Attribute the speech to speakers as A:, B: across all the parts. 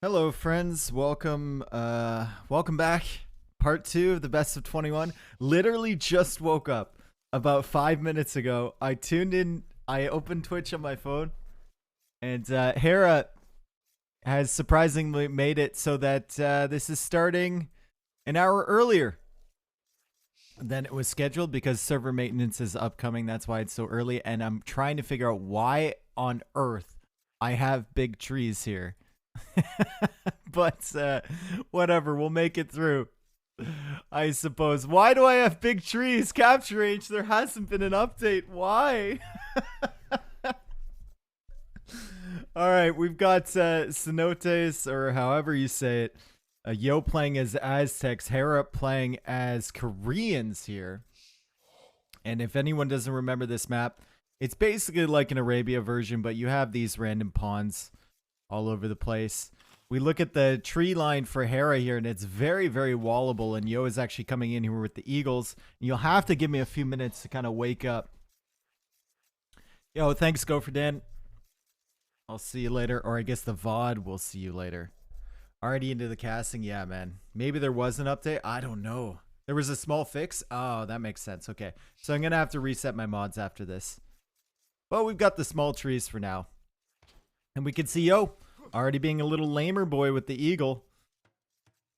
A: Hello friends, welcome back. Part 2 of the best of 21. Literally just woke up about 5 minutes ago. I tuned in, I opened Twitch on my phone, and Hera has surprisingly made it so that this is starting an hour earlier than it was scheduled because server maintenance is upcoming. That's why it's so early, and I'm trying to figure out why on earth I have big trees here. But whatever, we'll make it through, I suppose. Why do I have big trees? Capture range, there hasn't been an update. Why? Alright, we've got Cenotes, or however you say it. Yo playing as Aztecs, Hera playing as Koreans here. And if anyone doesn't remember this map, it's basically like an Arabia version, but you have these random pawns all over the place. We look at the tree line for Hera here, and it's very, very wallable, and Yo is actually coming in here with the Eagles. You'll have to give me a few minutes to kind of wake up. Yo, thanks, Go for Dan. I'll see you later, or I guess the VOD will see you later. Already into the casting? Yeah, man. Maybe there was an update? I don't know. There was a small fix? Oh, that makes sense. Okay, so I'm going to have to reset my mods after this. But we've got the small trees for now. And we can see Yo already being a little lamer boy with the eagle.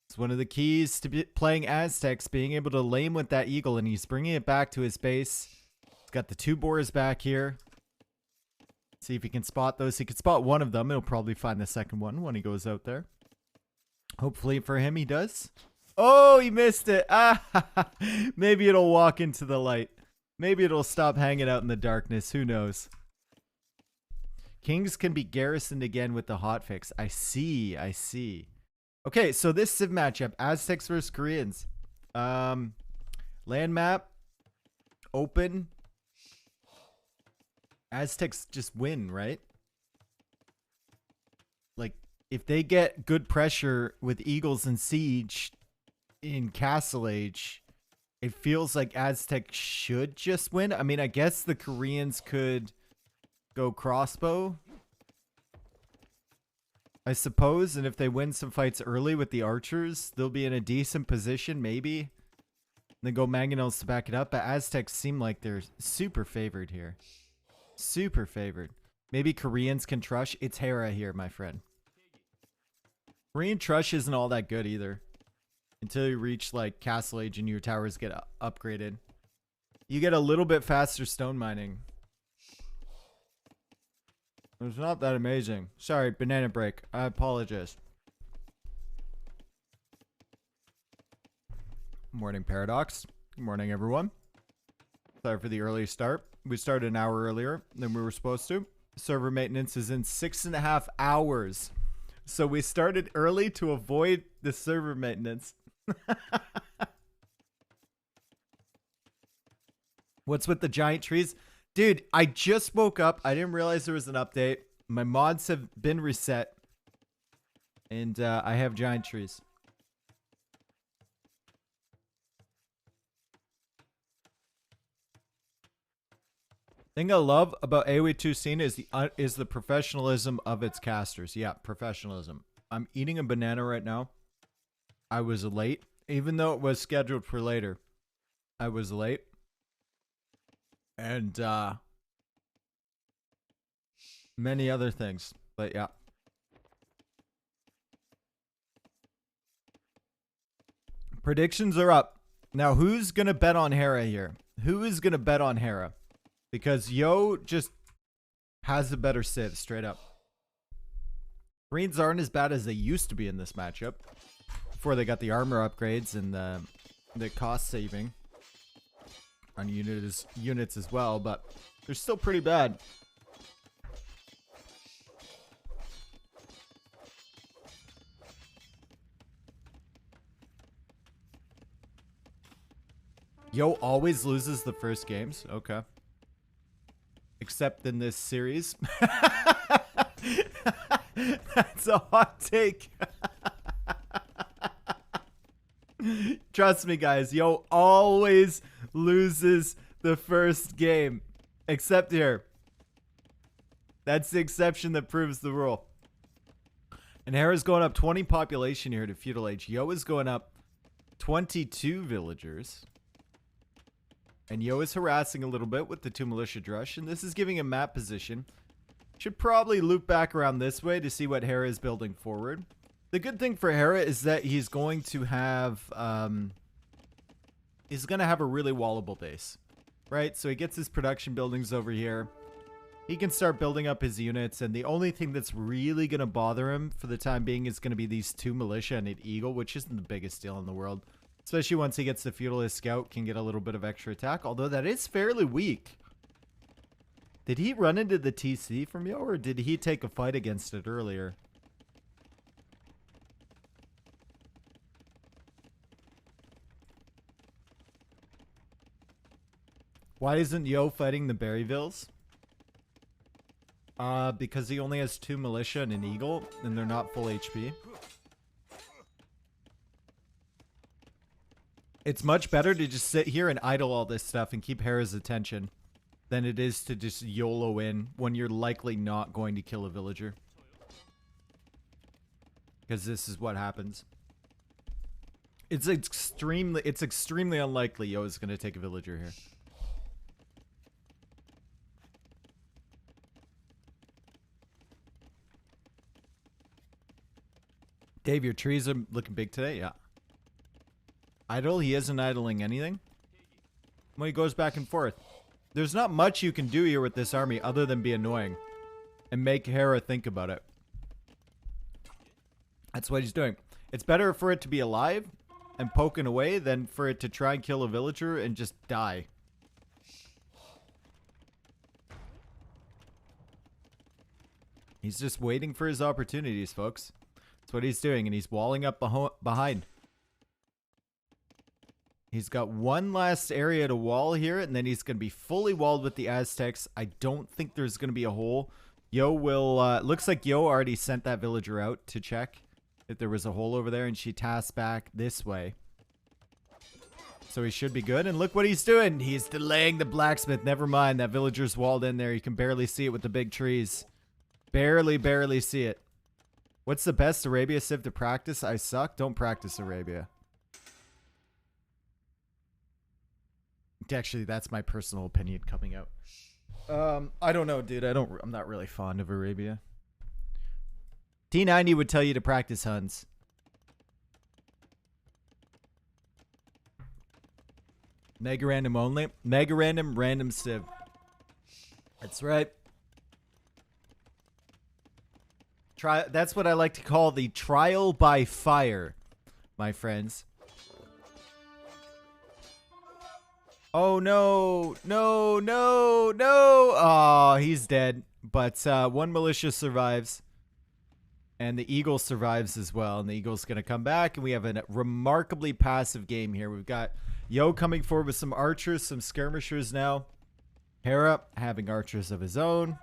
A: It's one of the keys to playing Aztecs, being able to lame with that eagle, and he's bringing it back to his base. He's got the two boars back here. See if he can spot those. He can spot one of them. He'll probably find the second one when he goes out there. Hopefully for him he does. Oh, he missed it. Ah, maybe it'll walk into the light. Maybe it'll stop hanging out in the darkness. Who knows? Kings can be garrisoned again with the hotfix. I see. I see. Okay, so this Civ matchup, Aztecs versus Koreans. Land map. Open. Aztecs just win, right? Like, if they get good pressure with Eagles and Siege in Castle Age, it feels like Aztec should just win. I mean, I guess the Koreans could go crossbow, I suppose, and if they win some fights early with the archers, they'll be in a decent position, maybe. And then go mangonels to back it up, but Aztecs seem like they're super favored here. Super favored. Maybe Koreans can trush. It's Hera here, my friend. Korean trush isn't all that good either. Until you reach like Castle Age and your towers get upgraded. You get a little bit faster stone mining. It's not that amazing. Sorry, banana break. I apologize. Morning, Paradox. Good morning, everyone. Sorry for the early start. We started an hour earlier than we were supposed to. Server maintenance is in 6.5 hours. So we started early to avoid the server maintenance. What's with the giant trees? Dude, I just woke up. I didn't realize there was an update. My mods have been reset. And I have giant trees. Thing I love about AoE2 scene is the professionalism of its casters. Yeah, professionalism. I'm eating a banana right now. I was late. Even though it was scheduled for later, I was late. And many other things, but yeah. Predictions are up. Now, who's going to bet on Hera here? Who is going to bet on Hera? Because Yo just has a better Civ, straight up. Greens aren't as bad as they used to be in this matchup. Before they got the armor upgrades and the cost saving on units as well, but they're still pretty bad. Yo always loses the first games. Okay. Except in this series. That's a hot take. Trust me, guys. Yo always loses the first game. Except here. That's the exception that proves the rule. And Hera's going up 20 population here to Feudal Age. Yo is going up 22 villagers. And Yo is harassing a little bit with the 2 militia drush. And this is giving him map position. Should probably loop back around this way to see what Hera is building forward. The good thing for Hera is that he's going to have a really wallable base. Right? So he gets his production buildings over here. He can start building up his units, and the only thing that's really going to bother him for the time being is going to be these 2 militia and an eagle, which isn't the biggest deal in the world. Especially once he gets the feudalist scout, can get a little bit of extra attack, although that is fairly weak. Did he run into the TC from Yo, or did he take a fight against it earlier? Why isn't Yo fighting the Berryvilles? Because he only has 2 militia and an eagle, and they're not full HP. It's much better to just sit here and idle all this stuff and keep Hera's attention than it is to just YOLO in when you're likely not going to kill a villager. Because this is what happens. It's extremely unlikely Yo is going to take a villager here. Dave, your trees are looking big today? Yeah. Idle? He isn't idling anything. When he goes back and forth. There's not much you can do here with this army other than be annoying. And make Hera think about it. That's what he's doing. It's better for it to be alive and poking away than for it to try and kill a villager and just die. He's just waiting for his opportunities, folks. That's what he's doing, and he's walling up behind. He's got one last area to wall here, and then he's going to be fully walled with the Aztecs. I don't think there's going to be a hole. Yo will, looks like Yo already sent that villager out to check if there was a hole over there, and she tasked back this way. So he should be good, and look what he's doing. He's delaying the blacksmith. Never mind, that villager's walled in there. You can barely see it with the big trees. Barely see it. What's the best Arabia Civ to practice? I suck. Don't practice Arabia. Actually, that's my personal opinion coming out. I don't know, dude. I'm not really fond of Arabia. T90 would tell you to practice Huns. Mega random only. Mega random, random Civ. That's right. That's what I like to call the trial by fire, my friends. Oh, no. No. Oh, he's dead. But one militia survives. And the eagle survives as well. And the eagle's going to come back. And we have a remarkably passive game here. We've got Yo coming forward with some archers, some skirmishers now. Hera having archers of his own.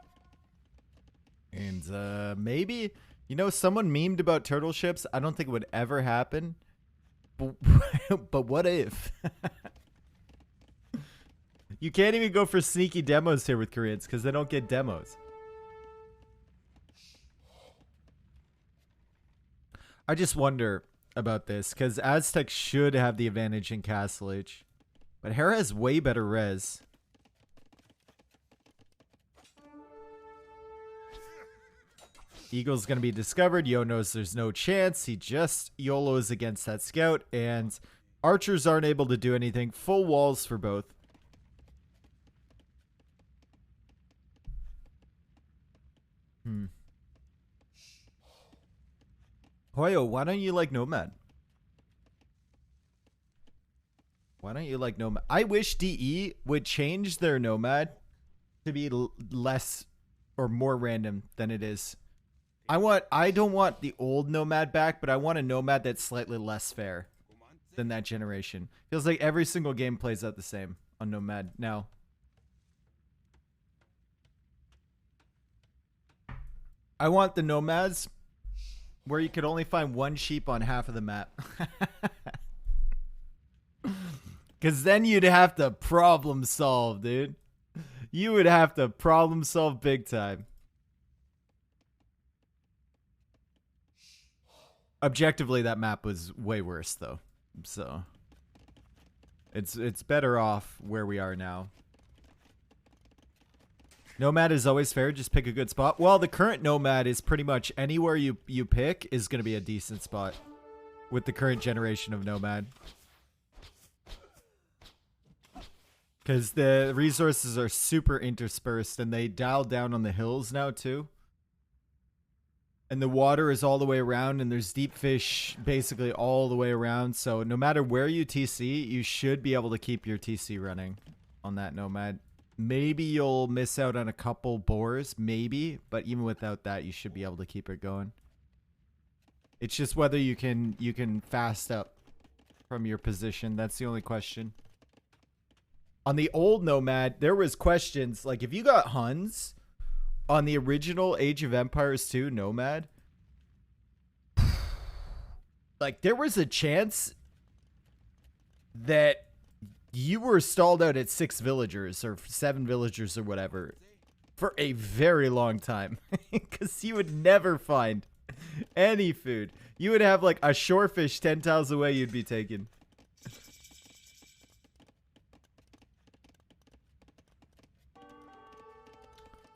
A: And maybe, you know, someone memed about turtle ships. I don't think it would ever happen. But what if? You can't even go for sneaky demos here with Koreans because they don't get demos. I just wonder about this because Aztec should have the advantage in Castle Age. But Hera has way better res. Eagle's going to be discovered. Yo knows there's no chance. He just YOLOs against that scout. And archers aren't able to do anything. Full walls for both. Hoyo, why don't you like Nomad? Why don't you like Nomad? I wish DE would change their Nomad to be less or more random than it is. I don't want the old Nomad back, but I want a Nomad that's slightly less fair than that generation. Feels like every single game plays out the same on Nomad now. I want the Nomads where you could only find one sheep on half of the map. Because then you'd have to problem solve, dude. You would have to problem solve big time. Objectively, that map was way worse, though. So it's better off where we are now. Nomad is always fair. Just pick a good spot. Well, the current Nomad is pretty much anywhere you pick is going to be a decent spot with the current generation of Nomad. Because the resources are super interspersed and they dialed down on the hills now too. And the water is all the way around and there's deep fish basically all the way around. So no matter where you TC, you should be able to keep your TC running on that Nomad. Maybe you'll miss out on a couple boars, maybe. But even without that, you should be able to keep it going. It's just whether you can fast up from your position. That's the only question. On the old Nomad, there was questions, like if you got Huns on the original Age of Empires 2 Nomad, like there was a chance that you were stalled out at 6 villagers or 7 villagers or whatever for a very long time because you would never find any food. You would have like a shorefish 10 tiles away you'd be taking.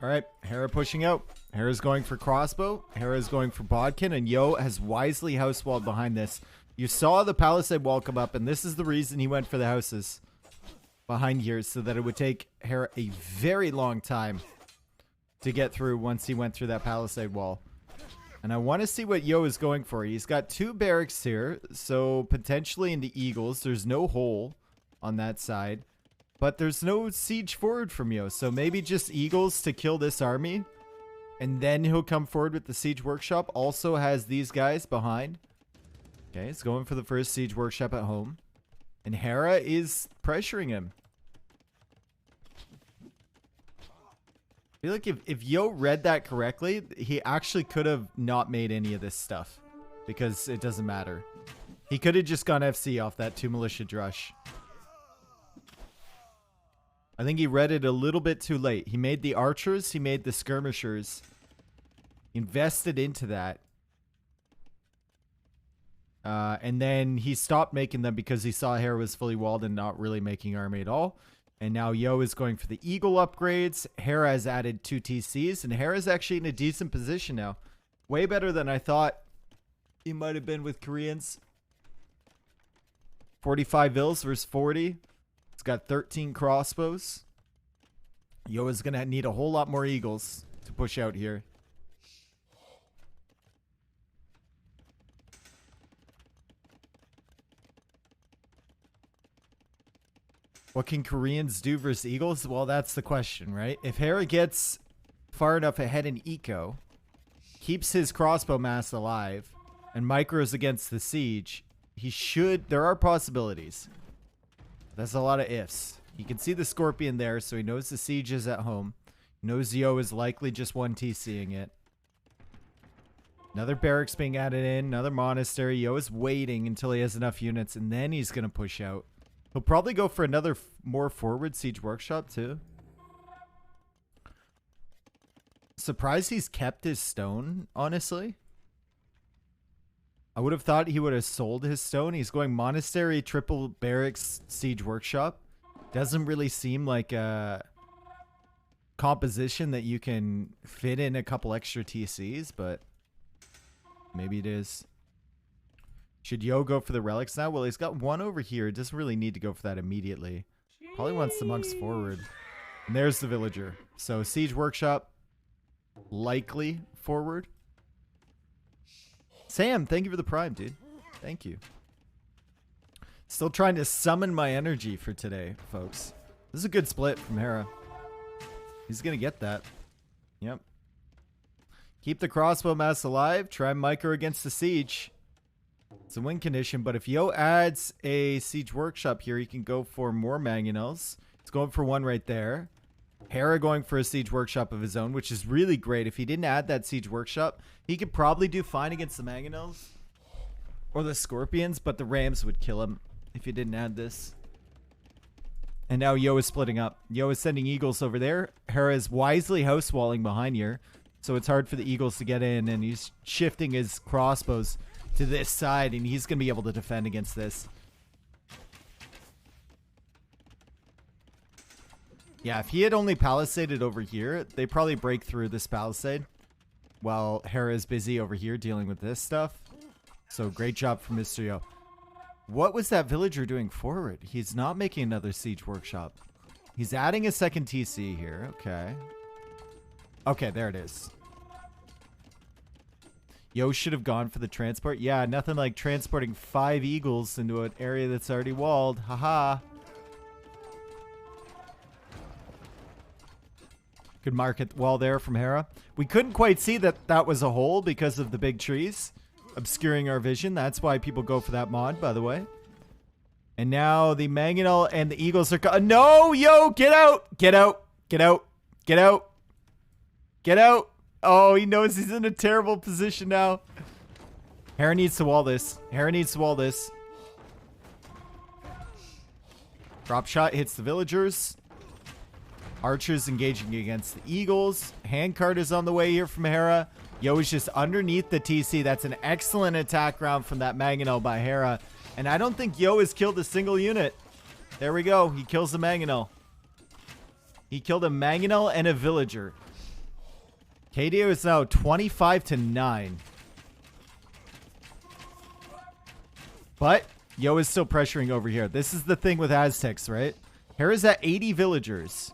A: All right, Hera pushing out. Hera's going for crossbow. Hera's going for bodkin, and Yo has wisely house walled behind this. You saw the palisade wall come up, and this is the reason he went for the houses behind here, so that it would take Hera a very long time to get through once he went through that palisade wall. And I want to see what Yo is going for. He's got 2 barracks here, so potentially into eagles. There's no hole on that side. But there's no siege forward from Yo, so maybe just eagles to kill this army. And then he'll come forward with the siege workshop. Also has these guys behind. Okay, he's going for the first siege workshop at home. And Hera is pressuring him. I feel like if Yo read that correctly, he actually could have not made any of this stuff. Because it doesn't matter. He could have just gone FC off that 2 militia drush. I think he read it a little bit too late. He made the archers. He made the skirmishers. Invested into that. And then he stopped making them because he saw Hera was fully walled and not really making army at all. And now Yo is going for the eagle upgrades. Hera has added 2 TCs. And Hera's actually in a decent position now. Way better than I thought he might have been with Koreans. 45 vills versus 40. It's got 13 crossbows. Yo is going to need a whole lot more eagles to push out here. What can Koreans do versus eagles? Well, that's the question, right? If Hera gets far enough ahead in eco, keeps his crossbow mass alive, and micros against the siege, he should... There are possibilities. That's a lot of ifs. He can see the scorpion there, so he knows the siege is at home. He knows Yo is likely just 1 TCing it. Another barracks being added in, another monastery. Yo is waiting until he has enough units, and then he's going to push out. He'll probably go for another more forward siege workshop, too. Surprised he's kept his stone, honestly. I would have thought he would have sold his stone. He's going monastery, triple barracks, siege workshop. Doesn't really seem like a composition that you can fit in a couple extra TCs, but maybe it is. Should Yo go for the relics now? Well, he's got 1 over here. Doesn't really need to go for that immediately. Probably wants the monks forward. And there's the villager. So siege workshop, likely forward. Sam, thank you for the prime, dude. Thank you. Still trying to summon my energy for today, folks. This is a good split from Hera. He's going to get that. Yep. Keep the crossbow mass alive. Try micro against the siege. It's a win condition, but if Yo adds a siege workshop here, he can go for more mangonels. It's going for 1 right there. Hera going for a siege workshop of his own, which is really great. If he didn't add that siege workshop, he could probably do fine against the mangonels or the scorpions, but the rams would kill him if he didn't add this. And now Yo is splitting up. Yo is sending eagles over there. Hera is wisely house walling behind here, so it's hard for the eagles to get in, and he's shifting his crossbows to this side, and he's going to be able to defend against this. Yeah, if he had only palisaded over here, they probably break through this palisade while Hera is busy over here dealing with this stuff. So great job from Mr. Yo. What was that villager doing forward? He's not making another siege workshop. He's adding a second TC here. Okay. Okay, there it is. Yo should have gone for the transport. Yeah, nothing like transporting 5 eagles into an area that's already walled. Haha. Good market wall there from Hera. We couldn't quite see that that was a hole because of the big trees obscuring our vision. That's why people go for that mod, by the way. And now the Mangonel and the Eagles are... No! Yo! Get out! Get out! Get out! Get out! Get out! Oh, he knows he's in a terrible position now. Hera needs to wall this. Hera needs to wall this. Drop shot hits the villagers. Archers engaging against the Eagles. Handcart is on the way here from Hera. Yo is just underneath the TC. That's an excellent attack round from that Mangonel by Hera. And I don't think Yo has killed a single unit. There we go. He kills the Mangonel. He killed a Mangonel and a villager. KDO is now 25-9. But Yo is still pressuring over here. This is the thing with Aztecs, right? Hera's at 80 villagers.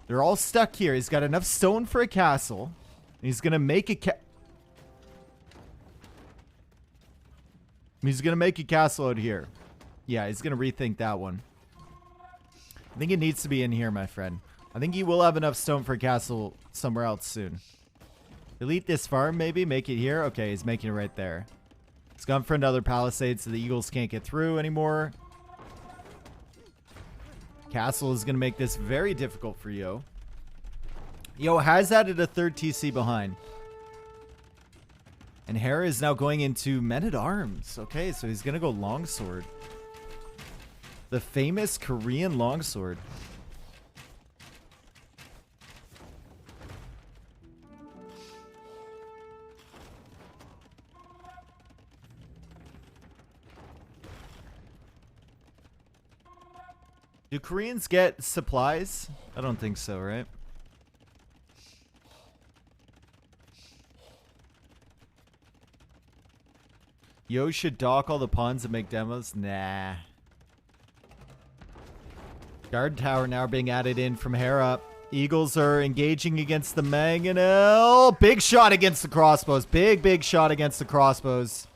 A: They're all stuck here. He's got enough stone for a castle. He's going to make a He's going to make a castle out here. Yeah, he's going to rethink that one. I think it needs to be in here, my friend. I think he will have enough stone for a castle somewhere else soon. Delete this farm, maybe. Make it here. Okay, he's making it right there. He's gone for another palisade so the Eagles can't get through anymore. Castle is going to make this very difficult for Yo. Yo has added a third TC behind. And Hera is now going into Men-at-Arms. Okay, so he's going to go Longsword. The famous Korean Longsword. Do Koreans get supplies? I don't think so, right? Yo should dock all the pawns and make demos? Nah. Guard tower now being added in from Hera. Eagles are engaging against the Mangonel. Big shot against the crossbows. Big shot against the crossbows.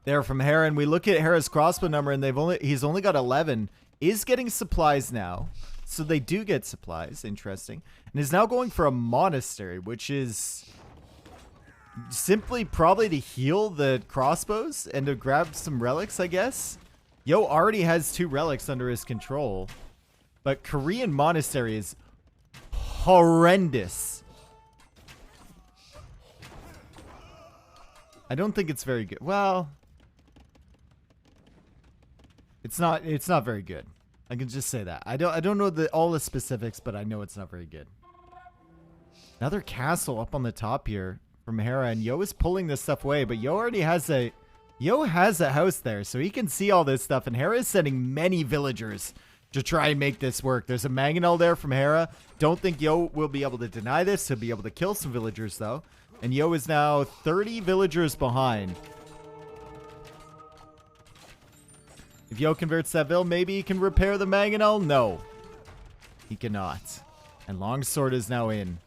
A: There from Hera, and we look at Hera's crossbow number, and he's only got 11. Is getting supplies now, so they do get supplies. Interesting, and is now going for a monastery, which is simply probably to heal the crossbows and to grab some relics, I guess. Yo already has 2 relics under his control, but Korean monastery is horrendous. I don't think it's very good. Well, it's not very good. I can just say that. I don't know all the specifics, but I know it's not very good. Another castle up on the top here from Hera, and Yo is pulling this stuff away, but Yo already has a house there, so he can see all this stuff, and Hera is sending many villagers to try and make this work. There's a Mangonel there from Hera. Don't think Yo will be able to deny this. He'll be able to kill some villagers, though. And Yo is now 30 villagers behind. If Yo converts that vill, maybe he can repair the Mangonel? No. He cannot. And Longsword is now in.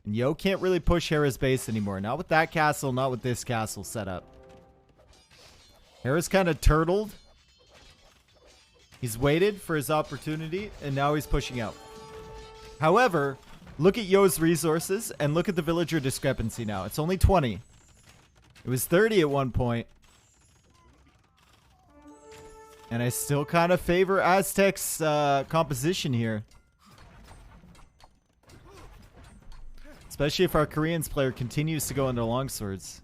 A: And Yo can't really push Hera's base anymore. Not with that castle, not with this castle set up. Hera's kind of turtled. He's waited for his opportunity, and now he's pushing out. However, look at Yo's resources, and look at the villager discrepancy now. It's only 20. It was 30 at one point. And I still kind of favor Aztec's composition here. Especially if our Koreans player continues to go into longswords.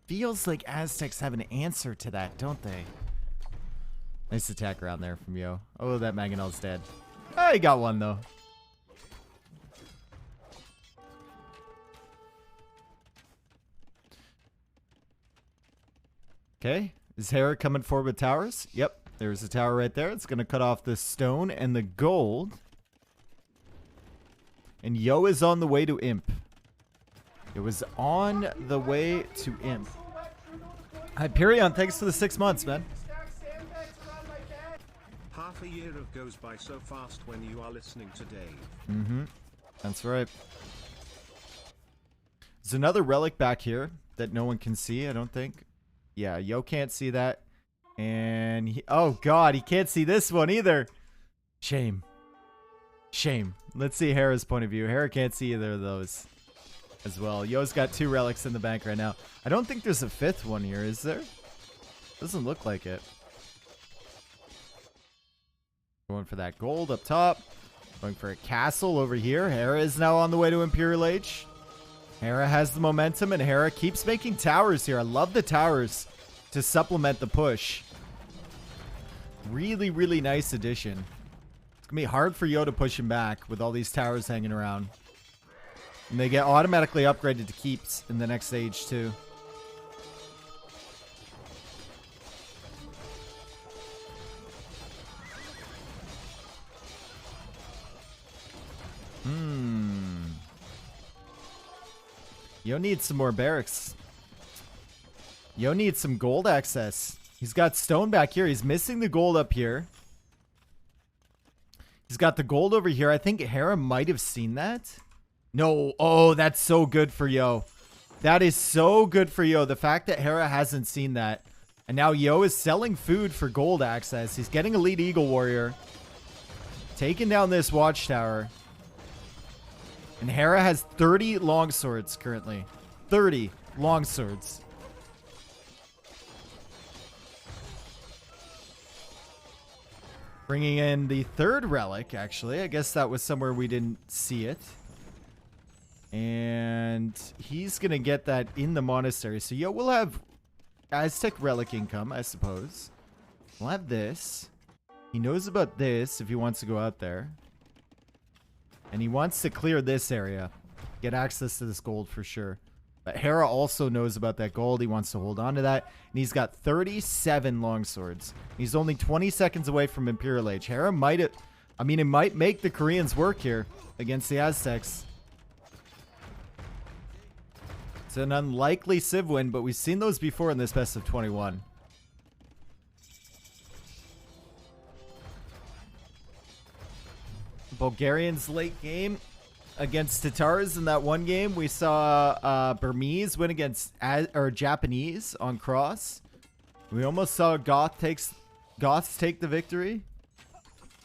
A: Feels like Aztecs have an answer to that, don't they? Nice attack around there from Yo. Oh, that Mangonel's dead. Oh, he got one, though. Okay. Is Hera coming forward with towers? Yep. There's a tower right there. It's going to cut off the stone and the gold. And Yo is on the way to Imp. It was on the way to Imp. Hyperion, thanks for the 6 months, man.
B: Half a year goes by so fast when you are listening to Dave.
A: Mm-hmm. That's right. There's another relic back here that no one can see, I don't think. Yeah, Yo can't see that. And he, oh god, he can't see this one either. Shame. Shame. Let's see Hera's point of view. Hera can't see either of those as well. Yo's got 2 relics in the bank right now. I don't think there's a 5th one here, is there? Doesn't look like it. Going for that gold up top. Going for a castle over here. Hera is now on the way to Imperial Age. Hera has the momentum, and Hera keeps making towers here. I love the towers to supplement the push. Really, really nice addition. It's going to be hard for Yo to push him back with all these towers hanging around. And they get automatically upgraded to keeps in the next stage, too. Yo needs some more barracks. Yo needs some gold access. He's got stone back here. He's missing the gold up here. He's got the gold over here. I think Hera might have seen that. No. Oh, that's so good for Yo. That is so good for Yo. The fact that Hera hasn't seen that. And now Yo is selling food for gold access. He's getting Elite Eagle Warrior. Taking down this watchtower. And Hera has 30 longswords currently. 30 longswords. Bringing in the 3rd relic, actually. I guess that was somewhere we didn't see it. And he's going to get that in the monastery. So, Yo, we'll have Aztec relic income, I suppose. We'll have this. He knows about this if he wants to go out there. And he wants to clear this area. Get access to this gold for sure. But Hera also knows about that gold. He wants to hold on to that. And he's got 37 longswords. He's only 20 seconds away from Imperial Age. Hera might have... I mean, it might make the Koreans work here against the Aztecs. It's an unlikely Civ win, but we've seen those before in this best of 21. Bulgarians late game against Tatars in that one game. We saw Burmese win against Japanese on cross. We almost saw Goths take the victory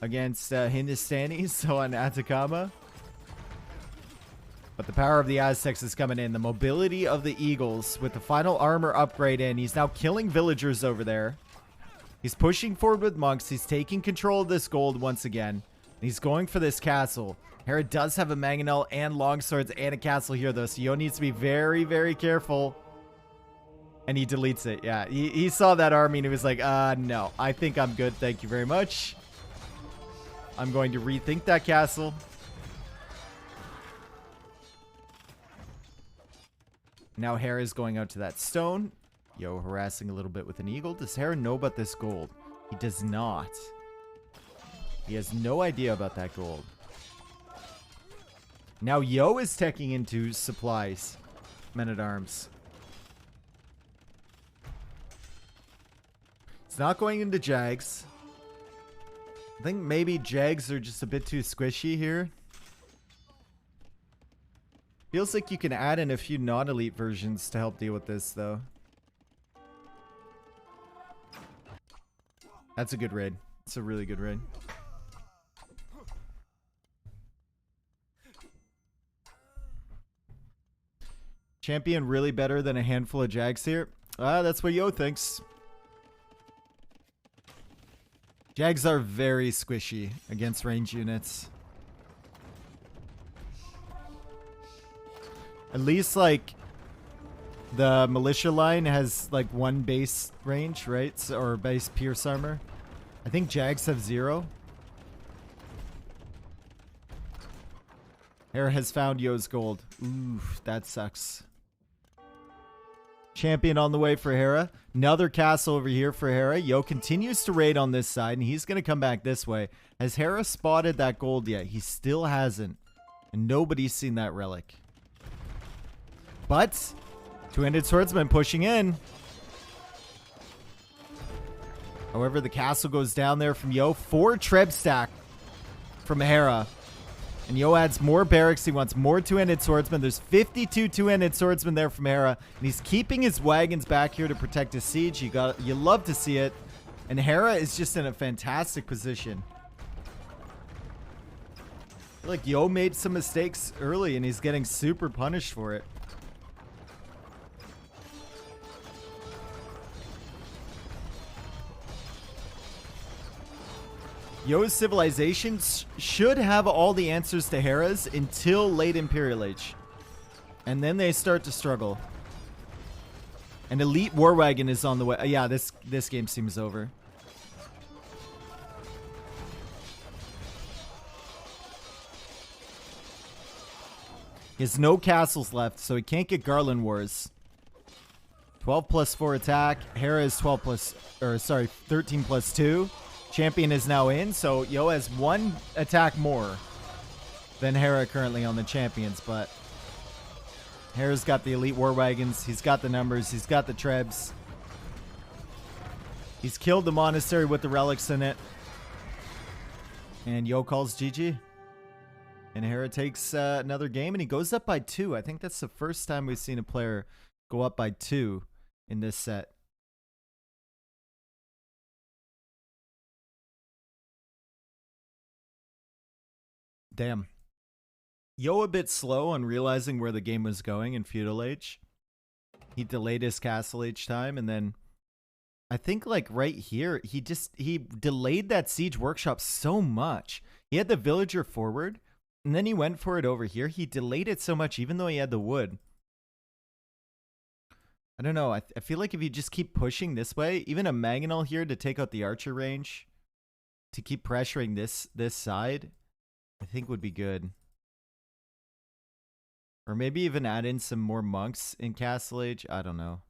A: against Hindustanis on Atacama. But the power of the Aztecs is coming in. The mobility of the Eagles with the final armor upgrade in. He's now killing villagers over there. He's pushing forward with monks. He's taking control of this gold once again. He's going for this castle. Hera does have a mangonel and longswords and a castle here, though, so Yo needs to be very, very careful. And he deletes it. Yeah, he saw that army and he was like, no, I think I'm good. Thank you very much. I'm going to rethink that castle. Now Hera's going out to that stone. Yo harassing a little bit with an eagle. Does Hera know about this gold? He does not. He has no idea about that gold. Now Yo is teching into supplies. Men-at-arms. It's not going into Jags. I think maybe Jags are just a bit too squishy here. Feels like you can add in a few non-elite versions to help deal with this, though. That's a good raid. It's a really good raid. Champion really better than a handful of Jags here? That's what Yo thinks. Jags are very squishy against range units. At least, like, the militia line has, like, 1 base range, right? So, or base pierce armor. I think Jags have 0. Hera has found Yo's gold. Ooh, that sucks. Champion on the way for Hera. Another castle over here for Hera. Yo continues to raid on this side, and he's going to come back this way. Has Hera spotted that gold yet? He still hasn't. And nobody's seen that relic. But two-handed swordsman pushing in. However, the castle goes down there from Yo. 4 Treb stack from Hera. And Yo adds more barracks. He wants more two-handed swordsmen. There's 52 two-handed swordsmen there from Hera. And he's keeping his wagons back here to protect his siege. You love to see it. And Hera is just in a fantastic position. I feel like Yo made some mistakes early and he's getting super punished for it. Yo's civilizations should have all the answers to Hera's until late Imperial Age. And then they start to struggle. An elite war wagon is on the way. Yeah, this game seems over. He has no castles left, so he can't get Garland Wars. 12 plus 4 attack. Hera is 13 plus 2. Champion is now in, so Yo has 1 attack more than Hera currently on the champions, but Hera's got the elite war wagons, he's got the numbers, he's got the trebs. He's killed the monastery with the relics in it. And Yo calls GG. And Hera takes another game, and he goes up by 2. I think that's the first time we've seen a player go up by 2 in this set. Damn. Yo a bit slow on realizing where the game was going in Feudal Age. He delayed his castle each time, and then I think like right here, he delayed that siege workshop so much. He had the villager forward, and then he went for it over here. He delayed it so much even though he had the wood. I don't know. I feel like if you just keep pushing this way, even a Mangonel here to take out the archer range, to keep pressuring this side, I think would be good. Or maybe even add in some more monks in Castle Age. I don't know.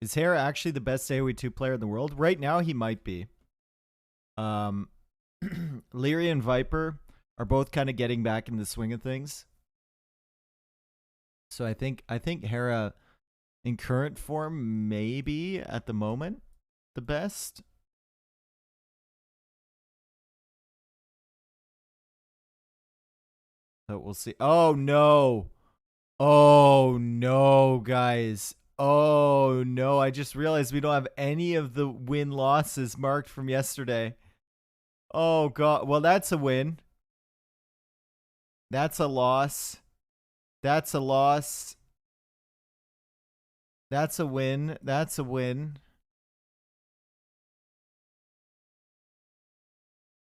A: Is Hera actually the best AoE2 player in the world? Right now, he might be. Lyria and Viper are both kind of getting back in the swing of things. So I think Hera in current form maybe at the moment the best. So we'll see. Oh no. Oh no, guys. Oh no, I just realized we don't have any of the win losses marked from yesterday. Oh god. Well, that's a win. That's a loss. That's a loss. That's a win. That's a win.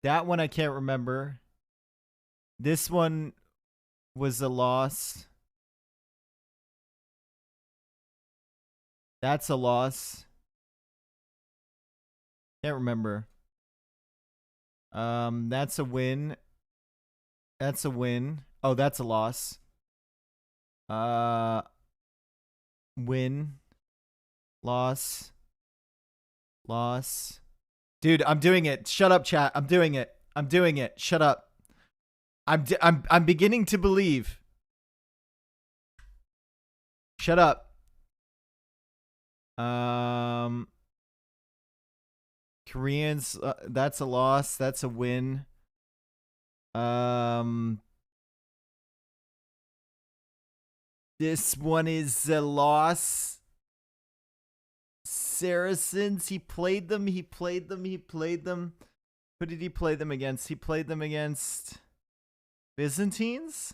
A: That one I can't remember. This one was a loss. That's a loss. Can't remember. That's a win. That's a win. Oh, that's a loss. Win. Loss. Loss. Dude, I'm doing it. Shut up, chat. I'm doing it. I'm doing it. Shut up. I'm beginning to believe. Shut up. Koreans, that's a loss. That's a win. This one is a loss. Saracens, he played them. Who did he play them against? He played them against Byzantines?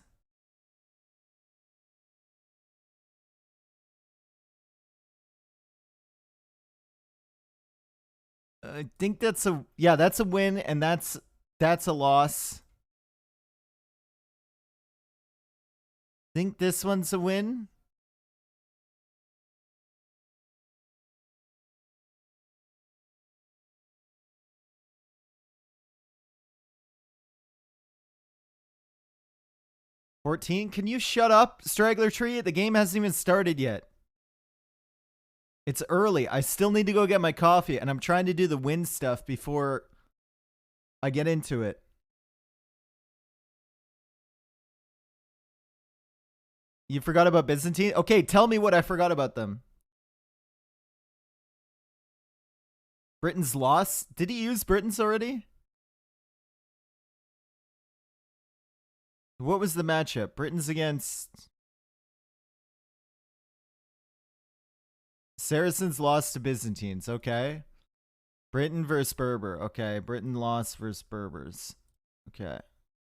A: I think that's a win, and that's a loss. I think this one's a win. 14? Can you shut up, Straggler Tree? The game hasn't even started yet. It's early. I still need to go get my coffee, and I'm trying to do the win stuff before I get into it. You forgot about Byzantine? Okay, tell me what I forgot about them. Britain's loss? Did he use Britain's already? What was the matchup? Britain's against... Saracens lost to Byzantines. Okay. Britain versus Berber. Okay. Britain lost versus Berbers. Okay.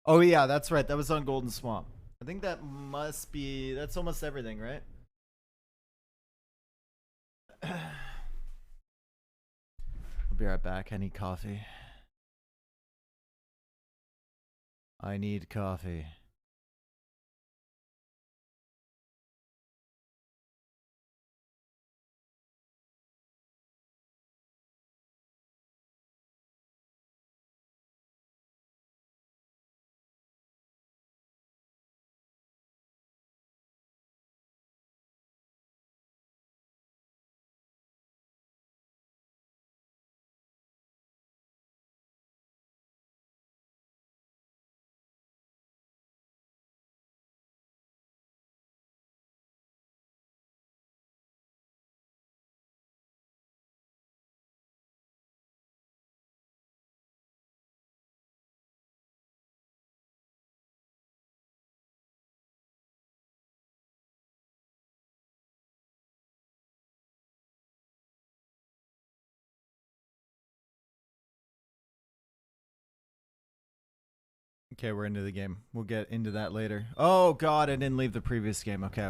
A: Oh, yeah, that's right. That was on Golden Swamp. I think that must be... That's almost everything, right? I'll be right back. I need coffee. I need coffee. Okay, we're into the game. We'll get into that later. Oh god, I didn't leave the previous game. Okay.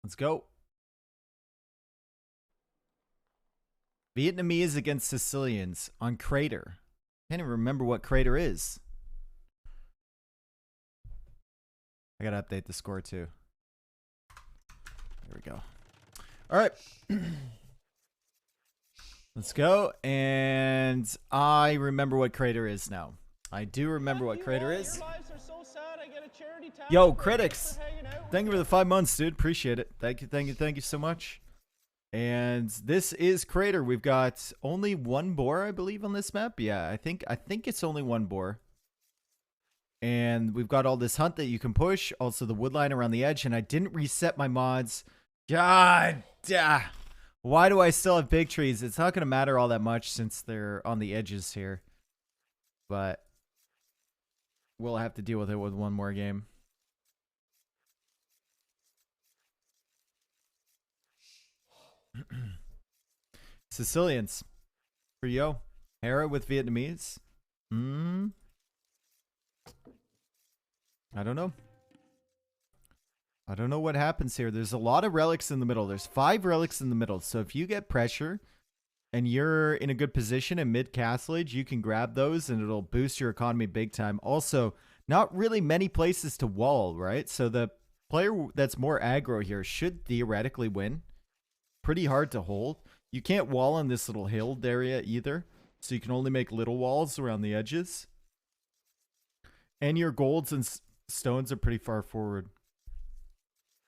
A: Let's go. Vietnamese against Sicilians on Crater. Can't even remember what Crater is. I gotta update the score too. There we go. All right. Let's go. And I remember what Crater is now. I do remember what Crater is. Yo, critics. Thank you for the 5 months, dude. Appreciate it. Thank you so much. And this is Crater. We've got only one boar, I believe, on this map. Yeah, I think it's only one boar. And we've got all this hunt that you can push. Also the wood line around the edge. And I didn't reset my mods. God. Why do I still have big trees? It's not going to matter all that much since they're on the edges here. But we'll have to deal with it with one more game. Sicilians. For yo. Hera with Vietnamese. I don't know. I don't know what happens here. There's a lot of relics in the middle. There's 5 relics in the middle. So if you get pressure and you're in a good position in mid castlage, you can grab those and it'll boost your economy big time. Also, not really many places to wall, right? So the player that's more aggro here should theoretically win. Pretty hard to hold. You can't wall on this little hill area either. So you can only make little walls around the edges. And your golds and stones are pretty far forward.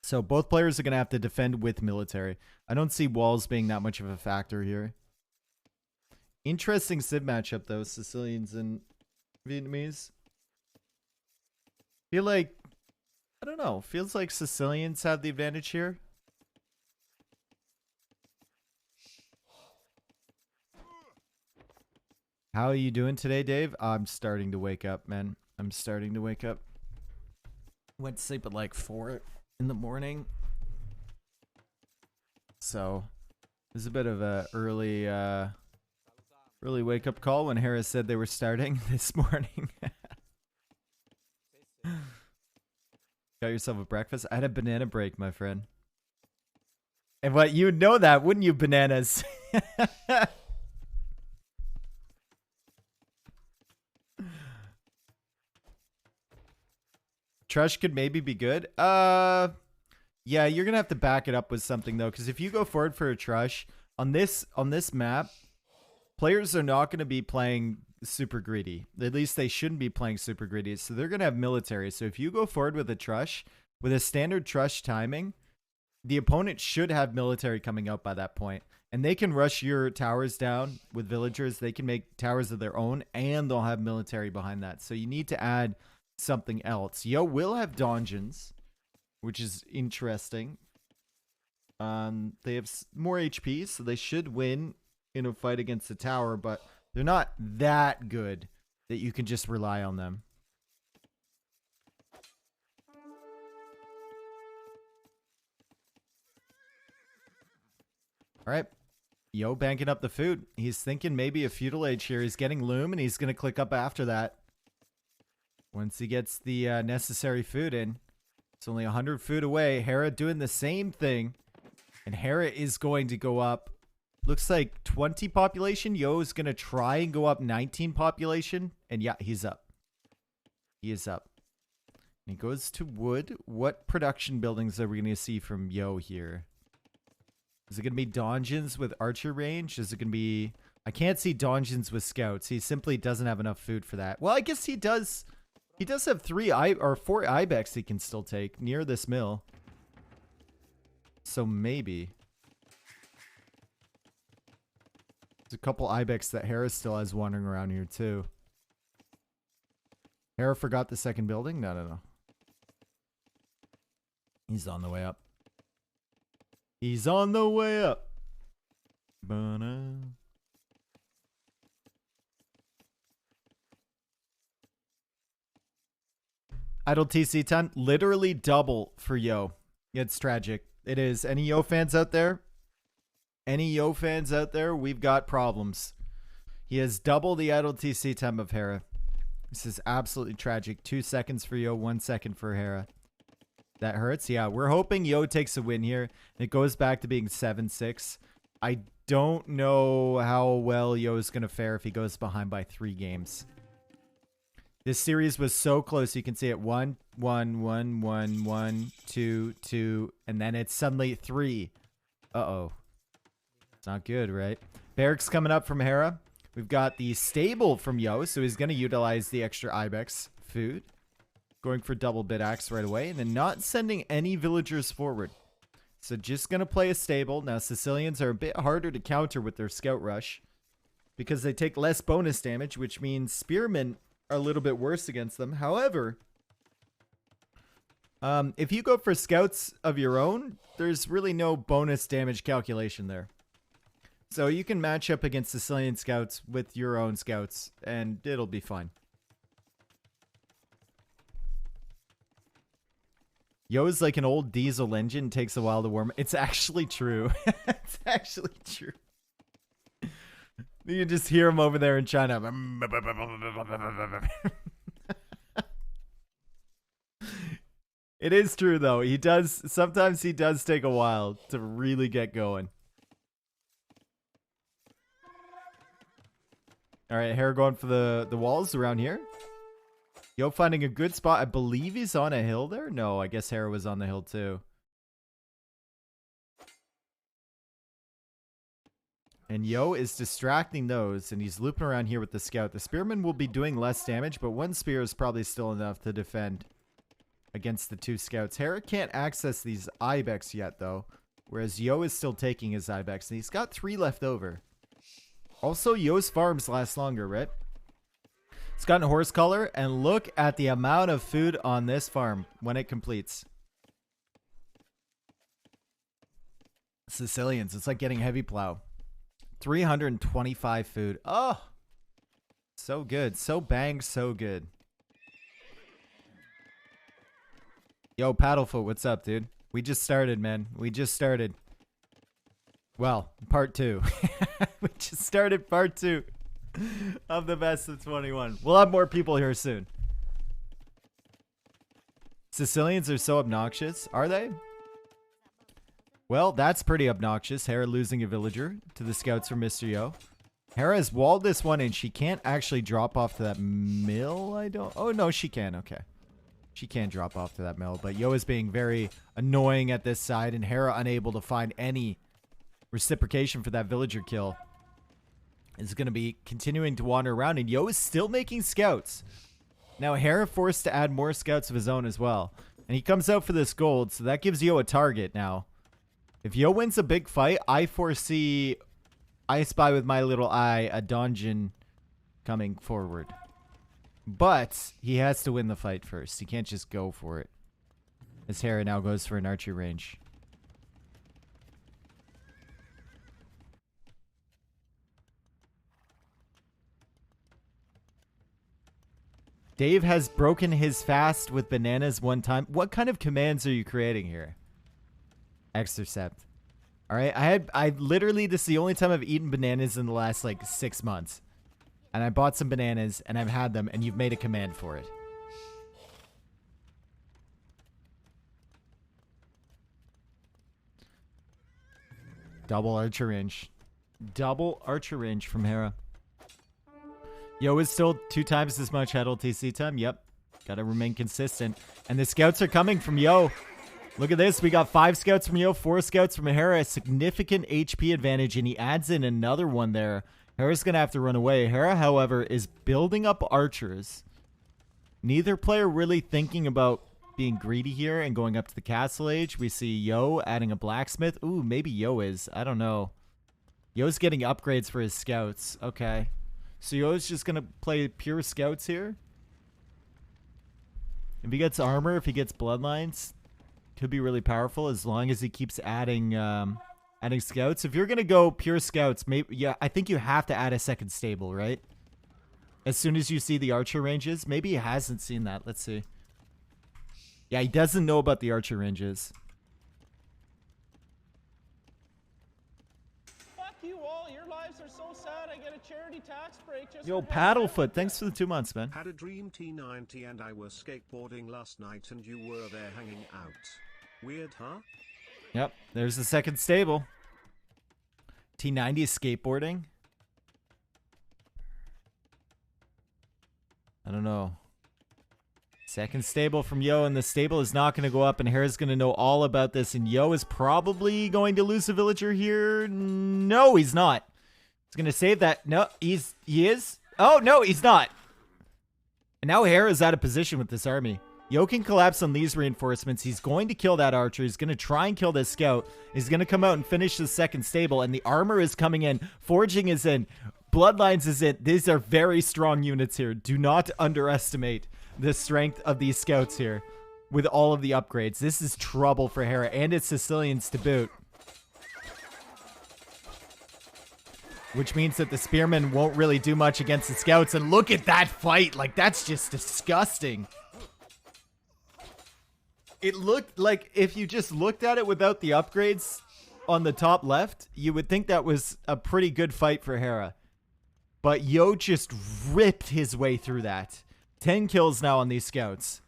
A: So both players are going to have to defend with military. I don't see walls being that much of a factor here. Interesting Civ matchup, though. Sicilians and Vietnamese. Feel like... I don't know. Feels like Sicilians have the advantage here. How are you doing today, Dave? I'm starting to wake up, man. I'm starting to wake up. Went to sleep at like 4 in the morning. So, it was a bit of a early wake up call when Hera said they were starting this morning. Got yourself a breakfast? I had a banana break, my friend. And what, you would know that, wouldn't you, bananas? Trush could maybe be good. Yeah, you're gonna have to back it up with something though, because if you go forward for a Trush on this map, players are not gonna be playing super greedy. At least they shouldn't be playing super greedy. So they're going to have military. So if you go forward with a Trush, with a standard Trush timing, the opponent should have military coming out by that point. And they can rush your towers down with villagers. They can make towers of their own, and they'll have military behind that. So you need to add something else. Yo will have dungeons, which is interesting. They have more HP, so they should win in a fight against the tower, but they're not that good that you can just rely on them. All right. Yo banking up the food. He's thinking maybe a feudal age here. He's getting loom, and he's going to click up after that. Once he gets the necessary food in. It's only 100 food away. Hera doing the same thing. And Hera is going to go up. Looks like 20 population. Yo is going to try and go up 19 population. And yeah, he's up. He is up. And he goes to wood. What production buildings are we going to see from Yo here? Is it going to be dungeons with archer range? Is it going to be... I can't see dungeons with scouts. He simply doesn't have enough food for that. Well, I guess he does... He does have 4 ibex he can still take near this mill. So maybe. There's a couple ibex that Hera still has wandering around here too. Hera forgot the second building? No. He's on the way up. He's on the way up. Idle TC time. Literally double for Yo. It's tragic. It is. Any Yo fans out there? Any Yo fans out there? We've got problems. He has double the idle TC time of Hera. This is absolutely tragic. 2 seconds for Yo, 1 second for Hera. That hurts. Yeah, we're hoping Yo takes a win here. It goes back to being 7-6. I don't know how well Yo is going to fare if he goes behind by 3 games. This series was so close. You can see it 1, 1, 1, 1, 1, 2, 2, and then it's suddenly 3. Uh-oh. It's not good, right? Barracks coming up from Hera. We've got the stable from Yo, so he's going to utilize the extra ibex food. Going for double bit axe right away, and then not sending any villagers forward. So just going to play a stable. Now, Sicilians are a bit harder to counter with their scout rush because they take less bonus damage, which means spearmen are a little bit worse against them. However, if you go for scouts of your own, there's really no bonus damage calculation there. So you can match up against Sicilian scouts with your own scouts, and it'll be fine. Yo is like an old diesel engine, takes a while to warm. It's actually true. It's actually true. You can just hear him over there in China. It is true though. Sometimes he does take a while to really get going. All right, Hera going for the walls around here. Yo finding a good spot. I believe he's on a hill there. No, I guess Hera was on the hill too. And Yo is distracting those, and he's looping around here with the scout. The spearman will be doing less damage, but 1 spear is probably still enough to defend against the 2 scouts. Hera can't access these ibex yet, though, whereas Yo is still taking his ibex, and he's got 3 left over. Also, Yo's farms last longer, right? It's gotten horse color, and look at the amount of food on this farm when it completes. Sicilians, it's like getting heavy plow. 325 food. Oh, so good. So bang, so good. Yo, Paddlefoot, what's up, dude? We just started, man. We just started. Well, part 2. We just started part 2 of the best of 21. We'll have more people here soon. Sicilians are so obnoxious. Are they? Well, that's pretty obnoxious. Hera losing a villager to the scouts from Mr. Yo. Hera has walled this one and she can't actually drop off to that mill. Oh, no, she can. Okay. She can drop off to that mill. But Yo is being very annoying at this side, and Hera unable to find any reciprocation for that villager kill. is going to be continuing to wander around, and Yo is still making scouts. Now, Hera forced to add more scouts of his own as well. And he comes out for this gold, so that gives Yo a target now. If Yo wins a big fight, I spy with my little eye a dungeon coming forward. But he has to win the fight first. He can't just go for it. As Hera now goes for an archery range. Dave has broken his fast with bananas one time. What kind of commands are you creating here? Extercept. All right, I literally, this is the only time I've eaten bananas in the last like 6 months. And I bought some bananas and I've had them and you've made a command for it. Double archer range. Double archer range from Hera. Yo is still 2 times as much head LTC time. Yep. Gotta remain consistent. And the scouts are coming from Yo. Look at this. We got 5 scouts from Yo, 4 scouts from Hera. A significant HP advantage, and he adds in another one there. Hera's gonna have to run away. Hera, however, is building up archers. Neither player really thinking about being greedy here and going up to the castle age. We see Yo adding a blacksmith. Ooh, maybe Yo is. I don't know. Yo's getting upgrades for his scouts. Okay. So Yo's just going to play pure scouts here. If he gets armor, if he gets bloodlines, could be really powerful as long as he keeps adding adding scouts. If you're going to go pure scouts, maybe, yeah, I think you have to add a second stable, right? As soon as you see the archer ranges. Maybe he hasn't seen that. Let's see. Yeah, he doesn't know about the archer ranges.
C: Fuck you all. Your lives are so sad. I get a charity tax break. Just
A: Yo, Paddlefoot, thanks for the 2 months, man.
B: Had a dream T90 and I was skateboarding last night and you were there hanging out. Weird, huh?
A: Yep, there's the second stable. T90 is skateboarding. I don't know. Second stable from Yo, and the stable is not going to go up, and Hera's going to know all about this, and Yo is probably going to lose a villager here. No, he's not. He's going to save that. No, he is. Oh, no, he's not. And now Hera's out of position with this army. Yo can collapse on these reinforcements. He's going to kill that archer. He's going to try and kill this scout. He's going to come out and finish the second stable, and the armor is coming in. Forging is in. Bloodlines is in. These are very strong units here. Do not underestimate the strength of these scouts here with all of the upgrades. This is trouble for Hera and its Sicilians to boot. Which means that the spearmen won't really do much against the scouts. And look at that fight. Like, that's just disgusting. It looked like if you just looked at it without the upgrades on the top left, you would think that was a pretty good fight for Hera. But Yo just ripped his way through that. 10 kills now on these scouts.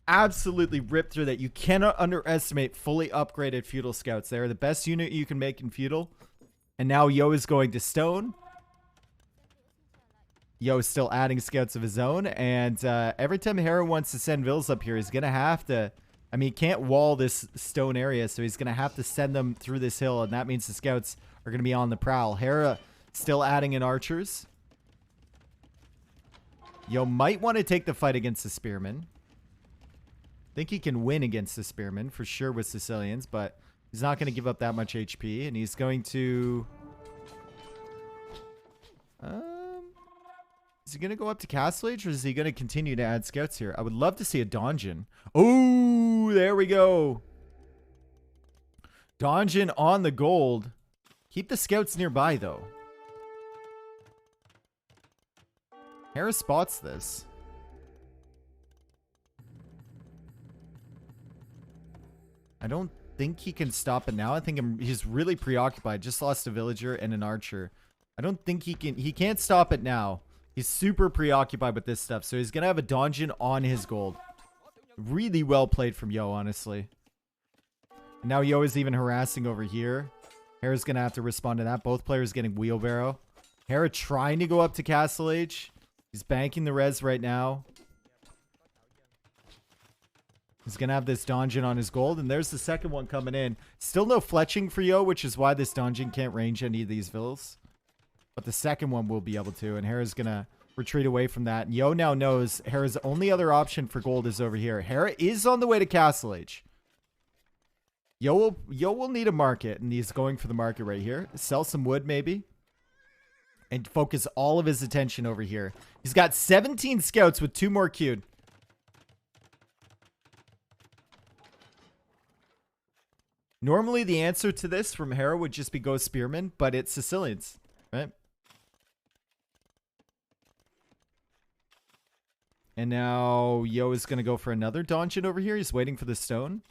A: Absolutely ripped through that. You cannot underestimate fully upgraded feudal scouts. They are the best unit you can make in feudal. And now Yo is going to stone. Yo is still adding scouts of his own. And every time Hera wants to send vills up here, he's going to have to... I mean, he can't wall this stone area, so he's going to have to send them through this hill. And that means the scouts are going to be on the prowl. Hera still adding in archers. Yo might want to take the fight against the spearmen. I think he can win against the spearmen for sure with Sicilians, but he's not going to give up that much HP, and he's going to... Is he going to go up to Castle Age, or is he going to continue to add scouts here? I would love to see a donjon. Oh, there we go. Donjon on the gold. Keep the scouts nearby, though. Hera spots this. I don't think he can stop it now. I think he's really preoccupied. Just lost a villager and an archer. I don't think he can. He can't stop it now. He's super preoccupied with this stuff. So he's going to have a donjon on his gold. Really well played from Yo, honestly. And now Yo is even harassing over here. Hera's going to have to respond to that. Both players getting wheelbarrow. Hera trying to go up to Castle Age. He's banking the res right now. He's going to have this donjon on his gold. And there's the second one coming in. Still no fletching for Yo, which is why this donjon can't range any of these vills. but the second one will be able to, and Hera's gonna retreat away from that. And Yo now knows Hera's only other option for gold is over here. Hera is on the way to Castle Age. Yo will need a market, and he's going for the market right here. Sell some wood, maybe. And focus all of his attention over here. He's got 17 scouts with 2 more queued. Normally, the answer to this from Hera would just be go Spearman, but it's Sicilians, right? And now Yo is going to go for another donjon over here. He's waiting for the stone.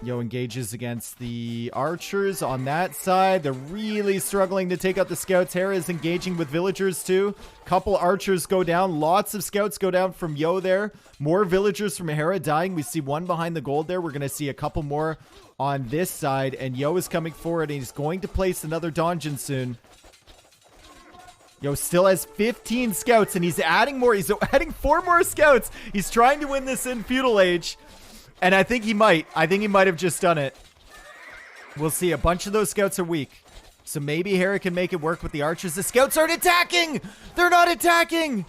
A: Yo engages against the archers on that side. They're really struggling to take out the scouts. Hera is engaging with villagers too. Couple archers go down. Lots of scouts go down from Yo there. More villagers from Hera dying. We see one behind the gold there. We're going to see a couple more on this side. And Yo is coming forward, and he's going to place another donjon soon. Yo still has 15 scouts, and he's adding more. He's adding 4 more scouts. He's trying to win this in Feudal Age. And I think he might. I think he might have just done it. We'll see. A bunch of those scouts are weak. So maybe Hera can make it work with the archers. The scouts aren't attacking! They're not attacking!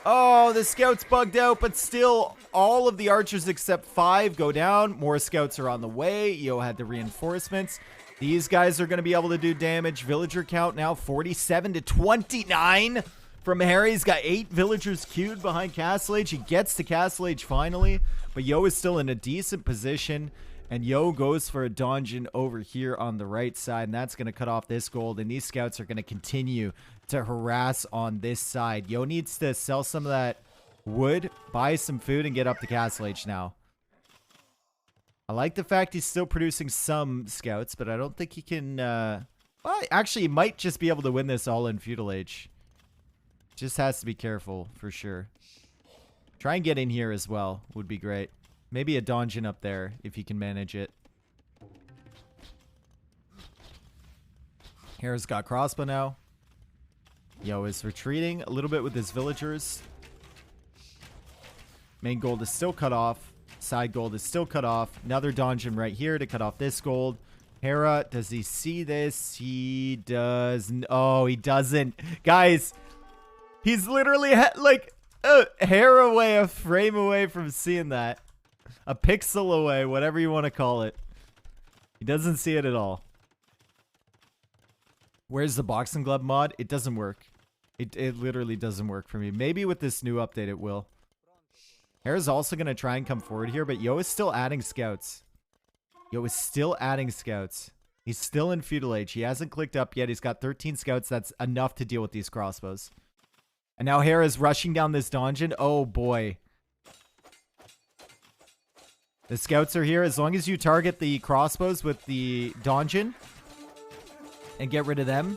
A: Oh, the scouts bugged out, but still, all of the archers except 5 go down. More scouts are on the way. Yo had the reinforcements. These guys are going to be able to do damage. Villager count now 47 to 29 from Hera. He's got 8 villagers queued behind Castle Age. He gets to Castle Age finally, but Yo is still in a decent position. And Yo goes for a donjon over here on the right side, and that's going to cut off this gold. And these scouts are going to continue to harass on this side. Yo needs to sell some of that wood, buy some food, and get up to Castle Age now. I like the fact he's still producing some scouts, but I don't think he can... well, actually, he might just be able to win this all in Feudal Age. Just has to be careful, for sure. Try and get in here as well. Would be great. Maybe a donjon up there, if he can manage it. Hera's got crossbow now. Yo is retreating a little bit with his villagers. Main gold is still cut off. Side gold is still cut off. Another donjon right here to cut off this gold. Hera, does he see this? He does. Oh, he doesn't. Guys, he's literally like a hair away, a frame away from seeing that. A pixel away, whatever you want to call it. He doesn't see it at all. Where's the boxing glove mod? It doesn't work. It literally doesn't work for me. Maybe with this new update it will. Hera's also going to try and come forward here, but Yo is still adding scouts. Yo is still adding scouts. He's still in Feudal Age. He hasn't clicked up yet. He's got 13 scouts. That's enough to deal with these crossbows. And now Hera's rushing down this donjon. Oh, boy. The scouts are here. As long as you target the crossbows with the donjon and get rid of them,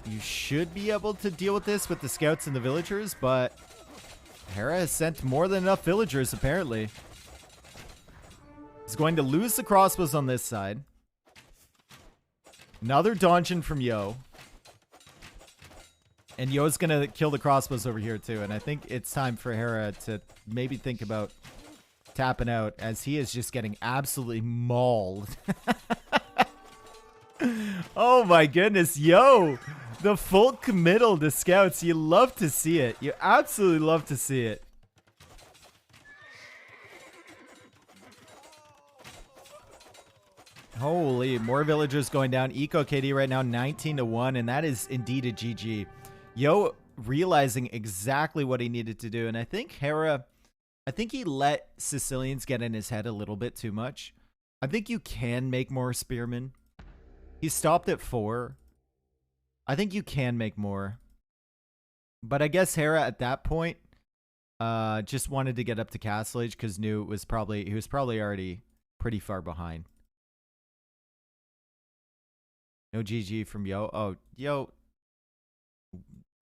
A: you should be able to deal with this with the scouts and the villagers, but Hera has sent more than enough villagers, apparently. He's going to lose the crossbows on this side. Another donjon from Yo. And Yo's going to kill the crossbows over here, too. And I think it's time for Hera to maybe think about tapping out, as he is just getting absolutely mauled. Oh, my goodness. Yo, the full committal to scouts. You love to see it. You absolutely love to see it. Holy, more villagers going down. Eco KD right now 19 to 1, and that is indeed a GG. Yo realizing exactly what he needed to do, and I think Hera, I think he let Sicilians get in his head a little bit too much. I think you can make more spearmen. He stopped at 4. I think you can make more. But I guess Hera at that point just wanted to get up to Castle Age because knew it was he was probably already pretty far behind. No GG from Yo. Oh, Yo.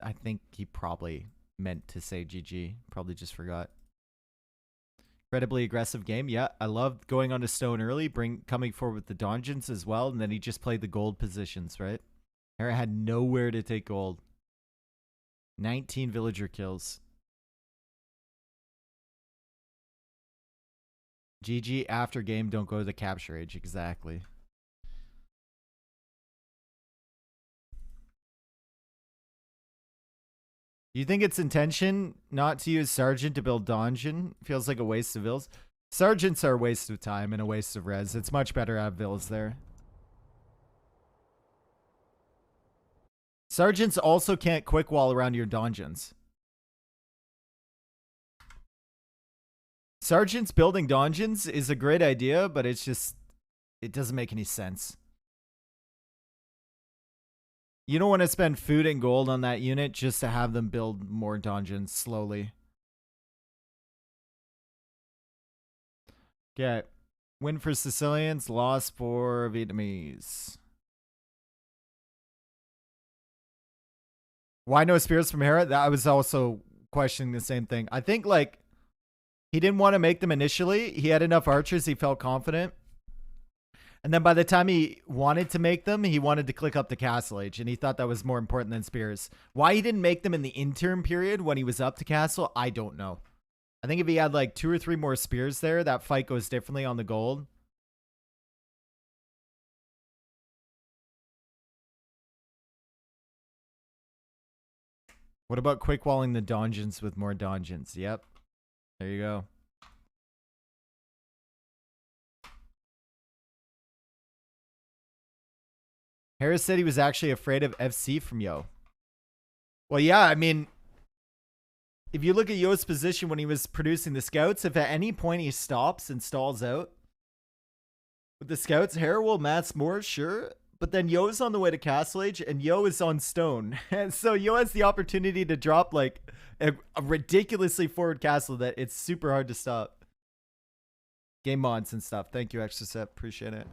A: I think he probably meant to say GG. Probably just forgot. Incredibly aggressive game. Yeah, I loved going onto stone early, coming forward with the donjons as well, and then he just played the gold positions, right? Hera had nowhere to take gold. 19 villager kills. GG after game, don't go to the capture age. Exactly. You think it's intention not to use Sergeant to build Donjon? Feels like a waste of vills. Sergeants are a waste of time and a waste of res. It's much better to have vills there. Sergeants also can't quick wall around your donjons. Sergeants building donjons is a great idea, but it's just, it doesn't make any sense. You don't want to spend food and gold on that unit just to have them build more donjons slowly. Okay. Win for Sicilians, loss for Vietnamese. Why no spears from Hera? I was also questioning the same thing. I think, like, he didn't want to make them initially. He had enough archers. He felt confident. And then by the time he wanted to make them, he wanted to click up the castle age. And he thought that was more important than spears. Why he didn't make them in the interim period when he was up to castle, I don't know. I think if he had like 2 or 3 more spears there, that fight goes differently on the gold. What about quick walling the donjons with more donjons? Yep. There you go. Harris said he was actually afraid of FC from Yo. Well, yeah, I mean, if you look at Yo's position when he was producing the scouts, if at any point he stops and stalls out with the scouts, Hera will mass more, sure. But then Yo's on the way to Castle Age, and Yo is on stone. And so Yo has the opportunity to drop like a ridiculously forward castle that it's super hard to stop. Game mods and stuff. Thank you, Extra Set. Appreciate it.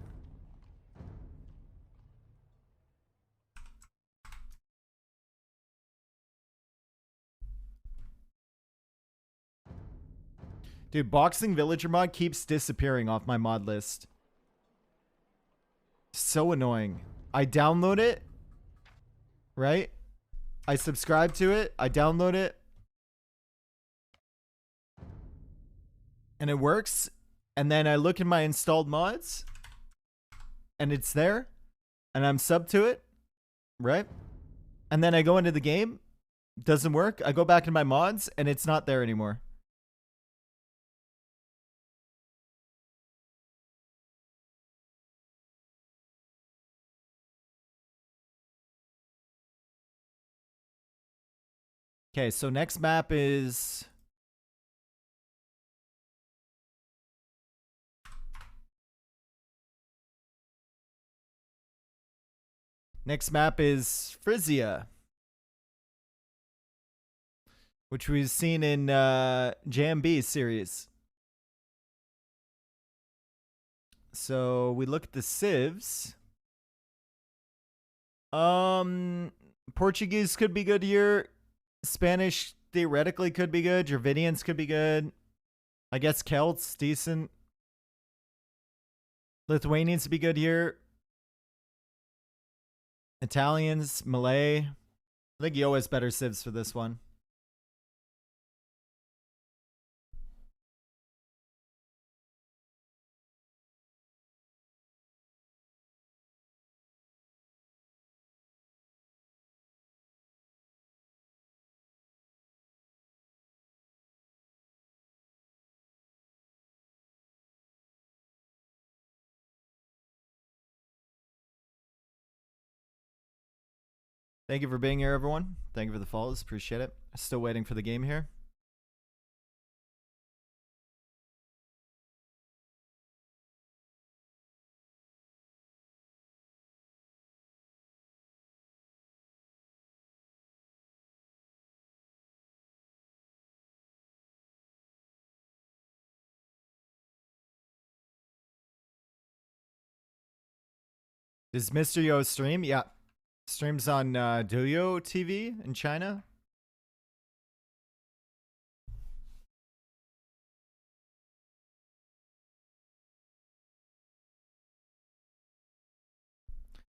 A: Dude, Boxing Villager mod keeps disappearing off my mod list. So annoying. I download it, right? I subscribe to it. I download it. And it works. And then I look in my installed mods. And it's there. And I'm sub to it. Right? And then I go into the game. Doesn't work. I go back in my mods. And it's not there anymore. Okay, so next map is... Next map is Frisia, which we've seen in JMB series. So we look at the civs. Portuguese could be good here. Spanish theoretically could be good. Dravidians could be good. I guess Celts, decent. Lithuanians would be good here. Italians, Malay. I think Yo has better civs for this one. Thank you for being here, everyone. Thank you for the follows. Appreciate it. Still waiting for the game here. Does Mr. Yo stream? Yeah. Streams on Douyo TV in China.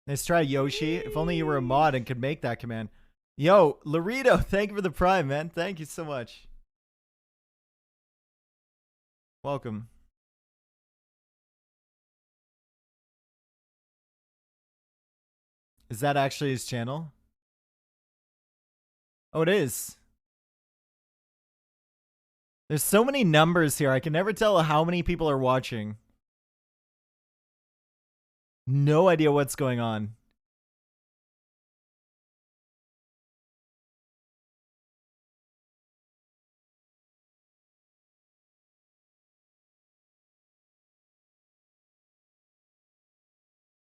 A: Nice try, Yoshi. If only you were a mod and could make that command. Yo, Laredo, thank you for the prime, man. Thank you so much. Welcome. Is that actually his channel? Oh, it is. There's so many numbers here. I can never tell how many people are watching. No idea what's going on.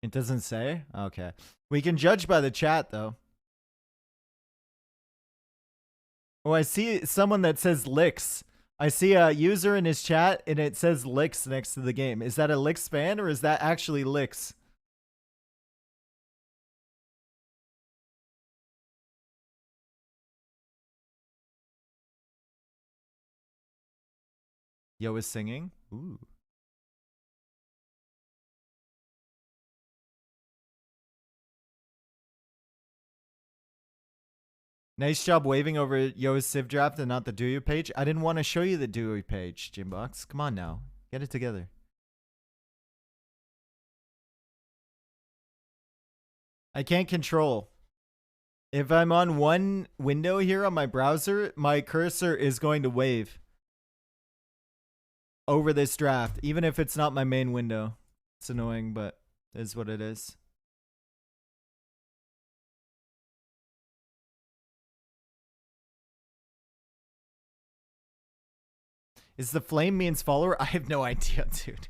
A: It doesn't say? Okay. We can judge by the chat, though. Oh, I see someone that says Licks. I see a user in his chat, and it says Licks next to the game. Is that a Licks fan, or is that actually Licks? Yo is singing? Ooh. Nice job waving over Yo's Civ draft and not the Dewey page. I didn't want to show you the Dewey page, Jimbox. Come on now. Get it together. I can't control. If I'm on one window here on my browser, my cursor is going to wave over this draft, even if it's not my main window. It's annoying, but it is what it is. Is the flame means follower? I have no idea, dude.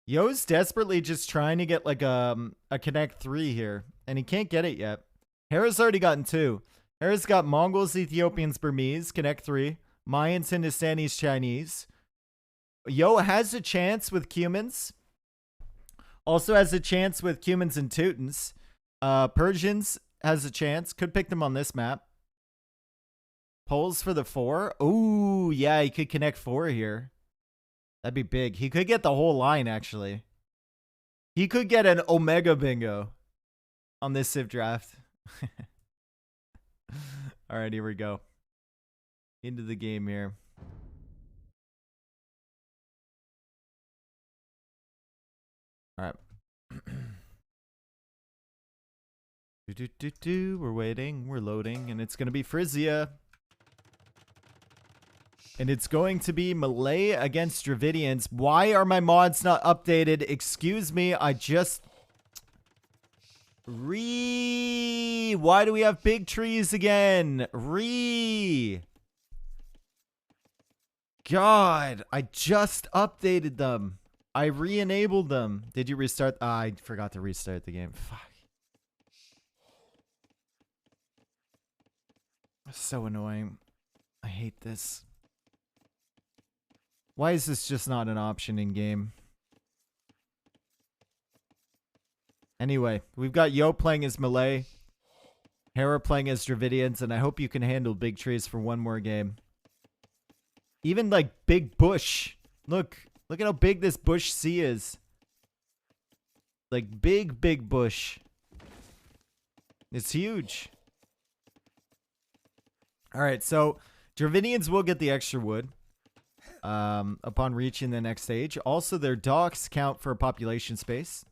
A: Yo's desperately just trying to get like a Connect 3 here, and he can't get it yet. Hera's already gotten 2. Hera's got Mongols, Ethiopians, Burmese, Connect 3, Mayans, Hindustanis, Chinese. Yo has a chance with Cumans. Also has a chance with Cumans and Teutons. Persians has a chance. Could pick them on this map. Poles for the 4. Ooh, yeah, he could connect 4 here. That'd be big. He could get the whole line, actually. He could get an Omega Bingo on this Civ draft. All right, here we go. Into the game here. All right. We're waiting. We're loading. And it's going to be Frisia. And it's going to be Malay against Dravidians. Why are my mods not updated? Excuse me, I just... Why do we have big trees again? God, I just updated them. I re-enabled them. Did you restart? I forgot to restart the game. Fuck. So annoying. I hate this. Why is this just not an option in game? Anyway, we've got Yo playing as Malay, Hera playing as Dravidians, and I hope you can handle big trees for one more game. Even like big bush. Look at how big this bush C is. Like big bush. It's huge. All right, so Dravidians will get the extra wood upon reaching the next stage. Also, their docks count for population space.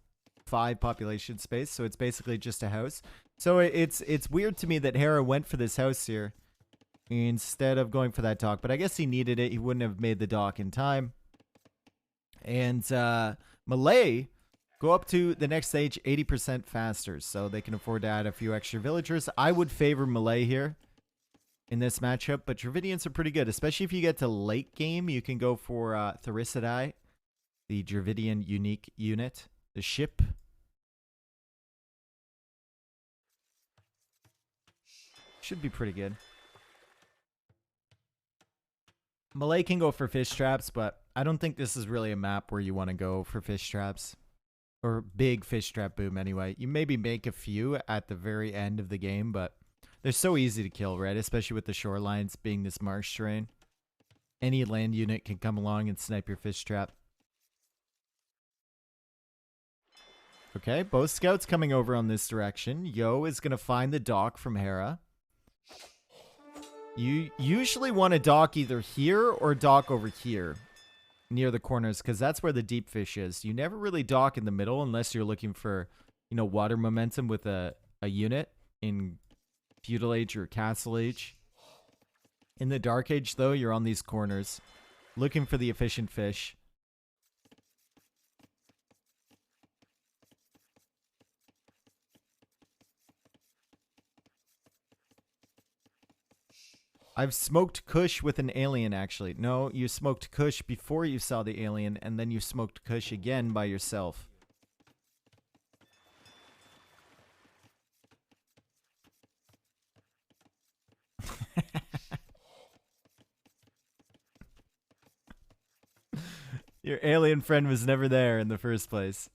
A: 5 population space, so it's basically just a house. So it's weird to me that Hera went for this house here instead of going for that dock, but I guess he needed it. He wouldn't have made the dock in time. And Malay go up to the next stage 80% faster, so they can afford to add a few extra villagers. I would favor Malay here in this matchup, but Dravidians are pretty good, especially if you get to late game. You can go for Thericidai, the Dravidian unique unit, the ship. Should be pretty good. Malay can go for fish traps, but I don't think this is really a map where you want to go for fish traps. Or big fish trap boom anyway. You maybe make a few at the very end of the game, but they're so easy to kill, right? Especially with the shorelines being this marsh terrain. Any land unit can come along and snipe your fish trap. Okay, both scouts coming over on this direction. Yo is going to find the dock from Hera. You usually want to dock either here or dock over here near the corners because that's where the deep fish is. You never really dock in the middle unless you're looking for, you know, water momentum with a unit in Feudal Age or Castle Age. In the Dark Age, though, you're on these corners looking for the efficient fish. I've smoked Kush with an alien, actually. No, you smoked Kush before you saw the alien, and then you smoked Kush again by yourself. Your alien friend was never there in the first place.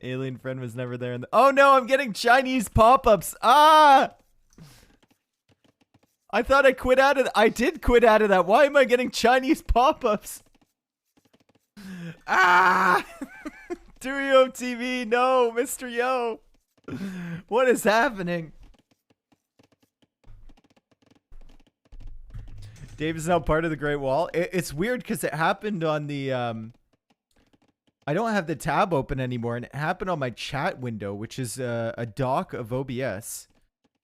A: Alien friend was never there in the— Oh no, I'm getting Chinese pop-ups! Ah! I thought I quit out of— I did quit out of that. Why am I getting Chinese pop-ups? Ah! Duo TV, no, Mr. Yo. What is happening? Dave is now part of the Great Wall. It's weird because it happened on the... I don't have the tab open anymore, and it happened on my chat window, which is a dock of OBS.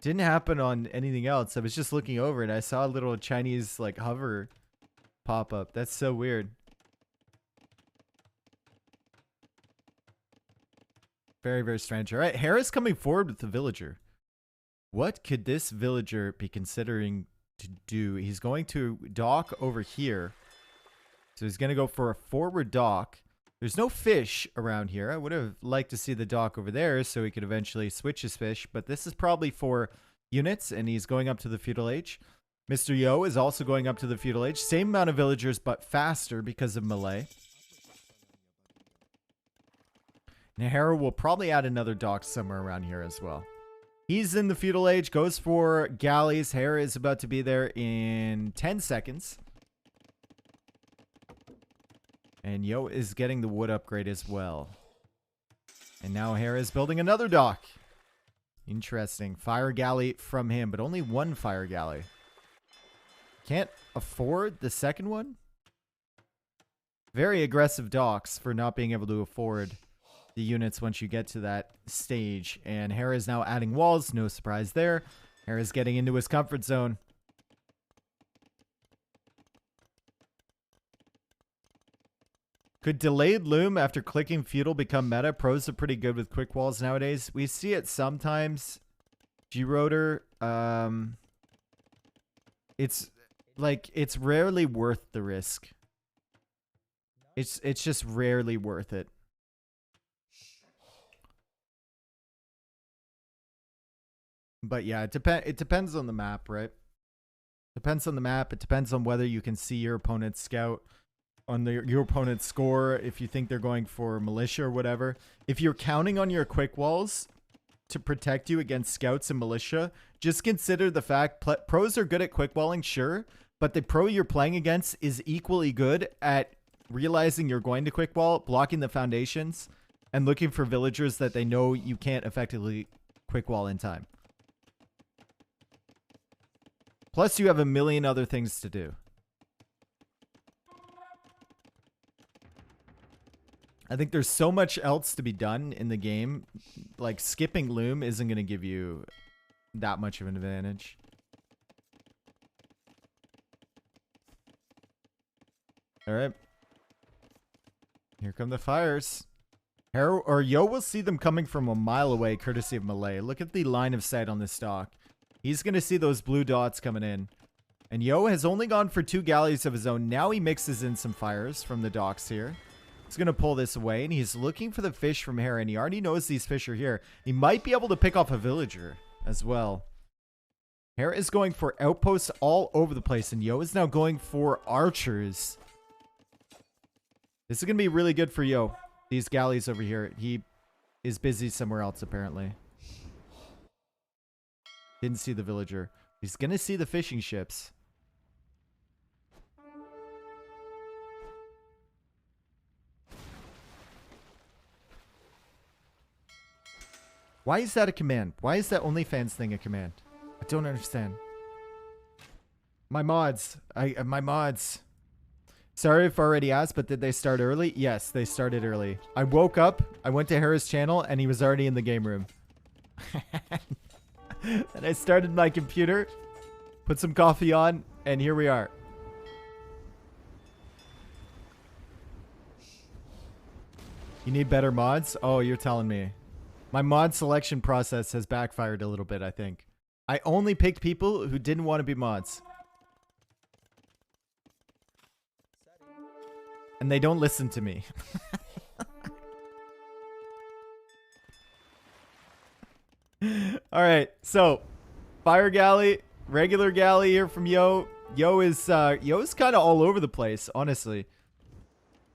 A: Didn't happen on anything else. I was just looking over and I saw a little Chinese like hover pop up. That's so weird. Very, very strange. All right, Hera's coming forward with the villager. What could this villager be considering to do? He's going to dock over here. So he's going to go for a forward dock. There's no fish around here. I would have liked to see the dock over there so he could eventually switch his fish, but this is probably for units, and he's going up to the Feudal Age. Mr. Yo is also going up to the Feudal Age. Same amount of villagers, but faster because of melee. And Hera will probably add another dock somewhere around here as well. He's in the Feudal Age, goes for galleys. Hera is about to be there in 10 seconds. And Yo is getting the wood upgrade as well. And now Hera is building another dock. Interesting. Fire galley from him, but only one fire galley. Can't afford the second one? Very aggressive docks for not being able to afford the units once you get to that stage. And Hera is now adding walls. No surprise there. Hera's getting into his comfort zone. Could delayed loom after clicking feudal become meta? Pros are pretty good with quick walls nowadays. We see it sometimes. G-Rotor, it's like, it's rarely worth the risk. It's just rarely worth it. But yeah, it depends on the map, right? Depends on the map. It depends on whether you can see your opponent's scout on your opponent's score, if you think they're going for militia or whatever. If you're counting on your quick walls to protect you against scouts and militia, just consider the fact pros are good at quick walling, sure, but the pro you're playing against is equally good at realizing you're going to quick wall, blocking the foundations, and looking for villagers that they know you can't effectively quick wall in time. Plus, you have a million other things to do. I think there's so much else to be done in the game. Like, skipping loom isn't going to give you that much of an advantage. Alright. Here come the fires. Hera or Yo will see them coming from a mile away, courtesy of melee. Look at the line of sight on this stock. He's going to see those blue dots coming in. And Yo has only gone for 2 galleys of his own. Now he mixes in some fires from the docks here. He's going to pull this away, and he's looking for the fish from Hera, and he already knows these fish are here. He might be able to pick off a villager as well. Hera is going for outposts all over the place, and Yo is now going for archers. This is going to be really good for Yo. These galleys over here. He is busy somewhere else, apparently. Didn't see the villager. He's going to see the fishing ships. Why is that a command? Why is that OnlyFans thing a command? I don't understand. My mods. My mods. Sorry if I already asked, but did they start early? Yes, they started early. I woke up, I went to Hera's channel, and he was already in the game room. And I started my computer, put some coffee on, and here we are. You need better mods? Oh, you're telling me. My mod selection process has backfired a little bit, I think. I only picked people who didn't want to be mods. And they don't listen to me. Alright, so Fire Galley, regular Galley here from Yo. Yo is kind of all over the place, honestly.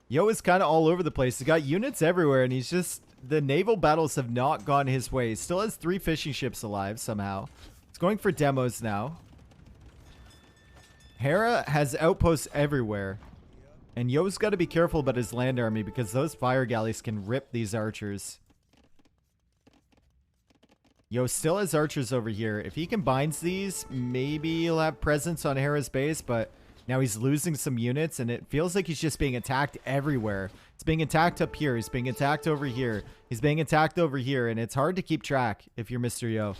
A: Yo is kind of all over the place. He's got units everywhere, and he's just... The naval battles have not gone his way. He still has 3 fishing ships alive, somehow. He's going for demos now. Hera has outposts everywhere. And Yo's got to be careful about his land army, because those fire galleys can rip these archers. Yo still has archers over here. If he combines these, maybe he'll have presence on Hera's base, but now he's losing some units, and it feels like he's just being attacked everywhere. He's being attacked up here. He's being attacked over here. He's being attacked over here, and it's hard to keep track if you're Mr. Yo.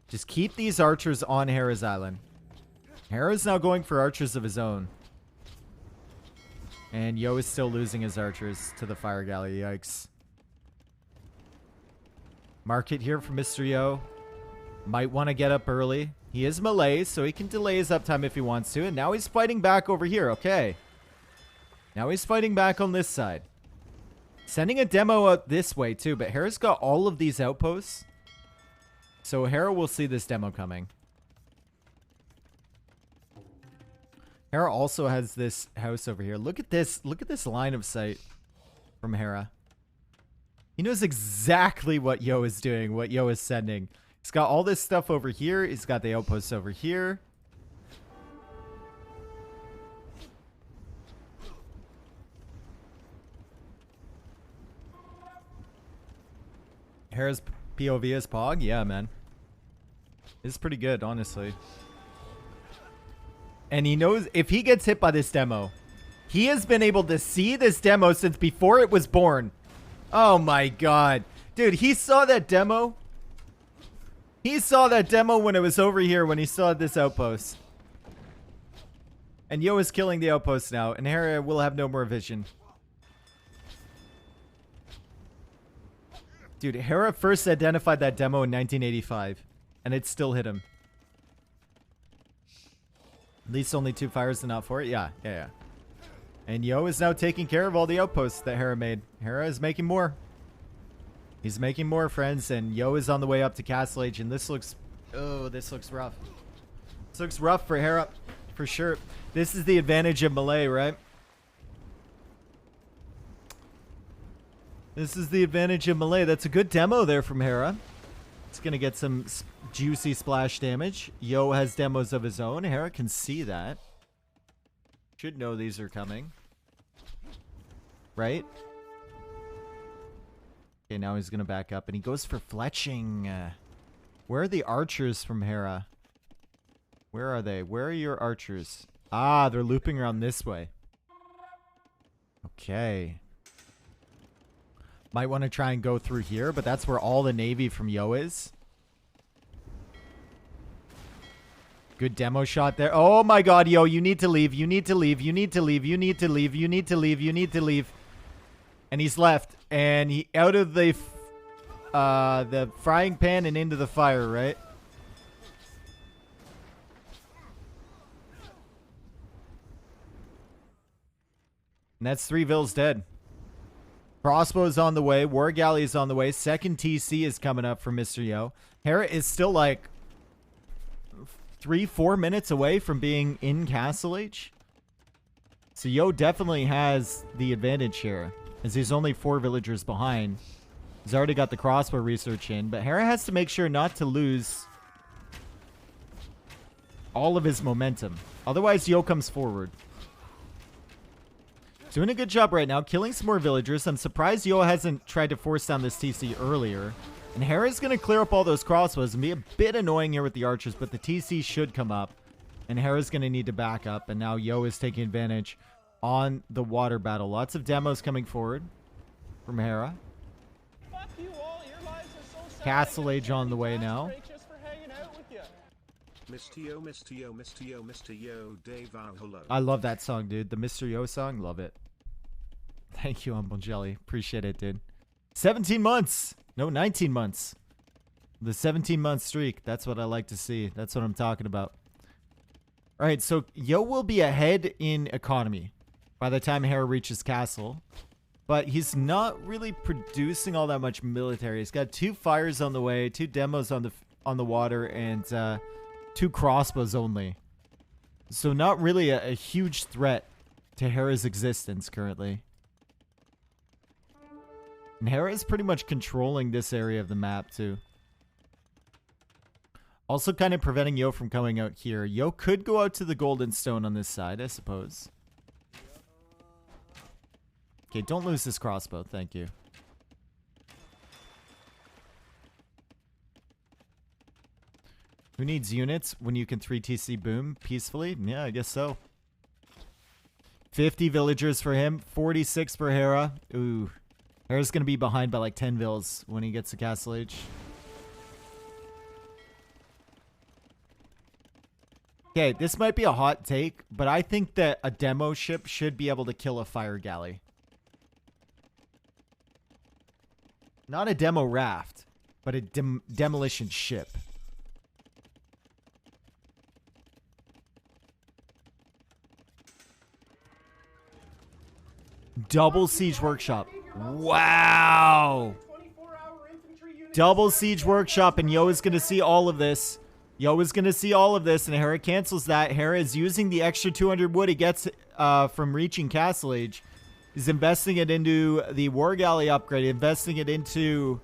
A: Just keep these archers on Hera's island. Hera's now going for archers of his own. And Yo is still losing his archers to the fire galley. Yikes. Market here for Mr. Yo. Might want to get up early. He is melee, so he can delay his uptime if he wants to. And now he's fighting back over here. Okay. Now he's fighting back on this side. Sending a demo out this way too. But Hera's got all of these outposts. So Hera will see this demo coming. Hera also has this house over here. Look at this. Look at this line of sight from Hera. He knows exactly what Yo is doing, what Yo is sending. He's got all this stuff over here. He's got the outposts over here. Hera's POV is Pog? Yeah, man. It's pretty good, honestly. And he knows if he gets hit by this demo, he has been able to see this demo since before it was born. Oh my god. Dude, he saw that demo. He saw that demo when it was over here when he saw this outpost. And Yo is killing the outpost now, and Hera will have no more vision. Dude, Hera first identified that demo in 1985, and it still hit him. At least only 2 fires and not 4. Yeah. And Yo is now taking care of all the outposts that Hera made. Hera is making more. He's making more, friends, and Yo is on the way up to Castle Age, and this looks... Oh, this looks rough. This looks rough for Hera, for sure. This is the advantage of melee, right? This is the advantage of melee. That's a good demo there from Hera. It's going to get some juicy splash damage. Yo has demos of his own. Hera can see that. Should know these are coming. Right? Okay, now he's going to back up. And he goes for fletching. Where are the archers from Hera? Where are they? Where are your archers? Ah, they're looping around this way. Okay. Might want to try and go through here, but that's where all the navy from Yo is. Good demo shot there. Oh my god, Yo, you need to leave. You need to leave. You need to leave. You need to leave. You need to leave. You need to leave. And he's left. And he out of the frying pan and into the fire, right? And that's 3 vills dead. Crossbow's on the way. War Galley is on the way. Second TC is coming up for Mr. Yo. Hera is still like 3-4 minutes away from being in Castle Age. So Yo definitely has the advantage here, as he's only 4 villagers behind. He's already got the crossbow research in, but Hera has to make sure not to lose all of his momentum. Otherwise, Yo comes forward. Doing a good job right now, killing some more villagers. I'm surprised Yo hasn't tried to force down this TC earlier. And Hera's going to clear up all those crossbows and be a bit annoying here with the archers, but the TC should come up. And Hera's going to need to back up, and now Yo is taking advantage on the water battle. Lots of demos coming forward from Hera.
C: Fuck you all, your lives are so sad.
A: Castle Age on the way now.
C: Just for hanging out with you.
B: Mr. Yo, Mr. Yo, Mr. Yo, Mr. Yo, Dave, hello.
A: I love that song, dude. The Mr. Yo song, love it. Thank you, Humble Jelly. Appreciate it, dude. 17 months. No, 19 months. The 17-month streak. That's what I like to see. That's what I'm talking about. All right, so Yo will be ahead in economy by the time Hera reaches castle. But he's not really producing all that much military. He's got 2 fires on the way, 2 demos on the water, and 2 crossbows only. So not really a huge threat to Hera's existence currently. And Hera is pretty much controlling this area of the map too. Also kind of preventing Yo from coming out here. Yo could go out to the golden stone on this side, I suppose. Okay, don't lose this crossbow. Thank you. Who needs units when you can 3TC boom peacefully? Yeah, I guess so. 50 villagers for him. 46 for Hera. Ooh. Hera's going to be behind by like 10 vills when he gets to Castle Age. Okay, this might be a hot take, but I think that a demo ship should be able to kill a fire galley. Not a demo raft, but a demolition ship. Double Siege Workshop. Wow. Double Siege Workshop, and Yo is going to see all of this. Yo is going to see all of this, and Hera cancels that. Hera is using the extra 200 wood he gets from reaching Castle Age. He's investing it into the War Galley upgrade, investing it into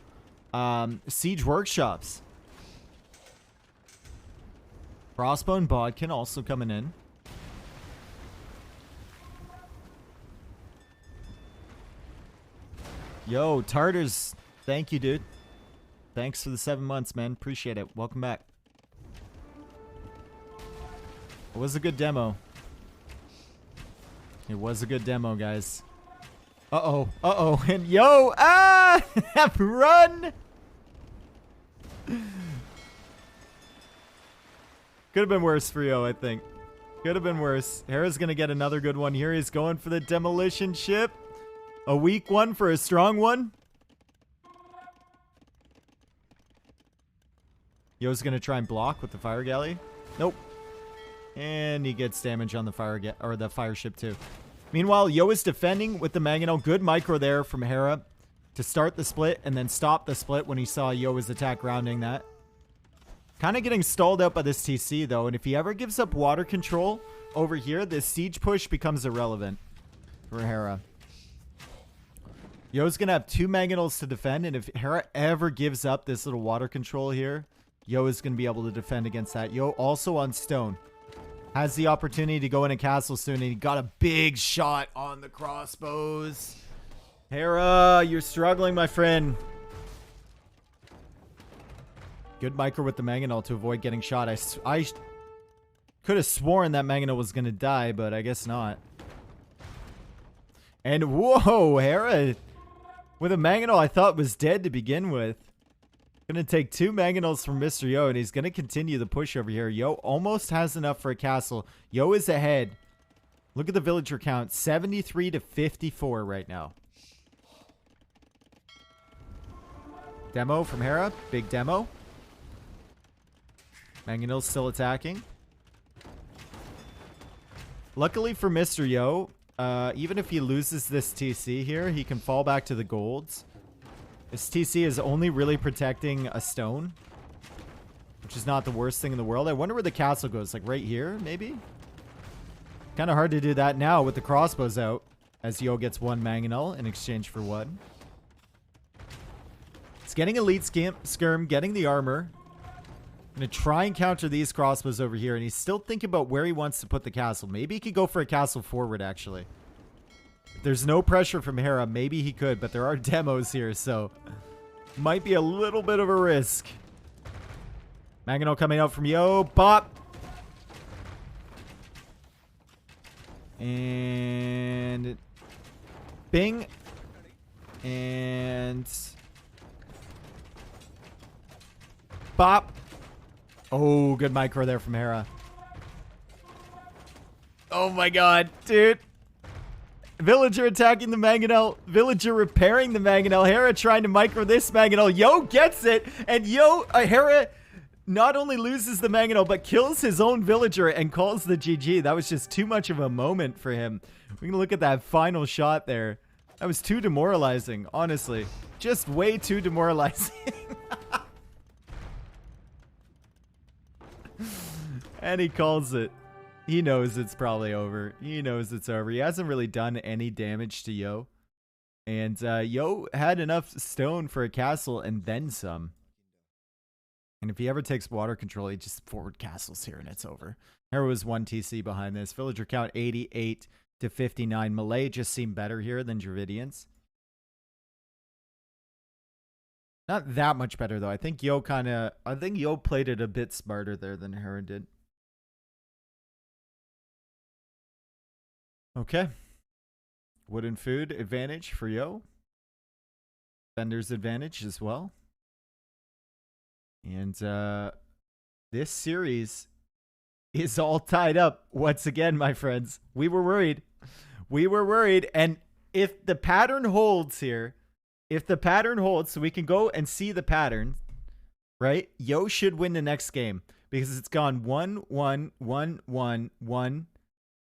A: Siege Workshops. Crossbone Bodkin also coming in. Yo, Tartars, thank you, dude. Thanks for the 7 months, man. Appreciate it. Welcome back. It was a good demo. It was a good demo, guys. Uh-oh. Uh-oh. And yo! Ah! Run! Could have been worse for Yo, I think. Could have been worse. Hera's going to get another good one here. He's going for the demolition ship. A weak one for a strong one. Yo's going to try and block with the fire galley. Nope. And he gets damage on the fire ship too. Meanwhile, Yo is defending with the Mangonel. Good micro there from Hera to start the split and then stop the split when he saw Yo's attack grounding that. Kind of getting stalled out by this TC though, and if he ever gives up water control over here, this siege push becomes irrelevant for Hera. Yo's going to have 2 Mangonels to defend, and if Hera ever gives up this little water control here, Yo is going to be able to defend against that. Yo also on stone. Has the opportunity to go in a castle soon, and he got a big shot on the crossbows. Hera, you're struggling, my friend. Good micro with the Mangonel to avoid getting shot. I could have sworn that Mangonel was going to die, but I guess not. And whoa, Hera with a Mangonel I thought was dead to begin with. Gonna take 2 Mangonels from Mr. Yo, and he's gonna continue the push over here. Yo almost has enough for a castle. Yo is ahead. Look at the villager count. 73 to 54 right now. Demo from Hera. Big demo. Mangonel's still attacking. Luckily for Mr. Yo, even if he loses this TC here, he can fall back to the golds. This TC is only really protecting a stone, which is not the worst thing in the world. I wonder where the castle goes. Like right here, maybe? Kind of hard to do that now with the crossbows out, as Yo gets 1 Mangonel in exchange for 1. It's getting elite skirm, getting the armor. Gonna try and counter these crossbows over here, and he's still thinking about where he wants to put the castle. Maybe he could go for a castle forward, actually. There's no pressure from Hera. Maybe he could, but there are demos here, so might be a little bit of a risk. Mangonel coming out from Yo. Bop. And Bing. And Bop. Oh, good micro there from Hera. Oh my god, dude. Villager attacking the Mangonel. Villager repairing the Mangonel. Hera trying to micro this Mangonel. Yo gets it. And Hera not only loses the Mangonel, but kills his own Villager and calls the GG. That was just too much of a moment for him. We're going to look at that final shot there. That was too demoralizing, honestly. Just way too demoralizing. And he calls it. He knows it's probably over. He knows it's over. He hasn't really done any damage to Yo. And Yo had enough stone for a castle and then some. And if he ever takes water control, he just forward castles here and it's over. Hera was 1 TC behind this. Villager count 88 to 59. Malay just seemed better here than Dravidians. Not that much better though. I think Yo played it a bit smarter there than Hera did. Okay. Wooden food advantage for Yo. Bender's advantage as well. And this series is all tied up once again, my friends. We were worried. We were worried. And if the pattern holds here, so we can go and see the pattern, right? Yo should win the next game because it's gone 1, 1, 1, 1, 1.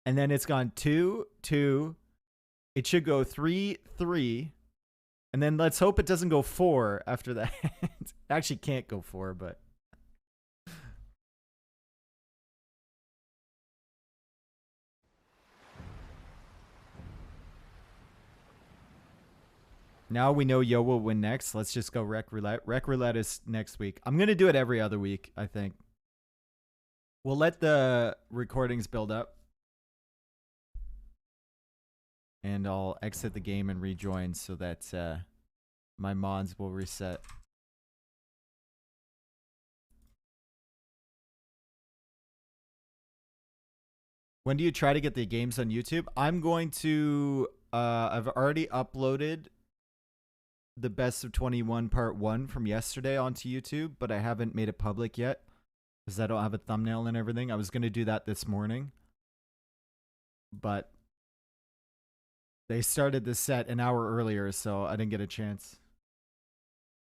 A: And then it's gone 2, 2. It should go 3, 3. And then let's hope it doesn't go 4 after that. It actually can't go 4, but. Now we know Yo will win next. Let's just go Rec Roulette. Rec Roulette is next week. I'm going to do it every other week, I think. We'll let the recordings build up. And I'll exit the game and rejoin so that my mods will reset. When do you try to get the games on YouTube? I'm going to... I've already uploaded the Best of 21 Part 1 from yesterday onto YouTube, but I haven't made it public yet because I don't have a thumbnail and everything. I was going to do that this morning, but they started the set an hour earlier, so I didn't get a chance.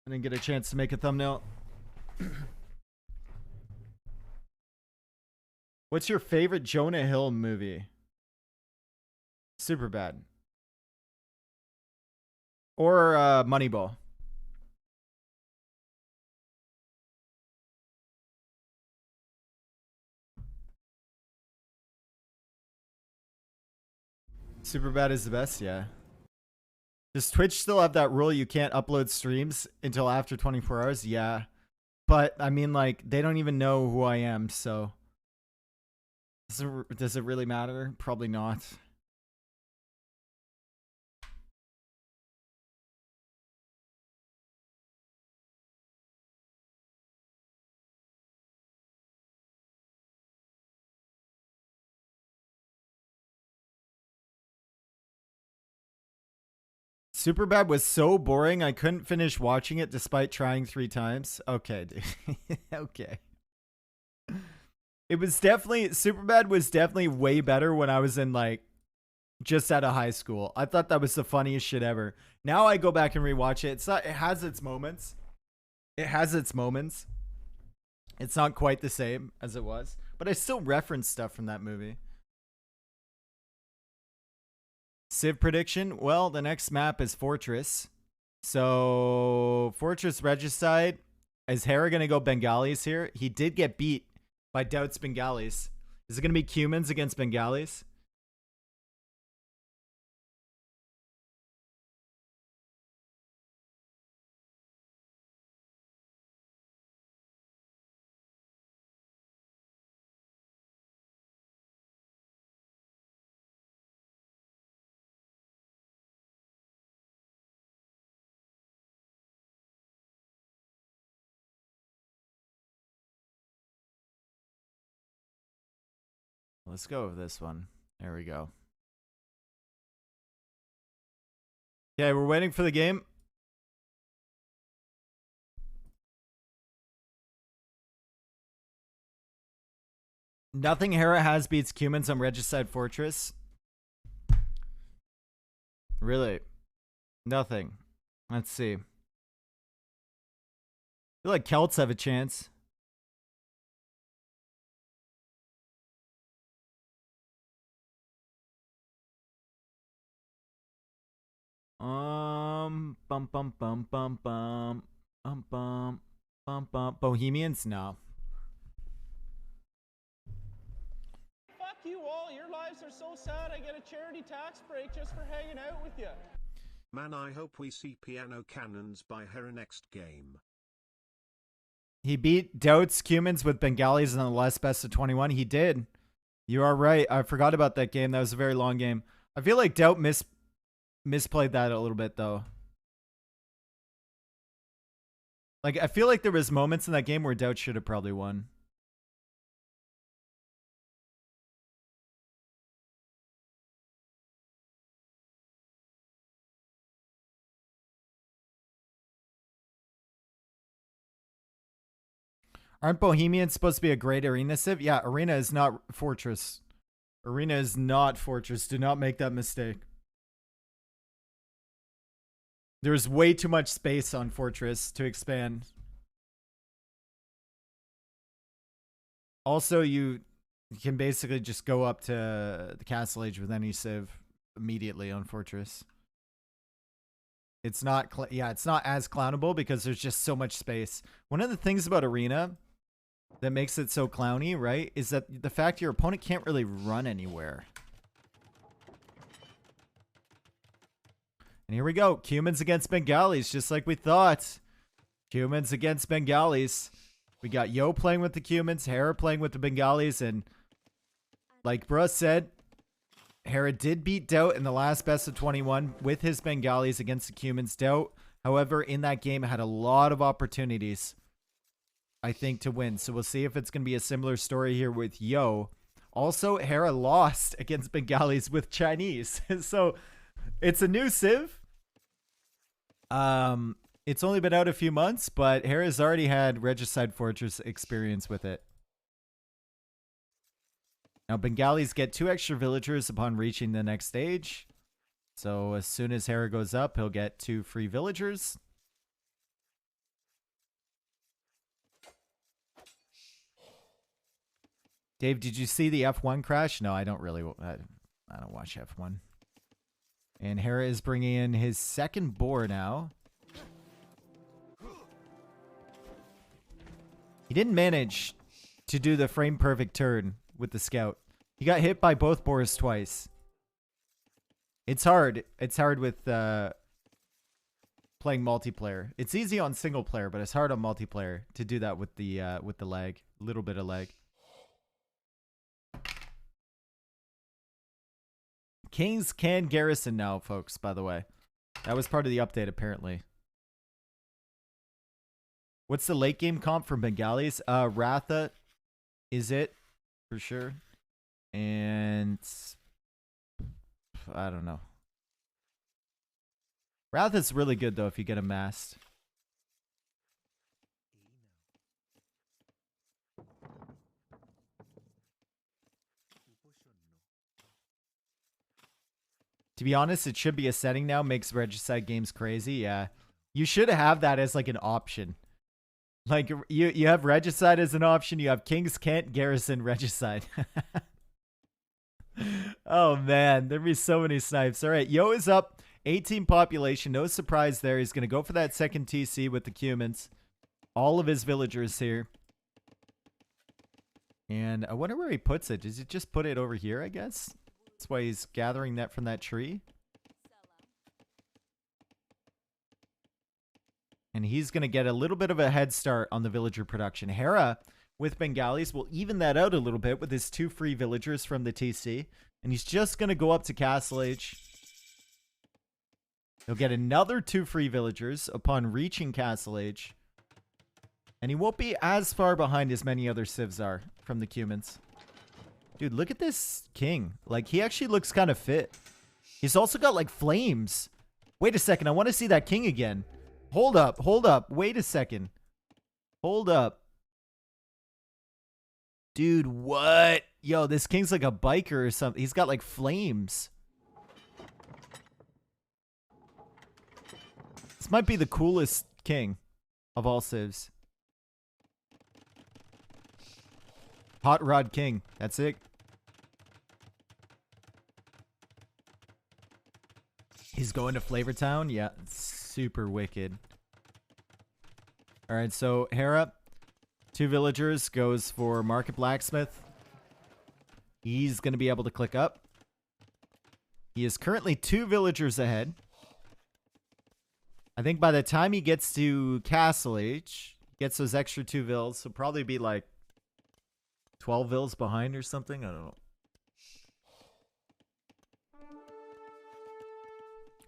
A: I didn't get a chance to make a thumbnail. What's your favorite Jonah Hill movie? Superbad. Or Moneyball. Superbad is the best, yeah. Does Twitch still have that rule you can't upload streams until after 24 hours? Yeah. But, I mean, like, they don't even know who I am, so... Does it really matter? Probably not. Superbad was so boring I couldn't finish watching it despite trying 3 times. Okay, dude. Okay. It was definitely... Superbad was definitely way better when I was in, like, just out of high school. I thought that was the funniest shit ever. Now I go back and rewatch it. It's not... It has its moments. It has its moments. It's not quite the same as it was. But I still reference stuff from that movie. Civ prediction? Well, the next map is Fortress. So, Fortress Regicide. Is Hera going to go Bengalis here? He did get beat by Doubt's Bengalis. Is it going to be Cumans against Bengalis? let's go with this one. There we go. Okay, we're waiting for the game. Nothing Hera has beats Cumans on Regicide Fortress. Really? Nothing. Let's see. I feel like Celts have a chance. Bum bum bum bum bum bum bum bum. Bohemians? No.
C: Fuck you all. Your lives are so sad. I get a charity tax break just for hanging out with you.
B: Man, I hope we see piano cannons by Hera next game.
A: He beat Doubt's Cumans with Bengalis in the last best of 21. He did. You are right. I forgot about that game. That was a very long game. I feel like Doubt misplayed that a little bit, though. Like, I feel like there was moments in that game where Doubt should have probably won. Aren't Bohemians supposed to be a great arena civ? Yeah, arena is not fortress. Arena is not fortress. Do not make that mistake. There's way too much space on fortress to expand. Also, you can basically just go up to the castle age with any civ immediately on fortress. It's not, it's not as clownable because there's just so much space. One of the things about arena that makes it so clowny, right, is that the fact your opponent can't really run anywhere. And here we go. Cumans against Bengalis, just like we thought. Cumans against Bengalis. We got Yo playing with the Cumans, Hera playing with the Bengalis, and like Bruh said, Hera did beat Doubt in the last best of 21 with his Bengalis against the Cumans. Doubt, however, in that game had a lot of opportunities, I think, to win. So we'll see if it's going to be a similar story here with Yo. Also, Hera lost against Bengalis with Chinese. So it's a new civ. It's only been out a few months, but Hera's already had Regicide Fortress experience with it. Now, Bengalis get 2 extra villagers upon reaching the next stage. So as soon as Hera goes up, he'll get 2 free villagers. Dave, did you see the F1 crash? No, I don't really. I don't watch F1. And Hera is bringing in his second boar now. He didn't manage to do the frame perfect turn with the scout. He got hit by both boars twice. It's hard. It's hard with playing multiplayer. It's easy on single player, but it's hard on multiplayer to do that with the lag. A little bit of lag. Kings can garrison now, folks, by the way. That was part of the update, apparently. What's the late game comp for Bengalis? Ratha is it, for sure. And I don't know. Ratha's really good, though, if you get a mast. To be honest, it should be a setting now. Makes Regicide games crazy. Yeah. You should have that as like an option. Like you have Regicide as an option. You have Kings Kent Garrison Regicide. Oh man, there'd be so many snipes. All right, Yo is up. 18 population. No surprise there. He's going to go for that second TC with the Cumans. All of his villagers here. And I wonder where he puts it. Does he just put it over here, I guess? That's why he's gathering that from that tree. And he's going to get a little bit of a head start on the villager production. Hera, with Bengalis, will even that out a little bit with his 2 free villagers from the TC. And he's just going to go up to Castle Age. He'll get another 2 free villagers upon reaching Castle Age. And he won't be as far behind as many other civs are from the Cumans. Dude, look at this king. Like, he actually looks kind of fit. He's also got, like, flames. Wait a second. I want to see that king again. Hold up. Hold up. Wait a second. Hold up. Dude, what? Yo, this king's like a biker or something. He's got, like, flames. This might be the coolest king of all civs. Hot Rod King. That's it. He's going to Flavortown? Yeah, super wicked. Alright, so Hera, 2 villagers, goes for Market Blacksmith. He's going to be able to click up. He is currently 2 villagers ahead. I think by the time he gets to Castle Age, gets those extra 2 vills, he'll probably be like 12 vills behind or something. I don't know.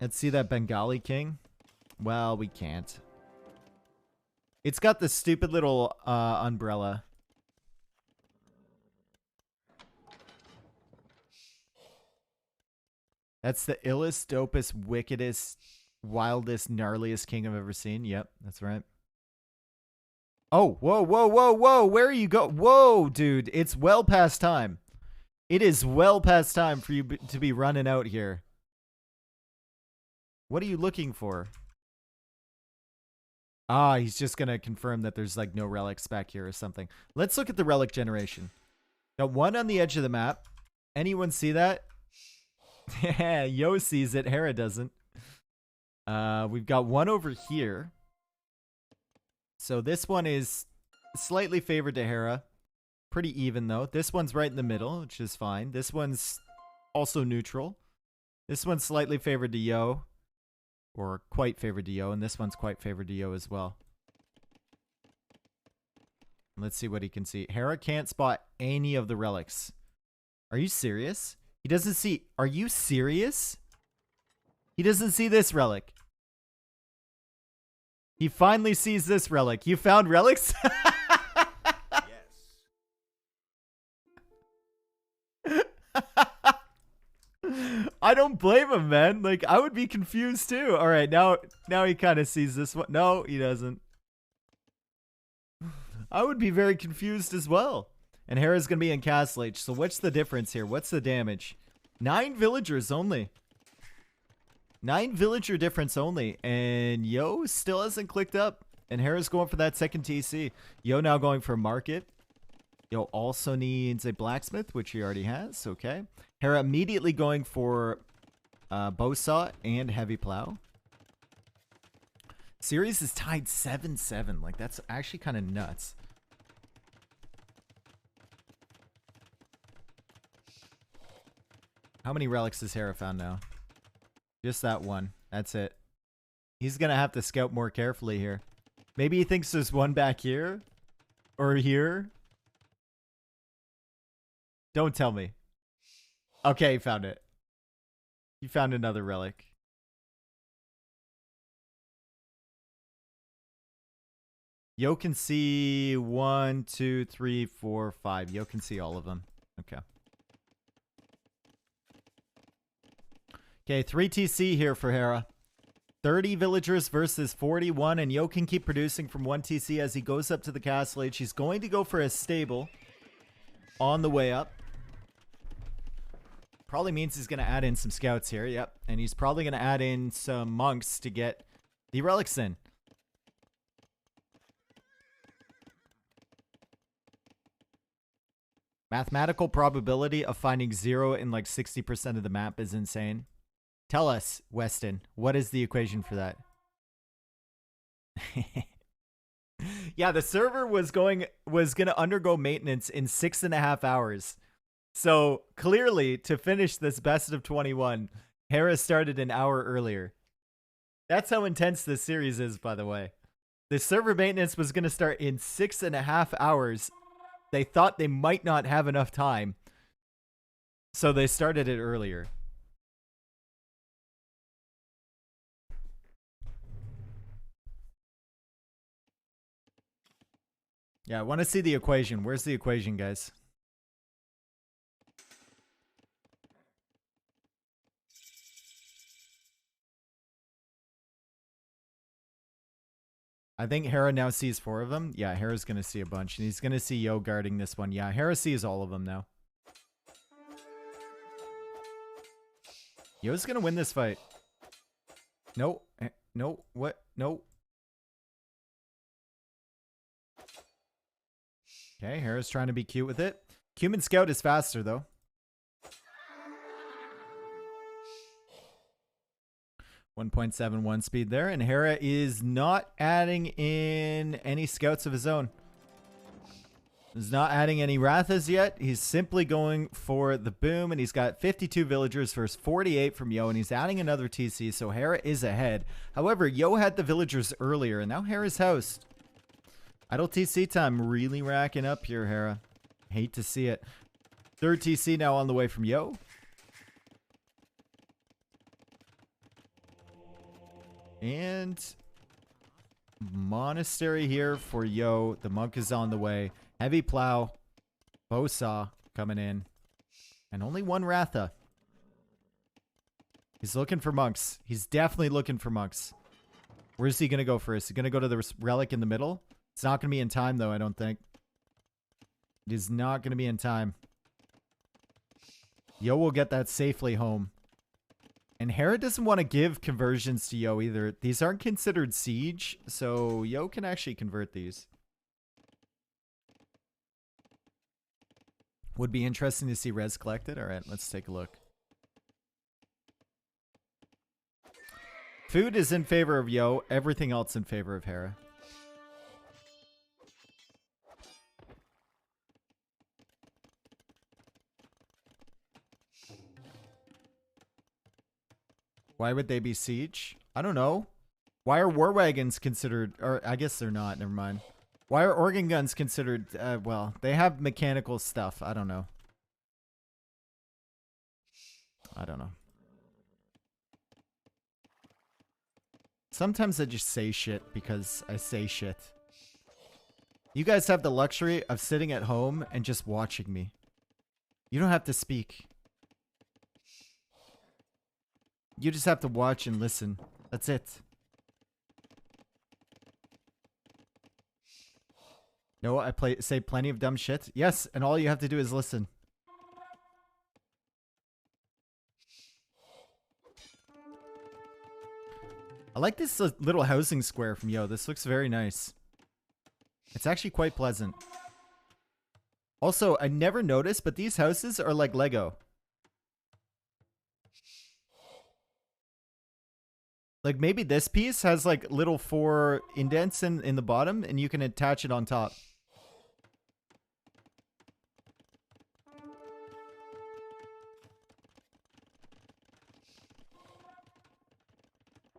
A: Let's see that Bengali king. Well, we can't. It's got the stupid little umbrella. That's the illest, dopest, wickedest, wildest, gnarliest king I've ever seen. Yep, that's right. Oh, whoa, whoa, whoa, whoa. Where are you go? Whoa, dude. It's well past time. It is well past time for you to be running out here. What are you looking for? Ah, he's just going to confirm that there's like no relics back here or something. Let's look at the relic generation. Got 1 on the edge of the map. Anyone see that? Yeah, Yo sees it. Hera doesn't. We've got 1 over here. So this one is slightly favored to Hera. Pretty even, though. This one's right in the middle, which is fine. This one's also neutral. This one's slightly favored to Yo. Or quite favored to Yo. And this one's quite favored to Yo as well. Let's see what he can see. Hera can't spot any of the relics. Are you serious? He doesn't see... Are you serious? He doesn't see this relic. He finally sees this relic. You found relics?
B: Yes.
A: I don't blame him, man. Like, I would be confused too. All right, now he kind of sees this one. No, he doesn't. I would be very confused as well. And Hera's going to be in Castle Age. So what's the difference here? What's the damage? 9 villagers only. 9 villager difference only. And Yo still hasn't clicked up. And Hera's going for that second TC. Yo now going for Market. Yo also needs a Blacksmith, which he already has. Okay. Hera immediately going for Bowsaw and Heavy Plow. Series is tied 7-7. Like, that's actually kind of nuts. How many relics has Hera found now? Just that 1. That's it. He's going to have to scout more carefully here. Maybe he thinks there's 1 back here? Or here? Don't tell me. Okay, he found it. He found another relic. Yo can see 1, 2, 3, 4, 5. Yo can see all of them. Okay. Okay, 3 TC here for Hera. 30 villagers versus 41, and Yo can keep producing from 1 TC as he goes up to the Castle Age. He's going to go for a stable on the way up. Probably means he's going to add in some scouts here. Yep. And he's probably going to add in some monks to get the relics in. Mathematical probability of finding 0 in like 60% of the map is insane. Tell us, Weston, what is the equation for that? Yeah, the server was going to undergo maintenance in 6.5 hours. So clearly, to finish this best of 21, Hera started an hour earlier. That's how intense this series is, by the way. The server maintenance was going to start in 6.5 hours. They thought they might not have enough time, so they started it earlier. Yeah, I want to see the equation. Where's the equation, guys? I think Hera now sees 4 of them. Yeah, Hera's going to see a bunch. And he's going to see Yo guarding this one. Yeah, Hera sees all of them now. Yo's going to win this fight. No. No. What? No. Okay, Hera's trying to be cute with it. Cumin Scout is faster, though. 1.71 speed there, and Hera is not adding in any scouts of his own. He's not adding any Rathas yet. He's simply going for the boom, and he's got 52 villagers versus 48 from Yo, and he's adding another TC, so Hera is ahead. However, Yo had the villagers earlier, and now Hera's housed. Idle TC time really racking up here, Hera. Hate to see it. Third TC now on the way from Yo. And monastery here for Yo. The monk is on the way. Heavy plow. Bow saw coming in. And only one Ratha. He's looking for monks. He's definitely looking for monks. Where's he going to go first? Is he going to go to the relic in the middle? It's not going to be in time, though, I don't think. It is not going to be in time. Yo will get that safely home. And Hera doesn't want to give conversions to Yo either. These aren't considered siege, so Yo can actually convert these. Would be interesting to see res collected. Alright, let's take a look. Food is in favor of Yo. Everything else in favor of Hera. Why would they be siege? I don't know. Why are war wagons considered... Or I guess they're not. Never mind. Why are organ guns considered... well, they have mechanical stuff. I don't know. I don't know. Sometimes I just say shit because I say shit. You guys have the luxury of sitting at home and just watching me. You don't have to speak. You just have to watch and listen. That's it. No, I say plenty of dumb shit. Yes, and all you have to do is listen. I like this little housing square from Yo. This looks very nice. It's actually quite pleasant. Also, I never noticed, but these houses are like Lego. Like maybe this piece has like little 4 indents in the bottom and you can attach it on top.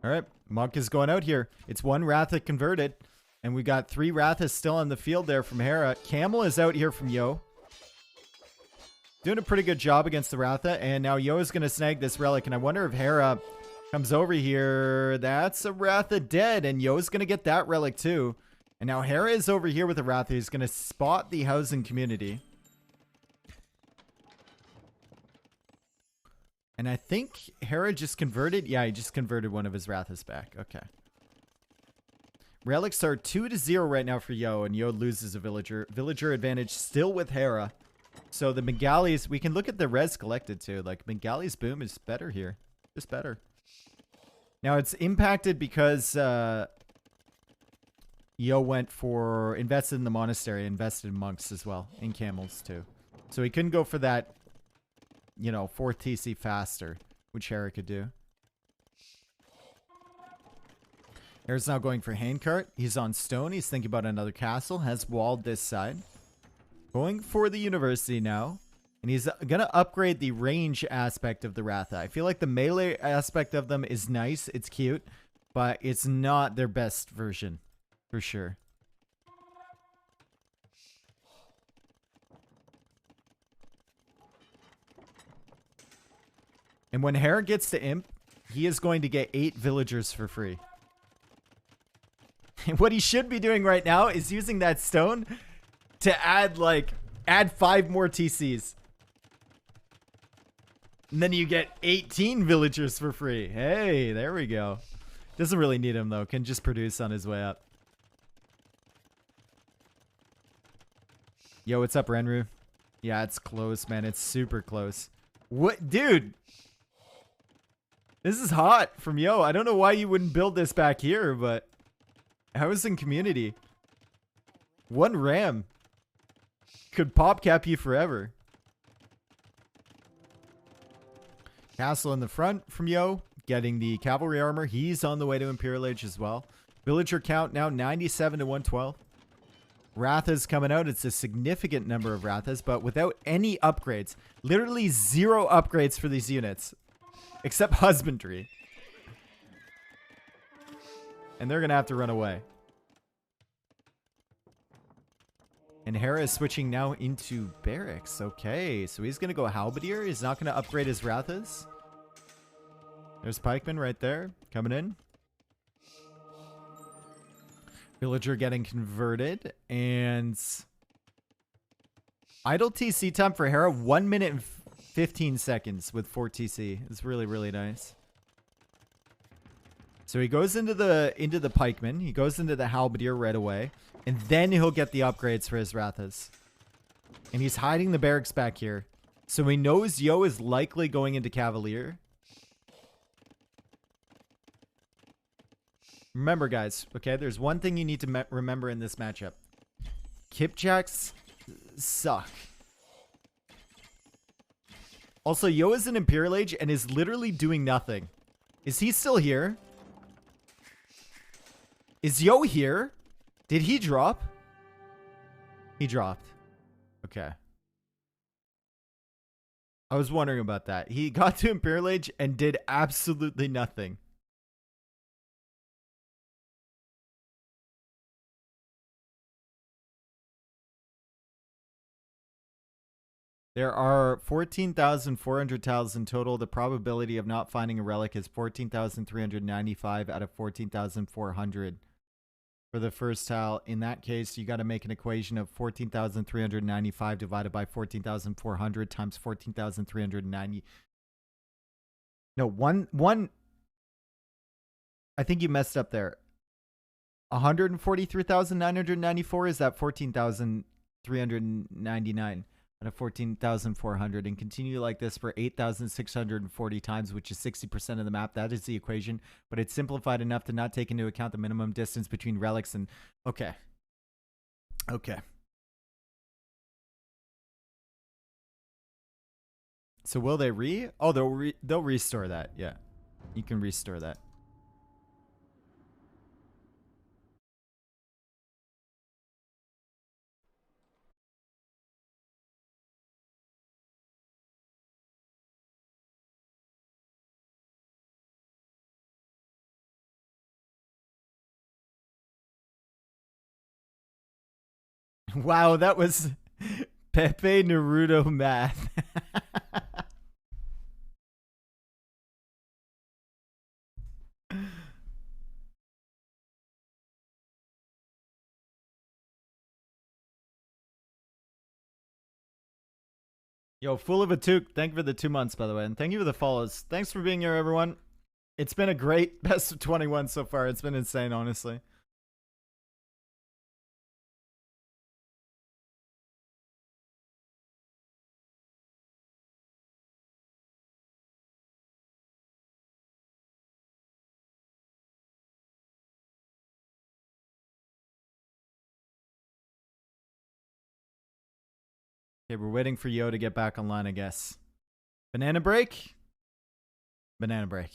A: Alright, monk is going out here. It's 1 Ratha converted. And we got 3 Rathas still on the field there from Hera. Camel is out here from Yo. Doing a pretty good job against the Ratha. And now Yo is going to snag this relic. And I wonder if Hera... comes over here. That's a Ratha dead. And Yo's going to get that relic too. And now Hera is over here with a Ratha. He's going to spot the housing community. And I think Hera just converted. Yeah, he just converted one of his Rathas back. Okay. Relics are 2-0 right now for Yo. And Yo loses a villager. Villager advantage still with Hera. So the Mengali's, we can look at the res collected too. Like Mengali's boom is better here. Just better. Now it's impacted because Yo went for invested in the monastery, invested in monks as well, in camels too. So he couldn't go for that, you know, 4th TC faster, which Hera could do. Hera's now going for handcart. He's on stone. He's thinking about another castle. Has walled this side. Going for the university now. And he's going to upgrade the range aspect of the Ratha. I feel like the melee aspect of them is nice. It's cute. But it's not their best version. For sure. And when Hera gets to Imp, he is going to get 8 villagers for free. And what he should be doing right now is using that stone to add 5 more TCs. And then you get 18 villagers for free. Hey, there we go. Doesn't really need him though. Can just produce on his way up. Yo, what's up, Renru? Yeah, it's close, man. It's super close. What? Dude! This is hot from Yo. I don't know why you wouldn't build this back here, but... Housing community. One ram could pop cap you forever. Castle in the front from Yo. Getting the cavalry armor. He's on the way to Imperial Age as well. Villager count now 97 to 112. Rathas coming out. It's a significant number of Rathas, but without any upgrades. Literally 0 upgrades for these units. Except husbandry. And they're going to have to run away. And Hera is switching now into barracks. Okay, so he's going to go halberdier. He's not going to upgrade his Rathas. There's pikeman right there coming in. Villager getting converted. And idle TC time for Hera, 1 minute and 15 seconds with 4 TC. It's really, really nice. So he goes into the pikeman. He goes into the halberdier right away. And then he'll get the upgrades for his Rathas. And he's hiding the barracks back here. So he knows Yo is likely going into cavalier. Remember, guys, okay, there's one thing you need to remember in this matchup. Kipjacks suck. Also, Yo is in Imperial Age and is literally doing nothing. Is he still here? Is Yo here? Did he drop? He dropped. Okay. I was wondering about that. He got to Imperial Age and did absolutely nothing. There are 14,400 tiles in total. The probability of not finding a relic is 14,395 out of 14,400 for the first tile. In that case, you got to make an equation of 14,395 divided by 14,400 times 14,390. No, one. I think you messed up there. 143,994 is that 14,399. Out of 14,400, and continue like this for 8,640 times, which is 60% of the map. That is the equation, but it's simplified enough to not take into account the minimum distance between relics and... Okay. Okay. So will they Oh, they'll restore that. Yeah. You can restore that. Wow, that was Pepe Naruto math. Yo, full of a toque. Thank you for the 2 months, by the way. And thank you for the follows. Thanks for being here, everyone. It's been a great best of 21 so far. It's been insane, honestly. Okay, we're waiting for Yo to get back online, I guess. Banana break? Banana break.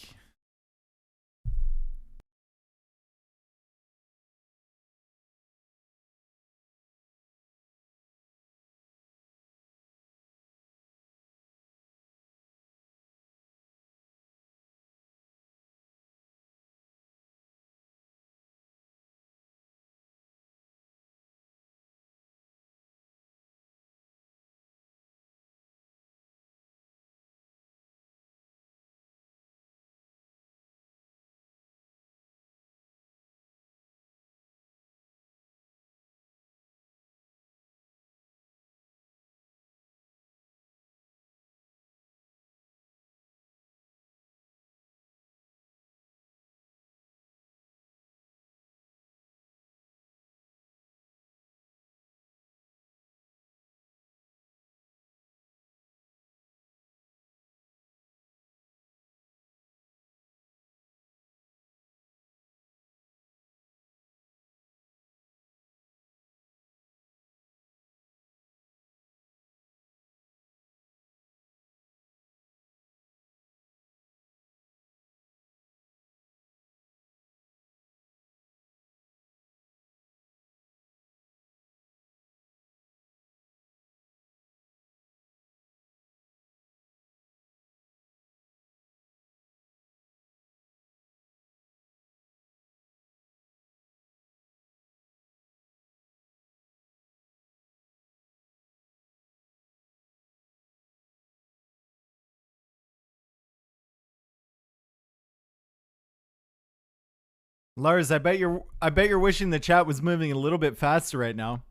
A: Lars, I bet you're wishing the chat was moving a little bit faster right now.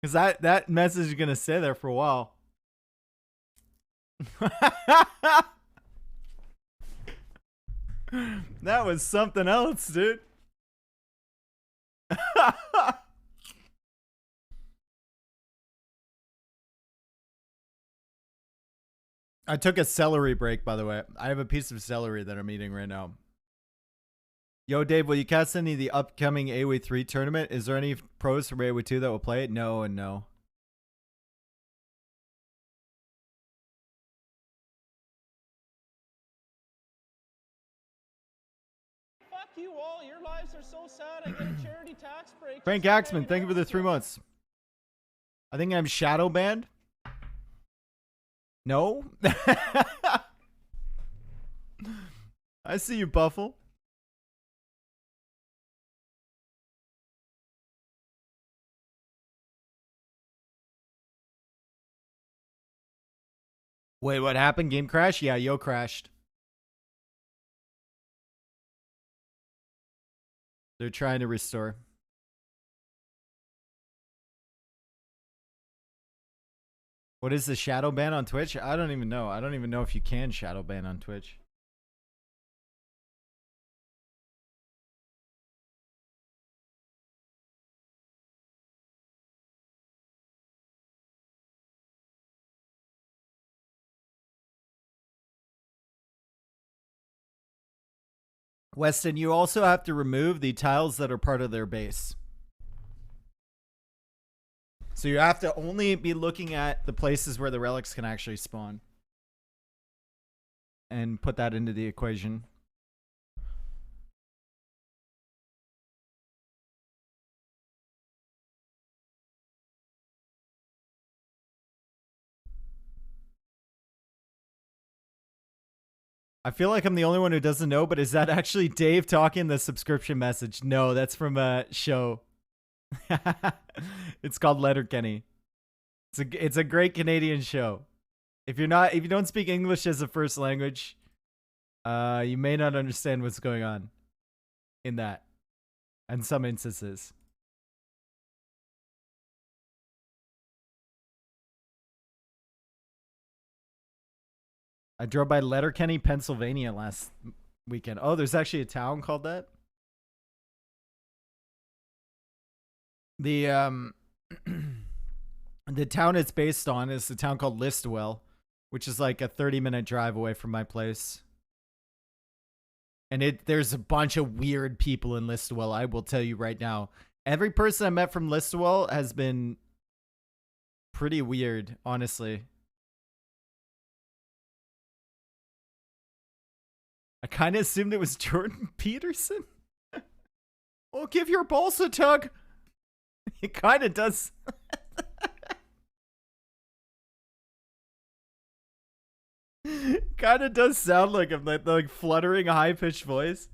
A: Cause that message is gonna stay there for a while. That was something else, dude. I took a celery break, by the way. I have a piece of celery that I'm eating right now. Yo, Dave, will you cast any of the upcoming AoE3 tournament? Is there any pros from AoE2 that will play it? No and no.
C: Fuck you all. Your lives are so sad. I get a charity tax break.
A: Frank
C: just for
A: Axman,
C: hanging
A: thank you
C: out
A: for the
C: with
A: 3 months. I think I'm shadow banned. No? I see you, Buffle. Wait, what happened? Game crash? Yeah, yo crashed. They're trying to restore. What is the shadow ban on Twitch? I don't even know. I don't even know if you can shadow ban on Twitch. Weston, you also have to remove the tiles that are part of their base. So you have to only be looking at the places where the relics can actually spawn. And put that into the equation. I feel like I'm the only one who doesn't know, but is that actually Dave talking the subscription message? No, that's from a show. It's called Letterkenny. It's a great Canadian show. If you don't speak English as a first language, you may not understand what's going on in that, in some instances. I drove by Letterkenny, Pennsylvania last weekend. Oh, there's actually a town called that. The the town it's based on is the town called Listowel, which is like a 30-minute drive away from my place. And there's a bunch of weird people in Listowel, I will tell you right now. Every person I met from Listowel has been pretty weird, honestly. I kind of assumed it was Jordan Peterson. Well, give your balls a tug. It kind of does. Kind of does sound like him, like fluttering high-pitched voice.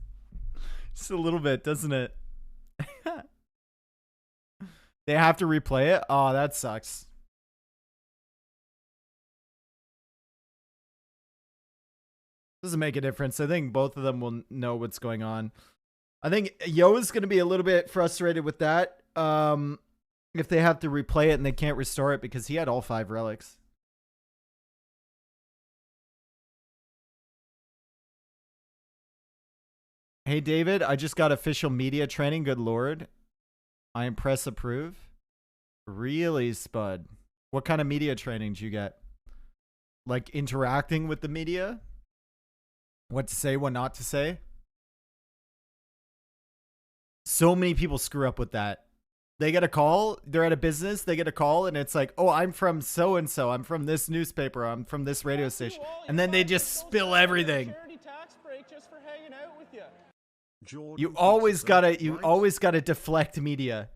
A: Just a little bit, doesn't it? They have to replay it? Oh, that sucks. Doesn't make a difference. I think both of them will know what's going on. I think Yo is going to be a little bit frustrated with that. If they have to replay it and they can't restore it because he had all 5 relics. Hey, David, I just got official media training. Good Lord. I impress approve. Really, Spud? What kind of media training did you get? Like interacting with the media? What to say, what not to say? So many people screw up with that. They get a call, they're at a business, they get a call, and it's like, oh, I'm from so-and-so, I'm from this newspaper, I'm from this radio station. And then they just spill everything. You always gotta deflect media.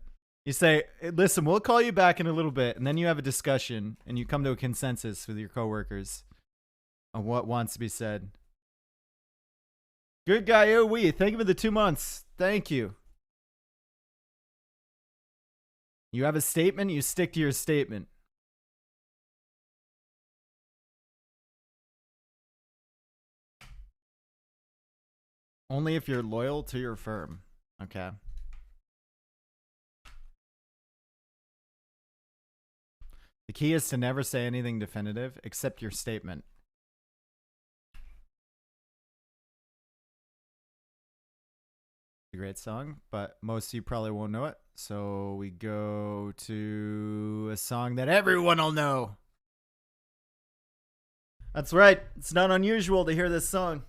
A: You say, listen, we'll call you back in a little bit, and then you have a discussion, and you come to a consensus with your coworkers on what wants to be said. Good guy, AoE. Thank you for the 2 months. Thank you. You have a statement, you stick to your statement. Only if you're loyal to your firm. Okay. The key is to never say anything definitive except your statement. A great song, but most of you probably won't know it. So we go to a song that everyone will know. That's right. It's not unusual to hear this song.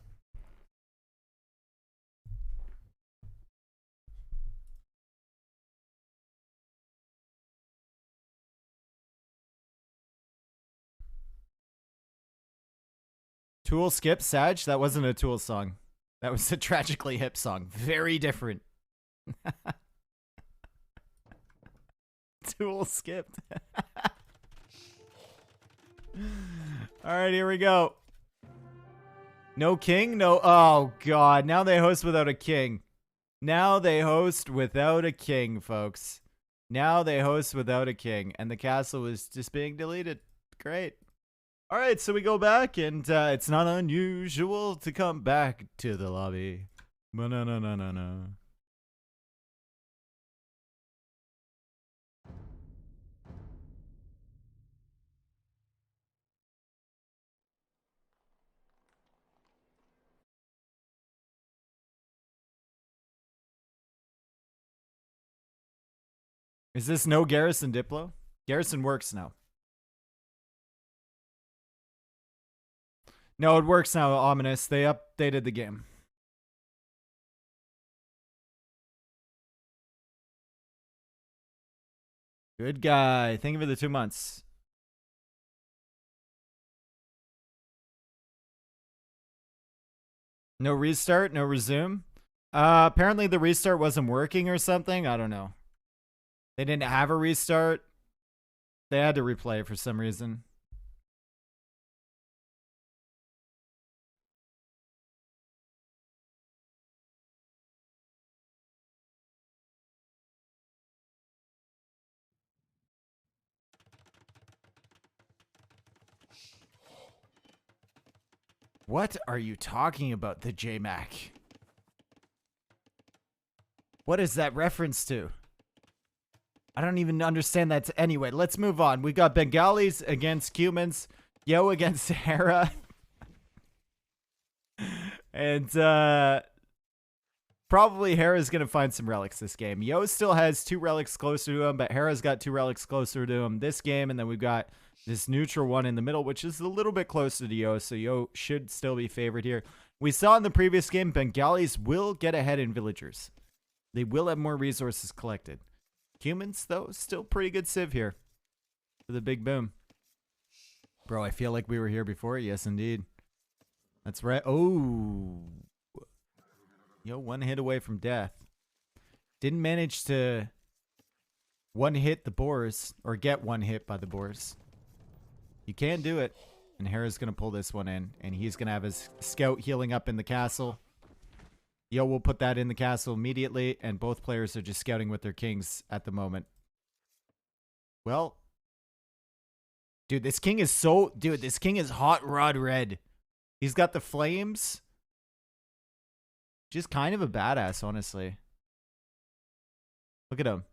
A: Tool skip Sag? That wasn't a Tool song. That was a Tragically Hip song. Very different. Tool skipped. Alright, here we go. No king? No. Oh, God. Now they host without a king. Now they host without a king, folks. Now they host without a king. And the castle is just being deleted. Great. Alright, so we go back, and it's not unusual to come back to the lobby. No. Is this no Garrison Diplo? Garrison works now. No, it works now, Ominous. They updated the game. Good guy. Thank you for the 2 months. No restart, no resume. Apparently the restart wasn't working or something. I don't know. They didn't have a restart. They had to replay for some reason. What are you talking about, the JMac? What is that reference to? I don't even understand that. Anyway, let's move on. We got Bengalis against Cumans. Yo against Hera. And probably Hera's going to find some relics this game. Yo still has 2 relics closer to him, but Hera's got 2 relics closer to him this game. And then we've got this neutral one in the middle, which is a little bit closer to Yo, so Yo should still be favored here. We saw in the previous game, Bengalis will get ahead in villagers. They will have more resources collected. Humans, though, still pretty good civ here for the big boom. Bro, I feel like we were here before. Yes, indeed. That's right. Oh. Yo, 1 hit away from death. Didn't manage to 1 hit the boars, or get 1 hit by the boars. You can do it. And Hera's going to pull this one in, and he's going to have his scout healing up in the castle. Yo, we'll put that in the castle immediately, and both players are just scouting with their kings at the moment. Well, dude, this king is so... Dude, this king is hot rod red. He's got the flames. Just kind of a badass, honestly. Look at him.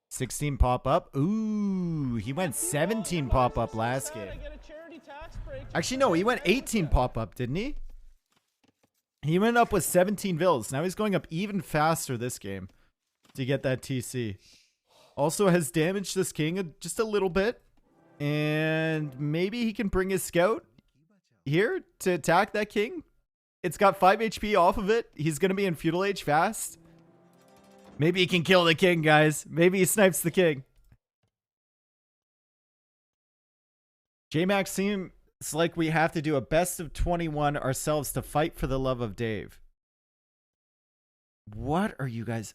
A: 16 pop-up. Ooh, he went 17 pop-up last game. Actually, no, he went 18 pop-up, didn't he? He went up with 17 vills. Now he's going up even faster this game to get that TC. Also has damaged this king just a little bit. And maybe he can bring his scout here to attack that king. It's got 5 HP off of it. He's going to be in feudal age fast. Maybe he can kill the king, guys. Maybe he snipes the king. JMax seems like we have to do a best of 21 ourselves to fight for the love of Dave. What are you guys...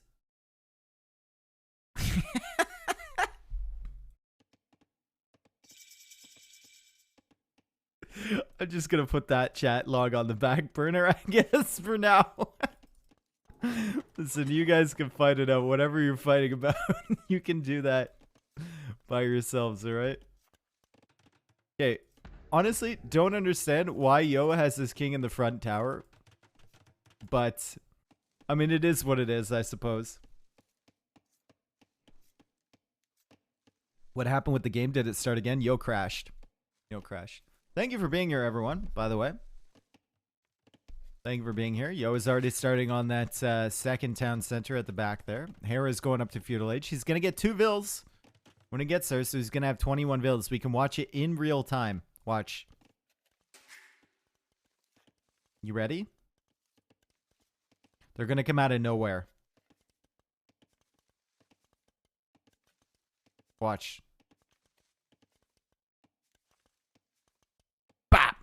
A: I'm just going to put that chat log on the back burner, I guess, for now. Listen, you guys can fight it out. Whatever you're fighting about, you can do that by yourselves, all right? Okay, honestly, don't understand why Yo has this king in the front tower. But, I mean, it is what it is, I suppose. What happened with the game? Did it start again? Yo crashed. Yo crashed. Thank you for being here, everyone, by the way. Thank you for being here. Yo is already starting on that second town center at the back there. Hera is going up to Feudal Age. He's going to get 2 vills when he gets there, so he's going to have 21 vills. We can watch it in real time. Watch. You ready? They're going to come out of nowhere. Watch. Bap!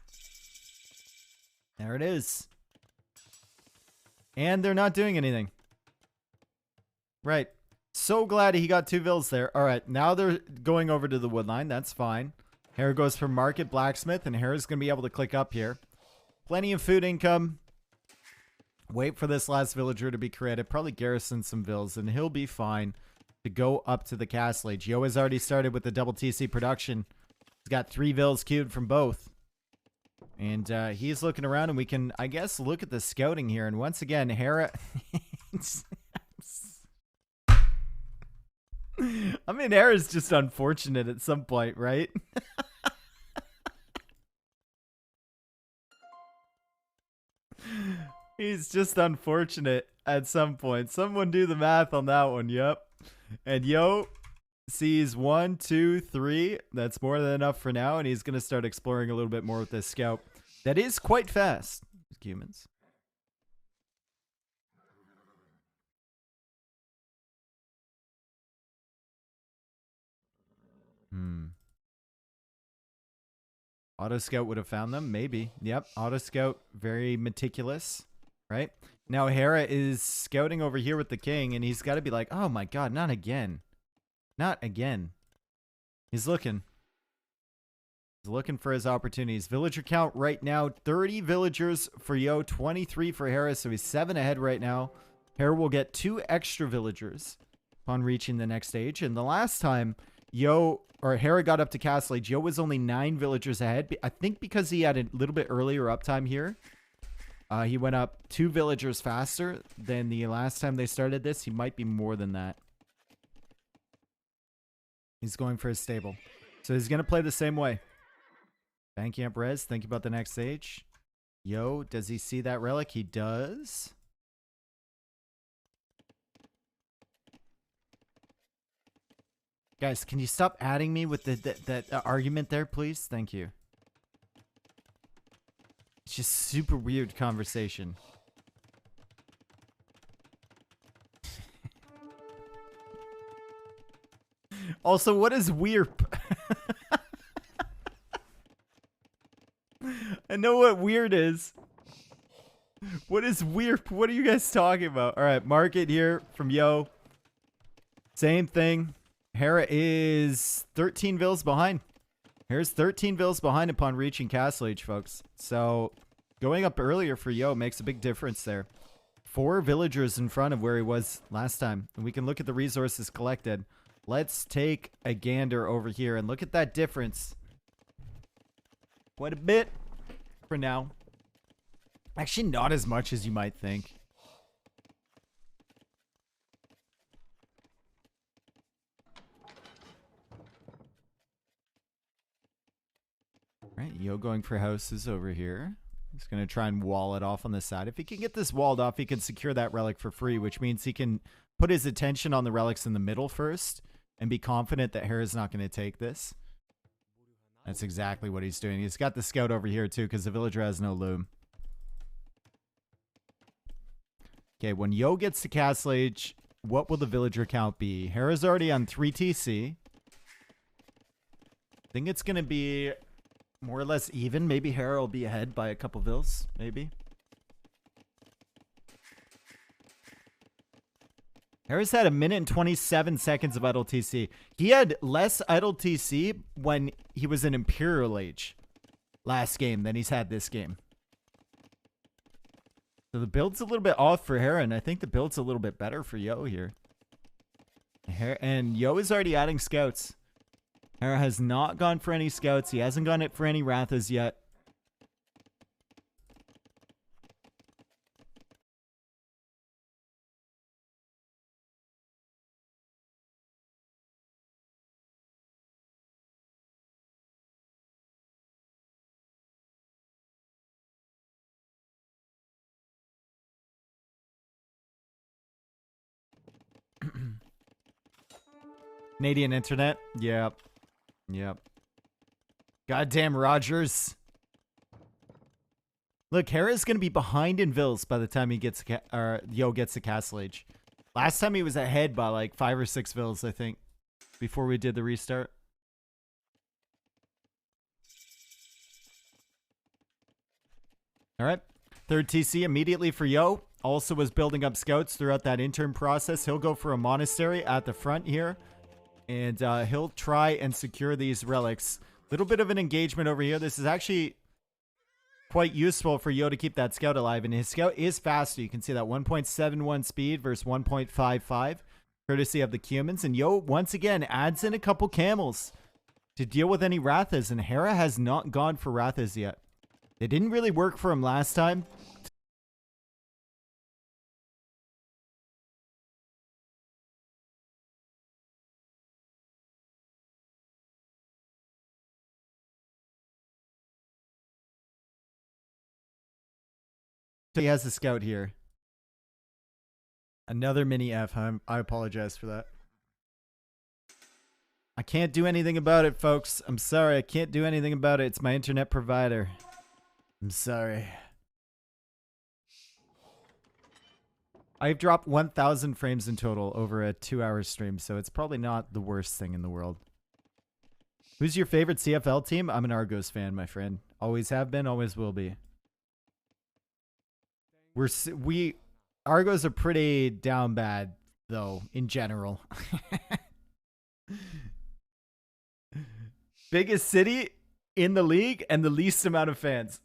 A: There it is. And they're not doing anything. Right. So glad he got 2 vills there. All right, now they're going over to the woodline. That's fine. Hera goes for market blacksmith, and Hera's going to be able to click up here. Plenty of food income. Wait for this last villager to be created. Probably garrison some vills, and he'll be fine to go up to the castle age. Yo has already started with the double TC production. He's got 3 vills queued from both. And he's looking around, and we can, I guess, look at the scouting here. And once again, Hera... I mean, Hera's just unfortunate at some point, right? He's just unfortunate at some point. Someone do the math on that one, yep. And Yo sees 1, 2, 3. That's more than enough for now, and he's going to start exploring a little bit more with this scout. That is quite fast, humans. Auto Scout would have found them, maybe. Yep, Auto Scout, very meticulous, right? Now Hera is scouting over here with the king, and he's got to be like, oh my god, not again. Not again. He's looking. He's looking for his opportunities. Villager count right now, 30 villagers for Yo, 23 for Hera, so he's 7 ahead right now. Hera will get 2 extra villagers upon reaching the next stage, and the last time Hera got up to Castle Age, Yo was only 9 villagers ahead. I think because he had a little bit earlier uptime here. He went up 2 villagers faster than the last time they started this. He might be more than that. He's going for his stable. So he's going to play the same way. Banking up res. Think about the next stage. Yo, does he see that relic? He does. Guys, can you stop adding me with that argument there, please? Thank you. It's just super weird conversation. Also, what is weirp? I know what weird is. What is weirp? What are you guys talking about? All right, market here from Yo. Same thing. Hera is 13 vills behind. Hera's 13 vills behind upon reaching Castle Age, folks. So going up earlier for Yo makes a big difference there. 4 villagers in front of where he was last time. And we can look at the resources collected. Let's take a gander over here and look at that difference. Quite a bit for now. Actually, not as much as you might think. Right, Yo going for houses over here. He's going to try and wall it off on the side. If he can get this walled off, he can secure that relic for free, which means he can put his attention on the relics in the middle first and be confident that Hera's not going to take this. That's exactly what he's doing. He's got the scout over here too because the villager has no loom. Okay, when Yo gets to Castle Age, what will the villager count be? Hera's already on 3 TC. I think it's going to be more or less even. Maybe Hera will be ahead by a couple vills. Maybe. Hera's had 1 minute and 27 seconds of idle TC. He had less idle TC when he was in Imperial Age last game than he's had this game. So the build's a little bit off for Hera, and I think the build's a little bit better for Yo here. And Yo is already adding scouts. Hera has not gone for any scouts. He hasn't gone it for any Rathas yet. Canadian internet. Yep. Yep. Goddamn Rogers. Look, Hera's gonna be behind in Vils by the time he gets Yo gets to Castle Age. Last time he was ahead by like 5 or 6 Vils, I think, before we did the restart. All right. Third TC immediately for Yo. Also was building up scouts throughout that intern process. He'll go for a monastery at the front here. And he'll try and secure these relics. Little bit of an engagement over here. This is actually quite useful for Yo to keep that scout alive. And his scout is faster. You can see that 1.71 speed versus 1.55. Courtesy of the Cumans. And Yo, once again, adds in a couple camels to deal with any Rathas. And Hera has not gone for Rathas yet. They didn't really work for him last time. He has a scout here. Another mini F. I apologize for that. I can't do anything about it, folks. I'm sorry. I can't do anything about it. It's my internet provider. I'm sorry. I've dropped 1,000 frames in total over a 2-hour stream, so it's probably not the worst thing in the world. Who's your favorite CFL team? I'm an Argos fan, my friend. Always have been, always will be. Argos are pretty down bad, though, in general. Biggest city in the league and the least amount of fans.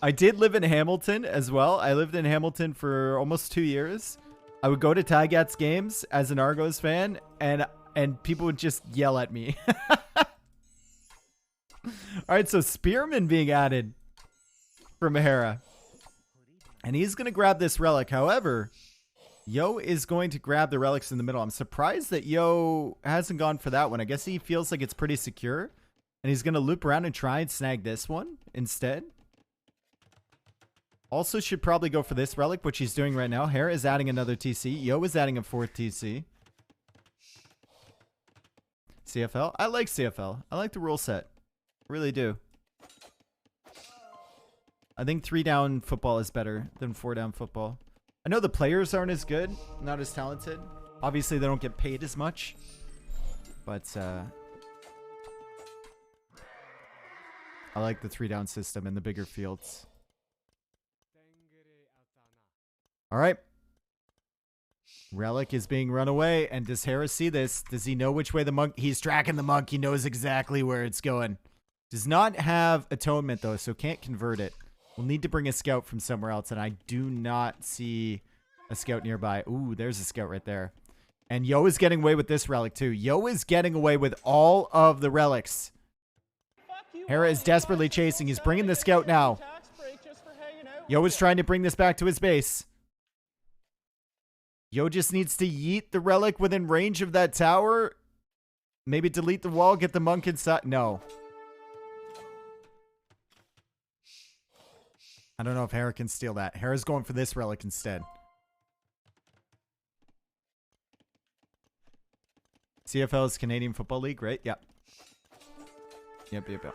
A: I did live in Hamilton as well. I lived in Hamilton for almost 2 years. I would go to Tigats games as an Argos fan, and people would just yell at me. All right, so Spearman being added from Hera. And he's going to grab this relic. However, Yo is going to grab the relics in the middle. I'm surprised that Yo hasn't gone for that one. I guess he feels like it's pretty secure. And he's going to loop around and try and snag this one instead. Also should probably go for this relic, which he's doing right now. Hera is adding another TC. Yo is adding a 4th TC. CFL? I like CFL. I like the rule set. I really do. I think 3-down football is better than 4-down football. I know the players aren't as good, not as talented. Obviously, they don't get paid as much. But I like the 3-down system and the bigger fields. All right. Relic is being run away. And does Hera see this? Does he know which way the monk... He's tracking the monk. He knows exactly where it's going. Does not have atonement, though, so can't convert it. We'll need to bring a scout from somewhere else, and I do not see a scout nearby. Ooh, there's a scout right there. And Yo is getting away with this relic, too. Yo is getting away with all of the relics. Hera is desperately chasing. He's bringing the scout now. Yo is trying to bring this back to his base. Yo just needs to yeet the relic within range of that tower. Maybe delete the wall, get the monk inside. No. I don't know if Hera can steal that. Hera's going for this relic instead. CFL is Canadian Football League, right? Yep. Yep.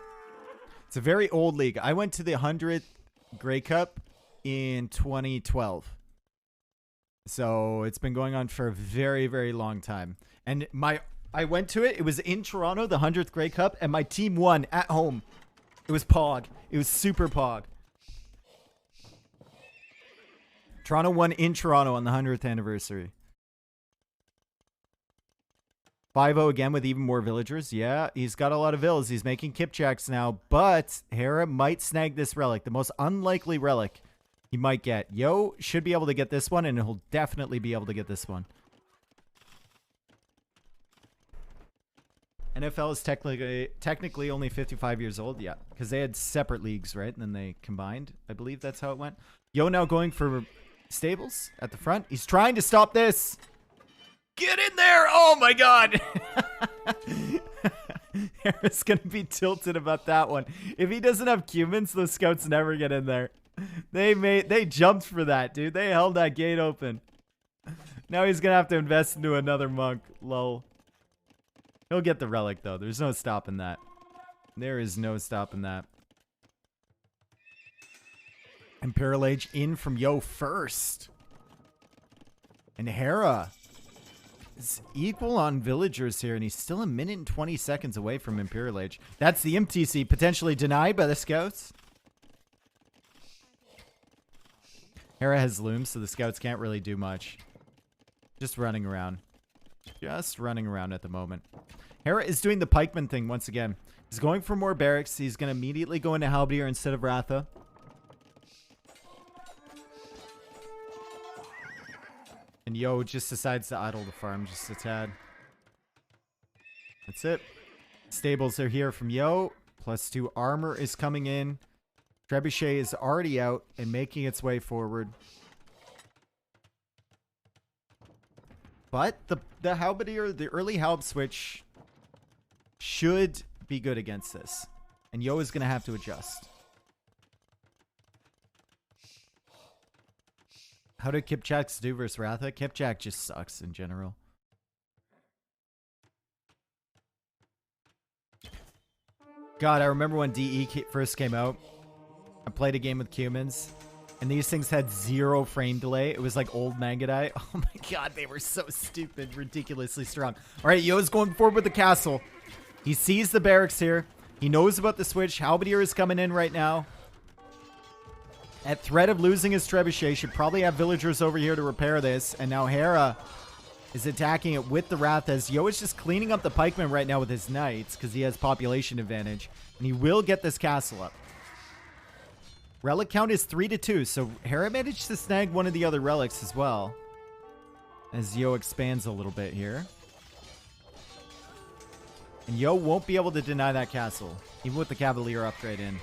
A: It's a very old league. I went to the 100th Grey Cup in 2012. So it's been going on for a very, very long time. And I went to it. It was in Toronto, the 100th Grey Cup, and my team won at home. It was Pog. It was super Pog. Toronto won in Toronto on the 100th anniversary. 5-0 again with even more villagers. Yeah, he's got a lot of villas. He's making Kipchaks now, but Hera might snag this relic. The most unlikely relic he might get. Yo should be able to get this one, and he'll definitely be able to get this one. NFL is technically only 55 years old. Yeah, because they had separate leagues, right? And then they combined. I believe that's how it went. Yo now going for stables at the front. He's trying to stop this. Get in there! Oh my god! Hera's gonna be tilted about that one. If he doesn't have Cumans, those scouts never get in there. They jumped for that, dude. They held that gate open. Now he's gonna have to invest into another monk. Lol. He'll get the relic though. There's no stopping that. There is no stopping that. Imperial Age in from Yo first. And Hera is equal on villagers here, and he's still 1 minute and 20 seconds away from Imperial Age. That's the MTC potentially denied by the scouts. Hera has looms, so the scouts can't really do much. Just running around. Just running around at the moment. Hera is doing the pikeman thing once again. He's going for more barracks. He's going to immediately go into Halberdier instead of Ratha. And Yo just decides to idle the farm just a tad. That's it. Stables are here from Yo. +2 armor is coming in. Trebuchet is already out and making its way forward. But the Halberdier, the early Halb switch should be good against this. And Yo is going to have to adjust. How did Kipchaks do versus Ratha? Kipchak just sucks in general. God, I remember when DE first came out. I played a game with Cumans. And these things had 0 frame delay. It was like old Mangadai. Oh my god, they were so stupid. Ridiculously strong. Alright, Yo's going forward with the castle. He sees the barracks here. He knows about the switch. Halberdier is coming in right now. At threat of losing his trebuchet, should probably have villagers over here to repair this. And now Hera is attacking it with the Wrath as Yo is just cleaning up the pikemen right now with his knights because he has population advantage. And he will get this castle up. Relic count is 3-2, so Hera managed to snag one of the other relics as well. As Yo expands a little bit here. And Yo won't be able to deny that castle, even with the Cavalier upgrade in.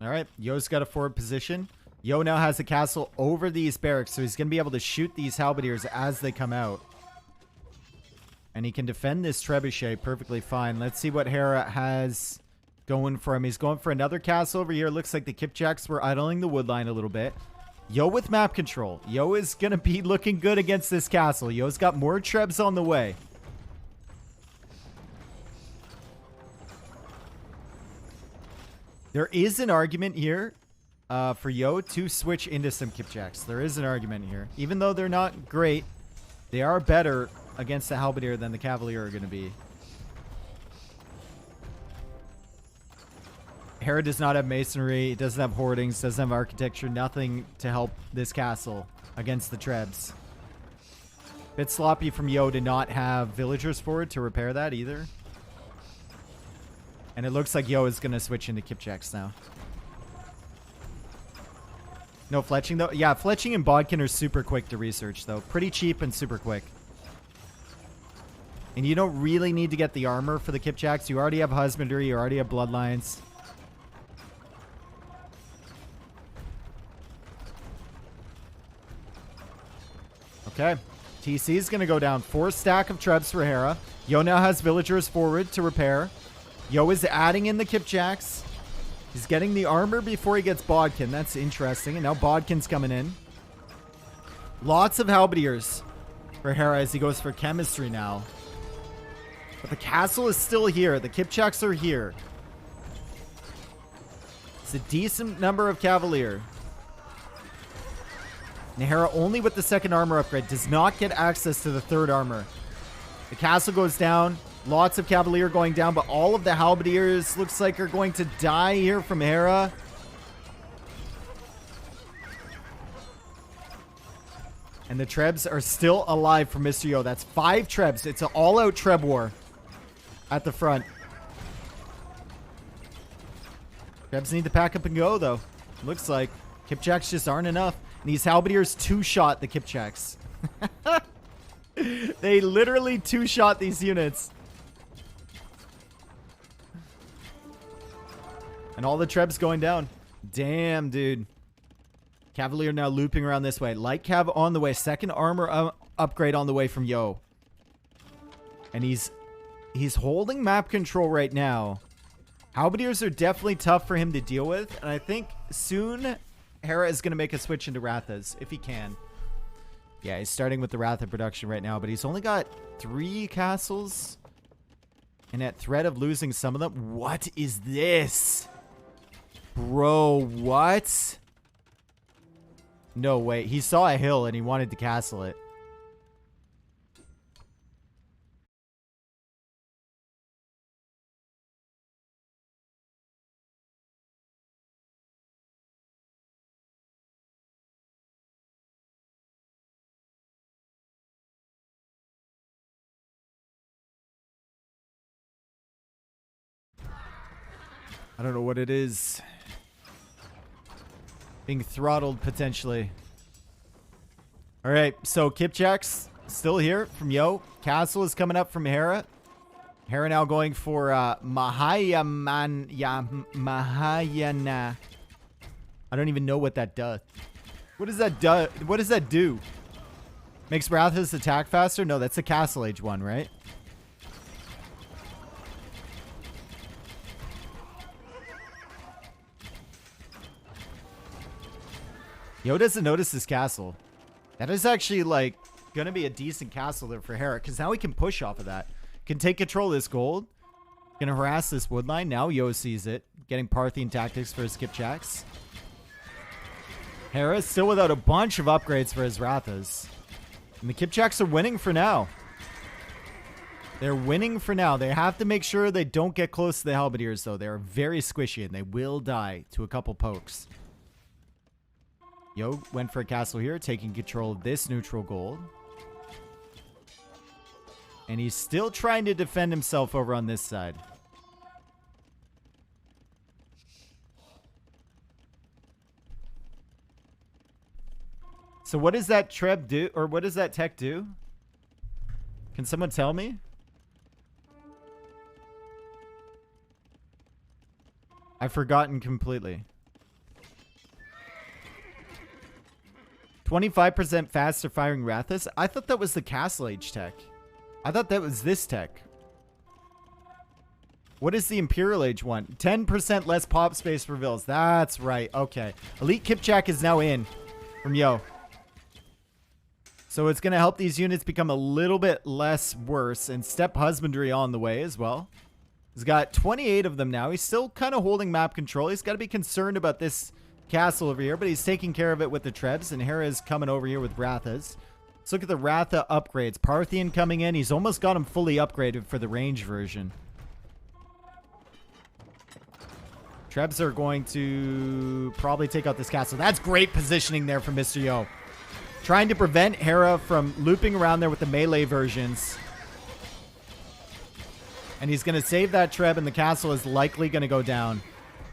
A: Alright, Yo's got a forward position. Yo now has a castle over these barracks, so he's going to be able to shoot these halberdiers as they come out. And he can defend this trebuchet perfectly fine. Let's see what Hera has going for him. He's going for another castle over here. Looks like the Kipchaks were idling the woodline a little bit. Yo with map control. Yo is going to be looking good against this castle. Yo's got more trebs on the way. There is an argument here for Yo to switch into some Kipchaks. There is an argument here. Even though they're not great, they are better against the Halberdier than the Cavalier are going to be. Hera does not have masonry. It doesn't have hoardings. Doesn't have architecture. Nothing to help this castle against the Trebs. Bit sloppy from Yo to not have villagers forward to repair that either. And it looks like Yo is going to switch into Kipchaks now. No fletching though. Yeah, fletching and bodkin are super quick to research though. Pretty cheap and super quick. And you don't really need to get the armor for the Kipchaks. You already have husbandry. You already have bloodlines. Okay. TC is going to go down. 4 stack of trebs for Hera. Yo now has villagers forward to repair. Yo is adding in the Kipchaks. He's getting the armor before he gets bodkin. That's interesting. And now bodkin's coming in. Lots of halberdiers for Hera as he goes for chemistry now. But the castle is still here. The Kipchaks are here. It's a decent number of Cavalier. And Hera, only with the 2nd armor upgrade, does not get access to the 3rd armor. The castle goes down. Lots of Cavalier going down, but all of the Halberdiers looks like are going to die here from Hera. And the Trebs are still alive for Mr. Yo. That's 5 Trebs. It's an all-out Treb war at the front. Trebs need to pack up and go, though. Looks like Kipchaks just aren't enough. And these Halberdiers two-shot the Kipchaks. They literally two-shot these units. And all the Trebs going down. Damn, dude. Cavalier now looping around this way. Light Cav on the way. Second armor upgrade on the way from Yo. And he's holding map control right now. Halberdiers are definitely tough for him to deal with. And I think soon Hera is going to make a switch into Rathas, if he can. Yeah, he's starting with the Ratha production right now, but he's only got 3 castles. And at threat of losing some of them. What is this? Bro, what? No way. He saw a hill and he wanted to castle it. I don't know what it is. Being throttled potentially. All right, so Kipchak's still here from Yo. Castle is coming up from Hera. Hera now going for Mahayana. I don't even know what that does. What does that do? What does that do? Makes Rathas attack faster? No, that's a Castle Age one, right? Yo doesn't notice this castle. That is actually, like, gonna be a decent castle there for Hera, because now he can push off of that. Can take control of this gold. Gonna harass this wood line. Now Yo sees it. Getting Parthian tactics for his Kipchaks. Hera is still without a bunch of upgrades for his Rathas. And the Kipchaks are winning for now. They're winning for now. They have to make sure they don't get close to the Halberdiers, though. They're very squishy, and they will die to a couple pokes. Yo went for a castle here, taking control of this neutral gold. And he's still trying to defend himself over on this side. So what does that Treb do? Or what does that tech do? Can someone tell me? I've forgotten completely. 25% faster firing Rathas? I thought that was the Castle Age tech. I thought that was this tech. What is the Imperial Age one? 10% less pop space for vills. That's right. Okay. Elite Kipchak is now in from Yo. So it's going to help these units become a little bit less worse. And Steppe Husbandry on the way as well. He's got 28 of them now. He's still kind of holding map control. He's got to be concerned about this castle over here, but he's taking care of it with the Trebs, and Hera is coming over here with Rathas. Let's look at the Ratha upgrades. Parthian coming in. He's almost got him fully upgraded for the range version. Trebs are going to probably take out this castle. That's great positioning there from Mr. Yo. Trying to prevent Hera from looping around there with the melee versions. And he's going to save that Treb, and the castle is likely going to go down.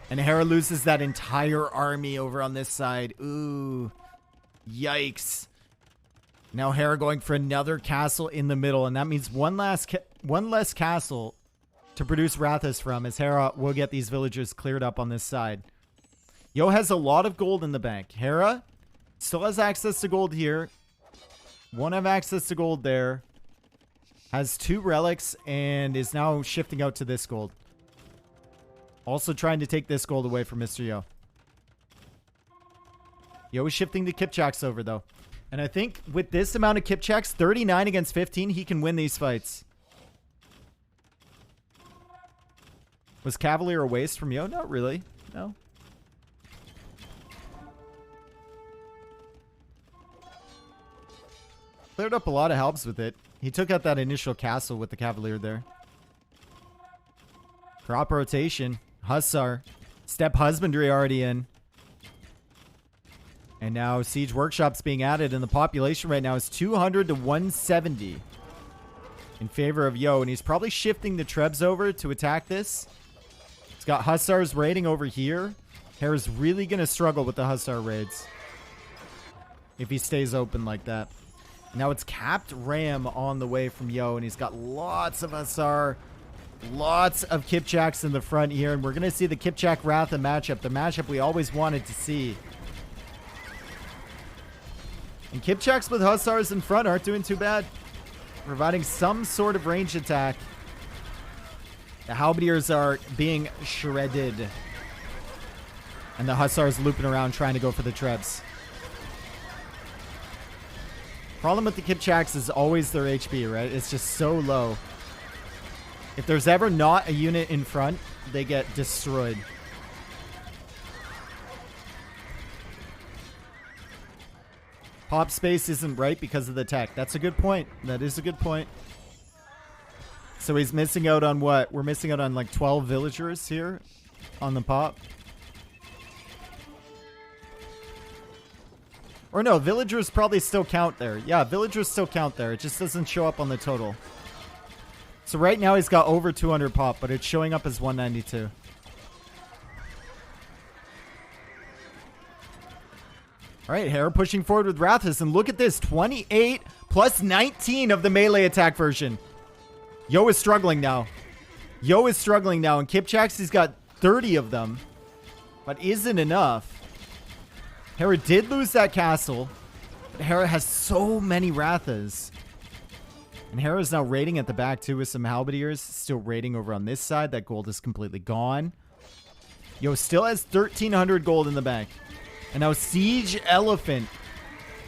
A: And Hera loses that entire army over on this side. Ooh. Yikes. Now Hera going for another castle in the middle. And that means one less castle to produce Rathas from, as Hera will get these villagers cleared up on this side. Yo has a lot of gold in the bank. Hera still has access to gold here. Won't have access to gold there. Has 2 relics and is now shifting out to this gold. Also trying to take this gold away from Mr. Yo. Yo is shifting the Kipchaks over, though. And I think with this amount of Kipchaks, 39 against 15, he can win these fights. Was Cavalier a waste from Yo? Not really. No. Cleared up a lot of helps with it. He took out that initial castle with the Cavalier there. Crop rotation. Hussar. Steppe Husbandry already in. And now Siege Workshop's being added, and the population right now is 200 to 170 in favor of Yo. And he's probably shifting the Trebs over to attack this. It's got Hussars raiding over here. Hera's really going to struggle with the Hussar raids if he stays open like that. Now it's capped Ram on the way from Yo, and he's got lots of Hussar, lots of Kipchaks in the front here, and we're going to see the Kipchak Ratha matchup, the matchup we always wanted to see. And Kipchaks with Hussars in front aren't doing too bad, providing some sort of range attack. The Halberdiers are being shredded, and the Hussars looping around trying to go for the Trebs. Problem with the Kipchaks is always their HP, right? It's just so low. If there's ever not a unit in front, they get destroyed. Pop space isn't right because of the tech. That's a good point. That is a good point. So he's missing out on what? We're missing out on like 12 villagers here on the pop. Or no, villagers probably still count there. Yeah, villagers still count there. It just doesn't show up on the total. So right now he's got over 200 pop, but it's showing up as 192. All right, Hera pushing forward with Rathas, and look at this, 28 plus 19 of the melee attack version. Yo is struggling now. Yo is struggling now, and Kipchaks, he's got 30 of them, but isn't enough. Hera did lose that castle, but Hera has so many Rathas. And Hera's now raiding at the back too with some Halberdiers. Still raiding over on this side. That gold is completely gone. Yo still has 1,300 gold in the bank. And now Siege Elephant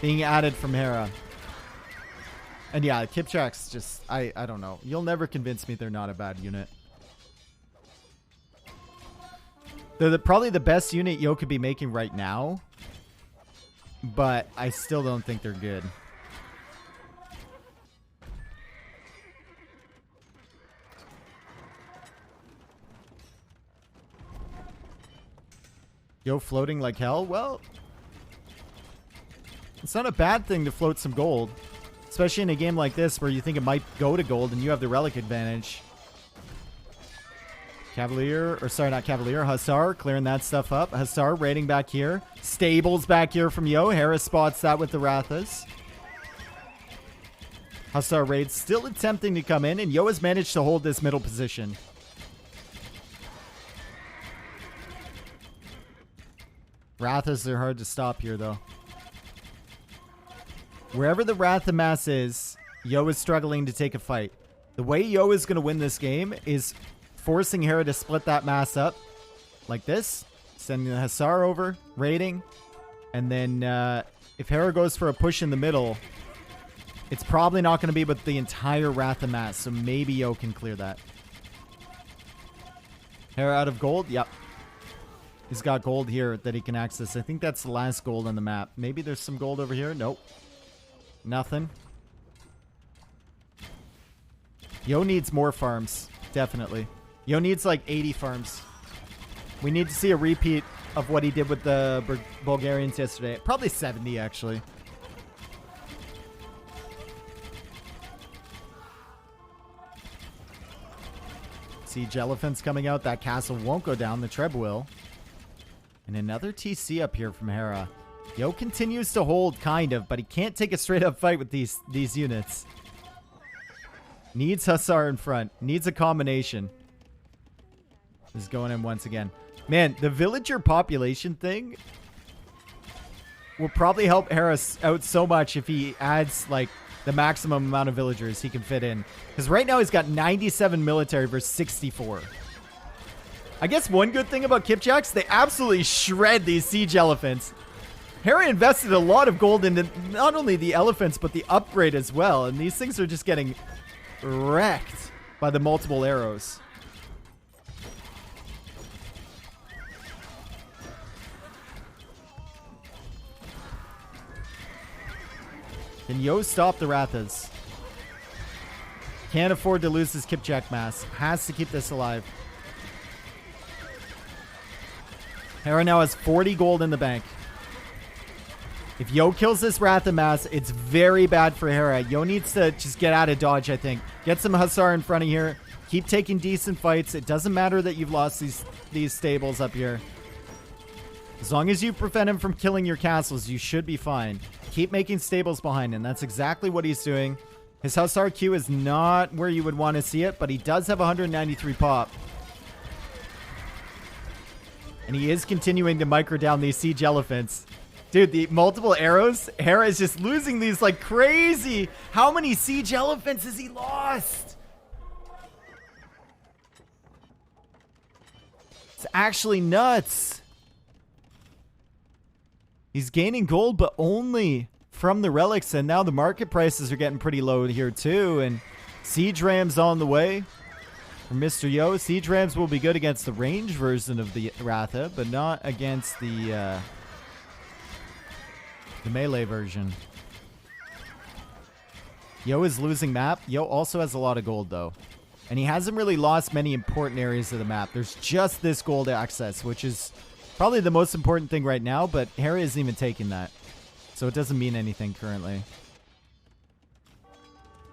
A: being added from Hera. And yeah, Kipchak's just, I don't know. You'll never convince me they're not a bad unit. They're probably the best unit Yo could be making right now. But I still don't think they're good. Yo floating like hell? Well, it's not a bad thing to float some gold. Especially in a game like this where you think it might go to gold and you have the relic advantage. Cavalier, or sorry, not Cavalier, Hussar clearing that stuff up. Hussar raiding back here. Stables back here from Yo. Hera spots that with the Rathas. Hussar raid still attempting to come in, and Yo has managed to hold this middle position. Rathas are hard to stop here, though. Wherever the Ratha mass is, Yo is struggling to take a fight. The way Yo is going to win this game is forcing Hera to split that mass up like this. Sending the Hussar over, raiding. And then if Hera goes for a push in the middle, it's probably not going to be with the entire Ratha mass. So maybe Yo can clear that. Hera out of gold? Yep. He's got gold here that he can access. I think that's the last gold on the map. Maybe there's some gold over here. Nope. Nothing. Yo needs more farms. Definitely. Yo needs like 80 farms. We need to see a repeat of what he did with the Bulgarians yesterday. Probably 70, actually. Siege Elephants coming out. That castle won't go down. The Treb will. And another TC up here from Hera. Yo continues to hold, kind of, but he can't take a straight-up fight with these units. Needs Hussar in front. Needs a combination. Is going in once again. Man, the villager population thing will probably help Hera out so much if he adds, like, the maximum amount of villagers he can fit in. Because right now he's got 97 military versus 64. I guess one good thing about Kipchaks, they absolutely shred these siege elephants. Hera invested a lot of gold into not only the elephants, but the upgrade as well. And these things are just getting wrecked by the multiple arrows. Can Yo stop the Rathas? Can't afford to lose his Kipchak mass. Has to keep this alive. Hera now has 40 gold in the bank. If Yo kills this Mass, it's very bad for Hera. Yo needs to just get out of dodge, I think. Get some Hussar in front of here. Keep taking decent fights. It doesn't matter that you've lost these stables up here. As long as you prevent him from killing your castles, you should be fine. Keep making stables behind him. That's exactly what he's doing. His Hussar Q is not where you would want to see it, but he does have 193 pop. And he is continuing to micro down these siege elephants. Dude, the multiple arrows, Hera is just losing these like crazy. How many siege elephants has he lost? It's actually nuts. He's gaining gold, but only from the relics, and now the market prices are getting pretty low here too, and siege rams on the way for Mr. Yo. Siege rams will be good against the range version of the Ratha, but not against the melee version. Yo is losing map. Yo also has a lot of gold though, and he hasn't really lost many important areas of the map. There's just this gold access, which is probably the most important thing right now, but Hera isn't even taking that. So it doesn't mean anything currently.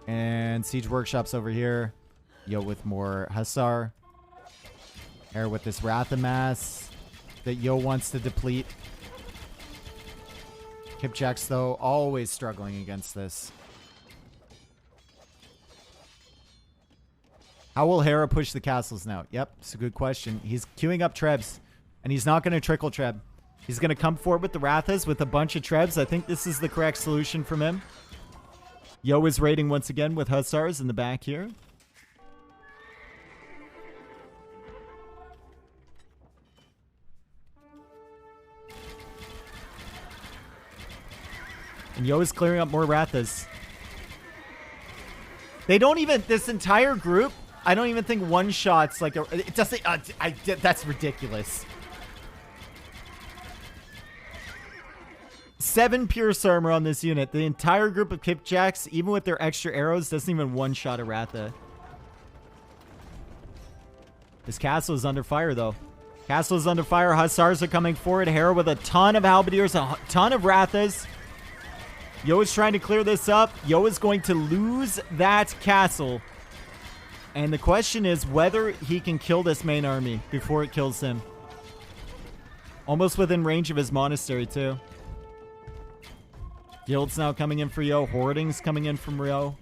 A: And Siege Workshop's over here. Yo with more Hussar. Hera with this Mass that Yo wants to deplete. Kipchaks, though, always struggling against this. How will Hera push the castles now? Yep, it's a good question. He's queuing up Trebs, and he's not going to trickle Treb. He's going to come forward with the Rathas with a bunch of Trebs. I think this is the correct solution from him. Yo is raiding once again with Hussars in the back here. And Yo is clearing up more Rathas. They don't even, this entire group, I don't even think one shot's like a, it doesn't, that's ridiculous. 7 Pierce armor on this unit. The entire group of Kipchaks, even with their extra arrows, doesn't even one-shot a Ratha. This castle is under fire, though. Castle is under fire. Hussars are coming forward. Hera with a ton of Halberdiers, a ton of Rathas. Yo is trying to clear this up. Yo is going to lose that castle. And the question is whether he can kill this main army before it kills him. Almost within range of his monastery, too. Guilds now coming in for Yo. Hoarding's coming in from Yo.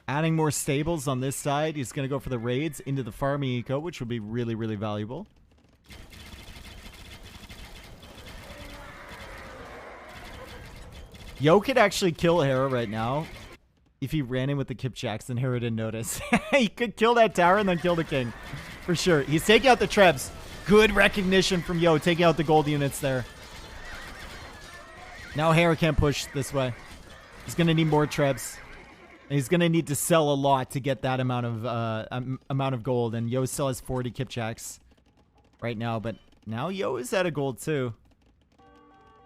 A: Adding more stables on this side. He's going to go for the raids into the farming eco, which will be really, really valuable. Yo could actually kill Hera right now if he ran in with the Kipchaks and Hera didn't notice. He could kill that tower and then kill the king. For sure. He's taking out the Trebs. Good recognition from Yo, taking out the gold units there. Now Hera can't push this way. He's going to need more Trebs. And he's going to need to sell a lot to get that amount of gold. And Yo still has 40 Kipchaks right now. But now Yo is out of gold too.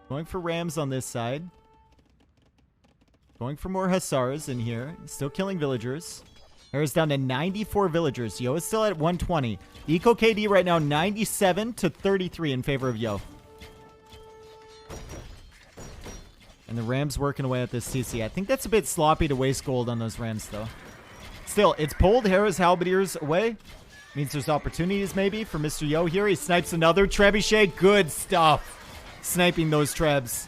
A: Going for Rams on this side. Going for more Hussars in here. Still killing villagers. Hera's down to 94 villagers. Yo is still at 120. Eco KD right now 97 to 33 in favor of Yo. And the Rams working away at this CC. I think that's a bit sloppy to waste gold on those Rams, though. Still, it's pulled Hera's Halberdiers away. Means there's opportunities, maybe, for Mr. Yo here. He snipes another Trebuchet. Good stuff. Sniping those Trebs.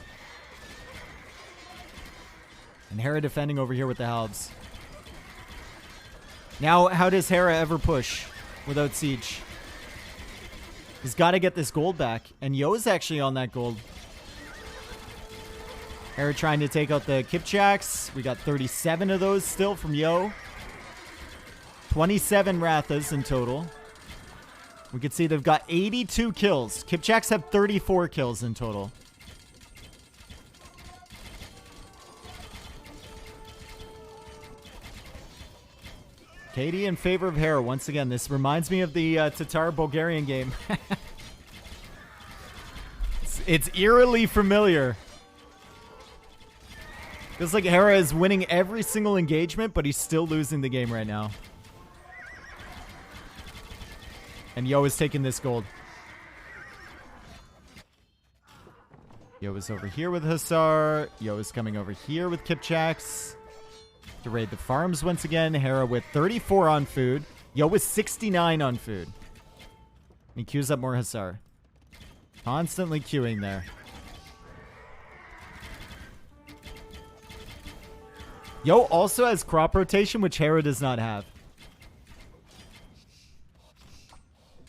A: And Hera defending over here with the Halbs. Now, how does Hera ever push without siege? He's got to get this gold back. And Yo is actually on that gold. Hera trying to take out the Kipchaks. We got 37 of those still from Yo. 27 Rathas in total. We can see they've got 82 kills. Kipchaks have 34 kills in total. KD in favor of Hera. Once again, this reminds me of the Tatar Bulgarian game. It's eerily familiar. Feels like Hera is winning every single engagement, but he's still losing the game right now. And Yo is taking this gold. Yo is over here with Hussar. Yo is coming over here with Kipchaks to raid the farms once again. Hera with 34 on food. Yo with 69 on food. And he queues up more Hussar. Constantly queuing there. Yo also has crop rotation, which Hera does not have.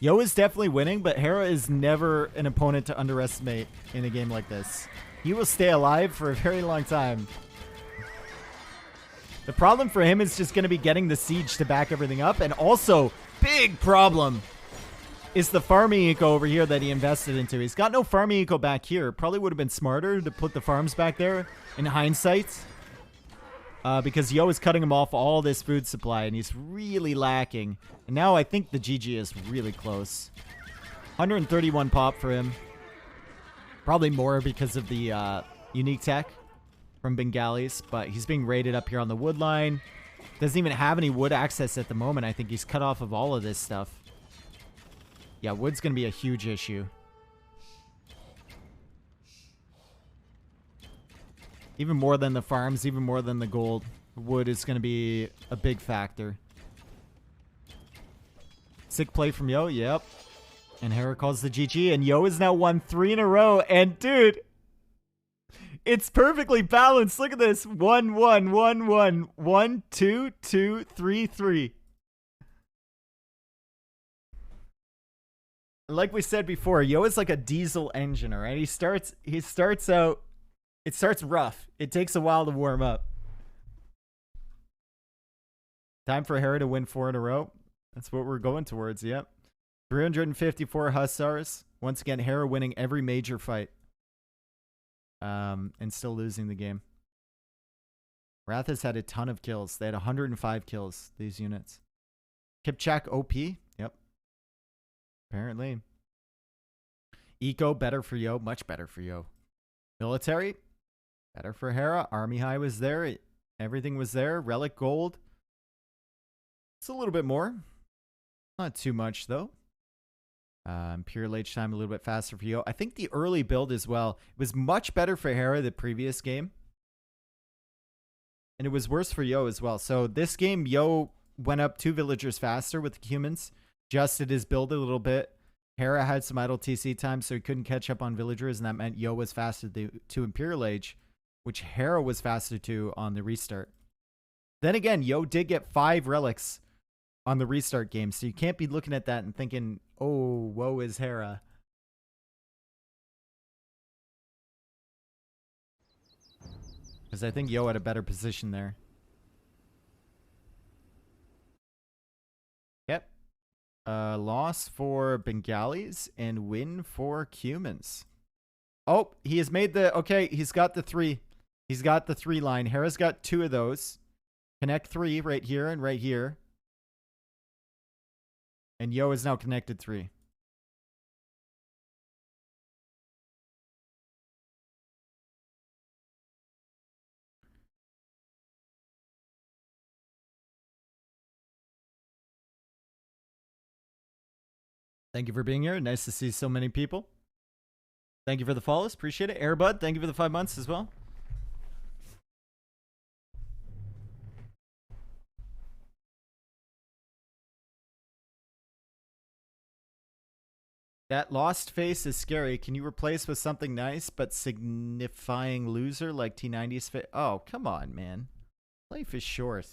A: Yo is definitely winning, but Hera is never an opponent to underestimate in a game like this. He will stay alive for a very long time. The problem for him is just going to be getting the siege to back everything up. And also, big problem is the farming eco over here that he invested into. He's got no farming eco back here. Probably would have been smarter to put the farms back there in hindsight. Because Yo is cutting him off all this food supply, and he's really lacking. And now I think the GG is really close. 131 pop for him. Probably more because of the unique tech from Bengalis, but he's being raided up here on the wood line. Doesn't even have any wood access at the moment. I think he's cut off of all of this stuff. Yeah, wood's going to be a huge issue. Even more than the farms, even more than the gold. Wood is going to be a big factor. Sick play from Yo, yep. And Hera calls the GG, and Yo has now won 3 in a row. And dude, it's perfectly balanced. Look at this. 1, 1, 1, 1, 1, 2, 2, 3, 3. Like we said before, Yo is like a diesel engine, all right? He starts out. It starts rough. It takes a while to warm up. Time for Hera to win 4 in a row. That's what we're going towards, yep. 354 Hussars. Once again, Hera winning every major fight. And still losing the game. Wrath has had a ton of kills. They had 105 kills, these units. Kipchak OP. Yep. Apparently. Eco, better for Yo. Much better for Yo. Military. Better for Hera. Army High was there. Everything was there. Relic Gold. It's a little bit more. Not too much, though. Imperial Age time a little bit faster for Yo. I think the early build as well. It was much better for Hera the previous game. And it was worse for Yo as well. So this game, Yo went up 2 villagers faster with the humans. Adjusted his build a little bit. Hera had some idle TC time, so he couldn't catch up on villagers, and that meant Yo was faster to Imperial Age, which Hera was faster to on the restart. Then again, Yo did get 5 relics on the restart game, so you can't be looking at that and thinking, oh, woe is Hera. Because I think Yo had a better position there. Yep. Loss for Bengalis and win for Cumans. Oh, he has made the... Okay, he's got the 3. He's got the 3 line. Hera's got 2 of those. Connect 3 right here and right here. And Yo is now connected 3. Thank you for being here. Nice to see so many people. Thank you for the follows. Appreciate it. Airbud, thank you for the 5 months as well. That lost face is scary. Can you replace with something nice but signifying loser like T90's face? Oh, come on, man. Life is short.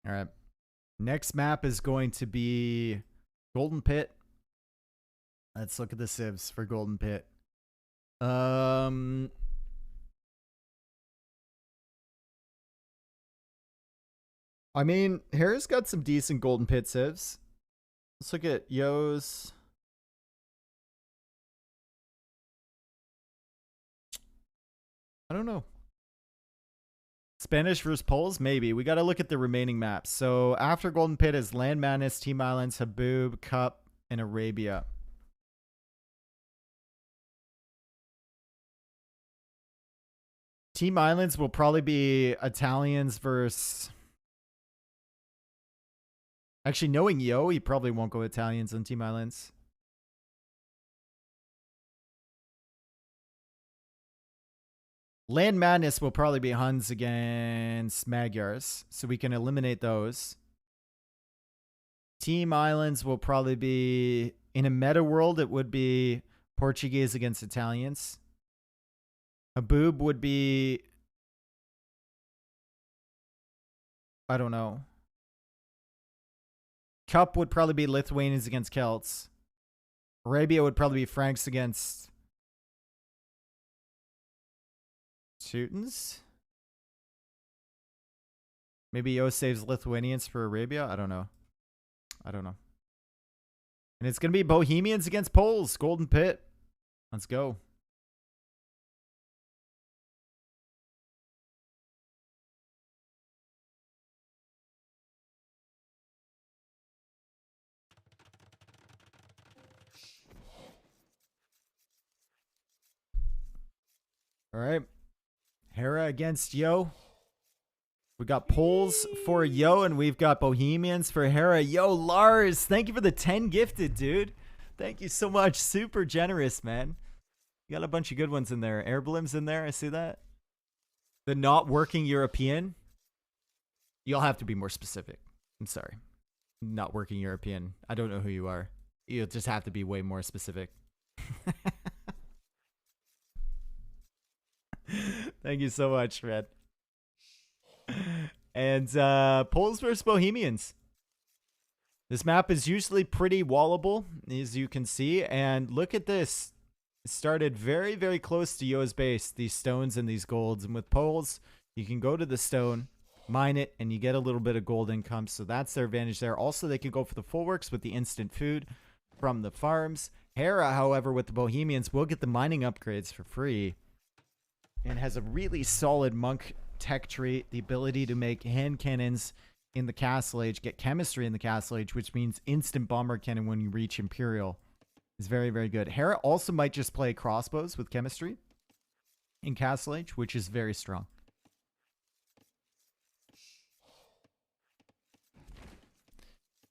A: All right. Next map is going to be Golden Pit. Let's look at the civs for Golden Pit. I mean, Hera's got some decent Golden Pit civs. Let's look at Yo's. I don't know. Spanish versus Poles? Maybe. We got to look at the remaining maps. So after Golden Pit is Land Madness, Team Islands, Haboob, Cup, and Arabia. Team Islands will probably be Italians versus... Actually, knowing Yo, he probably won't go Italians on Team Islands. Land Madness will probably be Huns against Magyars, so we can eliminate those. Team Islands will probably be... In a meta world, it would be Portuguese against Italians. Haboob would be... I don't know. Cup would probably be Lithuanians against Celts. Arabia would probably be Franks against Teutons. Maybe Yo saves Lithuanians for Arabia. I don't know. And it's going to be Bohemians against Poles. Golden Pit. Let's go. All right. Hera against Yo. We got Poles for Yo, and we've got Bohemians for Hera. Yo, Lars, thank you for the 10 gifted, dude. Thank you so much. Super generous, man. You got a bunch of good ones in there. Airblim's in there. I see that. The not working European. You'll have to be more specific. I'm sorry. Not working European. I don't know who you are. You'll just have to be way more specific. Thank you so much, man. And Poles versus Bohemians. This map is usually pretty wallable, as you can see. And look at this. It started very, very close to Yo's base, these stones and these golds. And with Poles, you can go to the stone, mine it, and you get a little bit of gold income. So that's their advantage there. Also, they can go for the full works with the instant food from the farms. Hera, however, with the Bohemians, will get the mining upgrades for free. And has a really solid monk tech tree, the ability to make hand cannons in the Castle Age, get chemistry in the Castle Age, which means instant bomber cannon when you reach Imperial. Is very, very good. Hera also might just play crossbows with chemistry in Castle Age, which is very strong.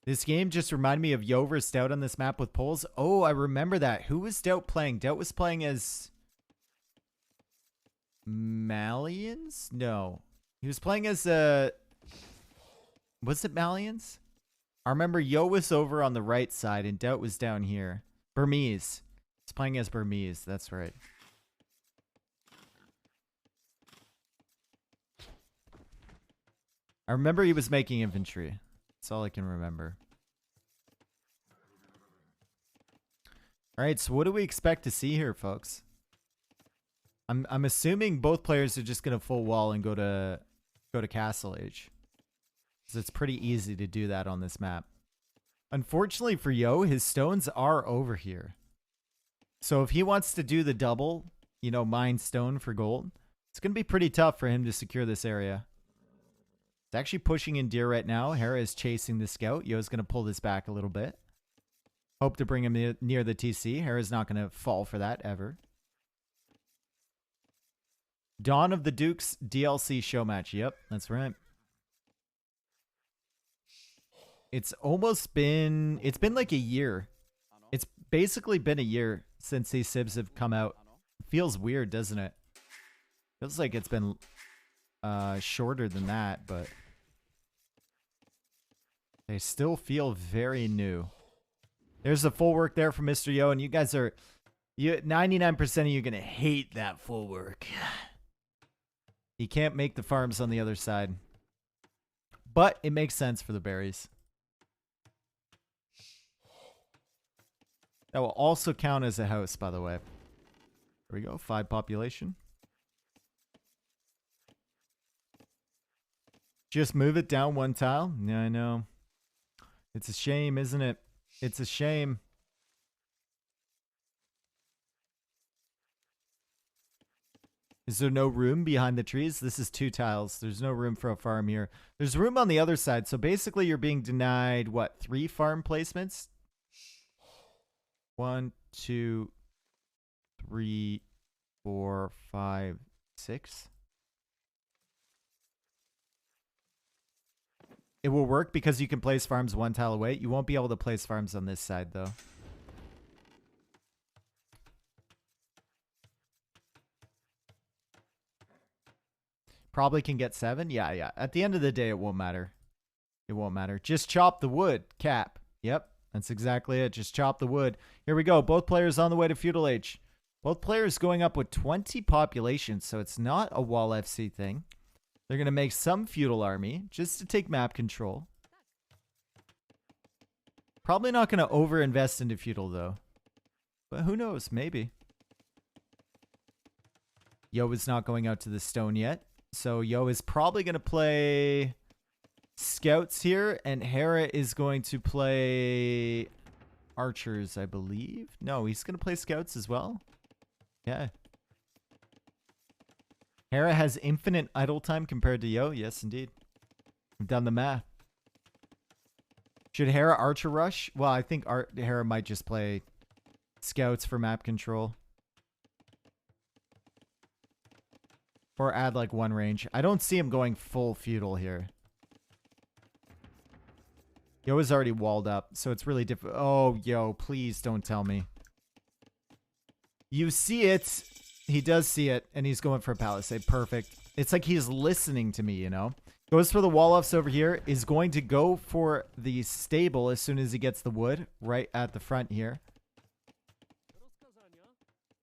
A: This game just reminded me of Yo versus Doubt on this map with Poles. Oh, I remember that. Who was Doubt playing? Doubt was playing as... Malians? No. He was playing as was it Malians? I remember Yo was over on the right side and Doubt was down here. Burmese. He's playing as Burmese, that's right. I remember he was making infantry. That's all I can remember. Alright, so what do we expect to see here, folks? I'm assuming both players are just gonna full wall and go to Castle Age. So it's pretty easy to do that on this map. Unfortunately for Yo, his stones are over here. So if he wants to do the double, you know, mine stone for gold, it's gonna be pretty tough for him to secure this area. It's actually pushing in deer right now. Hera is chasing the scout. Yo's gonna pull this back a little bit. Hope to bring him near the TC. Hera's not gonna fall for that ever. Dawn of the Dukes DLC show match. Yep, that's right. It's been like a year. It's basically been a year since these Civs have come out. It feels weird, doesn't it? Feels like it's been shorter than that, but they still feel very new. There's the full work there from Mr. Yo, and you guys are 99% of you are gonna hate that full work. He can't make the farms on the other side. But it makes sense for the berries. That will also count as a house, by the way. There we go. 5 population. Just move it down 1 tile? Yeah, I know. It's a shame, isn't it? It's a shame. Is there no room behind the trees? This is 2 tiles. There's no room for a farm here. There's room on the other side. So basically you're being denied, what, 3 farm placements? 1, 2, 3, 4, 5, 6. It will work because you can place farms one tile away. You won't be able to place farms on this side, though. Probably can get 7. Yeah. At the end of the day, it won't matter. It won't matter. Just chop the wood, Cap. Yep, that's exactly it. Just chop the wood. Here we go. Both players on the way to Feudal Age. Both players going up with 20 populations, so it's not a Wall FC thing. They're going to make some Feudal Army just to take map control. Probably not going to over-invest into Feudal, though. But who knows? Maybe. Yo is not going out to the stone yet. So Yo is probably going to play Scouts here. And Hera is going to play Archers, I believe. No, he's going to play Scouts as well. Yeah. Hera has infinite idle time compared to Yo. Yes, indeed. We've done the math. Should Hera Archer rush? Well, I think Hera might just play Scouts for map control. Or add like one range. I don't see him going full feudal here. Yo is already walled up, so it's really difficult. Oh, Yo, please don't tell me. You see it. He does see it, and he's going for a palisade. Perfect. It's like he's listening to me, you know? Goes for the wall-offs over here. Is going to go for the stable as soon as he gets the wood right at the front here.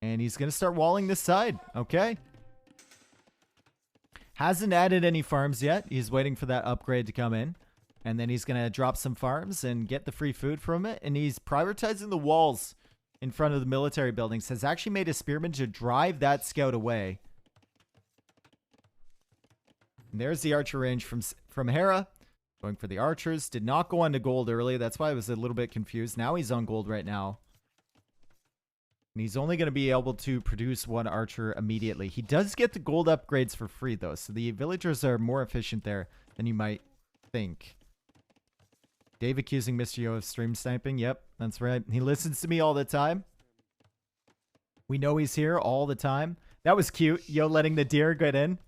A: And he's going to start walling this side. Okay. Hasn't added any farms yet. He's waiting for that upgrade to come in. And then he's going to drop some farms and get the free food from it. And he's prioritizing the walls in front of the military buildings. Has actually made a spearman to drive that scout away. And there's the archer range from Hera. Going for the archers. Did not go on to gold early. That's why I was a little bit confused. Now he's on gold right now. And he's only going to be able to produce one archer immediately. He does get the gold upgrades for free, though. So the villagers are more efficient there than you might think. Dave accusing Mr. Yo of stream sniping. Yep, that's right. He listens to me all the time. We know he's here all the time. That was cute. Yo letting the deer get in.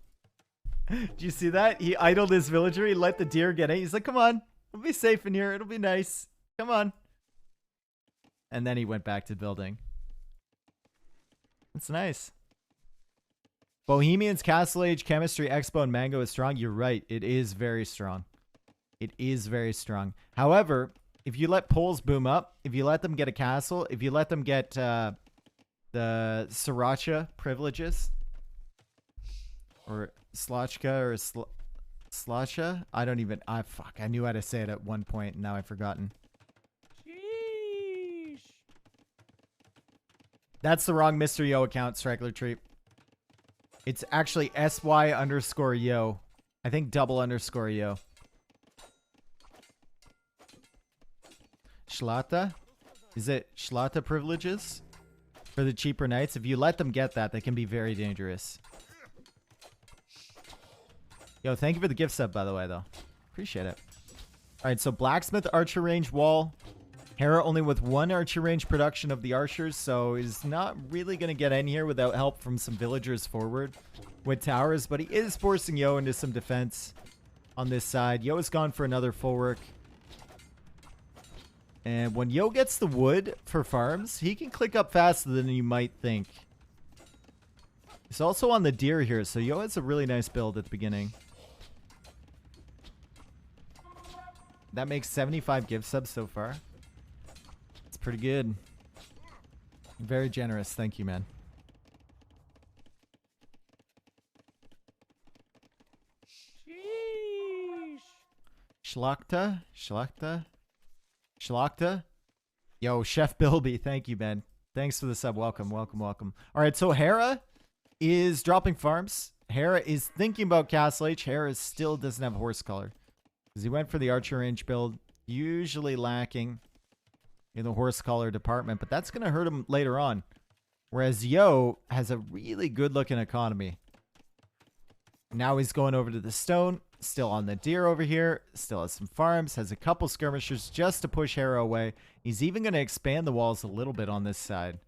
A: Did you see that? He idled his villager. He let the deer get in. He's like, come on. We'll be safe in here. It'll be nice. Come on. And then he went back to building. It's nice. Bohemians, Castle Age, Chemistry, Expo, and Mango is strong. You're right. It is very strong. It is very strong. However, if you let Poles boom up, if you let them get a castle, if you let them get the Sriracha privileges, or Slochka or Slacha, I don't even, fuck, I knew how to say it at one point, and now I've forgotten.
C: Sheesh.
A: That's the wrong Mr. Yo account, Straggler Treat. It's actually SY_Yo. I think _Yo. Schlata? Is it Schlata privileges? For the cheaper knights? If you let them get that, they can be very dangerous. Yo, thank you for the gift sub, by the way, though. Appreciate it. Alright, so Blacksmith Archer Range Wall. Hera only with one Archer Range production of the Archers, so he's not really going to get in here without help from some villagers forward with towers, but he is forcing Yo into some defense on this side. Yo has gone for another full work. And when Yo gets the wood for farms, he can click up faster than you might think. He's also on the deer here, so Yo has a really nice build at the beginning. That makes 75 gift subs so far. It's pretty good. Very generous. Thank you, man.
C: Sheesh.
A: Schlachta? Yo, Chef Bilby, thank you, man. Thanks for the sub. Welcome. All right, so Hera is dropping farms. Hera is thinking about Castle Age. Hera still doesn't have horse color. Because he went for the Archer Range build. Usually lacking in the horse collar department. But that's going to hurt him later on. Whereas Yo has a really good looking economy. Now he's going over to the stone. Still on the deer over here. Still has some farms. Has a couple skirmishers just to push Hera away. He's even going to expand the walls a little bit on this side.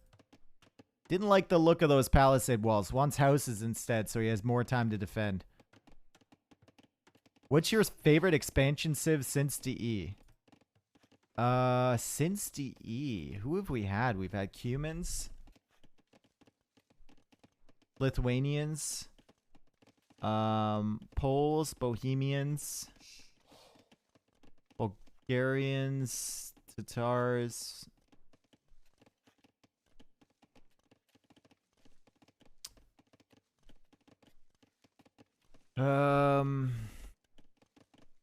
A: Didn't like the look of those palisade walls. Wants houses instead, so he has more time to defend. What's your favorite expansion civ since DE? Since DE, who have we had? We've had Cumans, Lithuanians, Poles, Bohemians, Bulgarians, Tatars.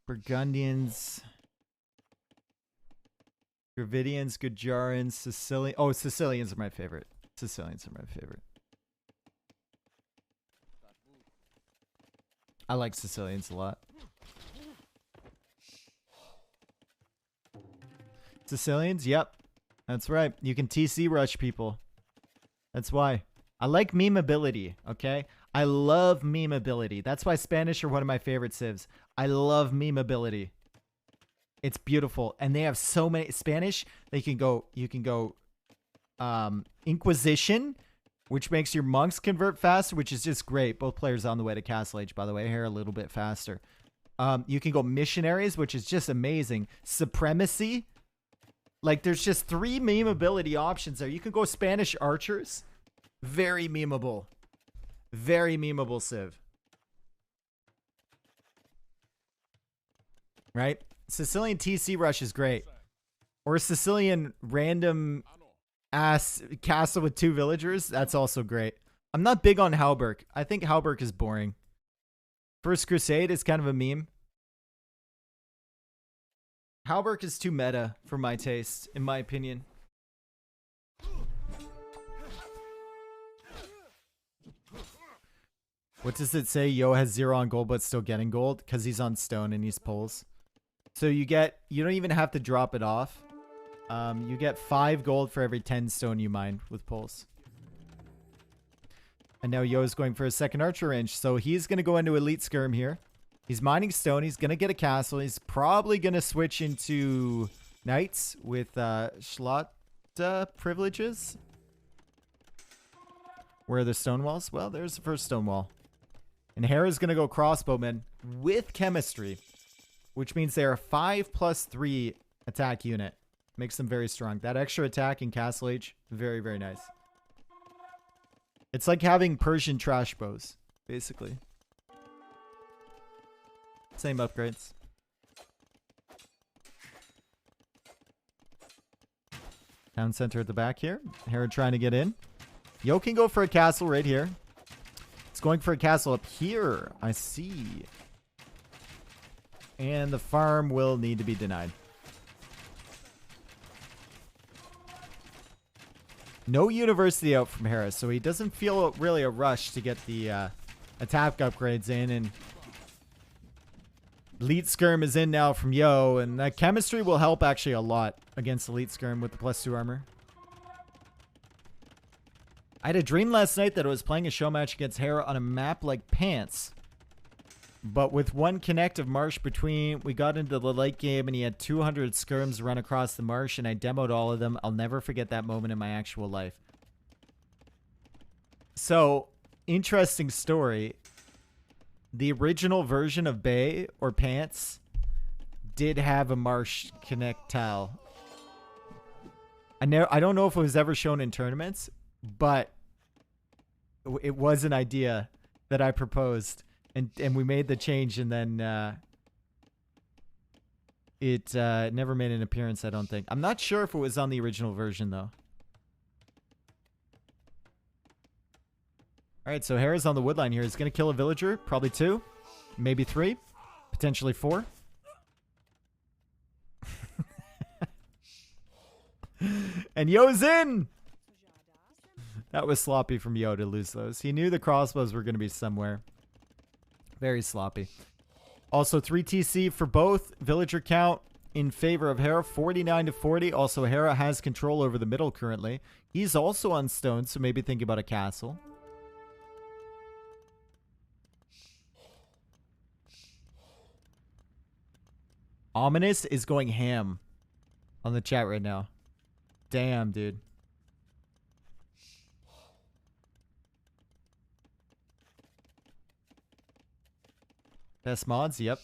A: Burgundians, Gravidians, Gujarians, Sicilian. Oh, Sicilians are my favorite. Sicilians are my favorite. I like Sicilians a lot. Sicilians, yep. That's right. You can TC rush people. That's why. I like meme ability, okay? I love meme ability. That's why Spanish are one of my favorite civs. I love meme ability. It's beautiful. And they have so many Spanish. You can go Inquisition, which makes your monks convert faster, which is just great. Both players on the way to Castle Age, by the way. Here a little bit faster. You can go Missionaries, which is just amazing. Supremacy. Like, there's just 3 meme ability options there. You can go Spanish Archers. Very memeable. Very memeable civ. Right? Sicilian TC Rush is great. Or Sicilian random ass castle with 2 villagers. That's also great. I'm not big on Halberg. I think Halberg is boring. First Crusade is kind of a meme. Halberg is too meta for my taste, in my opinion. What does it say? Yo has 0 on gold but still getting gold? Because he's on stone and he's poles. So you don't even have to drop it off. You get 5 gold for every 10 stone you mine with poles. And now Yo is going for a second archer range. So he's going to go into Elite Skirm here. He's mining stone. He's going to get a castle. He's probably going to switch into knights with Schlott privileges. Where are the stone walls? Well, there's the first stone wall. And Hera's going to go crossbowman with chemistry, which means they're a 5+3 attack unit. Makes them very strong. That extra attack in Castle Age, very, very nice. It's like having Persian trash bows, basically. Same upgrades. Town center at the back here. Hera trying to get in. Yo can go for a castle right here. It's going for a castle up here. I see. And the farm will need to be denied. No university out from Hera, so he doesn't feel really a rush to get the attack upgrades in. And Elite Skirm is in now from Yo, and that chemistry will help actually a lot against Elite Skirm with the +2 armor. I had a dream last night that I was playing a show match against Hera on a map like Pants. But with one connective marsh between, we got into the late game and he had 200 skirms run across the marsh and I demoed all of them. I'll never forget that moment in my actual life. So, interesting story. The original version of Bay or Pants did have a marsh connect tile. I don't know if it was ever shown in tournaments, but it was an idea that I proposed. And we made the change, and then it never made an appearance, I don't think. I'm not sure if it was on the original version, though. All right, so Hera's on the woodline here. He's going to kill a villager, probably 2, maybe 3, potentially 4. And Yo's in! That was sloppy from Yo to lose those. He knew the crossbows were going to be somewhere. Very sloppy. Also, 3 TC for both. Villager count in favor of Hera, 49-40. Also, Hera has control over the middle currently. He's also on stone, so maybe think about a castle. Ominous is going ham on the chat right now. Damn, dude. Best mods, yep.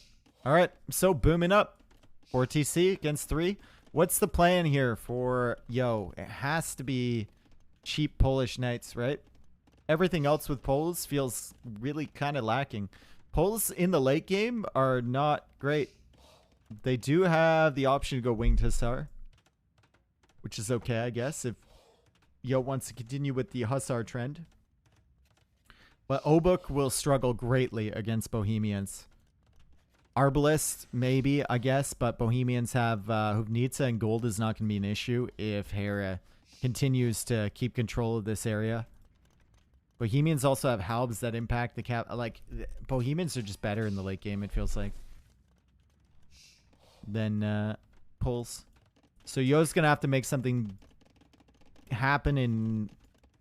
A: All right, so booming up. 4 TC against 3. What's the plan here for Yo? It has to be cheap Polish knights, right? Everything else with Poles feels really kind of lacking. Poles in the late game are not great. They do have the option to go Winged Hussar, which is okay, I guess, if Yo wants to continue with the Hussar trend. But Obuk will struggle greatly against Bohemians. Arbalist, maybe, I guess, but Bohemians have Huvnitsa, and gold is not going to be an issue if Hera continues to keep control of this area. Bohemians also have Halbs that impact the cap. Like, Bohemians are just better in the late game, it feels like, than Poles. So Yo's going to have to make something happen in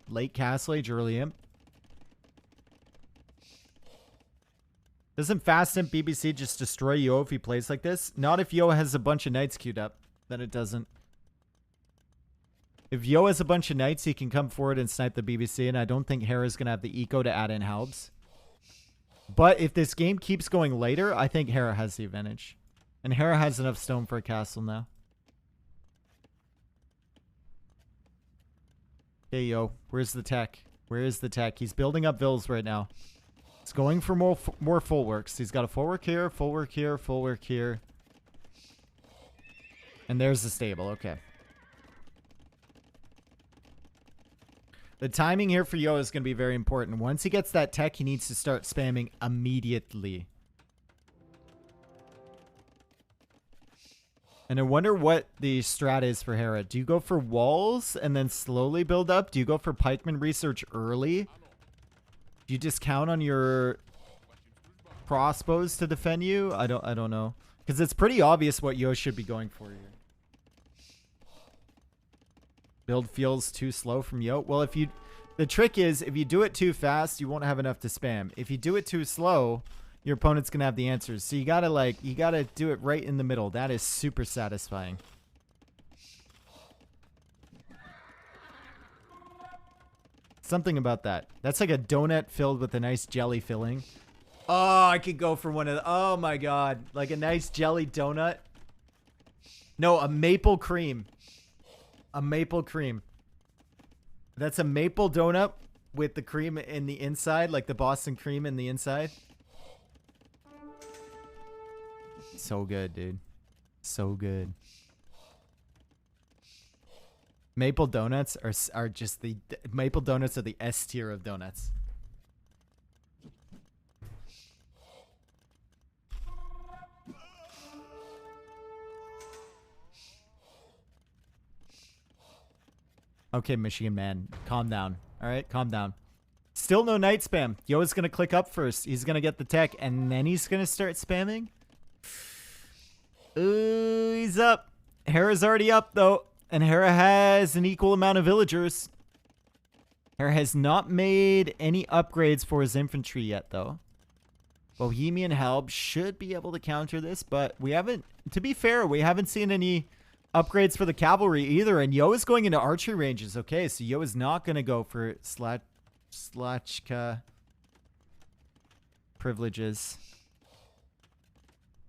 A: late Castle Age, early Imp. Doesn't Fast Imp BBC just destroy Yo if he plays like this? Not if Yo has a bunch of knights queued up. Then it doesn't. If Yo has a bunch of knights, he can come forward and snipe the BBC, and I don't think Hera's going to have the eco to add in Halbs. But if this game keeps going later, I think Hera has the advantage. And Hera has enough stone for a castle now. Hey, Yo, where's the tech? Where is the tech? He's building up vills right now. He's going for more full works. He's got a full work here, full work here, full work here. And there's the stable. Okay. The timing here for Yo is going to be very important. Once he gets that tech, he needs to start spamming immediately. And I wonder what the strat is for Hera. Do you go for walls and then slowly build up? Do you go for pikeman research early? Do you just count on your crossbows to defend you? I don't know. Because it's pretty obvious what Yo should be going for here. Build feels too slow from Yo. Well, the trick is, if you do it too fast, you won't have enough to spam. If you do it too slow, your opponent's going to have the answers. So you got to do it right in the middle. That is super satisfying. Something about that. That's like a donut filled with a nice jelly filling. Oh, I could go for one of the... Oh my god. Like a nice jelly donut. No, a maple cream. A maple cream. That's a maple donut with the cream in the inside, like the Boston cream in the inside. So good, dude. So good. Maple donuts are just the... Maple donuts are the S tier of donuts. Okay, Michigan man. Calm down. Alright, calm down. Still no night spam. Yo is going to click up first. He's going to get the tech, and then he's going to start spamming. Ooh, he's up. Hera's already up, though. And Hera has an equal amount of villagers. Hera has not made any upgrades for his infantry yet, though. Bohemian Help should be able to counter this, but we haven't... To be fair, we haven't seen any upgrades for the cavalry either, and Yo is going into archery ranges. Okay, so Yo is not going to go for Slachka privileges.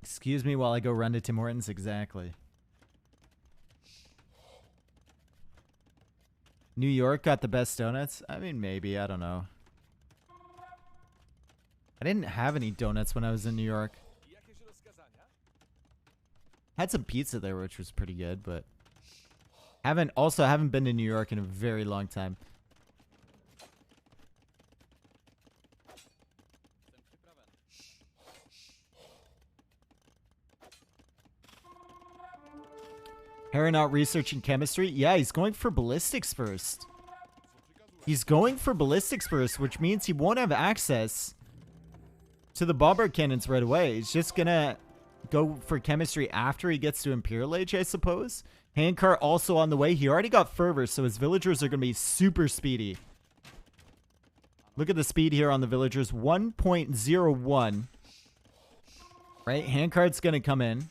A: Excuse me while I go run to Tim Hortons. Exactly. New York got the best donuts? I mean, maybe. I don't know. I didn't have any donuts when I was in New York. Had some pizza there, which was pretty good, but haven't been to New York in a very long time. Hera not researching chemistry? Yeah, he's going for ballistics first. He's going for ballistics first, which means he won't have access to the bombard cannons right away. He's just gonna go for chemistry after he gets to Imperial Age, I suppose. Handcart also on the way. He already got fervor, so his villagers are gonna be super speedy. Look at the speed here on the villagers. 1.01. Right? Handcart's gonna come in.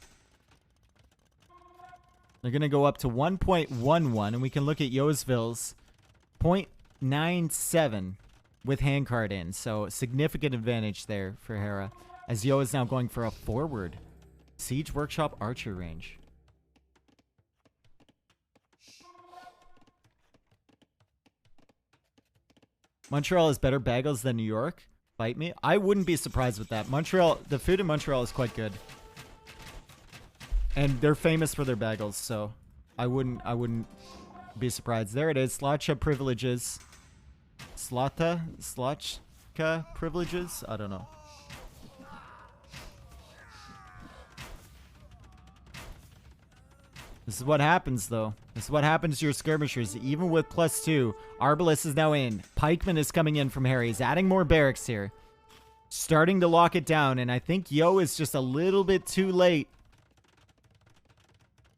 A: They're going to go up to 1.11, and we can look at Yo's vills. 0.97 with handcart in, so significant advantage there for Hera, as Yo is now going for a forward. Siege Workshop Archer Range. Montreal has better bagels than New York. Fight me. I wouldn't be surprised with that. Montreal, the food in Montreal is quite good. And they're famous for their bagels, so I wouldn't be surprised. There it is. Slotcha privileges. Slotka privileges? I don't know. This is what happens, though. This is what happens to your skirmishers. Even with +2, Arbalest is now in. Pikeman is coming in from Harry. He's adding more barracks here. Starting to lock it down, and I think Yo is just a little bit too late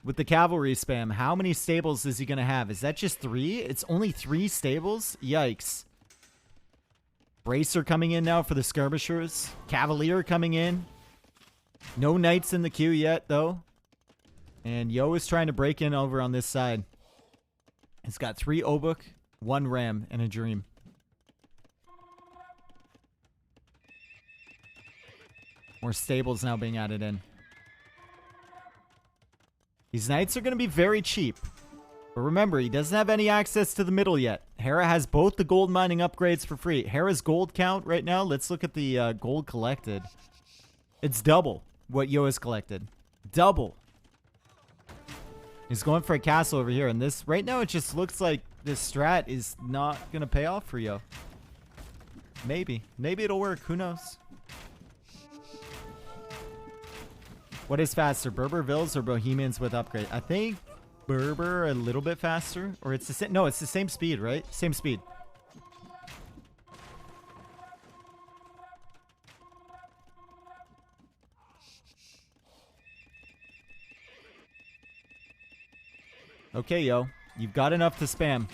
A: with the cavalry spam. How many stables is he going to have? Is that just 3? It's only 3 stables? Yikes. Bracer coming in now for the skirmishers. Cavalier coming in. No knights in the queue yet, though. And Yo is trying to break in over on this side. He's got 3 Obuk, 1 Ram, and a Dream. More stables now being added in. These knights are going to be very cheap. But remember, he doesn't have any access to the middle yet. Hera has both the gold mining upgrades for free. Hera's gold count right now, let's look at the gold collected. It's double what Yo has collected. Double. He's going for a castle over here. And this, right now, it just looks like this strat is not going to pay off for Yo. Maybe. Maybe it'll work. Who knows? What is faster, Berber Villas or Bohemians with upgrade? I think Berber a little bit faster. Or it's the same. No, it's the same speed, right? Same speed. Okay, Yo. You've got enough to spam.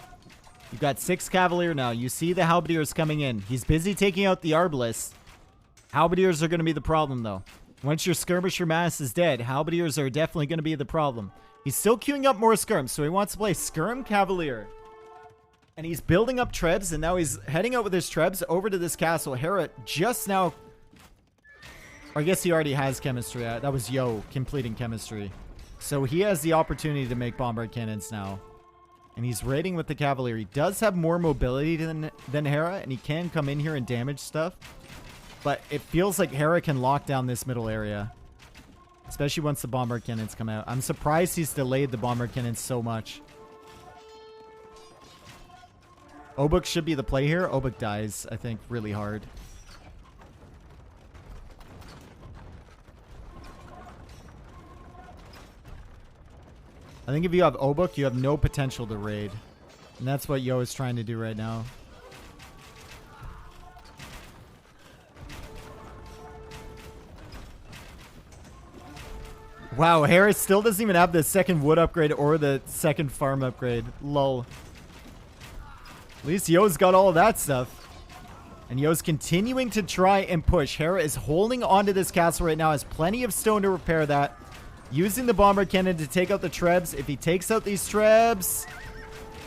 A: You've got 6 Cavalier now. You see the Halberdiers coming in. He's busy taking out the Arbalists. Halberdiers are going to be the problem, though. Once your skirmisher mass is dead, Halberdiers are definitely going to be the problem. He's still queuing up more skirms, so he wants to play Skirm Cavalier. And he's building up Trebs, and now he's heading out with his Trebs over to this castle. Hera just now... Or I guess he already has chemistry. That was Yo completing chemistry. So he has the opportunity to make bombard cannons now. And he's raiding with the Cavalier. He does have more mobility than Hera, and he can come in here and damage stuff. But it feels like Hera can lock down this middle area. Especially once the bombard cannons come out. I'm surprised he's delayed the bombard cannons so much. Obuk should be the play here. Obuk dies, I think, really hard. I think if you have Obuk, you have no potential to raid. And that's what Yo is trying to do right now. Wow, Harris still doesn't even have the second wood upgrade or the second farm upgrade. Lol. At least Yo's got all of that stuff. And Yo's continuing to try and push. Hera is holding onto this castle right now. Has plenty of stone to repair that. Using the bombard cannon to take out the Trebs. If he takes out these Trebs,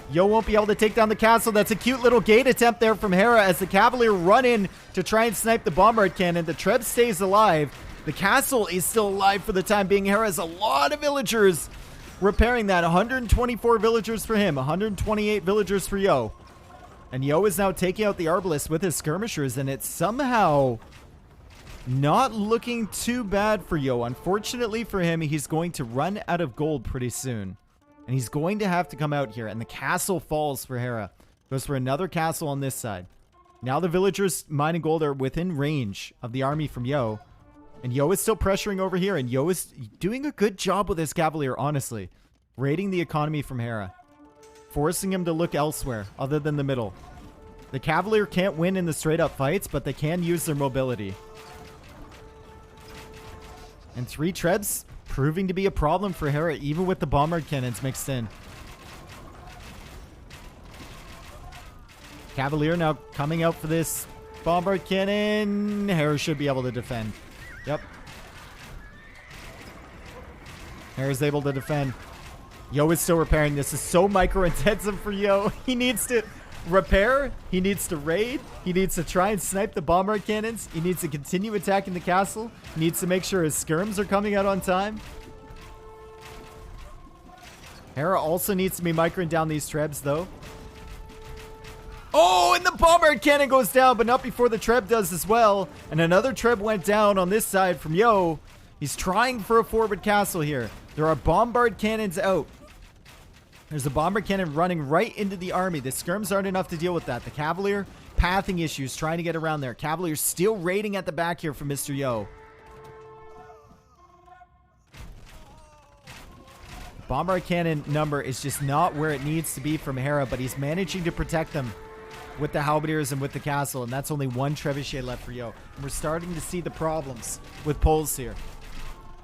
A: Yo won't be able to take down the castle. That's a cute little gate attempt there from Hera as the Cavalier run in to try and snipe the bombard cannon. The Treb stays alive. The castle is still alive for the time being. Hera has a lot of villagers repairing that. 124 villagers for him. 128 villagers for Yo. And Yo is now taking out the Arbalest with his skirmishers, and it's somehow not looking too bad for Yo. Unfortunately for him, he's going to run out of gold pretty soon. And he's going to have to come out here. And the castle falls for Hera. Goes for another castle on this side. Now the villagers mining gold are within range of the army from Yo. And Yo is still pressuring over here. And Yo is doing a good job with his Cavalier, honestly. Raiding the economy from Hera. Forcing him to look elsewhere other than the middle. The Cavalier can't win in the straight up fights, but they can use their mobility. And 3 Trebs proving to be a problem for Hera, even with the bombard cannons mixed in. Cavalier now coming out for this bombard cannon. Hera should be able to defend. Yep. Hera's able to defend. Yo is still repairing. This is so micro-intensive for Yo. He needs to repair. He needs to raid. He needs to try and snipe the bombard cannons. He needs to continue attacking the castle. He needs to make sure his skirms are coming out on time. Hera also needs to be microing down these trebs, though. Oh, and the bombard cannon goes down, but not before the treb does as well. And another treb went down on this side from Yo. He's trying for a forward castle here. There are bombard cannons out. There's a bombard cannon running right into the army. The skirms aren't enough to deal with that. The Cavalier, pathing issues, trying to get around there. Cavalier still raiding at the back here from Mr. Yo. Bombard cannon number is just not where it needs to be from Hera, but he's managing to protect them with the halberdiers and with the castle, and that's only one trebuchet left for Yo. And we're starting to see the problems with poles here.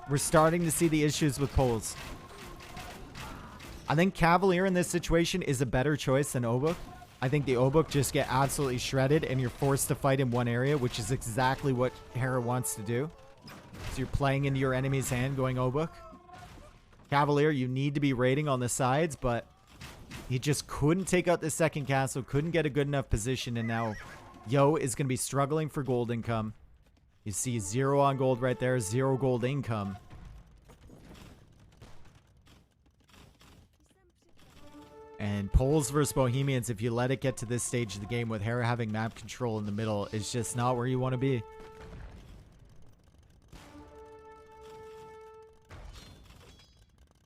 A: We're starting to see the issues with poles. I think Cavalier in this situation is a better choice than Obuk. I think the Obuk just get absolutely shredded and you're forced to fight in one area, which is exactly what Hera wants to do. So you're playing into your enemy's hand going Obuk. Cavalier, you need to be raiding on the sides, but he just couldn't take out the second castle, couldn't get a good enough position, and now Yo is going to be struggling for gold income. You see 0 on gold right there, 0 gold income. And Poles versus Bohemians, if you let it get to this stage of the game with Hera having map control in the middle, is just not where you want to be.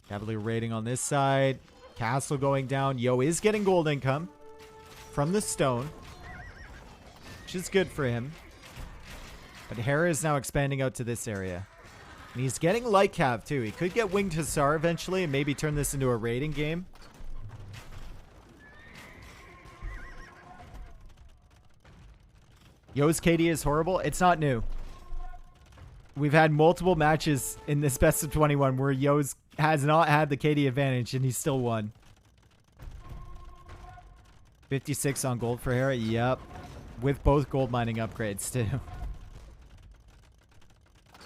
A: Cavalier raiding on this side. Castle going down. Yo is getting gold income from the stone, which is good for him. But Hera is now expanding out to this area. And he's getting light cav too. He could get winged Hussar eventually and maybe turn this into a raiding game. Yo's KD is horrible. It's not new. We've had multiple matches in this best of 21 where Yo's has not had the KD advantage and he still won. 56 on gold for Hera. Yep. With both gold mining upgrades too.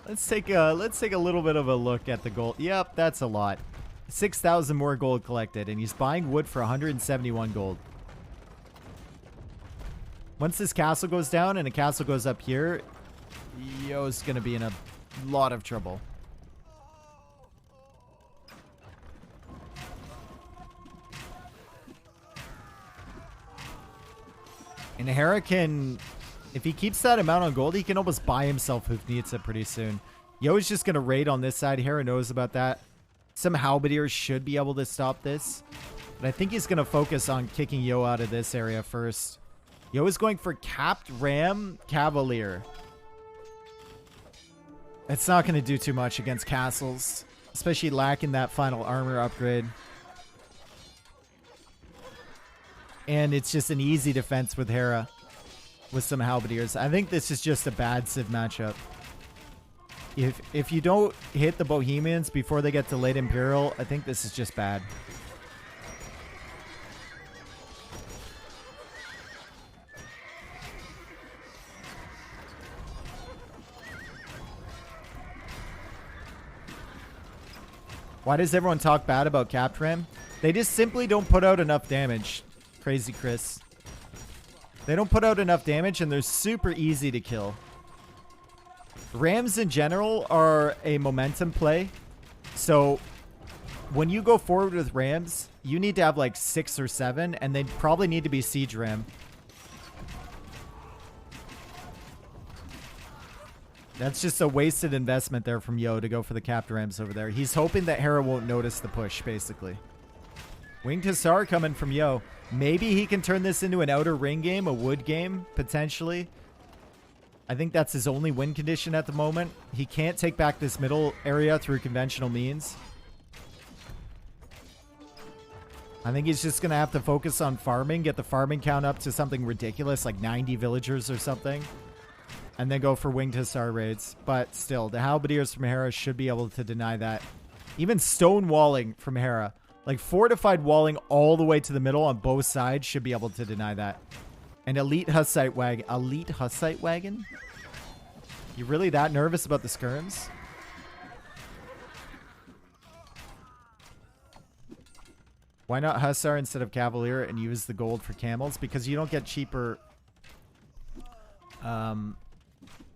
A: Let's take a little bit of a look at the gold. Yep, that's a lot. 6,000 more gold collected and he's buying wood for 171 gold. Once this castle goes down and a castle goes up here, Yo's gonna be in a lot of trouble. And Hera can, if he keeps that amount on gold, he can almost buy himself Hoofnitsa pretty soon. Yo is just going to raid on this side. Hera knows about that. Some halberdiers should be able to stop this. But I think he's going to focus on kicking Yo out of this area first. Yo is going for Capped Ram Cavalier. It's not going to do too much against castles, especially lacking that final armor upgrade. And it's just an easy defense with Hera with some halberdiers. I think this is just a bad Civ matchup. If you don't hit the Bohemians before they get to late Imperial, I think this is just bad. Why does everyone talk bad about Capped Ram? They just simply don't put out enough damage. Crazy Chris. They don't put out enough damage and they're super easy to kill. Rams in general are a momentum play. So when you go forward with Rams, you need to have like 6 or 7 and they probably need to be Siege Ram. That's just a wasted investment there from Yo to go for the Capped Rams over there. He's hoping that Hera won't notice the push, basically. Winged Hussar coming from Yo. Maybe he can turn this into an outer ring game, a wood game, potentially. I think that's his only win condition at the moment. He can't take back this middle area through conventional means. I think he's just going to have to focus on farming, get the farming count up to something ridiculous, like 90 villagers or something. And then go for Winged Hussar raids. But still, the halberdiers from Hera should be able to deny that. Even stone walling from Hera. Like fortified walling all the way to the middle on both sides should be able to deny that. An elite Hussite wagon. Elite Hussite wagon? You really that nervous about the skirms? Why not Hussar instead of Cavalier and use the gold for camels? Because you don't get cheaper...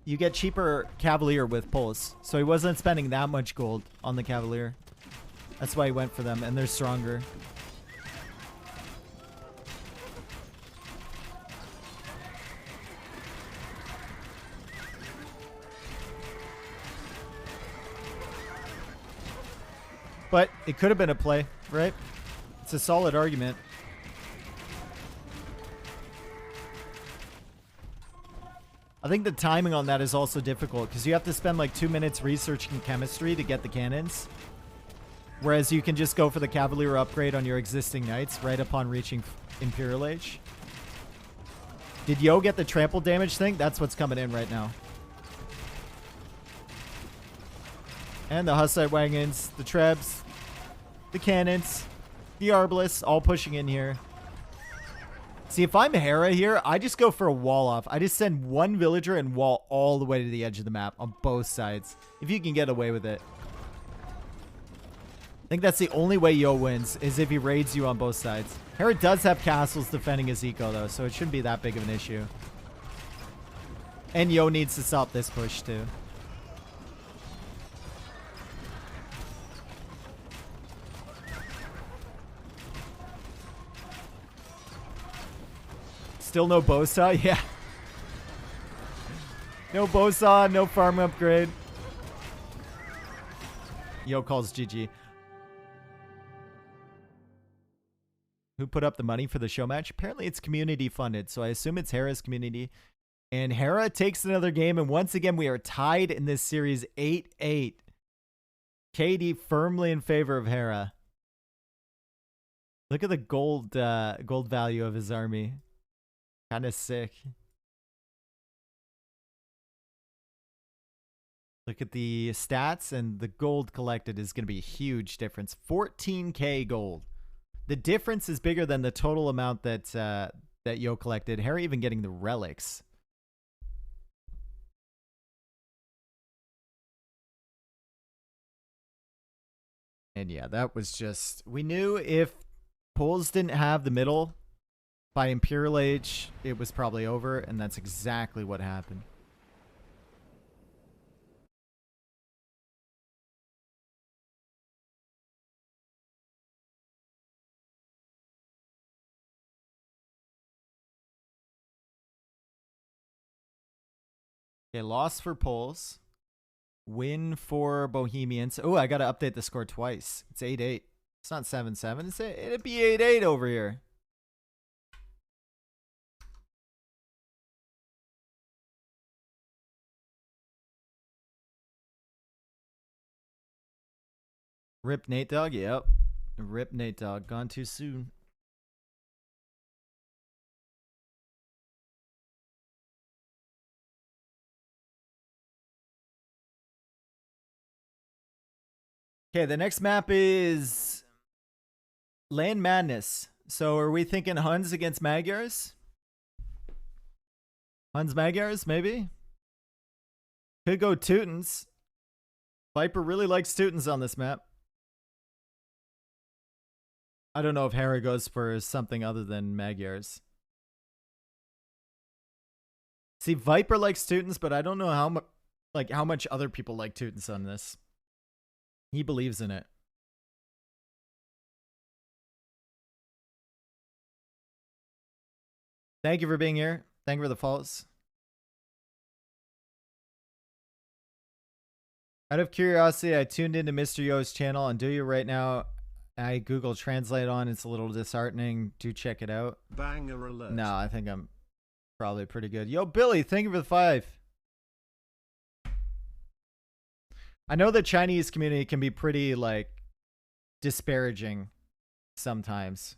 A: you get cheaper Cavalier with pulls. So he wasn't spending that much gold on the Cavalier. That's why he went for them, and they're stronger. But it could have been a play, right? It's a solid argument. I think the timing on that is also difficult because you have to spend like 2 minutes researching chemistry to get the cannons. Whereas you can just go for the Cavalier upgrade on your existing knights right upon reaching Imperial Age. Did Yo get the trample damage thing? That's what's coming in right now. And the Hussite wagons, the Trebs, the cannons, the Arbalists, all pushing in here. See, if I'm Hera here, I just go for a wall off. I just send one villager and wall all the way to the edge of the map on both sides. If you can get away with it. I think that's the only way Yo wins, is if he raids you on both sides. Hera does have castles defending his eco, though, so it shouldn't be that big of an issue. And Yo needs to stop this push, too. Still no Bosa? Yeah. No Bosa, no farm upgrade. Yo calls GG. Who put up the money for the show match? Apparently it's community funded, so I assume it's Hera's community. And Hera takes another game, and once again we are tied in this series 8-8. KD firmly in favor of Hera. Look at the gold value of his army. Kind of sick. Look at the stats, and the gold collected is going to be a huge difference. 14k gold. The difference is bigger than the total amount that that Yo collected. Hera even getting the relics. And yeah, that was just... We knew if Poles didn't have the middle... By Imperial Age, it was probably over, and that's exactly what happened. Okay, loss for Poles. Win for Bohemians. Oh, I got to update the score twice. It's 8-8. It's not 7-7. It'd be 8-8 over here. Rip Nate Dogg, yep. Rip Nate Dogg, gone too soon. Okay, the next map is Land Madness. So are we thinking Huns against Magyars? Huns Magyars, maybe? Could go Teutons. Viper really likes Teutons on this map. I don't know if Hera goes for something other than Magyars. See, Viper likes Teutons, but I don't know how much other people like Teutons on this. He believes in it. Thank you for being here. Thank you for the follows. Out of curiosity, I tuned into Mr. Yo's channel on Do You right now. I Google Translate on. It's a little disheartening. Do check it out.
B: Banger alert.
A: No, I think I'm probably pretty good. Yo, Billy, thank you for the 5. I know the Chinese community can be pretty, like, disparaging sometimes.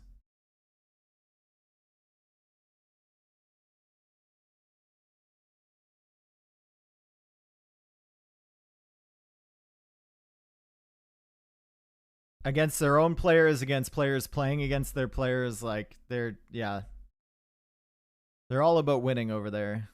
A: Against their own players, against players playing against their players, like, they're all about winning over there.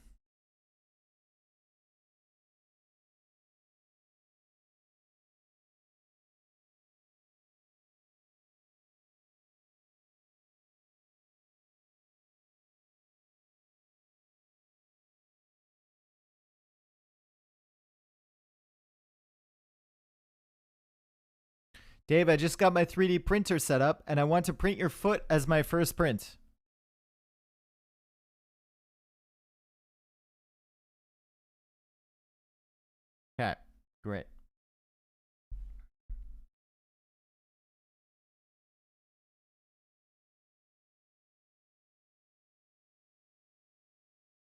A: Dave, I just got my 3D printer set up, and I want to print your foot as my first print. Okay, great.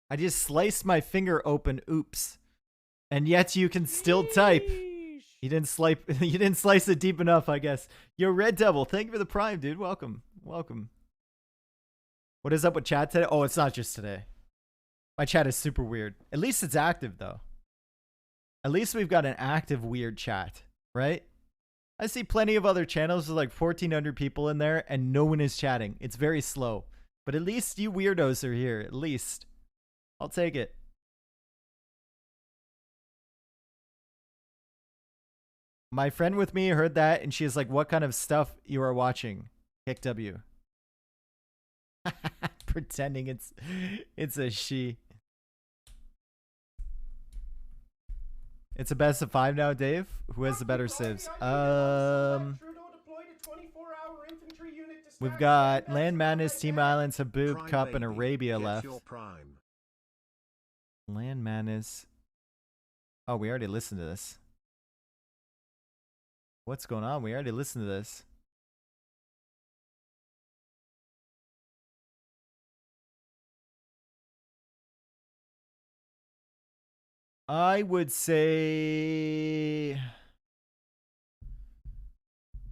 A: I just sliced my finger open. Oops. And yet you can still type. You didn't slice it deep enough, I guess. Yo, Red Devil, thank you for the prime, dude. Welcome. Welcome. What is up with chat today? Oh, it's not just today. My chat is super weird. At least it's active, though. At least we've got an active weird chat, right? I see plenty of other channels with like 1,400 people in there, and no one is chatting. It's very slow. But at least you weirdos are here, at least. I'll take it. My friend with me heard that, and she's like, what kind of stuff you are watching? Kick W. Pretending it's a she. It's a best of 5 now, Dave. Who has the better civs? We've got Land Madness, Team Islands, Haboob,
B: Prime
A: Cup, and
B: baby,
A: Arabia
B: get
A: left.
B: your prime.
A: Land Madness. Oh, we already listened to this. What's going on? We already listened to this. I would say...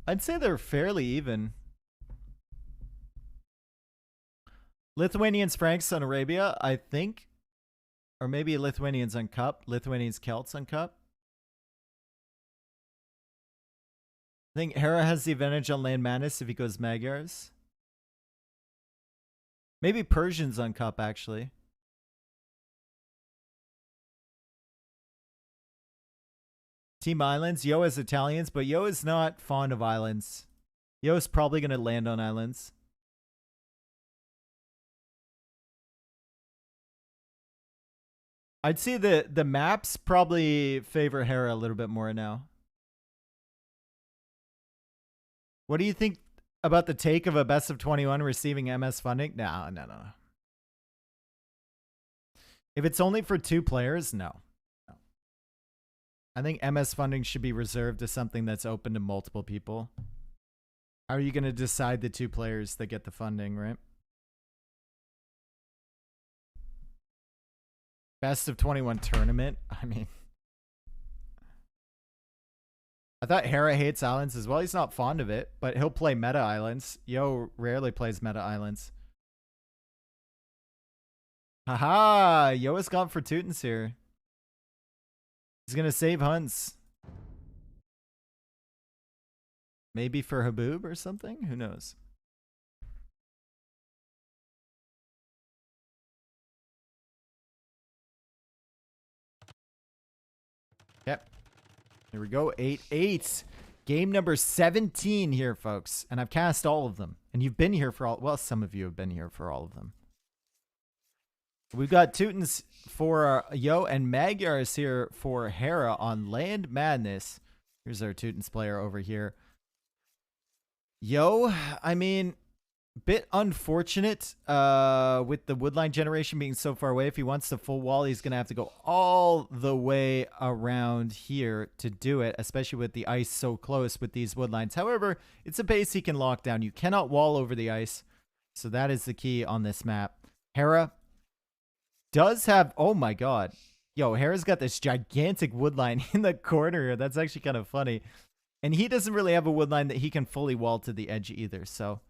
A: I'd say they're fairly even. Lithuanians, Franks on Arabia, I think. Or maybe Lithuanians on Cup. Lithuanians, Celts on Cup. I think Hera has the advantage on Land Madness if he goes Magyars. Maybe Persians on Cup, actually. Team Islands. Yo is Italians, but Yo is not fond of islands. Yo is probably going to land on islands. I'd say the maps probably favor Hera a little bit more now. What do you think about the take of a best of 21 receiving MS funding? No. If it's only for 2 players, no. I think MS funding should be reserved to something that's open to multiple people. How are you going to decide the 2 players that get the funding, right? Best of 21 tournament? I mean... I thought Hera hates islands as well. He's not fond of it, but he'll play meta islands. Yo rarely plays meta islands. Haha! Yo has gone for Teutons here. He's gonna save Hunts. Maybe for Haboob or something? Who knows? Yep. Here we go. 8-8. Game number 17 here, folks. And I've cast all of them. And you've been here for all... Well, some of you have been here for all of them. We've got Teutons for Yo and Magyars here for Hera on Land Madness. Here's our Teutons player over here. Yo, I mean... Bit unfortunate with the Woodline generation being so far away. If he wants the full wall, he's going to have to go all the way around here to do it, especially with the ice so close with these Woodlines. However, it's a base he can lock down. You cannot wall over the ice, so that is the key on this map. Hera does have... Oh my god. Yo, Hera's got this gigantic Woodline in the corner. That's actually kind of funny. And he doesn't really have a Woodline that he can fully wall to the edge either, so...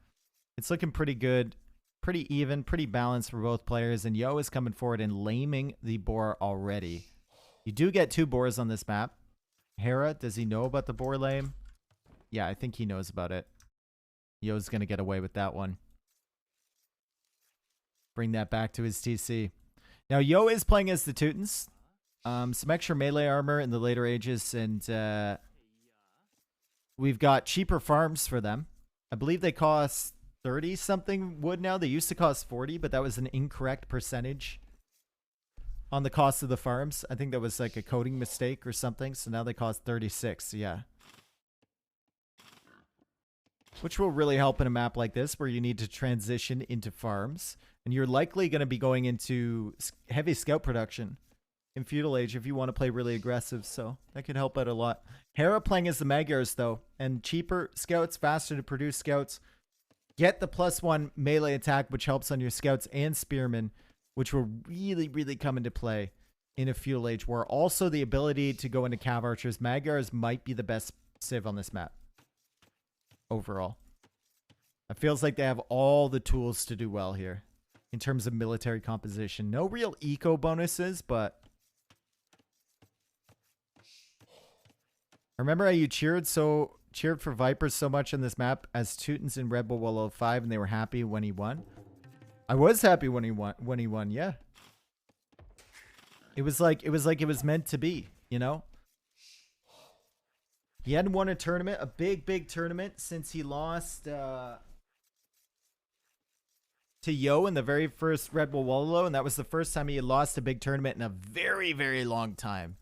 A: It's looking pretty good, pretty even, pretty balanced for both players. And Yo is coming forward and laming the boar already. You do get 2 boars on this map. Hera, does he know about the boar lame? Yeah, I think he knows about it. Yo's going to get away with that one. Bring that back to his TC. Now, Yo is playing as the Teutons. Some extra melee armor in the later ages. And we've got cheaper farms for them. I believe they cost... 30 something wood now. They used to cost 40, but that was an incorrect percentage on the cost of the farms. I think that was like a coding mistake or something. So now they cost 36. Yeah. which will really help in a map like this where you need to transition into farms. And you're likely going to be going into heavy scout production in Feudal Age if you want to play really aggressive, so that could help out a lot. Hera playing as the Magyars, though, and cheaper scouts, faster to produce scouts. Get the +1 melee attack, which helps on your scouts and spearmen, which will really, really come into play in a Feudal Age war. Also, the ability to go into Cav Archers. Magyars might be the best civ on this map overall. It feels like they have all the tools to do well here in terms of military composition. No real eco bonuses, but remember how you cheered for Vipers so much on this map as Teutons in Red Bull 105 and they were happy when he won? I was happy when he won, yeah. It was like it was meant to be, you know? He hadn't won a tournament, a big tournament, since he lost to Yo in the very first Red Bull Wallow, and that was the first time he had lost a big tournament in a very, very long time.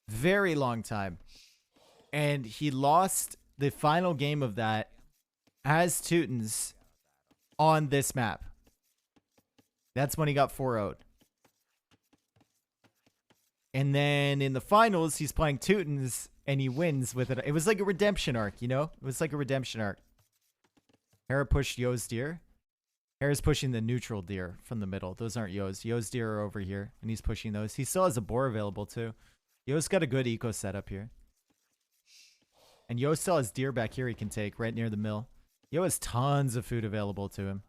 A: Very long time. And he lost the final game of that as Teutons on this map. That's when he got 4-0'd. And then in the finals, he's playing Teutons, and he wins with it. It was like a redemption arc, you know? It was like a redemption arc. Hera pushed Yo's deer. Hera's pushing the neutral deer from the middle. Those aren't Yo's. Yo's deer are over here, and he's pushing those. He still has a boar available, too. Yo's got a good eco setup here. And Yo still has deer back here he can take right near the mill. Yo has tons of food available to him.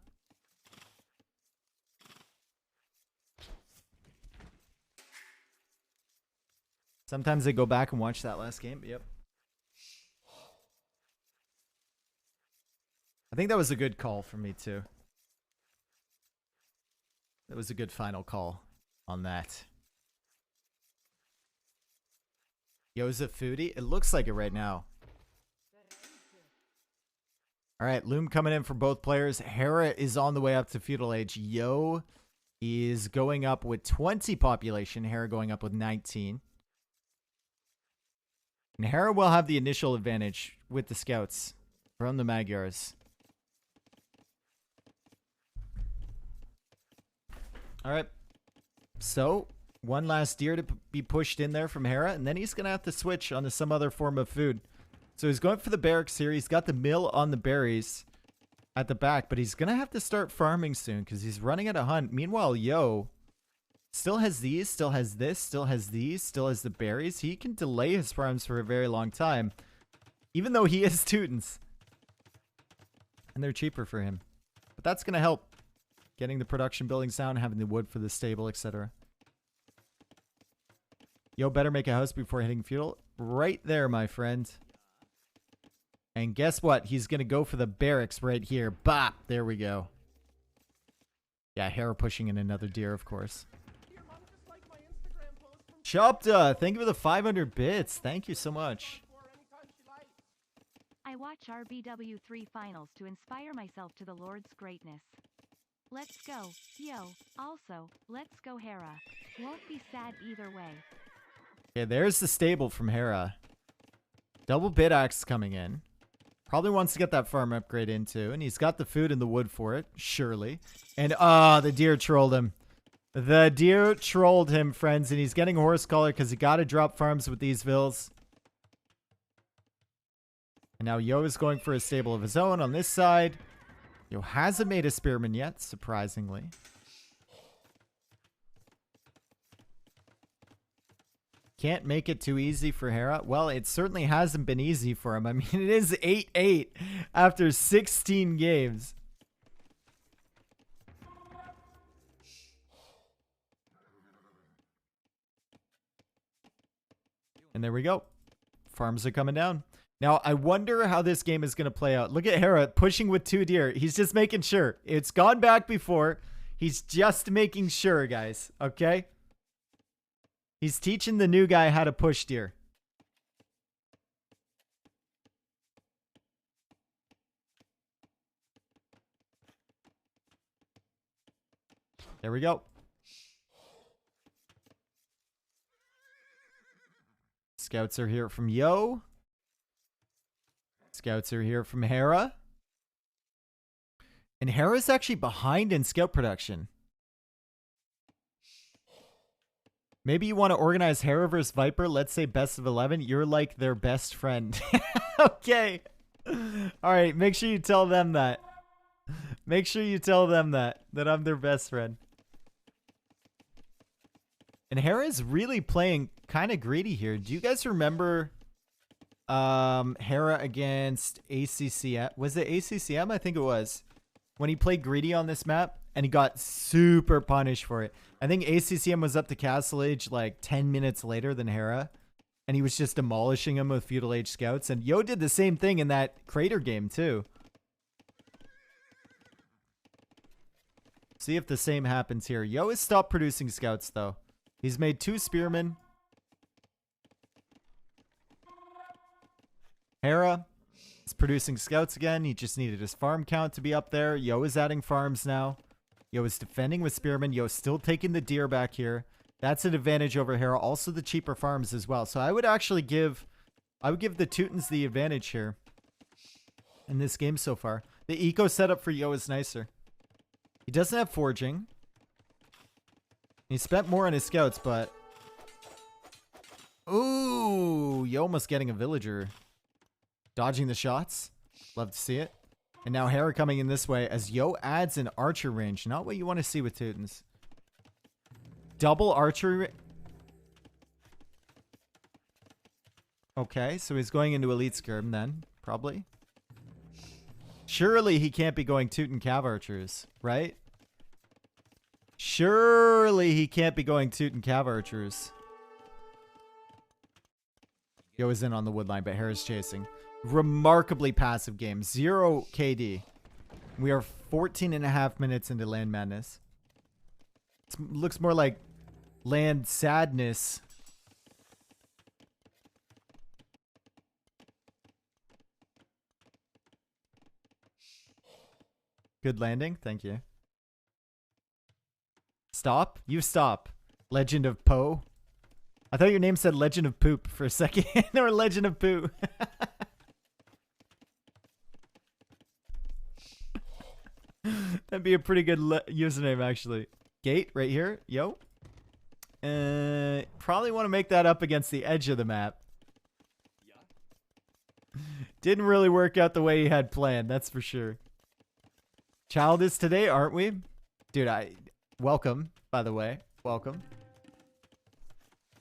A: Sometimes I go back and watch that last game. Yep. I think that was a good call for me, too. That was a good final call on that. Yo's a foodie? It looks like it right now. Alright, Loom coming in for both players. Hera is on the way up to Feudal Age. Yo is going up with 20 population. Hera going up with 19. And Hera will have the initial advantage with the scouts from the Magyars. Alright. So, one last deer to be pushed in there from Hera, and then he's going to have to switch onto some other form of food. So he's going for the barracks here. He's got the mill on the berries at the back, but he's going to have to start farming soon because he's running at a hunt. Meanwhile, Yo still has these, still has this, still has these, still has the berries. He can delay his farms for a very long time, even though he is Teutons. And they're cheaper for him. But that's going to help. Getting the production buildings down, having the wood for the stable, etc. Yo better make a house before hitting feudal. Right there, my friend. And guess what? He's going to go for the barracks right here. Bop! There we go. Yeah, Hera pushing in another deer, of course. Chopta, thank you for the 500 bits. Thank you so much.
D: I watch RBW3 finals to inspire myself to the Lord's greatness. Let's go, Yo. Also, let's go Hera. Won't be sad either way.
A: Okay, there's the stable from Hera. Double bit axe coming in. Probably wants to get that farm upgrade into, and he's got the food and the wood for it, surely. And the deer trolled him. The deer trolled him, friends, and he's getting horse collar because he got to drop farms with these vills. And now Yo is going for a stable of his own on this side. Yo hasn't made a spearman yet, surprisingly. Can't make it too easy for Hera. Well, it certainly hasn't been easy for him. I mean, it is 8-8 after 16 games. And there we go. Farms are coming down. Now, I wonder how this game is going to play out. Look at Hera pushing with 2 deer. He's just making sure. It's gone back before. He's just making sure, guys. Okay? He's teaching the new guy how to push deer. There we go. Scouts are here from Yo. Scouts are here from Hera. And Hera's actually behind in scout production. Maybe you want to organize Hera versus Viper. Let's say best of 11. You're like their best friend. Okay. All right. Make sure you tell them that. Make sure you tell them that I'm their best friend. And Hera's really playing kind of greedy here. Do you guys remember Hera against ACCM? Was it ACCM? I think it was. When he played greedy on this map and he got super punished for it. I think ACCM was up to Castle Age like 10 minutes later than Hera. And he was just demolishing him with Feudal Age scouts. And Yo did the same thing in that Crater game too. See if the same happens here. Yo has stopped producing scouts though. He's made 2 spearmen. Hera is producing scouts again. He just needed his farm count to be up there. Yo is adding farms now. Yo is defending with spearmen. Yo is still taking the deer back here. That's an advantage over Hera. Also the cheaper farms as well. So I would actually give the Teutons the advantage here in this game so far. The eco setup for Yo is nicer. He doesn't have forging. He spent more on his scouts, but... Ooh, Yo almost getting a villager. Dodging the shots. Love to see it. And now Hera coming in this way as Yo adds an archer range. Not what you want to see with Teutons. Double archery. Okay, so he's going into Elite Skirm then, probably. Surely he can't be going Teuton Cav Archers, right? Surely he can't be going Teuton Cav Archers. Yo is in on the wood line, but Hera's chasing. Remarkably passive game. 0 KD. We are 14.5 minutes into Land Madness. It looks more like Land Sadness. Good landing. Thank you. Stop? You stop. Legend of Poe. I thought your name said Legend of Poop for a second. Or Legend of Poo. That'd be a pretty good username, actually. Gate right here. Yo. Probably want to make that up against the edge of the map. Didn't really work out the way he had planned, that's for sure. Childish today, aren't we? Dude, welcome, by the way. Welcome.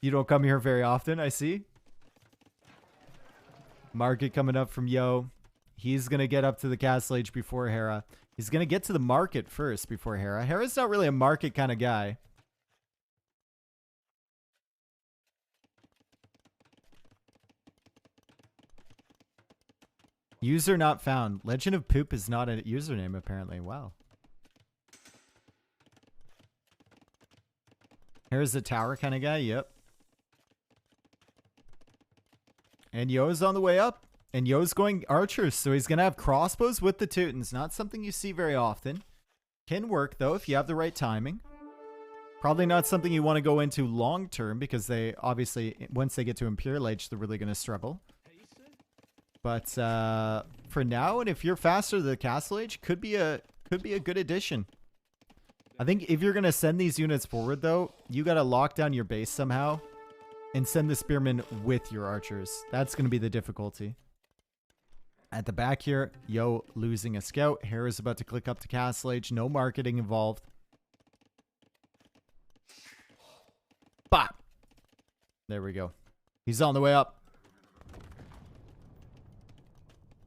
A: You don't come here very often, I see. Market coming up from Yo. He's going to get up to the Castle Age before Hera. He's going to get to the market first before Hera. Hera's not really a market kind of guy. User not found. Legend of Poop is not a username, apparently. Wow. Here's the tower kind of guy. Yep. And Yo's on the way up. And Yo's going archers, so he's going to have crossbows with the Teutons. Not something you see very often. Can work, though, if you have the right timing. Probably not something you want to go into long term, because they, obviously, once they get to Imperial Age, they're really going to struggle. But for now, and if you're faster to the Castle Age, could be a good addition. I think if you're going to send these units forward, though, you got to lock down your base somehow and send the spearmen with your archers. That's going to be the difficulty. At the back here, Yo losing a scout. Hera's about to click up to Castle Age. No marketing involved. Bop! There we go. He's on the way up.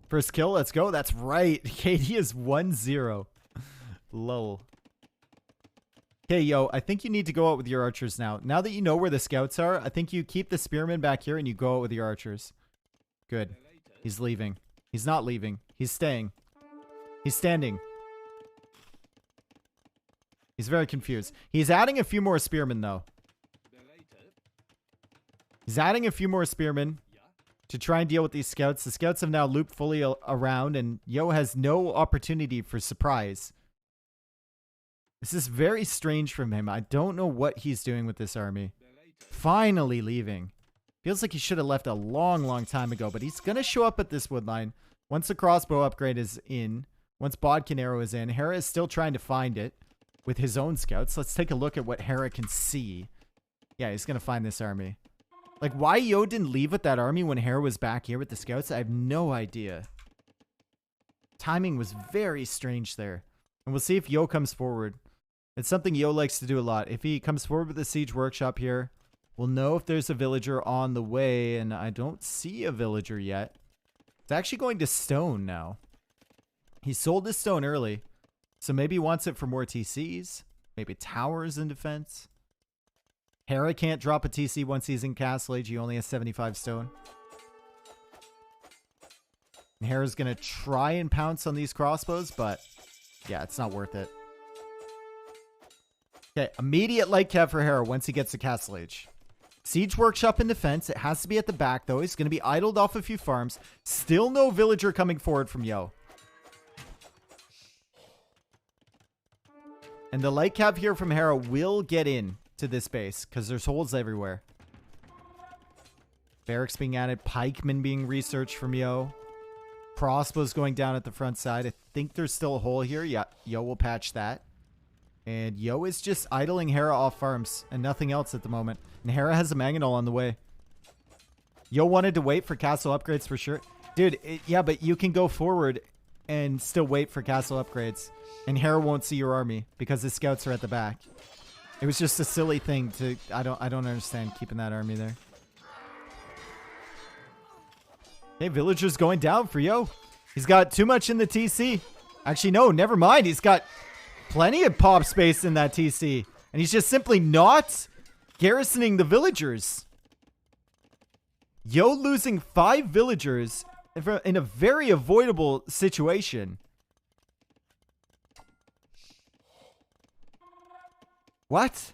A: First kill, let's go. That's right. KD is 1-0. Lol. Okay, Yo, I think you need to go out with your archers now. Now that you know where the scouts are, I think you keep the spearmen back here and you go out with your archers. Good. He's leaving. He's not leaving. He's staying. He's standing. He's very confused. He's adding a few more spearmen, though. He's adding a few more spearmen to try and deal with these scouts. The scouts have now looped fully around, and Yo has no opportunity for surprise. This is very strange from him. I don't know what he's doing with this army. Finally leaving. Feels like he should have left a long, long time ago, but he's going to show up at this wood line once the crossbow upgrade is in. Once Bodkin Arrow is in, Hera is still trying to find it with his own scouts. Let's take a look at what Hera can see. Yeah, he's going to find this army. Like, why Yo didn't leave with that army when Hera was back here with the scouts, I have no idea. Timing was very strange there. And we'll see if Yo comes forward. It's something Yo likes to do a lot. If he comes forward with the siege workshop here, we'll know if there's a villager on the way, and I don't see a villager yet. It's actually going to stone now. He sold his stone early, so maybe he wants it for more TCs. Maybe towers in defense. Hera can't drop a TC once he's in Castle Age. He only has 75 stone. And Hera's going to try and pounce on these crossbows, but yeah, it's not worth it. Okay, immediate light cav for Hera once he gets to Castle Age. Siege workshop in defense. It has to be at the back, though. He's going to be idled off a few farms. Still no villager coming forward from Yo. And the light cav here from Hera will get in to this base because there's holes everywhere. Barracks being added. Pikemen being researched from Yo. Crossbows going down at the front side. I think there's still a hole here. Yeah, Yo will patch that. And Yo is just idling Hera off farms and nothing else at the moment. And Hera has a Mangonel on the way. Yo wanted to wait for castle upgrades for sure. Dude, yeah, but you can go forward and still wait for castle upgrades. And Hera won't see your army because the scouts are at the back. It was just a silly thing to... I don't understand keeping that army there. Okay, villagers going down for Yo. He's got too much in the TC. Actually, no, never mind. He's got plenty of pop space in that TC. And he's just simply not garrisoning the villagers. Yo losing 5 villagers in a very avoidable situation. What?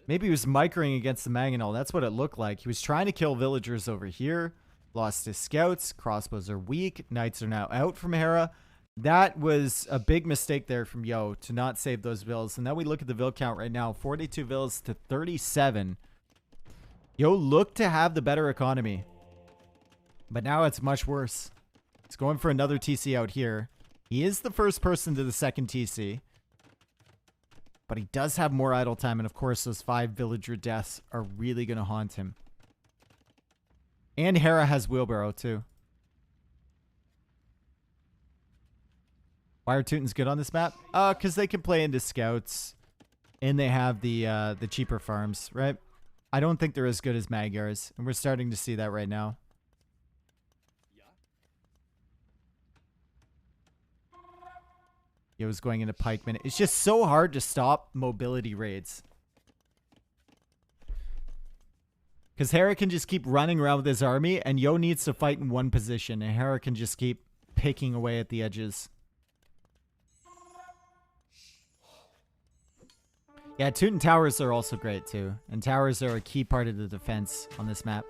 A: Maybe he was microing against the Mangonel. That's what it looked like. He was trying to kill villagers over here. Lost his scouts. Crossbows are weak. Knights are now out from Hera. That was a big mistake there from Yo to not save those vills. And now we look at the vill count right now. 42 vills to 37. Yo looked to have the better economy. But now it's much worse. It's going for another TC out here. He is the first person to the second TC. But he does have more idle time. And of course, those 5 villager deaths are really going to haunt him. And Hera has wheelbarrow too. Why are Teutons good on this map? Because they can play into scouts. And they have the cheaper farms, right? I don't think they're as good as Magyars. And we're starting to see that right now. It was going into pikemen. It's just so hard to stop mobility raids. Because Hera can just keep running around with his army, and Yo needs to fight in one position, and Hera can just keep picking away at the edges. Yeah, Teuton towers are also great too, and towers are a key part of the defense on this map.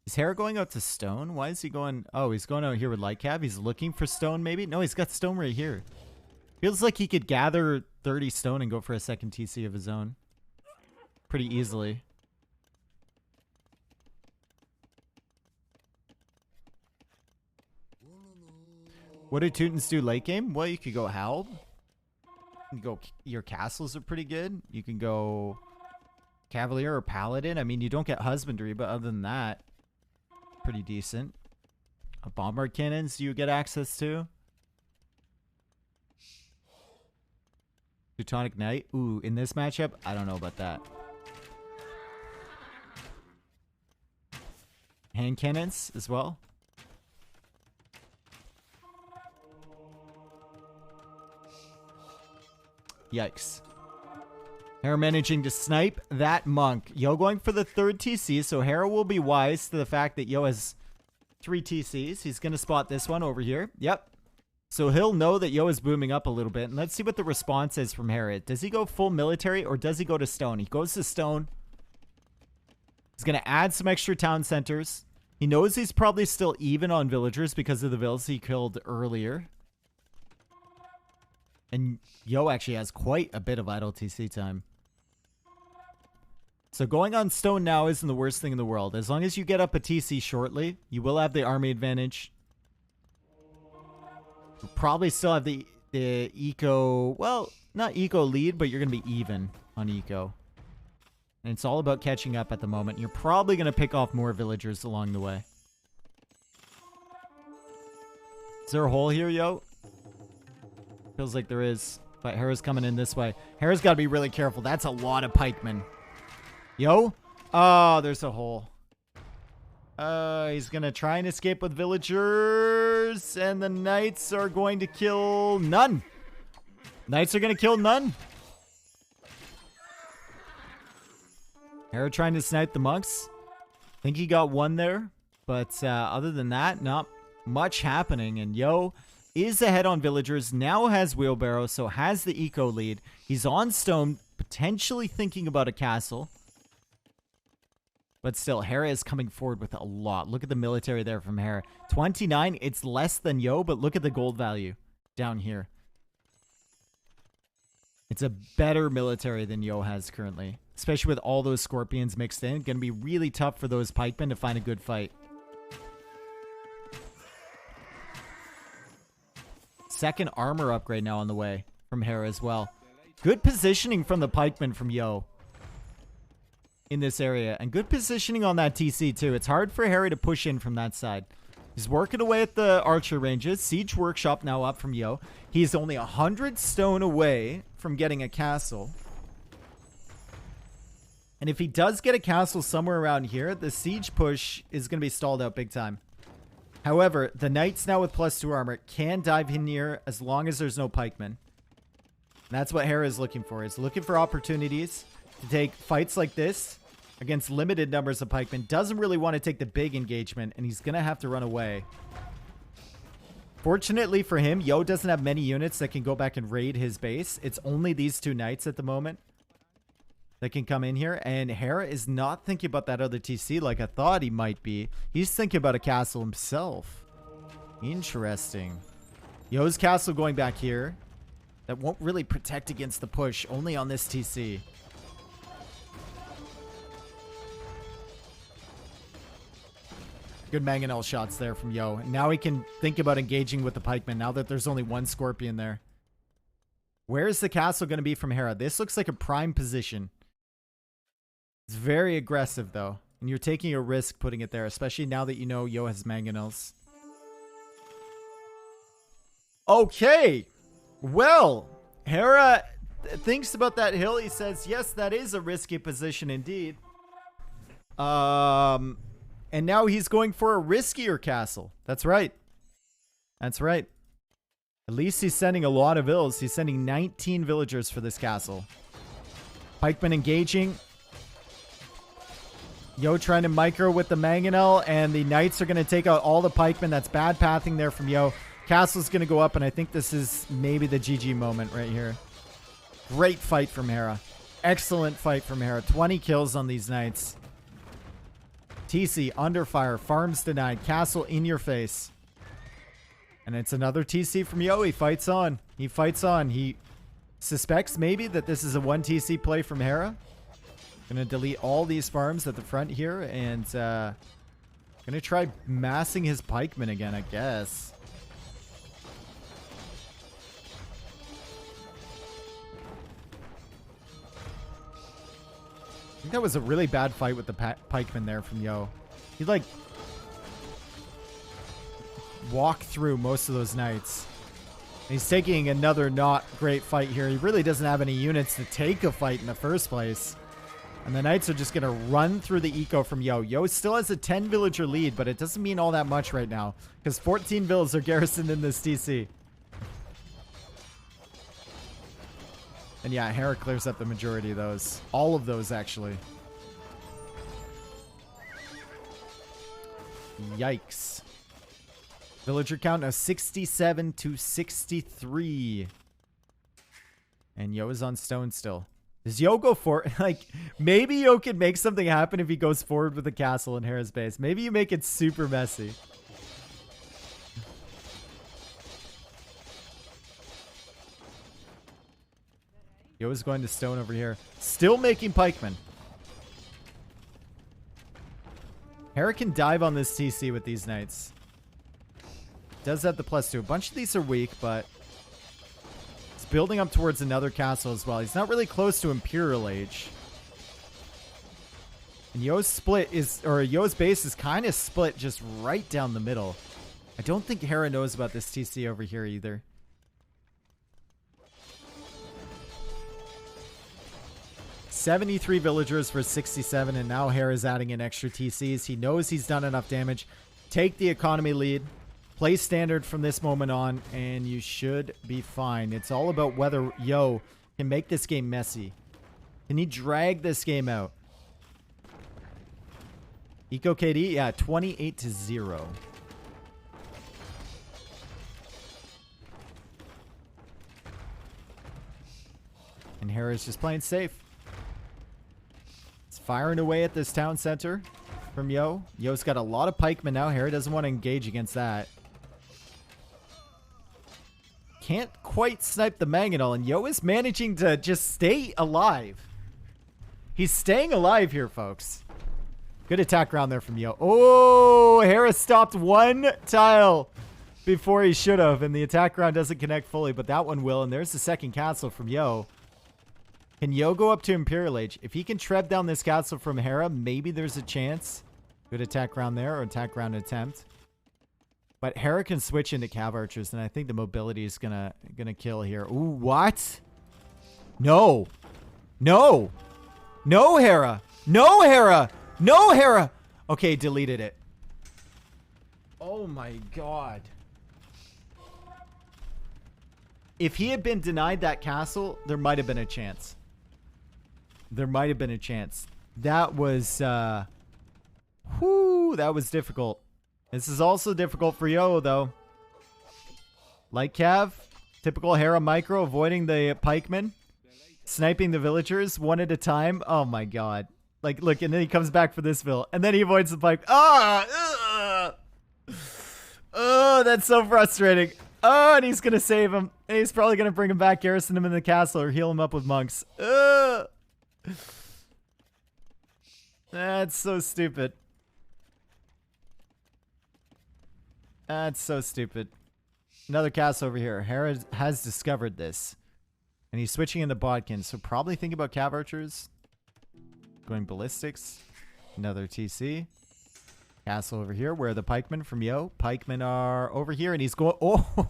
A: Is Hera going out to stone? Why is he going... Oh, he's going out here with light cab. He's looking for stone, maybe? No, he's got stone right here. Feels like he could gather 30 stone and go for a second TC of his own. Pretty easily. What do Teutons do late game? Well, you could go Halb. You can go... Your castles are pretty good. You can go Cavalier or Paladin. I mean, you don't get Husbandry, but other than that... Pretty decent. Bombard cannons you get access to. Teutonic Knight. Ooh, in this matchup, I don't know about that. Hand cannons as well. Yikes. Hera managing to snipe that monk. Yo going for the 3rd TC, so Hera will be wise to the fact that Yo has 3 TCs. He's going to spot this one over here. Yep. So he'll know that Yo is booming up a little bit. And let's see what the response is from Hera. Does he go full military or does he go to stone? He goes to stone. He's going to add some extra town centers. He knows he's probably still even on villagers because of the vills he killed earlier. And Yo actually has quite a bit of idle TC time. So going on stone now isn't the worst thing in the world. As long as you get up a TC shortly, you will have the army advantage. You'll probably still have the eco, well, not eco lead, but you're going to be even on eco. And it's all about catching up at the moment. You're probably going to pick off more villagers along the way. Is there a hole here, yo? Feels like there is. But Hera's coming in this way. Hera's got to be really careful. That's a lot of pikemen. Yo? Oh, there's a hole. He's going to try and escape with villagers. And the knights are going to kill none. Knights are going to kill none. Hera trying to snipe the monks. Think he got one there. But other than that, not much happening. And Yo is ahead on villagers. Now has wheelbarrow. So has the eco lead. He's on stone. Potentially thinking about a castle. But still, Hera is coming forward with a lot. Look at the military there from Hera. 29. It's less than Yo. But look at the gold value down here. It's a better military than Yo has currently. Especially with all those scorpions mixed in. Going to be really tough for those pikemen to find a good fight. Second armor upgrade now on the way from Hera as well. Good positioning from the pikemen from Yo in this area. And good positioning on that TC too. It's hard for Hera to push in from that side. He's working away at the archer ranges. Siege workshop now up from Yo. He's only 100 stone away from getting a castle. And if he does get a castle somewhere around here, the siege push is going to be stalled out big time. However, the knights now with +2 armor can dive in here as long as there's no pikemen. And that's what Hera is looking for. He's looking for opportunities to take fights like this against limited numbers of pikemen. Doesn't really want to take the big engagement, and he's going to have to run away. Fortunately for him, Yo doesn't have many units that can go back and raid his base. It's only these 2 knights at the moment that can come in here. And Hera is not thinking about that other TC like I thought he might be. He's thinking about a castle himself. Interesting. Yo's castle going back here. That won't really protect against the push. Only on this TC. Good mangonel shots there from Yo. And now he can think about engaging with the pikemen now that there's only 1 scorpion there. Where is the castle going to be from Hera? This looks like a prime position. It's very aggressive, though. And you're taking a risk putting it there, especially now that you know Yo has mangonels. Okay. Well, Hera thinks about that hill. He says, yes, that is a risky position indeed. And now he's going for a riskier castle. That's right. That's right. At least he's sending a lot of vills. He's sending 19 villagers for this castle. Pikemen engaging. Yo trying to micro with the mangonel, and the knights are going to take out all the pikemen. That's bad pathing there from Yo. Castle's going to go up, and I think this is maybe the GG moment right here. Great fight from Hera. Excellent fight from Hera. 20 kills on these knights. TC under fire. Farms denied. Castle in your face. And it's another TC from Yo. He fights on. He fights on. He suspects maybe that this is a 1 TC play from Hera. Gonna delete all these farms at the front here, and gonna try massing his pikemen again, I guess. I think that was a really bad fight with the pikemen there from Yo. He like walked through most of those knights. He's taking another not great fight here. He really doesn't have any units to take a fight in the first place. And the knights are just going to run through the eco from Yo. Yo still has a 10 villager lead, but it doesn't mean all that much right now. Because 14 villas are garrisoned in this TC. And yeah, Hera clears up the majority of those. All of those, actually. Yikes. Villager count of 67 to 63. And Yo is on stone still. Does Yo go for like maybe Yo could make something happen if he goes forward with the castle in Hera's base. Maybe you make it super messy. Yo is going to stone over here. Still making pikemen. Hera can dive on this TC with these knights. Does have the +2. A bunch of these are weak, but it's building up towards another castle as well. He's not really close to Imperial Age. And Yo's base is kind of split just right down the middle. I don't think Hera knows about this TC over here either. $73 villagers for 67, and now Hera's adding in extra TCs. He knows he's done enough damage. Take the economy lead. Play standard from this moment on, and you should be fine. It's all about whether Yo can make this game messy. Can he drag this game out? Eco KD, yeah, 28-0. And Hera's just playing safe. It's firing away at this town center from Yo. Yo's got a lot of pikemen now. Hera doesn't want to engage against that. Can't quite snipe the Mangonel, and Yo is managing to just stay alive. He's staying alive here, folks. Good attack round there from Yo. Oh, Hera stopped one tile before he should have, and the attack round doesn't connect fully, but that one will, and there's the second castle from Yo. Can Yo go up to Imperial Age? If he can treb down this castle from Hera, maybe there's a chance. Good attack round there, or attack round attempt. But Hera can switch into Cav Archers, and I think the mobility is gonna kill here. Ooh, what? No. No. No, Hera. No, Hera. No, Hera. Okay, deleted it. Oh my god. If he had been denied that castle, there might have been a chance. There might have been a chance. That was, that was difficult. This is also difficult for Yo, though. Light Cav, typical Hera micro, avoiding the pikemen, sniping the villagers one at a time. Oh my god. Like, look, and then he comes back for this vill, and then he avoids the pike. Oh, that's so frustrating. Oh, and he's going to save him. And he's probably going to bring him back, garrison him in the castle, or heal him up with monks. That's so stupid. That's so stupid. Another castle over here. Hera has discovered this. And he's switching into Bodkin, so probably think about Cav Archers. Going ballistics. Another TC. Castle over here. Where are the pikemen from Yo? Pikemen are over here, and he's going... Oh!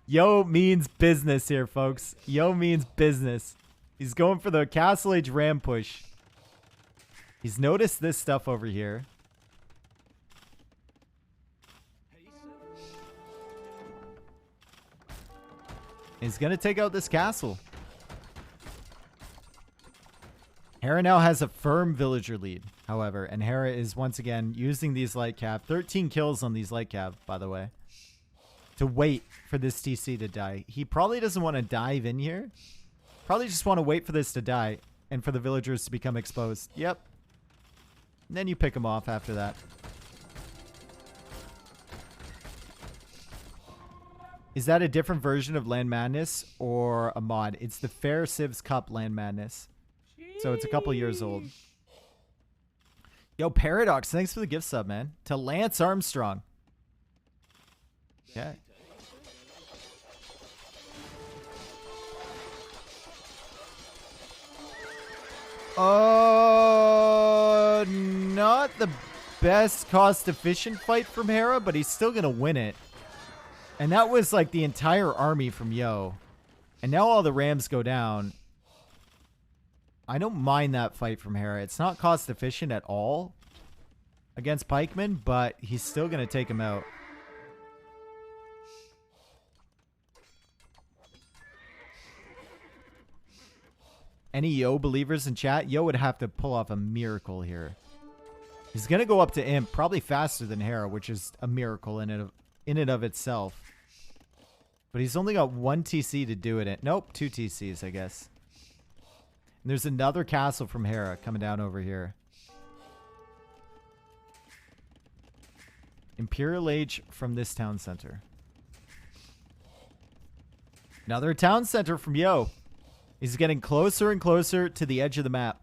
A: Yo means business here, folks. Yo means business. He's going for the Castle Age ram push. He's noticed this stuff over here. He's going to take out this castle. Hera now has a firm villager lead, however, and Hera is once again using these light cav. 13 kills on these light cav, by the way, to wait for this TC to die. He probably doesn't want to dive in here. Probably just want to wait for this to die and for the villagers to become exposed. Yep. And then you pick them off after that. Is that a different version of Land Madness or a mod? It's the Fair Civs Cup Land Madness. So it's a couple years old. Yo, Paradox, thanks for the gift sub, man. To Lance Armstrong. Okay. Not the best cost-efficient fight from Hera, but he's still going to win it. And that was like the entire army from Yo. And now all the Rams go down. I don't mind that fight from Hera. It's not cost efficient at all against pikemen, but he's still going to take him out. Any Yo believers in chat? Yo would have to pull off a miracle here. He's going to go up to Imp, probably faster than Hera, which is a miracle in and of itself. But he's only got one TC to do it in. Nope, 2 TCs, I guess. And there's another castle from Hera coming down over here. Imperial Age from this town center. Another town center from Yo. He's getting closer and closer to the edge of the map.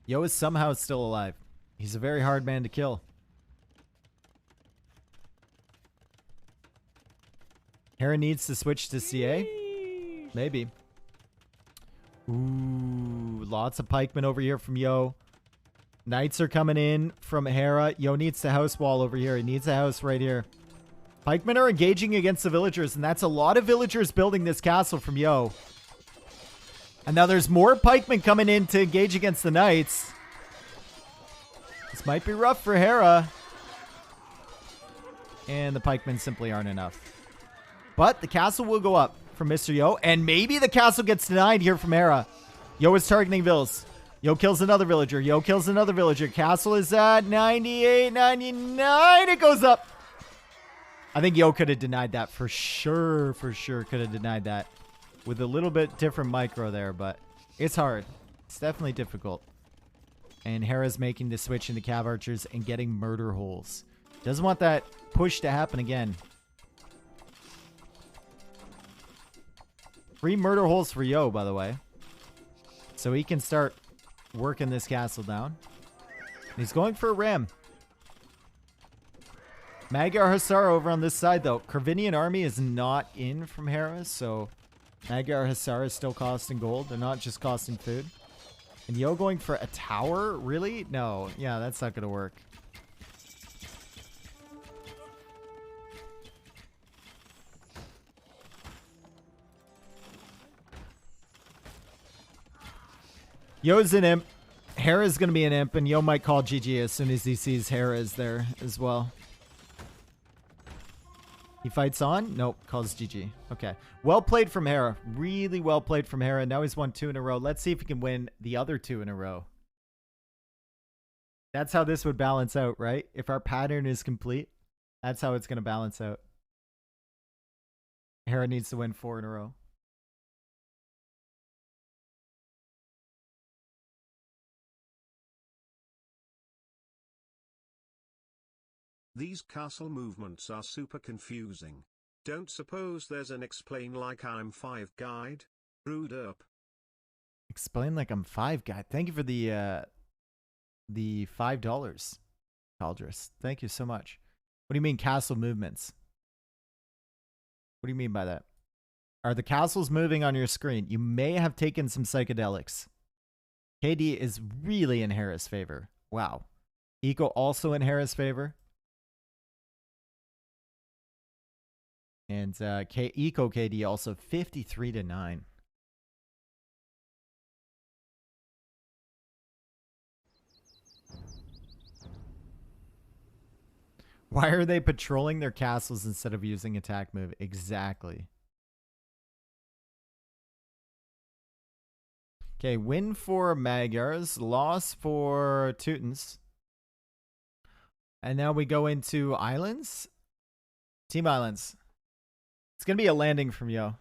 A: Yo is somehow still alive. He's a very hard man to kill. Hera needs to switch to CA? Maybe. Ooh, lots of pikemen over here from Yo. Knights are coming in from Hera. Yo needs to house wall over here. He needs a house right here. Pikemen are engaging against the villagers, and that's a lot of villagers building this castle from Yo. And now there's more pikemen coming in to engage against the knights. This might be rough for Hera. And the pikemen simply aren't enough. But the castle will go up from Mr. Yo. And maybe the castle gets denied here from Hera. Yo is targeting vills. Yo kills another villager. Yo kills another villager. Castle is at 98, 99. It goes up. I think Yo could have denied that for sure. For sure could have denied that. With a little bit different micro there, but it's hard. It's definitely difficult. And Hera's making the switch into Cav Archers and getting murder holes. Doesn't want that push to happen again. 3 murder holes for Yo, by the way. So he can start working this castle down. He's going for a ram. Magyar Hussar over on this side, though. Kravinian army is not in from Hera, so Magyar Hussar is still costing gold. They're not just costing food. And Yo going for a tower? Really? No. Yeah, that's not going to work. Yo's an imp. Hera's going to be an imp, and Yo might call GG as soon as he sees Hera is there as well. He fights on? Nope, calls GG. Okay. Well played from Hera. Really well played from Hera. Now he's won 2 in a row. Let's see if he can win the other 2 in a row. That's how this would balance out, right? If our pattern is complete, that's how it's going to balance out. Hera needs to win 4 in a row.
B: These castle movements are super confusing. Don't suppose there's an explain like I'm 5 guide? Brewed up.
A: Explain like I'm 5 guy. Thank you for the $5, Caldrus. Thank you so much. What do you mean castle movements? What do you mean by that? Are the castles moving on your screen? You may have taken some psychedelics. KD is really in Hera's favor. Wow. Eco also in Hera's favor. And Eco KD also 53-9. Why are they patrolling their castles instead of using attack move? Exactly. Okay, win for Magyars, loss for Teutons. And now we go into islands. Team Islands. It's going to be a landing from Yo.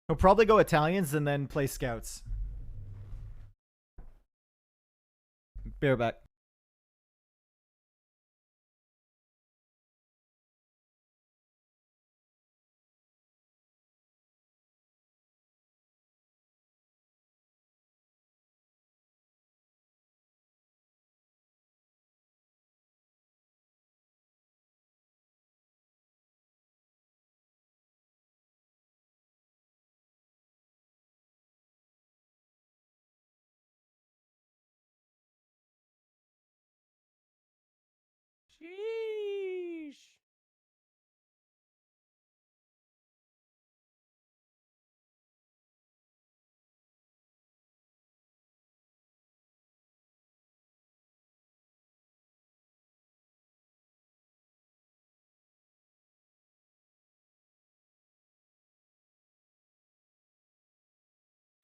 A: He'll probably go Italians and then play scouts. Be right back.
C: Sheesh.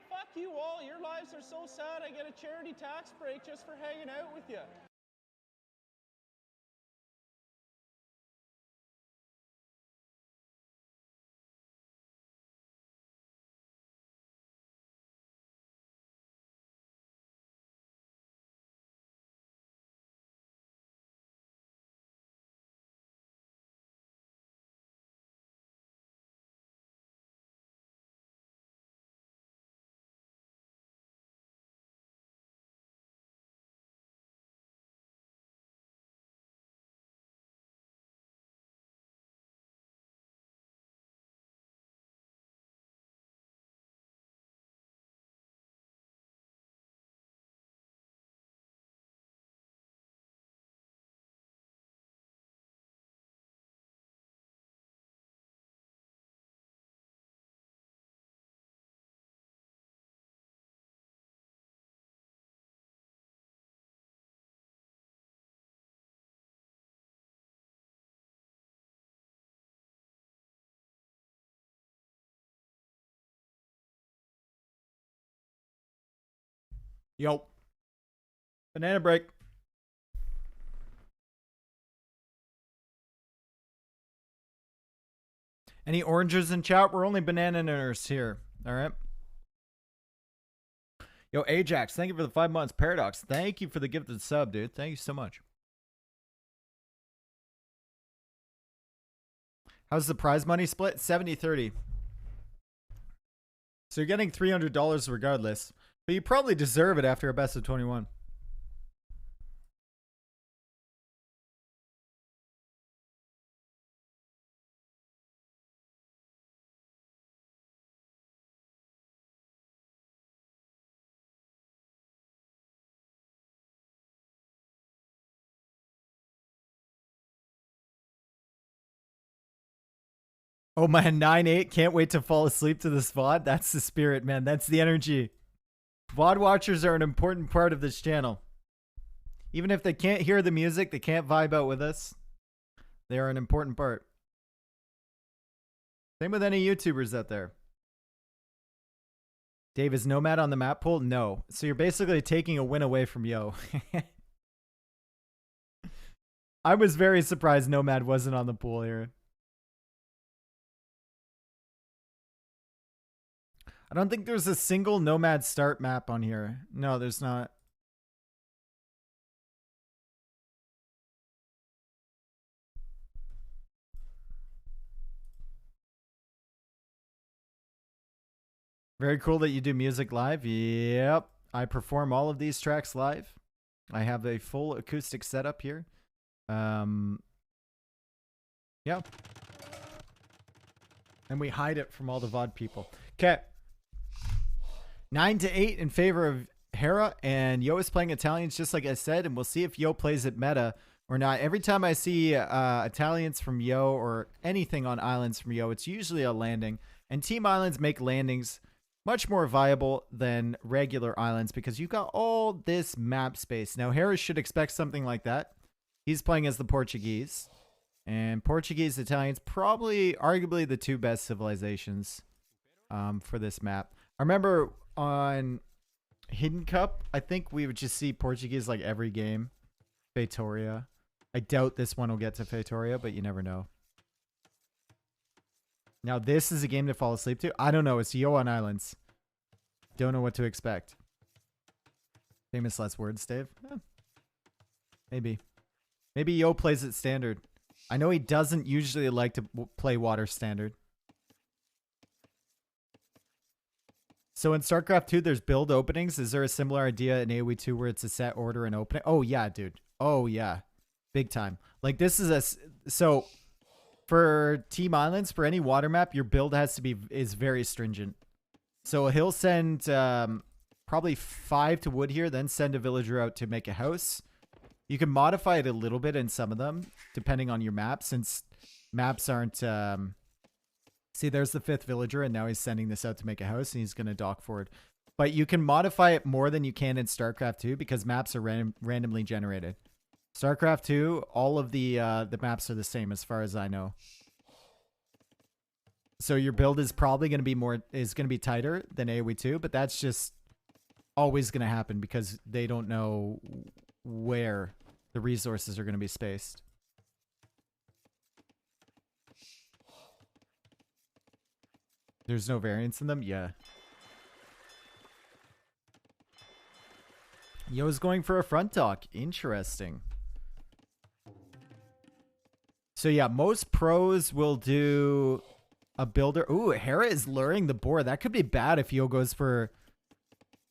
C: Fuck you all. Your lives are so sad. I get a charity tax break just for hanging out with you.
A: Yo. Banana break. Any oranges in chat? We're only banana-ers here. All right. Yo, Ajax, thank you for the 5 months. Paradox, thank you for the gifted sub, dude. Thank you so much. How's the prize money split? 70-30. So you're getting $300 regardless. But you probably deserve it after a best of 21. Oh man, 9-8. Can't wait to fall asleep to this VOD. That's the spirit, man. That's the energy. VOD watchers are an important part of this channel. Even if they can't hear the music, they can't vibe out with us. They are an important part. Same with any YouTubers out there. Dave, is Nomad on the map pool? No. So you're basically taking a win away from Yo. I was very surprised Nomad wasn't on the pool here. I don't think there's a single Nomad start map on here. No, there's not. Very cool that you do music live. Yep. I perform all of these tracks live. I have a full acoustic setup here. Yeah. And we hide it from all the VOD people. Okay. 9-8 in favor of Hera, and Yo is playing Italians just like I said, and we'll see if Yo plays it meta or not. Every time I see Italians from Yo or anything on islands from Yo, it's usually a landing, and team islands make landings much more viable than regular islands because you got all this map space. Now, Hera should expect something like that. He's playing as the Portuguese, and Portuguese, Italians, probably arguably the two best civilizations for this map. I remember on Hidden Cup, I think we would just see Portuguese like every game. Feitoria. I doubt this one will get to Feitoria, but you never know. Now, this is a game to fall asleep to. I don't know. It's Yo on Islands. Don't know what to expect. Famous last words, Dave? Maybe. Maybe Yo plays it standard. I know he doesn't usually like to play water standard. So in StarCraft 2, there's build openings. Is there a similar idea in AoE2 where it's a set order and opening? Oh, yeah, dude. Oh, yeah. Big time. Like, this is a... So, for Team Islands, for any water map, your build has to be... is very stringent. So, he'll send probably 5 to wood here, then send a villager out to make a house. You can modify it a little bit in some of them, depending on your map, since maps aren't... See, there's the 5th villager, and now he's sending this out to make a house, and he's going to dock forward. But you can modify it more than you can in StarCraft 2 because maps are randomly generated. StarCraft 2, all of the maps are the same as far as I know. So your build is probably going to be tighter than AoE 2, but that's just always going to happen because they don't know where the resources are going to be spaced. There's no variance in them? Yeah. Yo's going for a front dock. Interesting. So yeah, most pros will do a builder. Ooh, Hera is luring the boar. That could be bad if Yo goes for...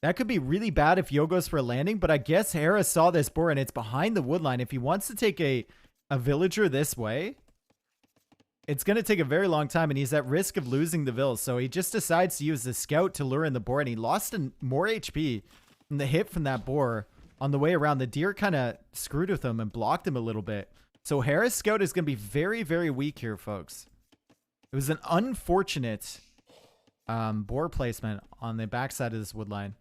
A: That could be really bad if Yo goes for a landing, but I guess Hera saw this boar and it's behind the wood line. If he wants to take a villager this way... It's going to take a very long time, and he's at risk of losing the Vills. So he just decides to use the scout to lure in the boar, and he lost more HP from the hit from that boar on the way around. The deer kind of screwed with him and blocked him a little bit. So Hera's scout is going to be very, very weak here, folks. It was an unfortunate boar placement on the backside of this wood line.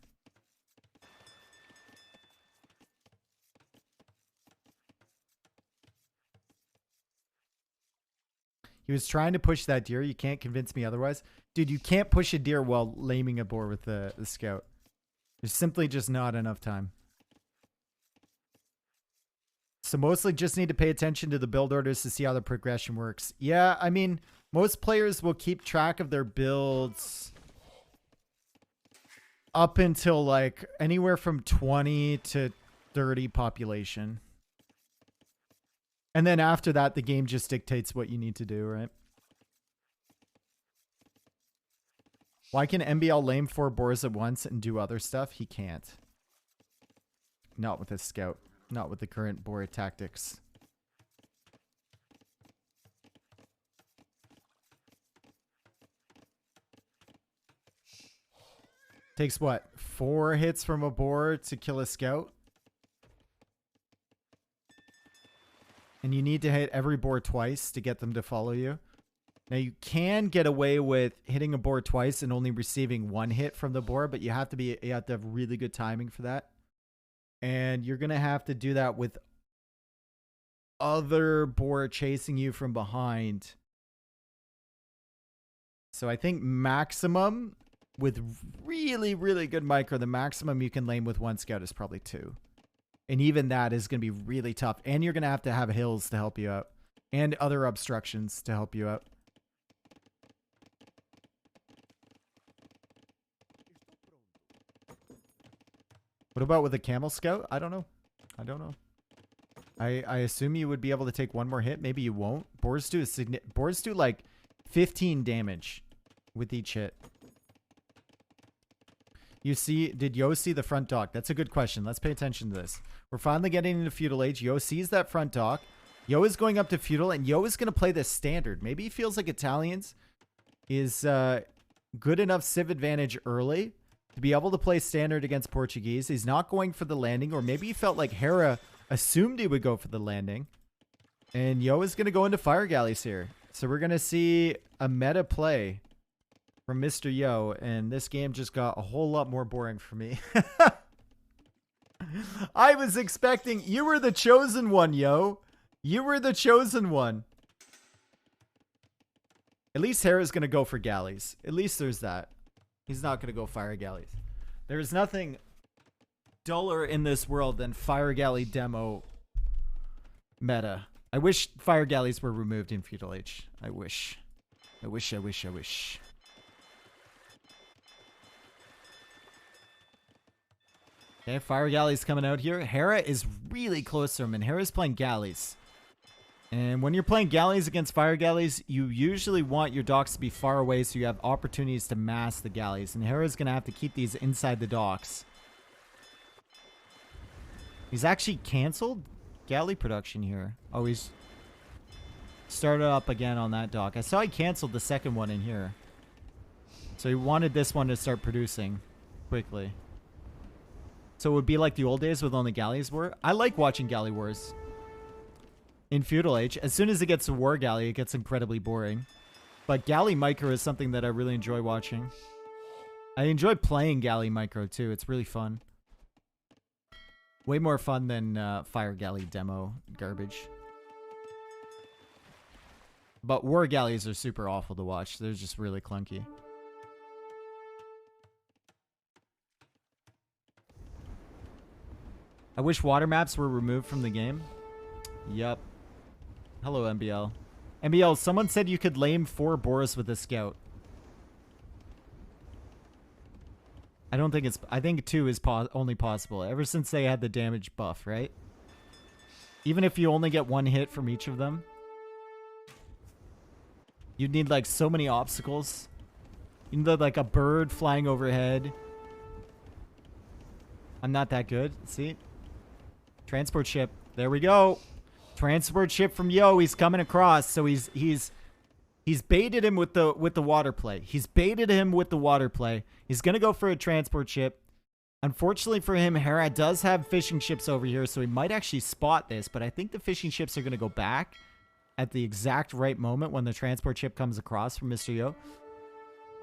A: He was trying to push that deer. You can't convince me otherwise. Dude, you can't push a deer while laming a boar with the scout. There's simply just not enough time. So mostly just need to pay attention to the build orders to see how the progression works. Yeah, I mean, most players will keep track of their builds up until like anywhere from 20 to 30 population. And then after that, the game just dictates what you need to do, right? Why can MBL lame 4 boars at once and do other stuff? He can't. Not with his scout. Not with the current boar tactics. Takes what? 4 hits from a boar to kill a scout? And you need to hit every boar twice to get them to follow you. Now you can get away with hitting a boar twice and only receiving 1 hit from the boar, but you have to have really good timing for that. And you're gonna have to do that with other boar chasing you from behind. So I think maximum with really, really good micro, the maximum you can lame with 1 scout is probably 2. And even that is gonna be really tough. And you're gonna have to have hills to help you out. And other obstructions to help you out. What about with a camel scout? I don't know. I don't know. I assume you would be able to take 1 more hit. Maybe you won't. Boars do like 15 damage with each hit. Did Yo see the front dock? That's a good question. Let's pay attention to this. We're finally getting into feudal age. Yo sees that front dock. Yo is going up to feudal, and Yo is going to play this standard. Maybe he feels like Italians is good enough civ advantage early to be able to play standard against Portuguese. He's not going for the landing, or maybe he felt like Hera assumed he would go for the landing. And Yo is going to go into fire galleys here. So we're going to see a meta play from Mr. Yo, and this game just got a whole lot more boring for me. I was expecting... You were the chosen one, Yo. You were the chosen one. At least Hera's going to go for galleys. At least there's that. He's not going to go fire galleys. There is nothing duller in this world than fire galley demo meta. I wish fire galleys were removed in feudal age. I wish. I wish. Okay, fire galleys coming out here. Hera is really close to him, and Hera's playing galleys. And when you're playing galleys against fire galleys, you usually want your docks to be far away so you have opportunities to mass the galleys. And Hera's going to have to keep these inside the docks. He's actually canceled galley production here. Oh, he's started up again on that dock. I saw he canceled the second one in here. So he wanted this one to start producing quickly. So it would be like the old days with only galleys were. I like watching galley wars. In feudal age, as soon as it gets to war galley, it gets incredibly boring. But galley micro is something that I really enjoy watching. I enjoy playing galley micro too. It's really fun. Way more fun than fire galley demo garbage. But war galleys are super awful to watch. They're just really clunky. I wish water maps were removed from the game. Yup. Hello, MBL. MBL, someone said you could lame 4 boars with a scout. I don't think it's... I think 2 is only possible. Ever since they had the damage buff, right? Even if you only get 1 hit from each of them. You'd need, like, so many obstacles. You need, like, a bird flying overhead. I'm not that good. See? Transport ship. There we go. Transport ship from Yo. He's coming across. So he's baited him with the water play. He's baited him with the water play. He's gonna go for a transport ship. Unfortunately for him, Hera does have fishing ships over here, so he might actually spot this, but I think the fishing ships are gonna go back at the exact right moment when the transport ship comes across from Mr. Yo.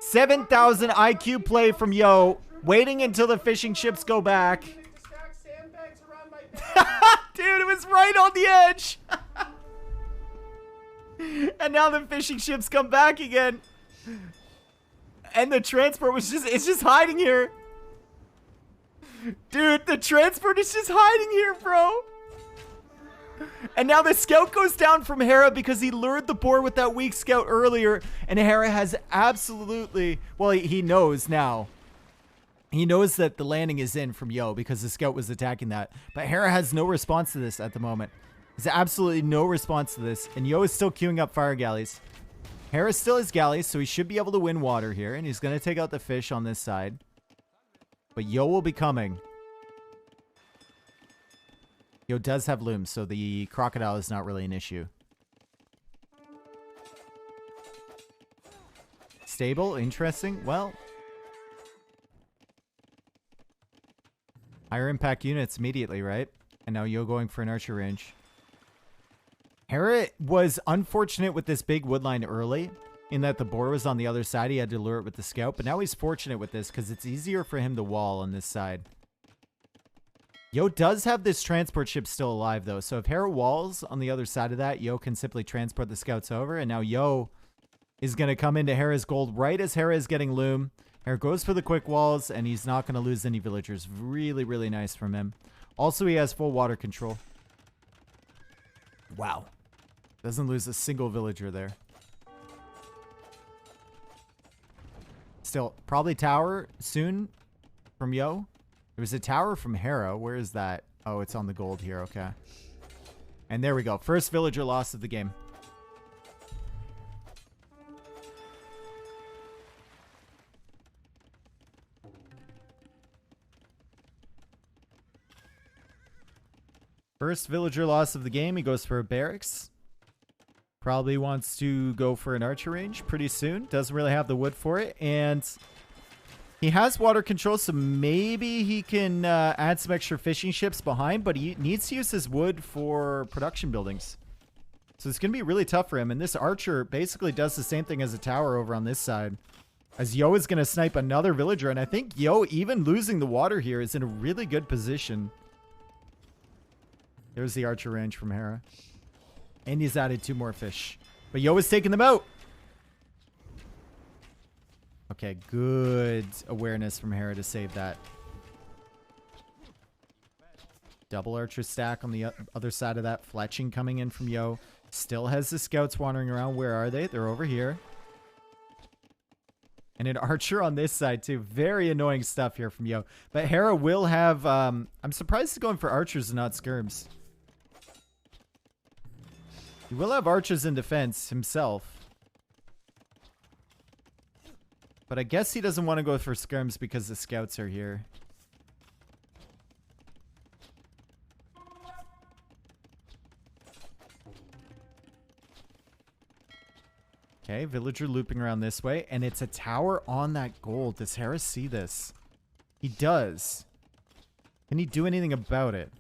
A: 7,000 IQ play from Yo. Waiting until the fishing ships go back. Dude, it was right on the edge. And now the fishing ships come back again. And the transport was it's just hiding here. Dude, the transport is just hiding here, bro. And now the scout goes down from Hera because he lured the boar with that weak scout earlier. And Hera has absolutely... Well, he knows now. He knows that the landing is in from Yo because the scout was attacking that. But Hera has no response to this at the moment. There's absolutely no response to this. And Yo is still queuing up fire galleys. Hera still has galleys, so he should be able to win water here. And he's going to take out the fish on this side. But Yo will be coming. Yo does have looms, so the crocodile is not really an issue. Stable, interesting. Well, higher impact units immediately, right? And now Yo going for an archer range. Hera was unfortunate with this big woodline early, in that the boar was on the other side. He had to lure it with the scout, but now he's fortunate with this because it's easier for him to wall on this side. Yo does have this transport ship still alive, though. So if Hera walls on the other side of that, Yo can simply transport the scouts over. And now Yo is going to come into Hera's gold right as Hera is getting loom. Hera goes for the quick walls, and he's not going to lose any villagers. Really, really nice from him. Also, he has full water control. Wow. Doesn't lose a single villager there. Still, probably tower soon from Yo. There was a tower from Hera. Where is that? Oh, it's on the gold here. Okay. And there we go. First villager loss of the game. First villager loss of the game. He goes for a barracks. Probably wants to go for an archer range pretty soon. Doesn't really have the wood for it. And he has water control, so maybe he can add some extra fishing ships behind, but he needs to use his wood for production buildings. So it's going to be really tough for him. And this archer basically does the same thing as a tower over on this side. As Yo is going to snipe another villager. And I think Yo, even losing the water here, is in a really good position. There's the archer range from Hera. And he's added 2 more fish. But Yo is taking them out. Okay, good awareness from Hera to save that. Double archer stack on the other side of that. Fletching coming in from Yo. Still has the scouts wandering around. Where are they? They're over here. And an archer on this side too. Very annoying stuff here from Yo. But Hera will have... I'm surprised he's going for archers and not skirms. He will have archers in defense himself. But I guess he doesn't want to go for skirms because the scouts are here. Okay, villager looping around this way. And it's a tower on that gold. Does Hera see this? He does. Can he do anything about it?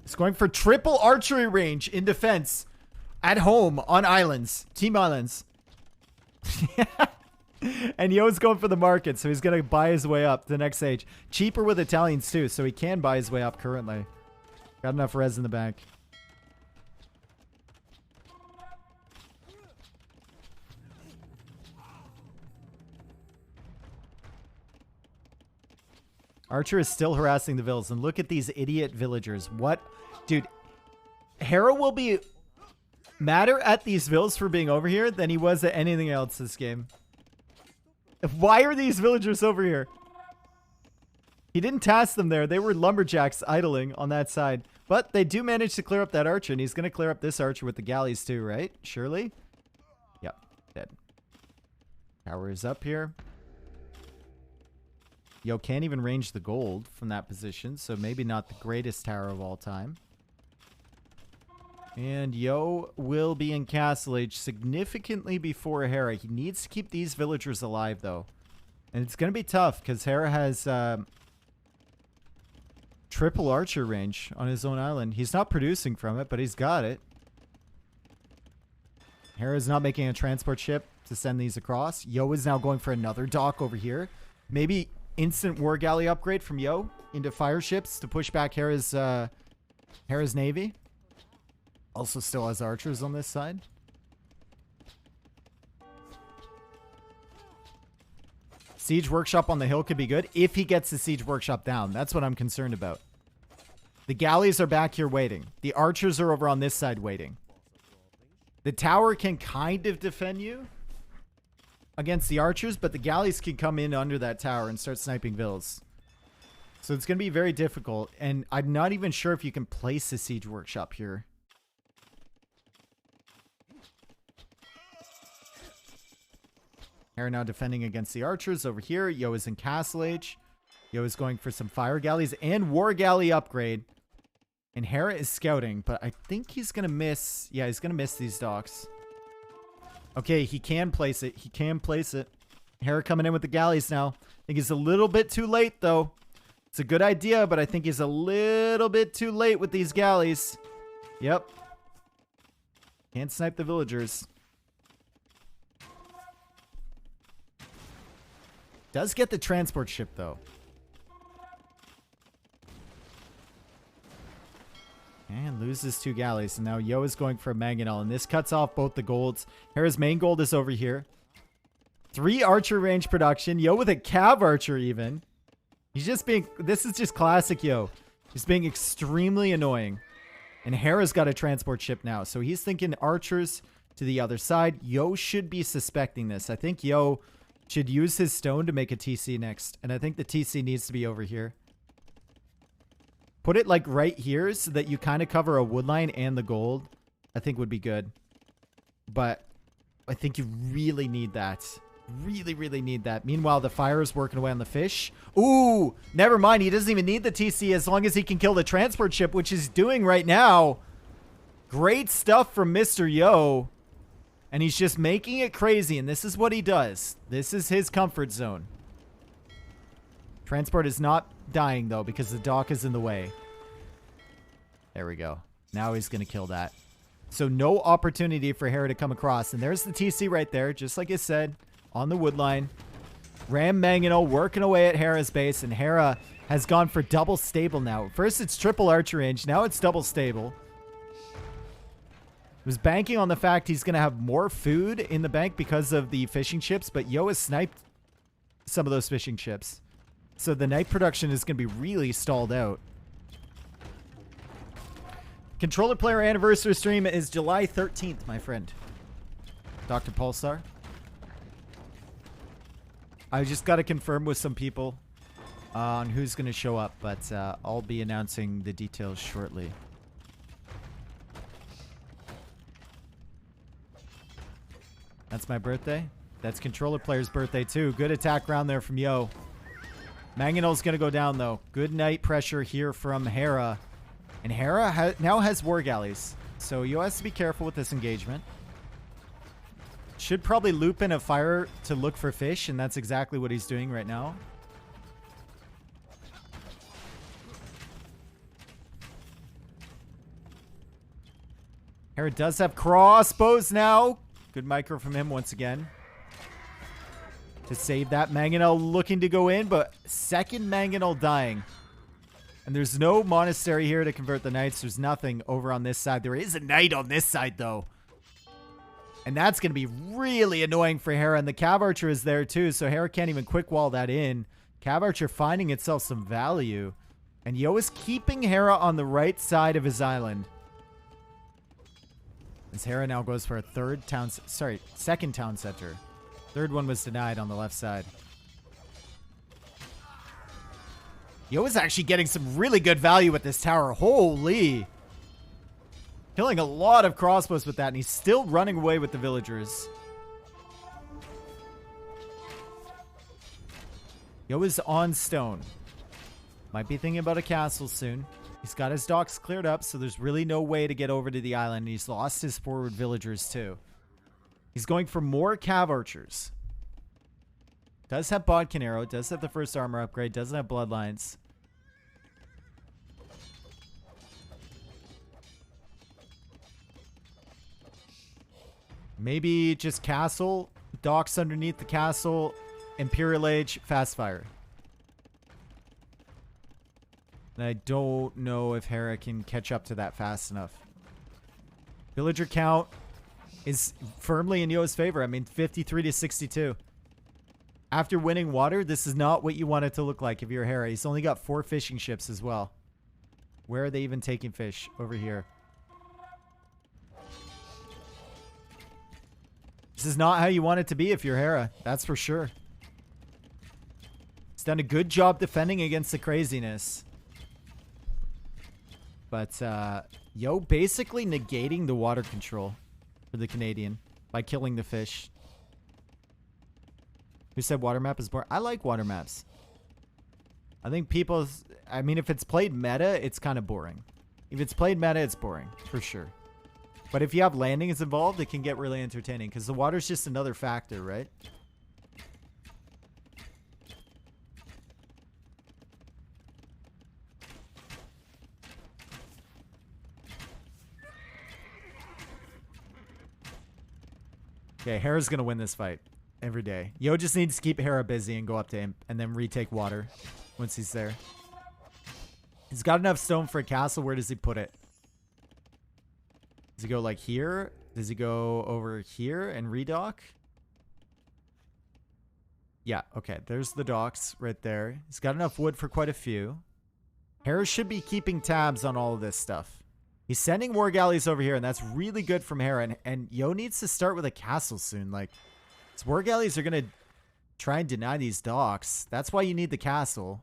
A: He's going for triple archery range in defense. At home on islands. Team islands. And Yo's going for the market, so he's going to buy his way up to the next stage. Cheaper with Italians too, so he can buy his way up currently. Got enough res in the bank. Archer is still harassing the villas, and look at these idiot villagers. What? Dude, Hera will be madder at these villas for being over here than he was at anything else this game. Why are these villagers over here? He didn't task them there. They were lumberjacks idling on that side. But they do manage to clear up that archer, and he's going to clear up this archer with the galleys too, right? Surely? Yep, dead. Tower is up here. Yo can't even range the gold from that position, so maybe not the greatest tower of all time. And Yo will be in Castle Age significantly before Hera. He needs to keep these villagers alive, though. And it's going to be tough, because Hera has triple archer range on his own island. He's not producing from it, but he's got it. Hera's not making a transport ship to send these across. Yo is now going for another dock over here. Maybe instant war galley upgrade from Yo into fire ships to push back Hera's navy. Also still has archers on this side. Siege Workshop on the hill could be good if he gets the Siege Workshop down. That's what I'm concerned about. The galleys are back here waiting. The archers are over on this side waiting. The tower can kind of defend you against the archers, but the galleys can come in under that tower and start sniping vills. So it's going to be very difficult, and I'm not even sure if you can place a Siege Workshop here. Hera now defending against the archers over here. Yo is in Castle Age. Yo is going for some fire galleys and war galley upgrade. And Hera is scouting, but I think he's going to miss. Yeah, he's going to miss these docks. Okay, he can place it. He can place it. Hera coming in with the galleys now. I think he's a little bit too late, though. It's a good idea, but I think he's a little bit too late with these galleys. Yep. Can't snipe the villagers. Does get the transport ship, though. And loses 2 galleys. And now Yo is going for a mangonel. And this cuts off both the golds. Hera's main gold is over here. 3 archer range production. Yo with a cav archer even. He's just being... This is just classic Yo. He's being extremely annoying. And Hera's got a transport ship now. So he's thinking archers to the other side. Yo should be suspecting this. I think Yo should use his stone to make a TC next. And I think the TC needs to be over here. Put it like right here so that you kind of cover a wood line and the gold. I think would be good. But I think you really need that. Really, really need that. Meanwhile, the fire is working away on the fish. Ooh, never mind. He doesn't even need the TC as long as he can kill the transport ship, which he's doing right now. Great stuff from Mr. Yo. And he's just making it crazy, and this is what he does. This is his comfort zone. Transport is not dying, though, because the dock is in the way. There we go. Now he's going to kill that. So no opportunity for Hera to come across. And there's the TC right there, just like I said, on the wood line. Ram Mangonel working away at Hera's base, and Hera has gone for double stable now. First it's triple archer range, now it's double stable. Was banking on the fact he's going to have more food in the bank because of the fishing ships, but Yo has sniped some of those fishing ships. So the night production is going to be really stalled out. Controller Player Anniversary stream is July 13th, my friend. Dr. Pulsar. I just got to confirm with some people on who's going to show up, but I'll be announcing the details shortly. That's my birthday. That's Controller Player's birthday, too. Good attack round there from Yo. Mangonel's going to go down, though. Good night pressure here from Hera. And Hera now has war galleys. So Yo has to be careful with this engagement. Should probably loop in a fire to look for fish, and that's exactly what he's doing right now. Hera does have crossbows now. Good micro from him once again. To save that. Mangonel looking to go in, but second Mangonel dying. And there's no monastery here to convert the knights. There's nothing over on this side. There is a knight on this side, though. And that's going to be really annoying for Hera. And the Cav Archer is there, too, so Hera can't even quick wall that in. Cav Archer finding itself some value. And Yo is keeping Hera on the right side of his island. As Hera now goes for a second town center. Third one was denied on the left side. Yo is actually getting some really good value with this tower. Holy. Killing a lot of crossbows with that, and he's still running away with the villagers. Yo is on stone. Might be thinking about a castle soon. He's got his docks cleared up, so there's really no way to get over to the island. And he's lost his forward villagers, too. He's going for more Cav Archers. Does have Bodkin Arrow. Does have the first armor upgrade. Doesn't have Bloodlines. Maybe just castle. Docks underneath the castle. Imperial Age. Fast fire. And I don't know if Hera can catch up to that fast enough. Villager count is firmly in Yo's favor. I mean, 53 to 62. After winning water, this is not what you want it to look like if you're Hera. He's only got 4 fishing ships as well. Where are they even taking fish? Over here. This is not how you want it to be if you're Hera. That's for sure. He's done a good job defending against the craziness. But, Yo basically negating the water control for the Canadian by killing the fish. Who said water map is boring? I like water maps. I think people... I mean, if it's played meta, it's kind of boring. If it's played meta, it's boring. For sure. But if you have landings involved, it can get really entertaining. Because the water's just another factor, right? Okay, Hera's going to win this fight. Every day. Yo just needs to keep Hera busy and go up to him and then retake water once he's there. He's got enough stone for a castle. Where does he put it? Does he go like here? Does he go over here and redock? Yeah, okay. There's the docks right there. He's got enough wood for quite a few. Hera should be keeping tabs on all of this stuff. He's sending war galleys over here, and that's really good from Hera. And Yo needs to start with a castle soon. Like, his war galleys are going to try and deny these docks. That's why you need the castle.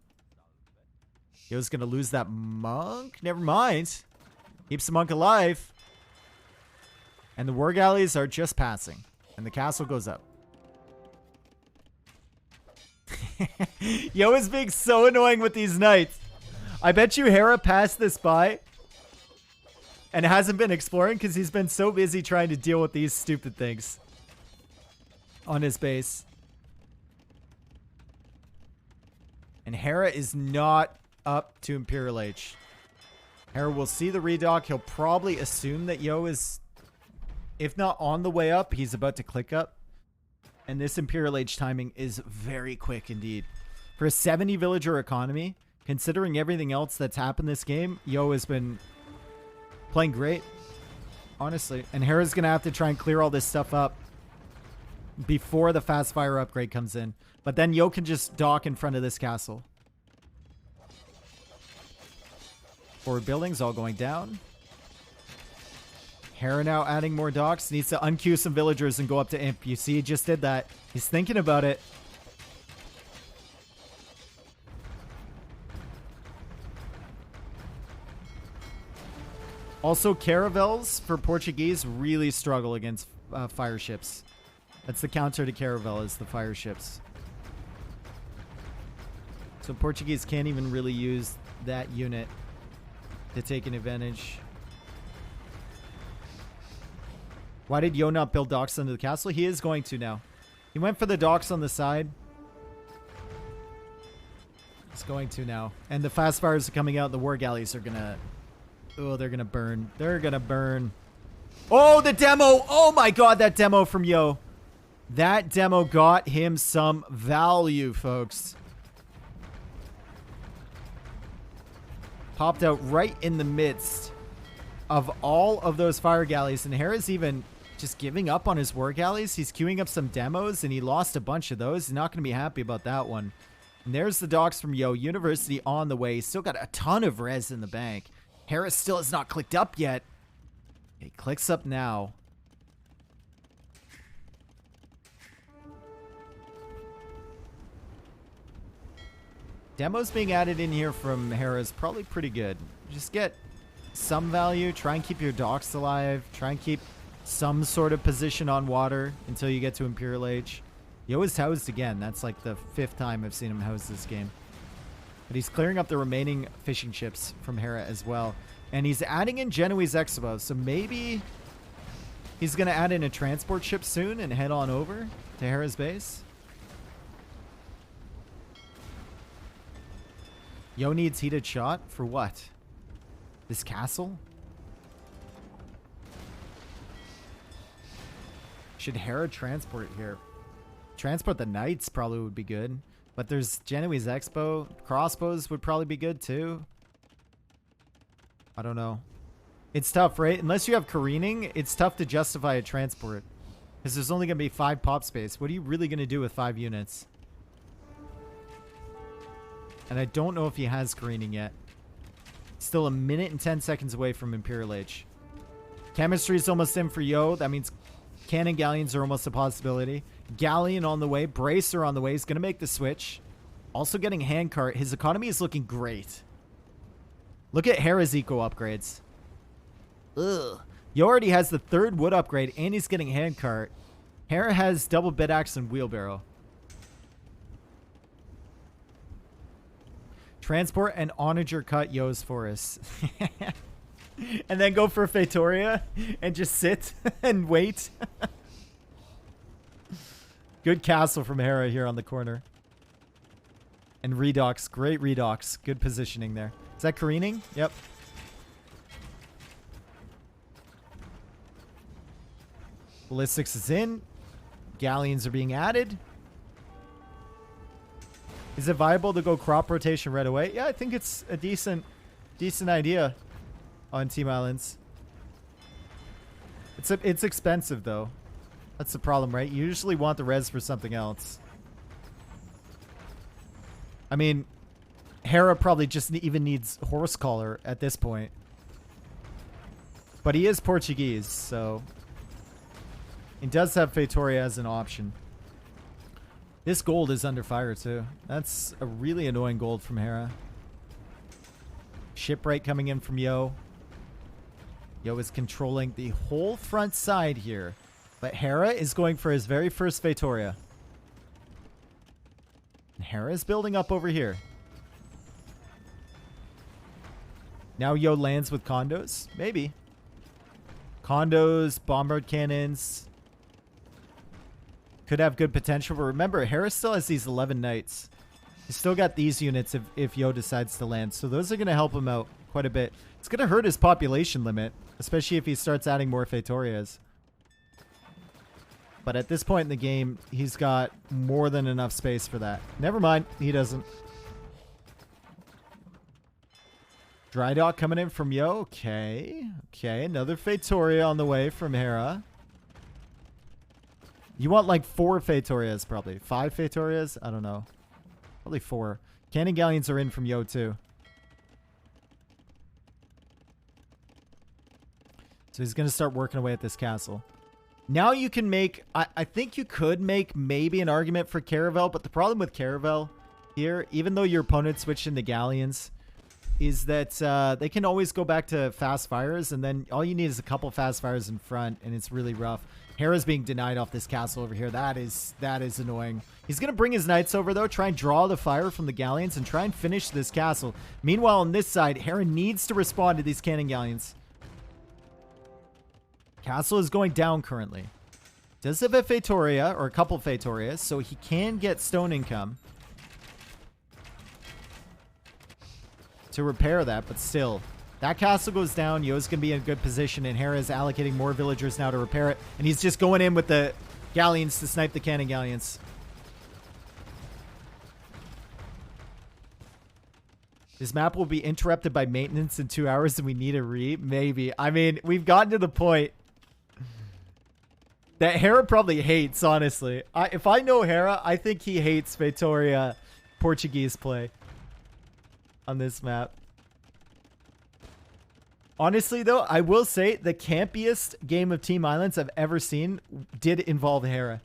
A: Yo's going to lose that monk. Never mind. Keeps the monk alive. And the war galleys are just passing. And the castle goes up. Yo is being so annoying with these knights. I bet you Hera passed this by and hasn't been exploring because he's been so busy trying to deal with these stupid things on his base. And Hera is not up to Imperial H. Hera will see the redock. He'll probably assume that Yo is, if not on the way up, he's about to click up. And this Imperial Age timing is very quick indeed. For a 70 villager economy, considering everything else that's happened this game, Yo has been playing great, honestly. And Hera's going to have to try and clear all this stuff up before the fast fire upgrade comes in. But then Yo can just dock in front of this castle. 4 buildings all going down. Hera now adding more docks. Needs to unqueue some villagers and go up to Imp. You see, he just did that. He's thinking about it. Also, caravels for Portuguese really struggle against fire ships. That's the counter to caravel, is the fire ships. So Portuguese can't even really use that unit to take an advantage. Why did Yo not build docks under the castle? He is going to now. He went for the docks on the side. He's going to now. And the fast fires are coming out. The war galleys are gonna... Oh, they're gonna burn. They're gonna burn. Oh, the demo! Oh my god, that demo from Yo. That demo got him some value, folks. Popped out right in the midst of all of those fire galleys. And Hera's even just giving up on his war galleys. He's queuing up some demos, and he lost a bunch of those. He's not going to be happy about that one. And there's the docks from Yo. University on the way. He's still got a ton of res in the bank. Hera still has not clicked up yet. He clicks up now. Demos being added in here from Hera is probably pretty good. Just get some value. Try and keep your docks alive. Try and keep some sort of position on water until you get to Imperial Age. Yo is housed again. That's like the 5th time I've seen him house this game. But he's clearing up the remaining fishing ships from Hera as well. And he's adding in Genoese Expo. So maybe he's going to add in a transport ship soon and head on over to Hera's base. Yo needs heated shot for what? This castle? Should Hera transport here? Transport the knights probably would be good. But there's Genoese Expo. Crossbows would probably be good too. I don't know. It's tough, right? Unless you have careening, it's tough to justify a transport. Because there's only going to be 5 pop space. What are you really going to do with 5 units? And I don't know if he has greening yet. Still a minute and 10 seconds away from Imperial Age. Chemistry is almost in for Yo. That means cannon galleons are almost a possibility. Galleon on the way. Bracer on the way. He's going to make the switch. Also getting handcart. His economy is looking great. Look at Hera's eco upgrades. Ugh. Yo already has the 3rd wood upgrade and he's getting handcart. Hera has double bit axe and wheelbarrow. Transport and onager cut Yo's forest. And then go for Fatoria and just sit and wait. Good castle from Hera here on the corner. And redox. Great redox. Good positioning there. Is that careening? Yep. Ballistics is in. Galleons are being added. Is it viable to go crop rotation right away? Yeah, I think it's a decent idea on Team Islands. It's expensive though. That's the problem, right? You usually want the res for something else. I mean, Hera probably just even needs horse collar at this point. But he is Portuguese, so he does have Fatoria as an option. This gold is under fire too. That's a really annoying gold from Hera. Shipwright coming in from Yo. Yo is controlling the whole front side here. But Hera is going for his very first Fatoria. And Hera is building up over here. Now Yo lands with condos? Maybe. Condos, bombard cannons. Could have good potential. But remember, Hera still has these 11 knights. He's still got these units if Yo decides to land. So those are going to help him out quite a bit. It's going to hurt his population limit. Especially if he starts adding more Fatorias. But at this point in the game, he's got more than enough space for that. Never mind. He doesn't. Dry dock coming in from Yo. Okay. Okay. Another Fatoria on the way from Hera. You want like 4 Fatorias probably. 5 Fatorias? I don't know. Probably 4. Cannon galleons are in from Yo too. So he's going to start working away at this castle. Now you can make... I think you could make maybe an argument for Caravel, but the problem with Caravel here, even though your opponent switched into galleons, is that they can always go back to fast fires, and then all you need is a couple fast fires in front, and it's really rough. Hera's being denied off this castle over here. That is annoying. He's going to bring his knights over, though, try and draw the fire from the galleons, and try and finish this castle. Meanwhile, on this side, Hera needs to respond to these cannon galleons. Castle is going down currently. Does have a Fatoria, or a couple Fatorias, so he can get stone income to repair that, but still. That castle goes down. Yo's going to be in a good position, and Hera is allocating more villagers now to repair it. And he's just going in with the galleons to snipe the cannon galleons. This map will be interrupted by maintenance in 2 hours, and we need a maybe. I mean, we've gotten to the point that Hera probably hates, honestly. If I know Hera, I think he hates Fatoria Portuguese play on this map. Honestly, though, I will say the campiest game of Team Islands I've ever seen did involve Hera.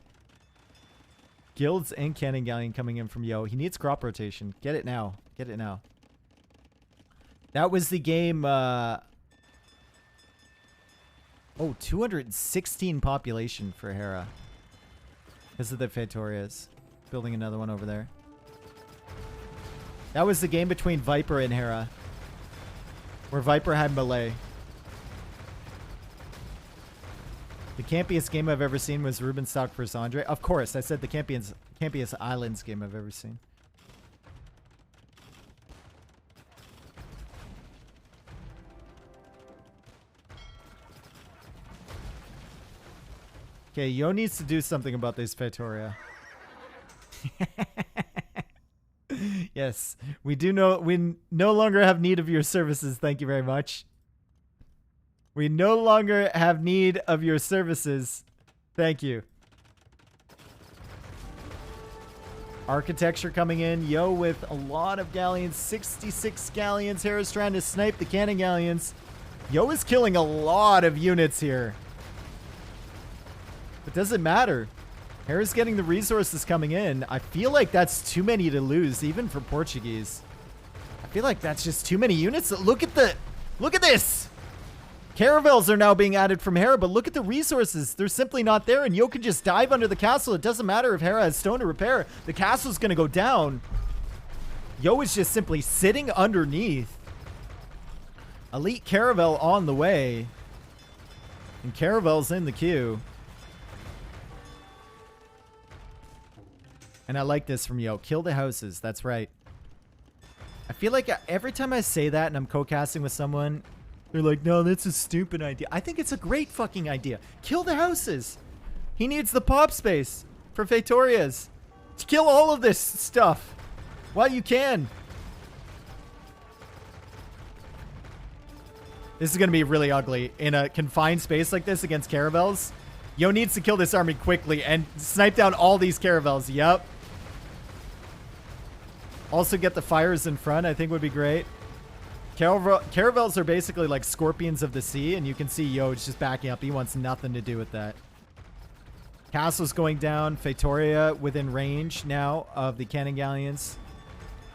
A: Guilds and Cannon Galleon coming in from Yo. He needs crop rotation. Get it now. Get it now. That was the game... Oh, 216 population for Hera. Because of the Fatorias. Building another one over there. That was the game between Viper and Hera. Where Viper had melee. The campiest game I've ever seen was Rubenstock vs. Andre. Of course, I said the campiest Islands game I've ever seen. Okay, Yo needs to do something about this Fatoria. Yes, we no longer have need of your services. Thank you very much. We no longer have need of your services. Thank you. Architecture coming in. Yo with a lot of galleons. 66 galleons. Hera's trying to snipe the cannon galleons. Yo is killing a lot of units here. It doesn't matter. Hera's getting the resources coming in. I feel like that's too many to lose, even for Portuguese. I feel like that's just too many units. Look at this. Caravels are now being added from Hera, but look at the resources. They're simply not there, and Yo can just dive under the castle. It doesn't matter if Hera has stone to repair. The castle's going to go down. Yo is just simply sitting underneath. Elite Caravel on the way. And Caravel's in the queue. And I like this from Yo. Kill the houses. That's right. I feel like every time I say that and I'm co-casting with someone, they're like, no, that's a stupid idea. I think it's a great fucking idea. Kill the houses. He needs the pop space for Fetorias. To kill all of this stuff while you can. This is going to be really ugly in a confined space like this against Caravels. Yo needs to kill this army quickly and snipe down all these Caravels. Yep. Also get the fires in front, I think would be great. Caravels are basically like scorpions of the sea, and you can see Yo is just backing up. He wants nothing to do with that. Castle's going down. Feitoria within range now of the cannon galleons.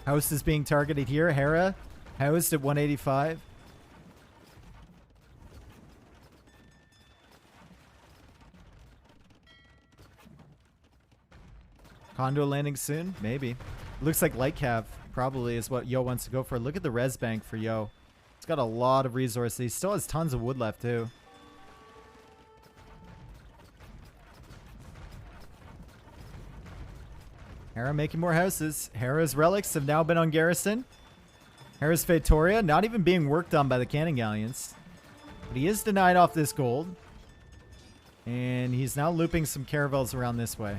A: House is being targeted here. Hera housed at 185. Condo landing soon? Maybe. Looks like Light Cav probably is what Yo wants to go for. Look at the res bank for Yo. It's got a lot of resources. He still has tons of wood left too. Hera making more houses. Hera's relics have now been on garrison. Hera's Feitoria not even being worked on by the cannon galleons. But he is denied off this gold. And he's now looping some caravels around this way.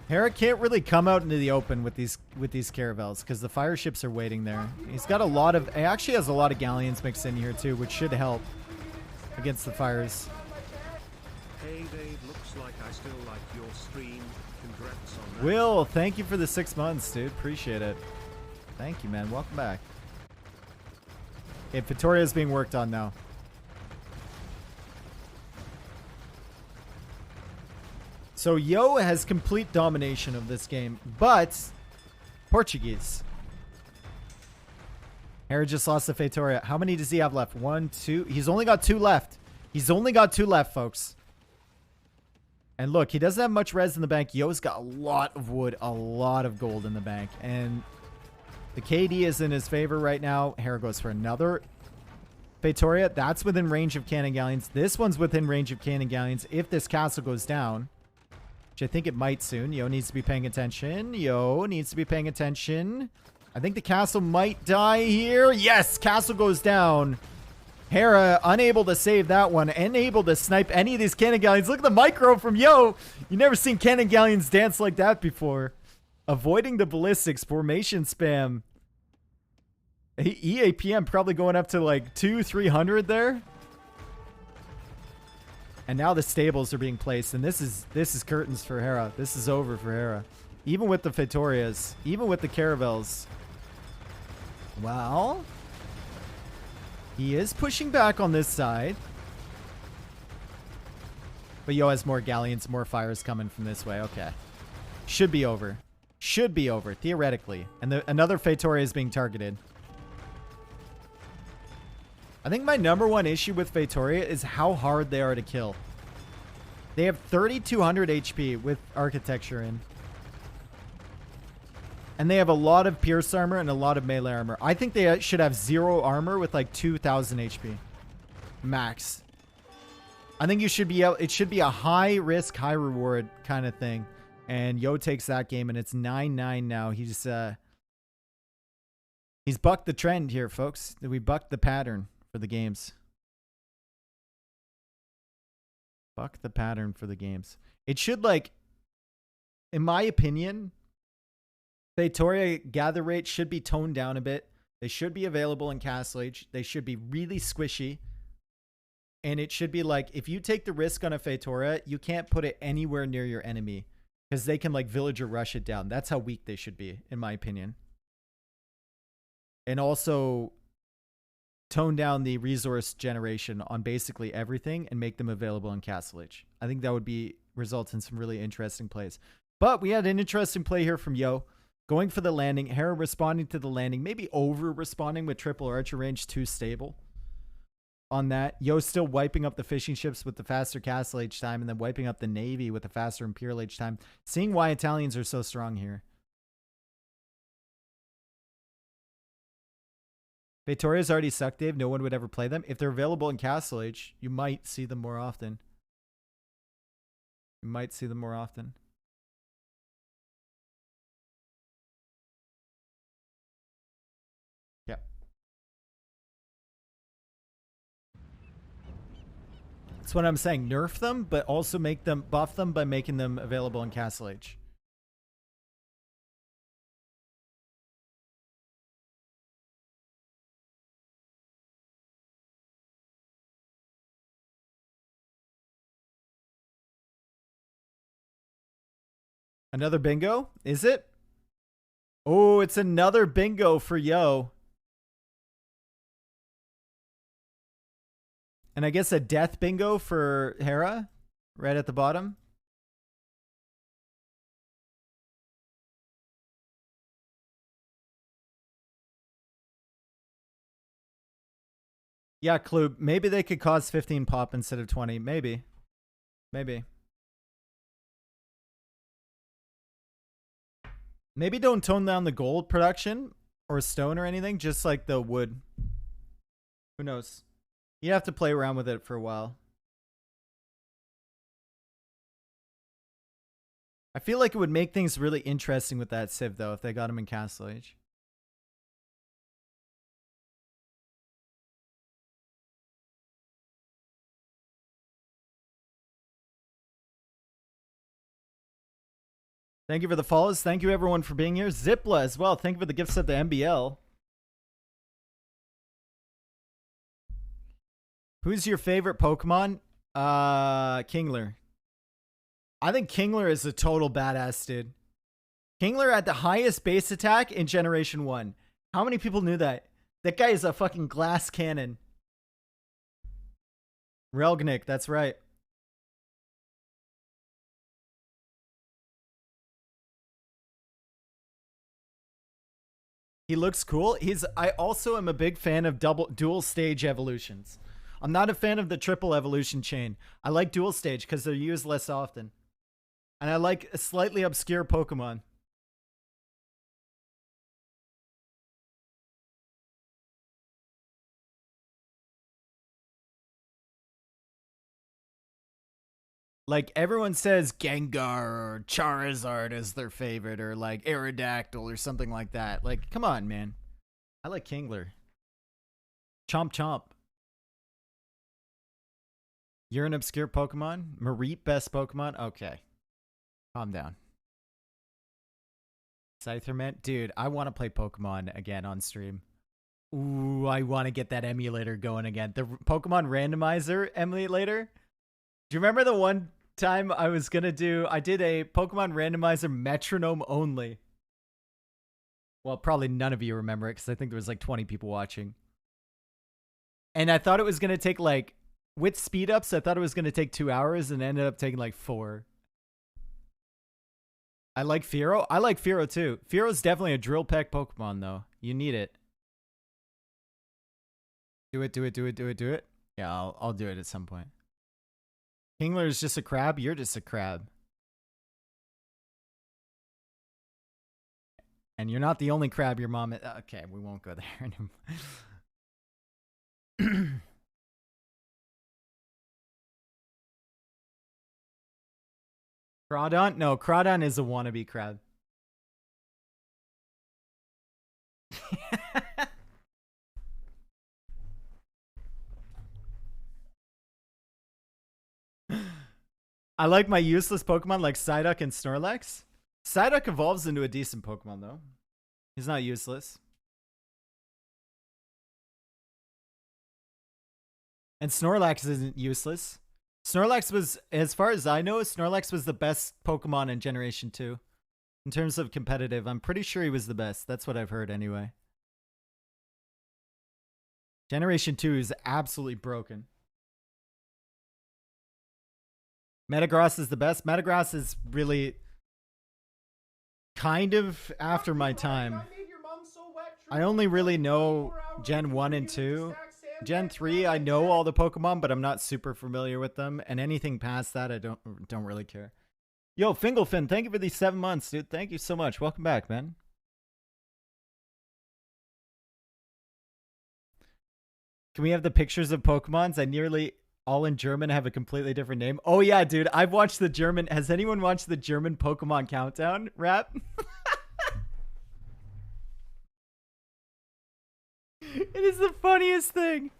A: Hera can't really come out into the open with these caravels because the fire ships are waiting there. He's got a lot of... He actually has a lot of galleons mixed in here too, which should help against the fires.
B: Hey Dave, looks like I still like your stream. Congrats on that.
A: Will, thank you for the 6 months, dude. Appreciate it. Thank you, man. Welcome back. Okay, Feitoria is being worked on now. So Yo has complete domination of this game, but Portuguese. Hera just lost to Feitoria. How many does he have left? 1, 2. He's only got 2 left. He's only got 2 left, folks. And look, he doesn't have much res in the bank. Yo's got a lot of wood, a lot of gold in the bank. And the KD is in his favor right now. Hera goes for another Feitoria. That's within range of cannon galleons. This one's within range of cannon galleons if this castle goes down. Which I think it might soon. Yo needs to be paying attention. Yo needs to be paying attention. I think the castle might die here. Yes, castle goes down. Hera unable to save that one. Unable to snipe any of these cannon galleons. Look at the micro from Yo. You never seen cannon galleons dance like that before. Avoiding the ballistics. Formation spam. EAPM probably going up to like 200-300 there. And now the stables are being placed, and this is curtains for Hera. This is over for Hera. Even with the Feitorias, even with the caravels. Well, he is pushing back on this side. But Yo has more galleons, more fires coming from this way. Okay. Should be over. Should be over, theoretically. And another Feitoria is being targeted. I think my #1 issue with Feitoria is how hard they are to kill. They have 3,200 HP with architecture in. And they have a lot of pierce armor and a lot of melee armor. I think they should have 0 armor with like 2,000 HP. Max. I think you should be able, it should be a high risk, high reward kind of thing. And Yo takes that game, and it's 9-9 now. He's bucked the trend here, folks. We bucked the pattern for the games. Buck the pattern for the games. It should, like, in my opinion, Feitoria gather rate should be toned down a bit. They should be available in Castle Age. They should be really squishy. And it should be like, if you take the risk on a Faetora, you can't put it anywhere near your enemy because they can like villager rush it down. That's how weak they should be, in my opinion. And also tone down the resource generation on basically everything and make them available in Castle Age. I think that would be result in some really interesting plays. But we had an interesting play here from Yo. Going for the landing, Hera responding to the landing, maybe over-responding with triple archer range, too stable on that. Yo still wiping up the fishing ships with the faster Castle Age time and then wiping up the Navy with the faster Imperial Age time. Seeing why Italians are so strong here. Victoria's already sucked, Dave. No one would ever play them. If they're available in Castle Age, you might see them more often. You might see them more often. Yeah. That's what I'm saying. Nerf them, but also make them buff them by making them available in Castle Age. Another bingo? Is it? Oh, it's another bingo for Yo. And I guess a death bingo for Hera right at the bottom. Yeah, Clue. Maybe they could cause 15 pop instead of 20. Maybe. Maybe. Maybe don't tone down the gold production or stone or anything, just like the wood. Who knows? You have to play around with it for a while. I feel like it would make things really interesting with that Civ, though, if they got him in Castle Age. Thank you for the follows. Thank you, everyone, for being here. Zipla as well. Thank you for the gifts at the MBL. Who's your favorite Pokemon? Kingler. I think Kingler is a total badass, dude. Kingler had the highest base attack in Generation 1. How many people knew that? That guy is a fucking glass cannon. Relgnik, that's right. He looks cool. I also am a big fan of dual stage evolutions. I'm not a fan of the triple evolution chain. I like dual stage because they're used less often. And I like a slightly obscure Pokemon. Like, everyone says Gengar or Charizard is their favorite, or like Aerodactyl or something like that. Like, come on, man. I like Kingler. Chomp Chomp. You're an obscure Pokemon? Mareep, best Pokemon? Okay. Calm down. Scytherman? Dude, I want to play Pokemon again on stream. Ooh, I want to get that emulator going again. The Pokemon Randomizer emulator? Do you remember the one time I did a Pokemon Randomizer metronome only? Well, probably none of you remember it because I think there was like 20 people watching. And I thought it was going to take like, with speed ups, I thought it was going to take 2 hours and ended up taking like 4. I like Fearow. I like Fearow too. Fearow's definitely a drill peck Pokemon though. You need it. Do it, do it, do it, do it, do it. Yeah, I'll do it at some point. Kingler is just a crab. You're just a crab. And you're not the only crab your mom... Okay, we won't go there anymore. Crawdon? No, Crawdon is a wannabe crab. I like my useless Pokemon like Psyduck and Snorlax. Psyduck evolves into a decent Pokemon, though. He's not useless. And Snorlax isn't useless. Snorlax was, as far as I know, Snorlax was the best Pokemon in Generation 2. In terms of competitive, I'm pretty sure he was the best. That's what I've heard anyway. Generation 2 is absolutely broken. Metagross is the best. Metagross is really kind of after my time. I only really know Gen 1 and 2. Gen 3, I know all the Pokemon, but I'm not super familiar with them. And anything past that, I don't really care. Yo, Fingelfin, thank you for these 7 months, dude. Thank you so much. Welcome back, man. Can we have the pictures of Pokemons? I nearly all in German have a completely different name. Oh yeah, dude. I've watched the German. Has anyone watched the German Pokemon Countdown rap? It is the funniest thing.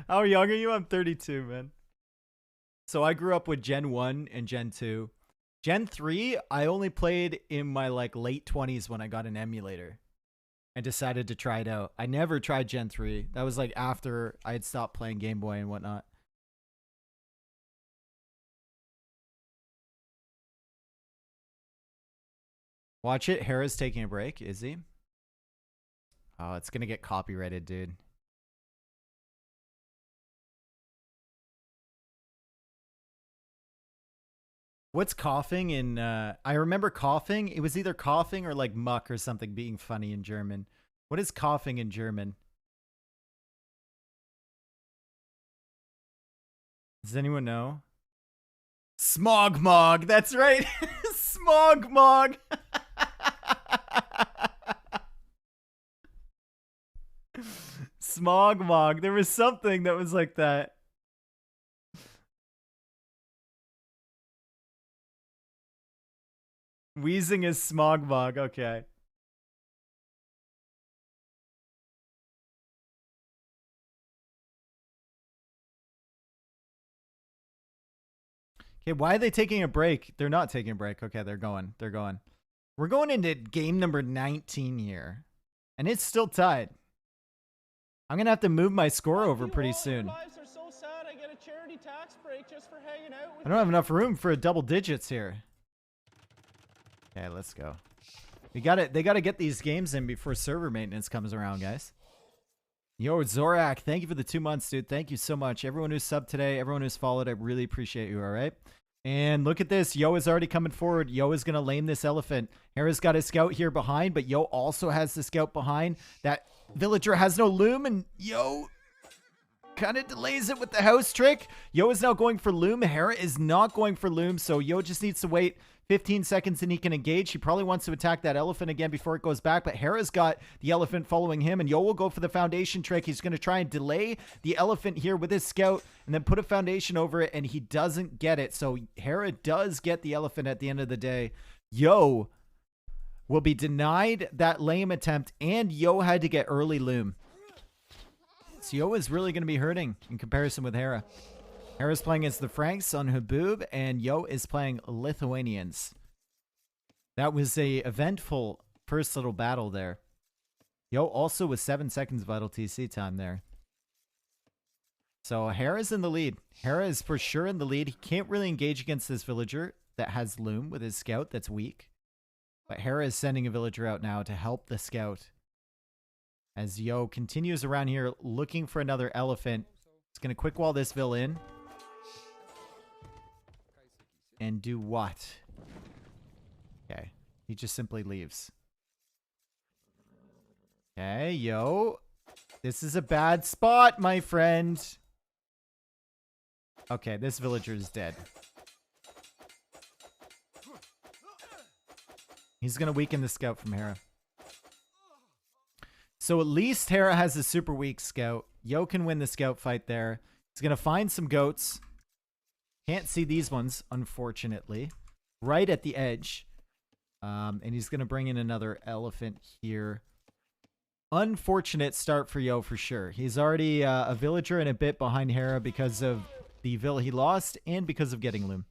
A: How young are you? I'm 32, man. So I grew up with Gen 1 and Gen 2. Gen 3, I only played in my like late 20s when I got an emulator. I decided to try it out. I never tried Gen 3. That was like after I had stopped playing Game Boy and whatnot. Watch it. Hera's taking a break. Is he? Oh, it's going to get copyrighted, dude. What's coughing in, I remember coughing. It was either coughing or like muck or something being funny in German. What is coughing in German? Does anyone know? Smogmog. That's right. Smogmog. Smogmog. There was something that was like that. Wheezing is Smogmog. Okay. Okay, why are they taking a break? They're not taking a break. Okay, they're going. They're going. We're going into game number 19 here. And it's still tied. I'm going to have to move my score over pretty soon. I don't have enough room for double digits here. Okay, let's go. They gotta get these games in before server maintenance comes around, guys. Yo, Zorak, thank you for the 2 months, dude. Thank you so much. Everyone who's subbed today, everyone who's followed, I really appreciate you, all right? And look at this. Yo is already coming forward. Yo is going to lame this elephant. Hera's got a scout here behind, but Yo also has the scout behind. That villager has no loom, and Yo kind of delays it with the house trick. Yo is now going for loom. Hera is not going for loom, so Yo just needs to wait 15 seconds and he can engage. He probably wants to attack that elephant again before it goes back, but Hera's got the elephant following him, and Yo will go for the foundation trick. He's going to try and delay the elephant here with his scout and then put a foundation over it, and he doesn't get it. So Hera does get the elephant at the end of the day. Yo will be denied that lame attempt, and Yo had to get early loom. So Yo is really going to be hurting in comparison with Hera. Hera's playing as the Franks on Haboob, and Yo is playing Lithuanians. That was a eventful first little battle there. Yo also with 7 seconds vital TC time there. So Hera's in the lead. Hera is for sure in the lead. He can't really engage against this villager that has loom with his scout that's weak. But Hera is sending a villager out now to help the scout. As Yo continues around here looking for another elephant. He's going to quick wall this vill in. And do what? Okay. He just simply leaves. Okay, Yo. This is a bad spot, my friend. Okay, this villager is dead. He's going to weaken the scout from Hera. So at least Hera has a super weak scout. Yo can win the scout fight there. He's going to find some goats. Can't see these ones, unfortunately. Right at the edge. And he's going to bring in another elephant here. Unfortunate start for Yo for sure. He's already a villager and a bit behind Hera because of the vill he lost and because of getting loom.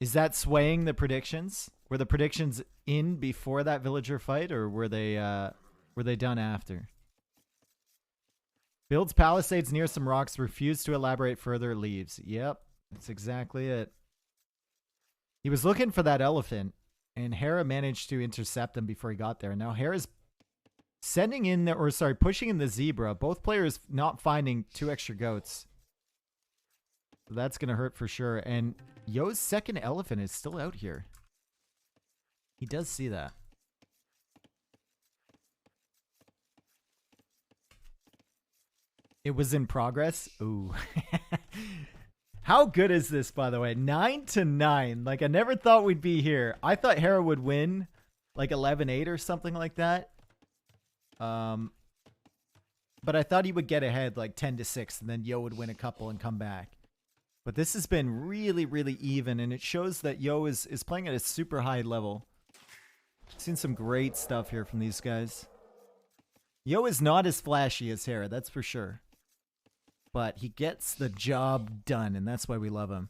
A: Is that swaying the predictions? Were the predictions in before that villager fight, or were they Were they done after? Builds palisades near some rocks, refused to elaborate further, leaves. Yep, that's exactly it. He was looking for that elephant, and Hera managed to intercept him before he got there. Now Hera's sending in, pushing in the zebra. Both players not finding 2 extra goats. So that's going to hurt for sure. And Yo's second elephant is still out here. He does see that. It was in progress. Ooh. How good is this, by the way? 9-9. Like, I never thought we'd be here. I thought Hera would win like 11-8 or something like that. But I thought he would get ahead like 10-6, and then Yo would win a couple and come back. But this has been really, really even, and it shows that Yo is playing at a super high level. I've seen some great stuff here from these guys. Yo is not as flashy as Hera, that's for sure. But he gets the job done, and that's why we love him.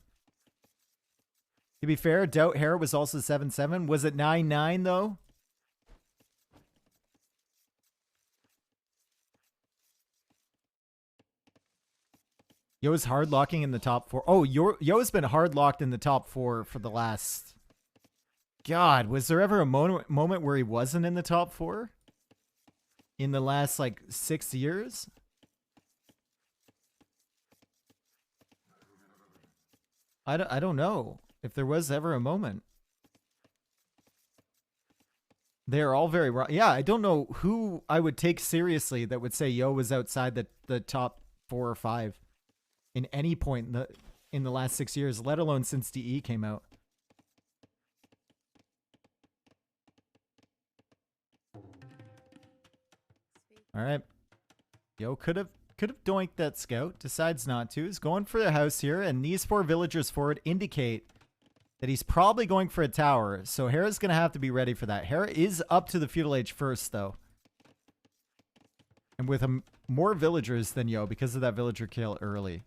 A: To be fair, doubt Hera was also 7-7. Was it 9-9, though? Yo's hard locking in the top 4. Oh, Yo's been hard locked in the top 4 for the last... God, was there ever a moment where he wasn't in the top 4? In the last, like, 6 years? I don't know if there was ever a moment. They're all very wrong. Yeah, I don't know who I would take seriously that would say Yo was outside the top 4 or 5 in any point in the last 6 years, let alone since DE came out. All right. Yo could have doinked that scout, decides not to. He's going for the house here, and these 4 villagers forward indicate that he's probably going for a tower. So Hera's going to have to be ready for that. Hera is up to the feudal age first, though. And with more villagers than Yo because of that villager kill early.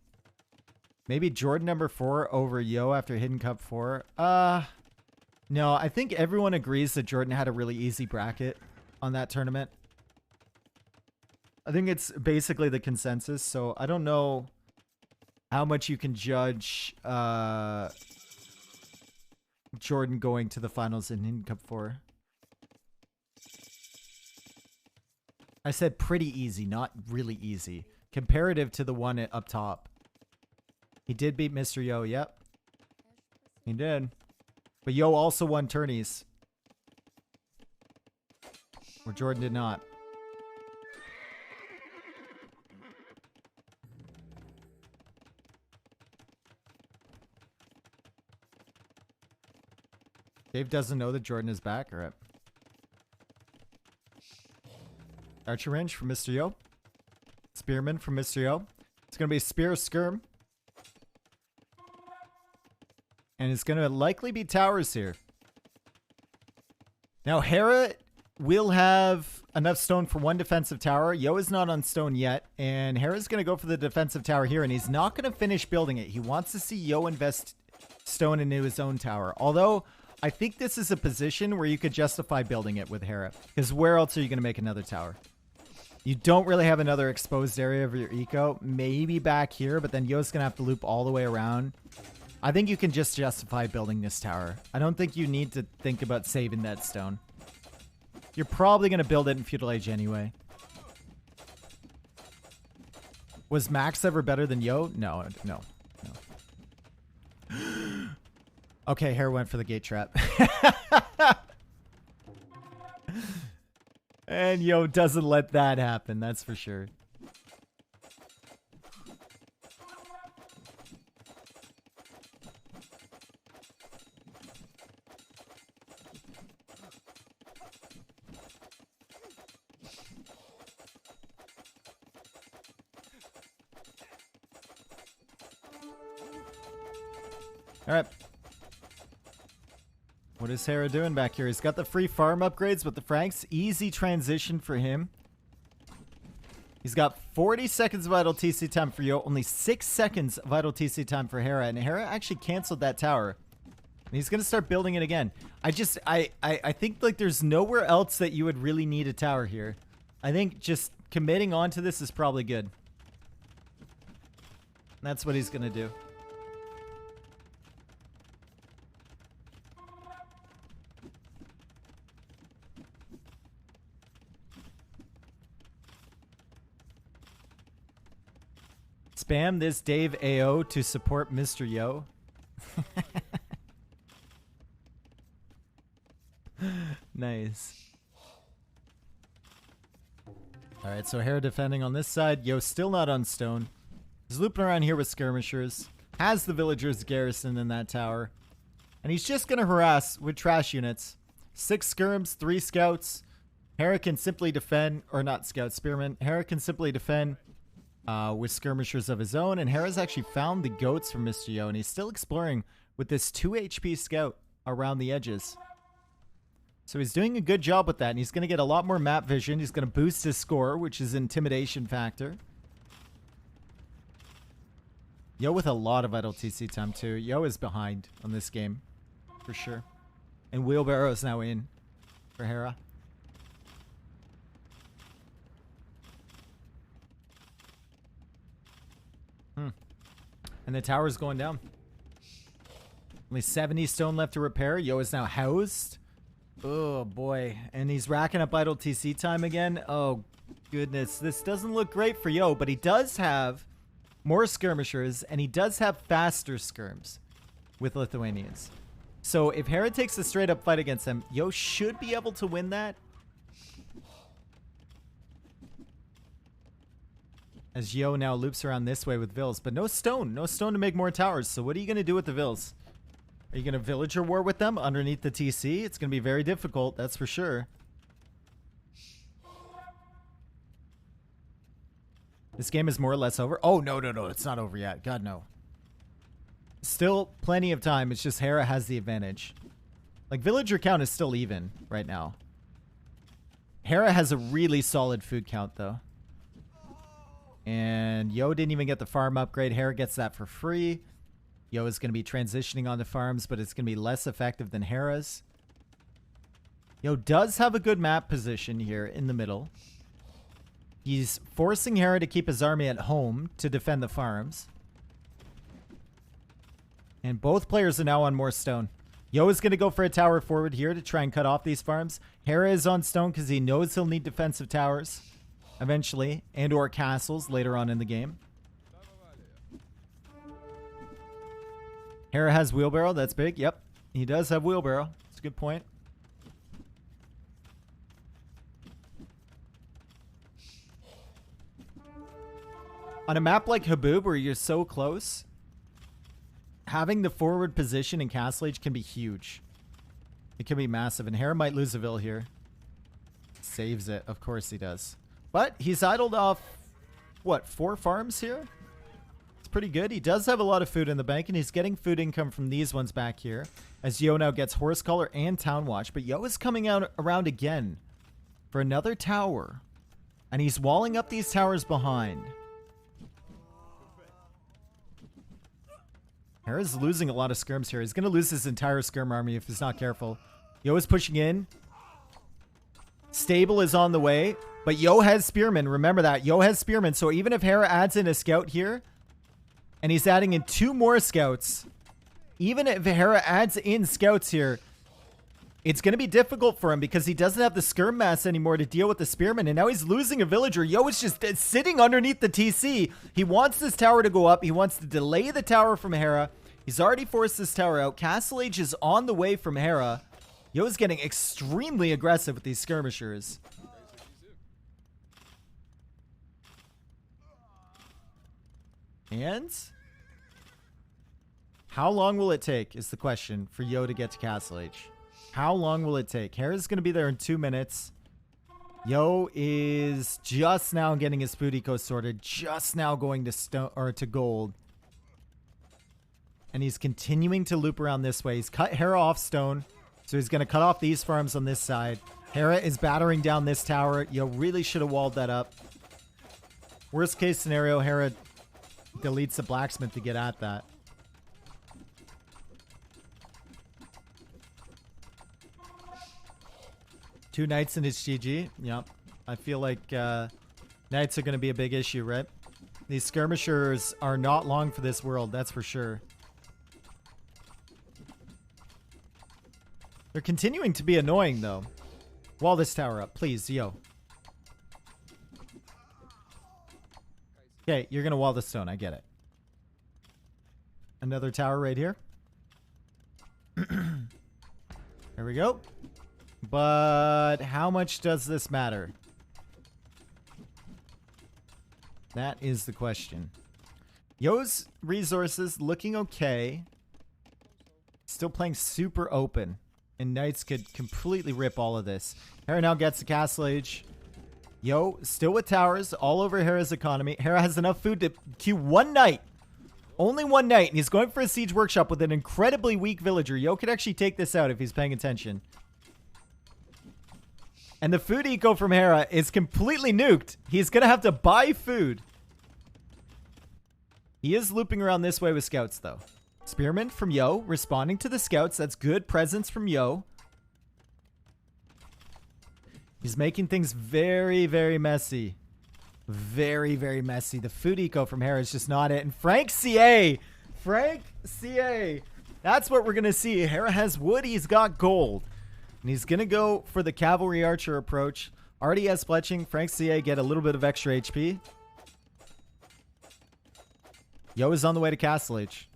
A: Maybe Jordan number 4 over Yo after Hidden Cup 4. No, I think everyone agrees that Jordan had a really easy bracket on that tournament. I think it's basically the consensus, so I don't know how much you can judge Jordan going to the finals in Hidden Cup 4. I said pretty easy, not really easy. Comparative to the one up top. He did beat Mr. Yo, yep. He did. But Yo also won tourneys. Where Jordan did not. Dave doesn't know that Jordan is back. All right. Archer range from Mr. Yo. Spearman from Mr. Yo. It's going to be Spear Skirm. And it's going to likely be towers here. Now, Hera will have enough stone for 1 defensive tower. Yo is not on stone yet. And Hera's going to go for the defensive tower here. And he's not going to finish building it. He wants to see Yo invest stone into his own tower. Although... I think this is a position where you could justify building it with Hera. Because where else are you going to make another tower? You don't really have another exposed area of your eco. Maybe back here, but then Yo's going to have to loop all the way around. I think you can just justify building this tower. I don't think you need to think about saving that stone. You're probably going to build it in Feudal Age anyway. Was Max ever better than Yo? No. Okay, Hera went for the gate trap. And Yo doesn't let that happen, that's for sure. All right. What is Hera doing back here? He's got the free farm upgrades with the Franks. Easy transition for him. He's got 40 seconds of idle TC time for Yo. Only 6 seconds of idle TC time for Hera. And Hera actually canceled that tower. And he's going to start building it again. I think like there's nowhere else that you would really need a tower here. I think just committing onto this is probably good. That's what he's going to do. Spam this Dave AO to support Mr. Yo. Nice. Alright, so Hera defending on this side. Yo still not on stone. He's looping around here with skirmishers. Has the villagers garrison in that tower. And he's just going to harass with trash units. 6 skirms, 3 scouts. Hera can simply defend, or not scouts, spearmen. Hera can simply defend with skirmishers of his own. And Hera's actually found the goats from Mr. Yo. And he's still exploring with this 2 HP scout around the edges. So he's doing a good job with that. And he's going to get a lot more map vision. He's going to boost his score, which is intimidation factor. Yo with a lot of idle TC time too. Yo is behind on this game, for sure. And Wheelbarrow is now in for Hera. And the tower's going down. Only 70 stone left to repair. Yo is now housed. Oh boy. And he's racking up idle TC time again. Oh goodness. This doesn't look great for Yo, but he does have more skirmishers, and he does have faster skirms with Lithuanians. So if Hera takes a straight up fight against him, Yo should be able to win that. As Yo now loops around this way with Vills, but no stone. No stone to make more towers. So what are you going to do with the Vills? Are you going to villager war with them underneath the TC? It's going to be very difficult, that's for sure. This game is more or less over. Oh, no. It's not over yet. God, no. Still plenty of time. It's just Hera has the advantage. Like, villager count is still even right now. Hera has a really solid food count, though. And Yo didn't even get the farm upgrade. Hera gets that for free. Yo is going to be transitioning onto farms, but it's going to be less effective than Hera's. Yo does have a good map position here in the middle. He's forcing Hera to keep his army at home to defend the farms. And both players are now on more stone. Yo is going to go for a tower forward here to try and cut off these farms. Hera is on stone because he knows he'll need defensive towers eventually, and or castles later on in the game. Hera has wheelbarrow. That's big. Yep, he does have wheelbarrow. That's a good point. On a map like Haboob, where you're so close, having the forward position in Castle Age can be huge. It can be massive, and Hera might lose a Vil here. Saves it. Of course he does. But he's idled off, what, 4 farms here? It's pretty good. He does have a lot of food in the bank, and he's getting food income from these ones back here, as Yo now gets Horse Collar and Town Watch. But Yo is coming out around again for another tower, and he's walling up these towers behind. Hera's losing a lot of skirms here. He's going to lose his entire skirm army if he's not careful. Yo is pushing in. Stable is on the way. But Yo has spearmen. Remember that. Yo has spearmen. So even if Hera adds in a scout here, and he's adding in 2 more scouts, even if Hera adds in scouts here, it's going to be difficult for him because he doesn't have the skirm mass anymore to deal with the spearmen. And now he's losing a villager. Yo is just sitting underneath the TC. He wants this tower to go up. He wants to delay the tower from Hera. He's already forced this tower out. Castle Age is on the way from Hera. Yo is getting extremely aggressive with these skirmishers. And how long will it take is the question for Yo to get to Castle Age. How long will it take? Hera's going to be there in 2 minutes. Yo is just now getting his food eco sorted. Just now going to stone or to gold. And he's continuing to loop around this way. He's cut Hera off stone. So he's going to cut off these farms on this side. Hera is battering down this tower. Yo really should have walled that up. Worst case scenario, Hera deletes the blacksmith to get at that. Two knights in his GG. Yep. I feel like knights are going to be a big issue, right? These skirmishers are not long for this world, that's for sure. They're continuing to be annoying, though. Wall this tower up, please, yo. Okay, you're going to wall the stone. I get it. Another tower right here. There we go. But how much does this matter? That is the question. Yo's resources looking okay. Still playing super open. And Knights could completely rip all of this. Hera now gets the Castle Age. Yo, still with towers all over Hera's economy. Hera has enough food to queue one Knight. Only one Knight. And he's going for a Siege Workshop with an incredibly weak villager. Yo could actually take this out if he's paying attention. And the food eco from Hera is completely nuked. He's going to have to buy food. He is looping around this way with scouts, though. Spearman from Yo, responding to the scouts. That's good presence from Yo. He's making things very, very messy. Very, very messy. The food eco from Hera is just not it. And Frank CA. Frank CA. That's what we're going to see. Hera has wood. He's got gold. And he's going to go for the cavalry archer approach. Already has fletching. Frank CA get a little bit of extra HP. Yo is on the way to Castle Age.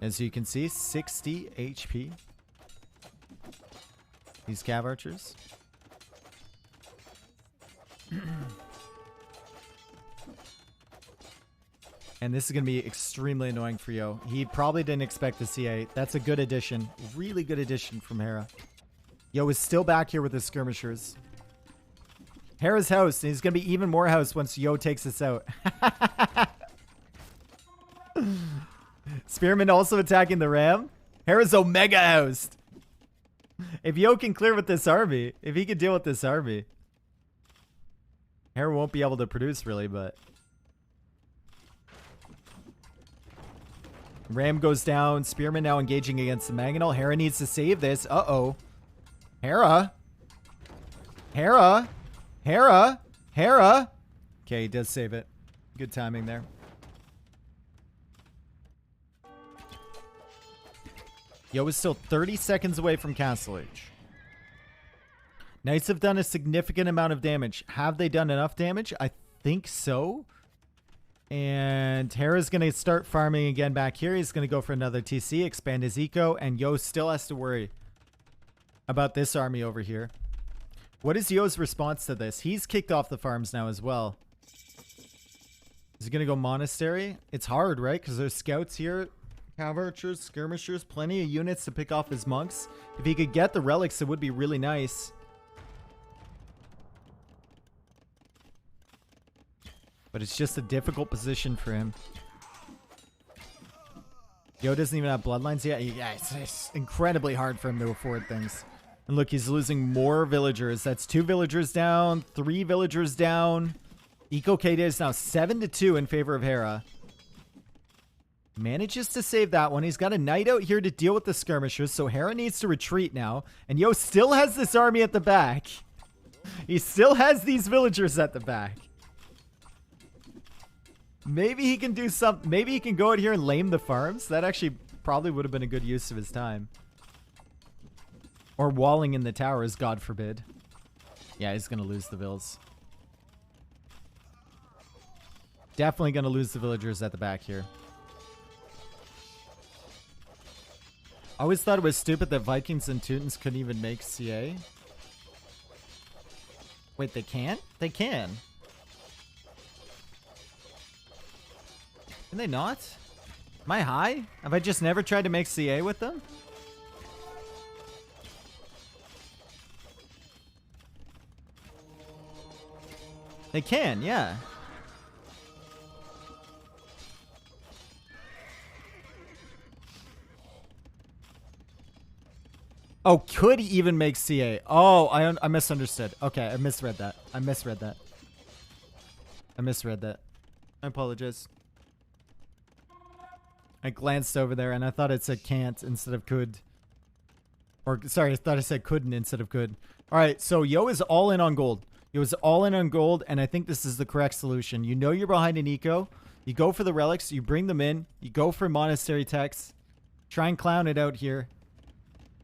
A: As you can see, 60 HP. These cav archers. And this is going to be extremely annoying for Yo. He probably didn't expect the CA. That's a good addition. Really good addition from Hera. Yo is still back here with his skirmishers. Hera's house. And he's going to be even more house once Yo takes this out. Spearman also attacking the ram. Hera's Omega housed. If Yo can clear with this army, if he can deal with this army, Hera won't be able to produce really, but ram goes down. Spearman now engaging against the Mangonel. Hera needs to save this. Uh-oh. Hera. Hera. Hera. Hera. Okay, he does save it. Good timing there. Yo is still 30 seconds away from Castle Age. Knights have done a significant amount of damage. Have they done enough damage? I think so. And Hera's going to start farming again back here. He's going to go for another TC, expand his eco, and Yo still has to worry about this army over here. What is Yo's response to this? He's kicked off the farms now as well. Is he going to go monastery? It's hard, right? Because there's scouts here. Cav archers, skirmishers, plenty of units to pick off his monks. If he could get the relics, it would be really nice. But it's just a difficult position for him. Yo doesn't even have bloodlines yet. Yeah, it's incredibly hard for him to afford things. And look, he's losing more villagers. That's 2 villagers down, 3 villagers down. Eco KD is now 7-2 in favor of Hera. Manages to save that one. He's got a knight out here to deal with the skirmishers, so Hera needs to retreat now. And Yo still has this army at the back. He still has these villagers at the back. Maybe he can do something. Maybe he can go out here and lame the farms. That actually probably would have been a good use of his time. Or walling in the towers, God forbid. Yeah, he's going to lose the vills. Definitely going to lose the villagers at the back here. I always thought it was stupid that Vikings and Teutons couldn't even make CA. Wait, they can't? They can. Can they not? Am I high? Have I just never tried to make CA with them? They can, yeah. Oh, could he even make CA? Oh, I misunderstood. Okay, I misread that. I misread that. I apologize. I glanced over there and I thought it said can't instead of could. Or, sorry, I thought I said couldn't instead of could. All right, so Yo is all in on gold. Yo is all in on gold, and I think this is the correct solution. You know you're behind an eco. You go for the relics. You bring them in. You go for monastery techs. Try and clown it out here.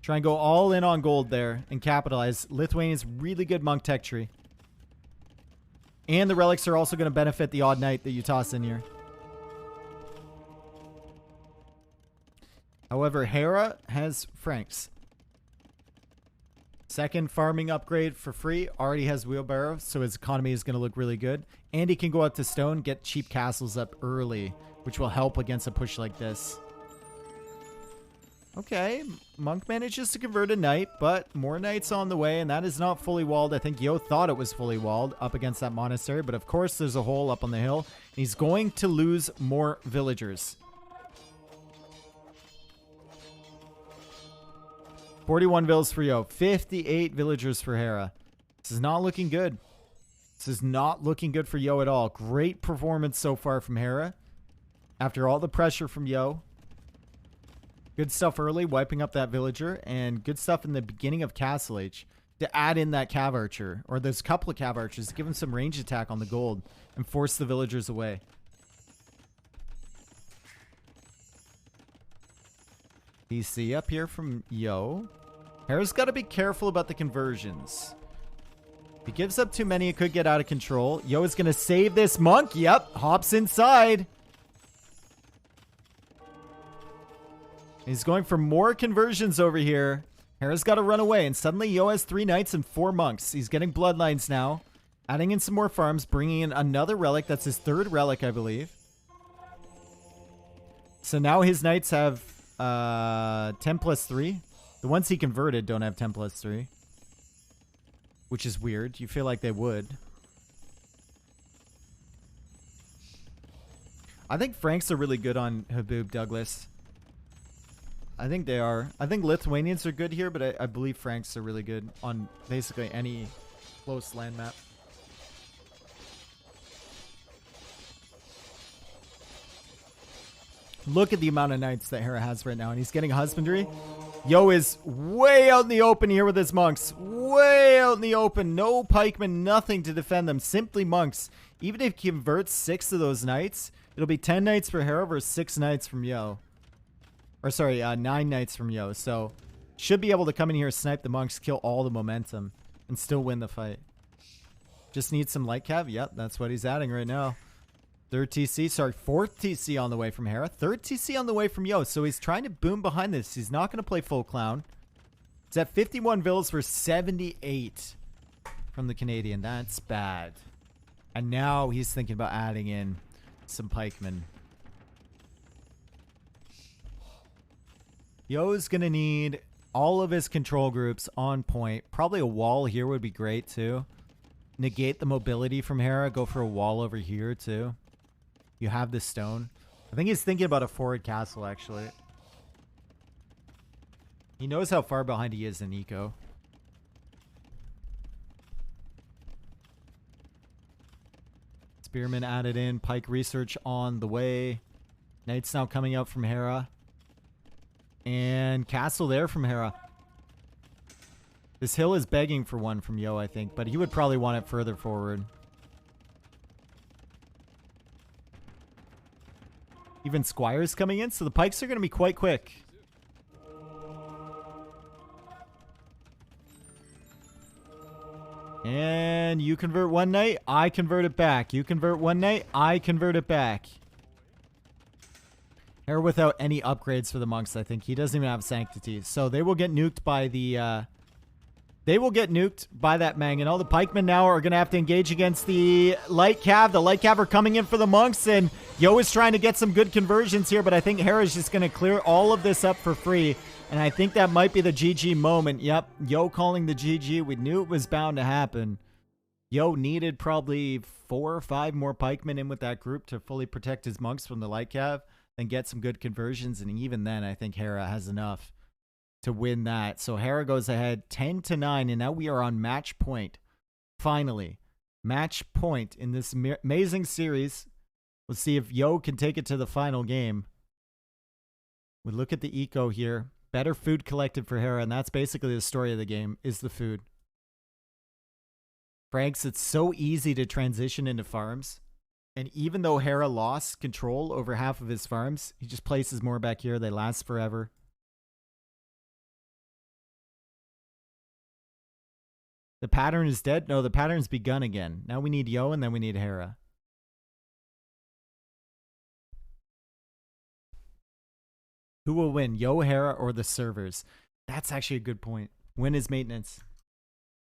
A: Try and go all in on gold there and capitalize. Lithuania's really good monk tech tree. And the relics are also going to benefit the odd knight that you toss in here. However, Hera has Franks. Second farming upgrade for free. Already has wheelbarrow, so his economy is going to look really good. And he can go up to stone, get cheap castles up early, which will help against a push like this. Okay, Monk manages to convert a knight, but more knights on the way, and that is not fully walled. I think Yo thought it was fully walled up against that monastery, but of course there's a hole up on the hill. He's going to lose more villagers. 41 villas for Yo. 58 villagers for Hera. This is not looking good. This is not looking good for Yo at all. Great performance so far from Hera. After all the pressure from Yo. Good stuff early, wiping up that villager. And good stuff in the beginning of Castle Age. To add in that Cav Archer. Or there's a couple of Cav Archers to give him some range attack on the gold. And force the villagers away. DC up here from Yo. Hera's got to be careful about the conversions. If he gives up too many, it could get out of control. Yo is going to save this monk. Yep, hops inside. He's going for more conversions over here. Hera's got to run away, and suddenly Yo has 3 knights and 4 monks. He's getting bloodlines now. Adding in some more farms, bringing in another relic. That's his 3rd relic, I believe. So now his knights have 10 plus 3. The ones he converted don't have 10 plus 3. Which is weird. You feel like they would. I think Franks are really good on Haboob Douglas. I think they are. I think Lithuanians are good here, but I believe Franks are really good on basically any close land map. Look at the amount of knights that Hera has right now, and he's getting husbandry. Yo is way out in the open here with his monks. Way out in the open. No pikemen, nothing to defend them. Simply monks. Even if he converts 6 of those knights, it'll be 10 knights for Hera versus 6 knights from Yo. Or sorry, 9 knights from Yo. So, should be able to come in here, snipe the monks, kill all the momentum, and still win the fight. Just need some light cav. Yep, that's what he's adding right now. 3rd TC, sorry, 4th TC on the way from Hera. 3rd TC on the way from Yo. So he's trying to boom behind this. He's not going to play full clown. It's at 51 villas for 78 from the Canadian. That's bad. And now he's thinking about adding in some pikemen. Yo's going to need all of his control groups on point. Probably a wall here would be great too. Negate the mobility from Hera. Go for a wall over here too. You have the stone. I think he's thinking about a forward castle, actually. He knows how far behind he is in eco. Spearman added in. Pike research on the way. Knights now coming out from Hera. And castle there from Hera. This hill is begging for one from Yo, I think. But he would probably want it further forward. Even squires coming in, so the pikes are going to be quite quick. And you convert 1 knight, I convert it back. You convert 1 knight, I convert it back. Hera without any upgrades for the monks, I think. He doesn't even have sanctity. So they will get nuked by the... They will get nuked by that Mangonel. The pikemen now are going to have to engage against the light cav. The light cav are coming in for the monks, and Yo is trying to get some good conversions here, but I think Hera's just going to clear all of this up for free, and I think that might be the GG moment. Yep, Yo calling the GG. We knew it was bound to happen. Yo needed probably 4 or 5 more pikemen in with that group to fully protect his monks from the light cav and get some good conversions, and even then, I think Hera has enough to win that. So Hera goes ahead 10-9, and now we are on match point. Finally, match point in this amazing series. Let's see if Yo can take it to the final game. We look at the eco here. Better food collected for Hera, and that's basically the story of the game, is the food. Franks, it's so easy to transition into farms. And even though Hera lost control over half of his farms, he just places more back here. They last forever. The pattern is dead? No, the pattern's begun again. Now we need Yo, and then we need Hera. Who will win, Yo, Hera, or the servers? That's actually a good point. Win is maintenance.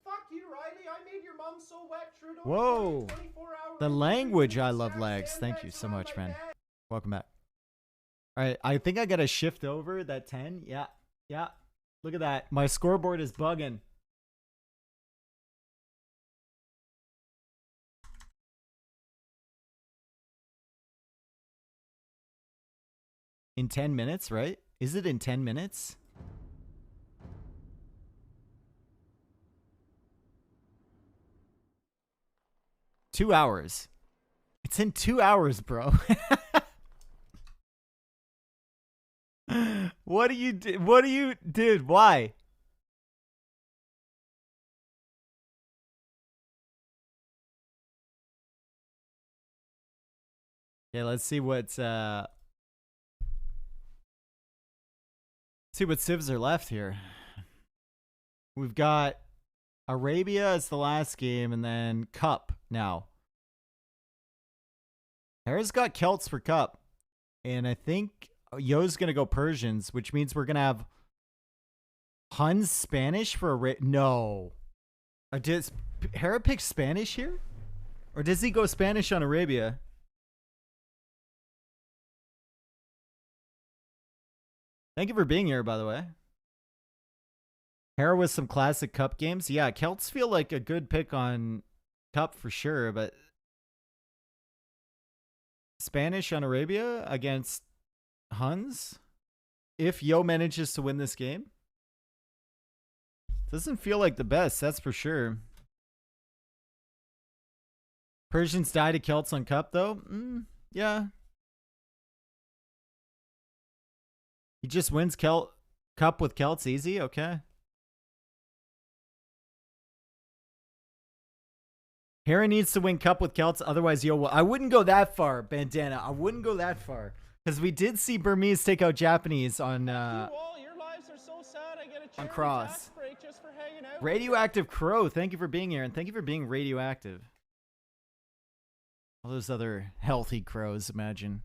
C: Fuck you, Riley. I made your mom so wet, Trudeau.
A: Whoa.
C: 24-hour
A: The language, I love lags. Thank you so much, man. Welcome back. All right, I think I got to shift over that 10. Yeah, yeah. Look at that. My scoreboard is bugging. In 10 minutes, right? Is it in 10 minutes? Two hours. It's in 2 hours, bro. What do you do? What do you, dude? Why? Okay, let's see what's see what civs are left here. We've got Arabia as the last game, and then Cup now. Hera's got Celts for Cup, and I think Yo's gonna go Persians, which means we're gonna have Huns Spanish for no. Does Hera pick Spanish here, or does he go Spanish on Arabia? Thank you for being here, by the way. Hera with some classic Cup games. Yeah, Celts feel like a good pick on Cup for sure, but Spanish on Arabia against Huns? If Yo manages to win this game? Doesn't feel like the best, that's for sure. Persians die to Celts on Cup, though? Yeah. He just wins Cup with Celts easy? Okay. Hera needs to win Cup with Celts, otherwise Yo will. I wouldn't go that far, Bandana. I wouldn't go that far. Because we did see Burmese take out Japanese on Cross. Radioactive Crow, thank you for being here, and thank you for being radioactive. All those other healthy crows, imagine.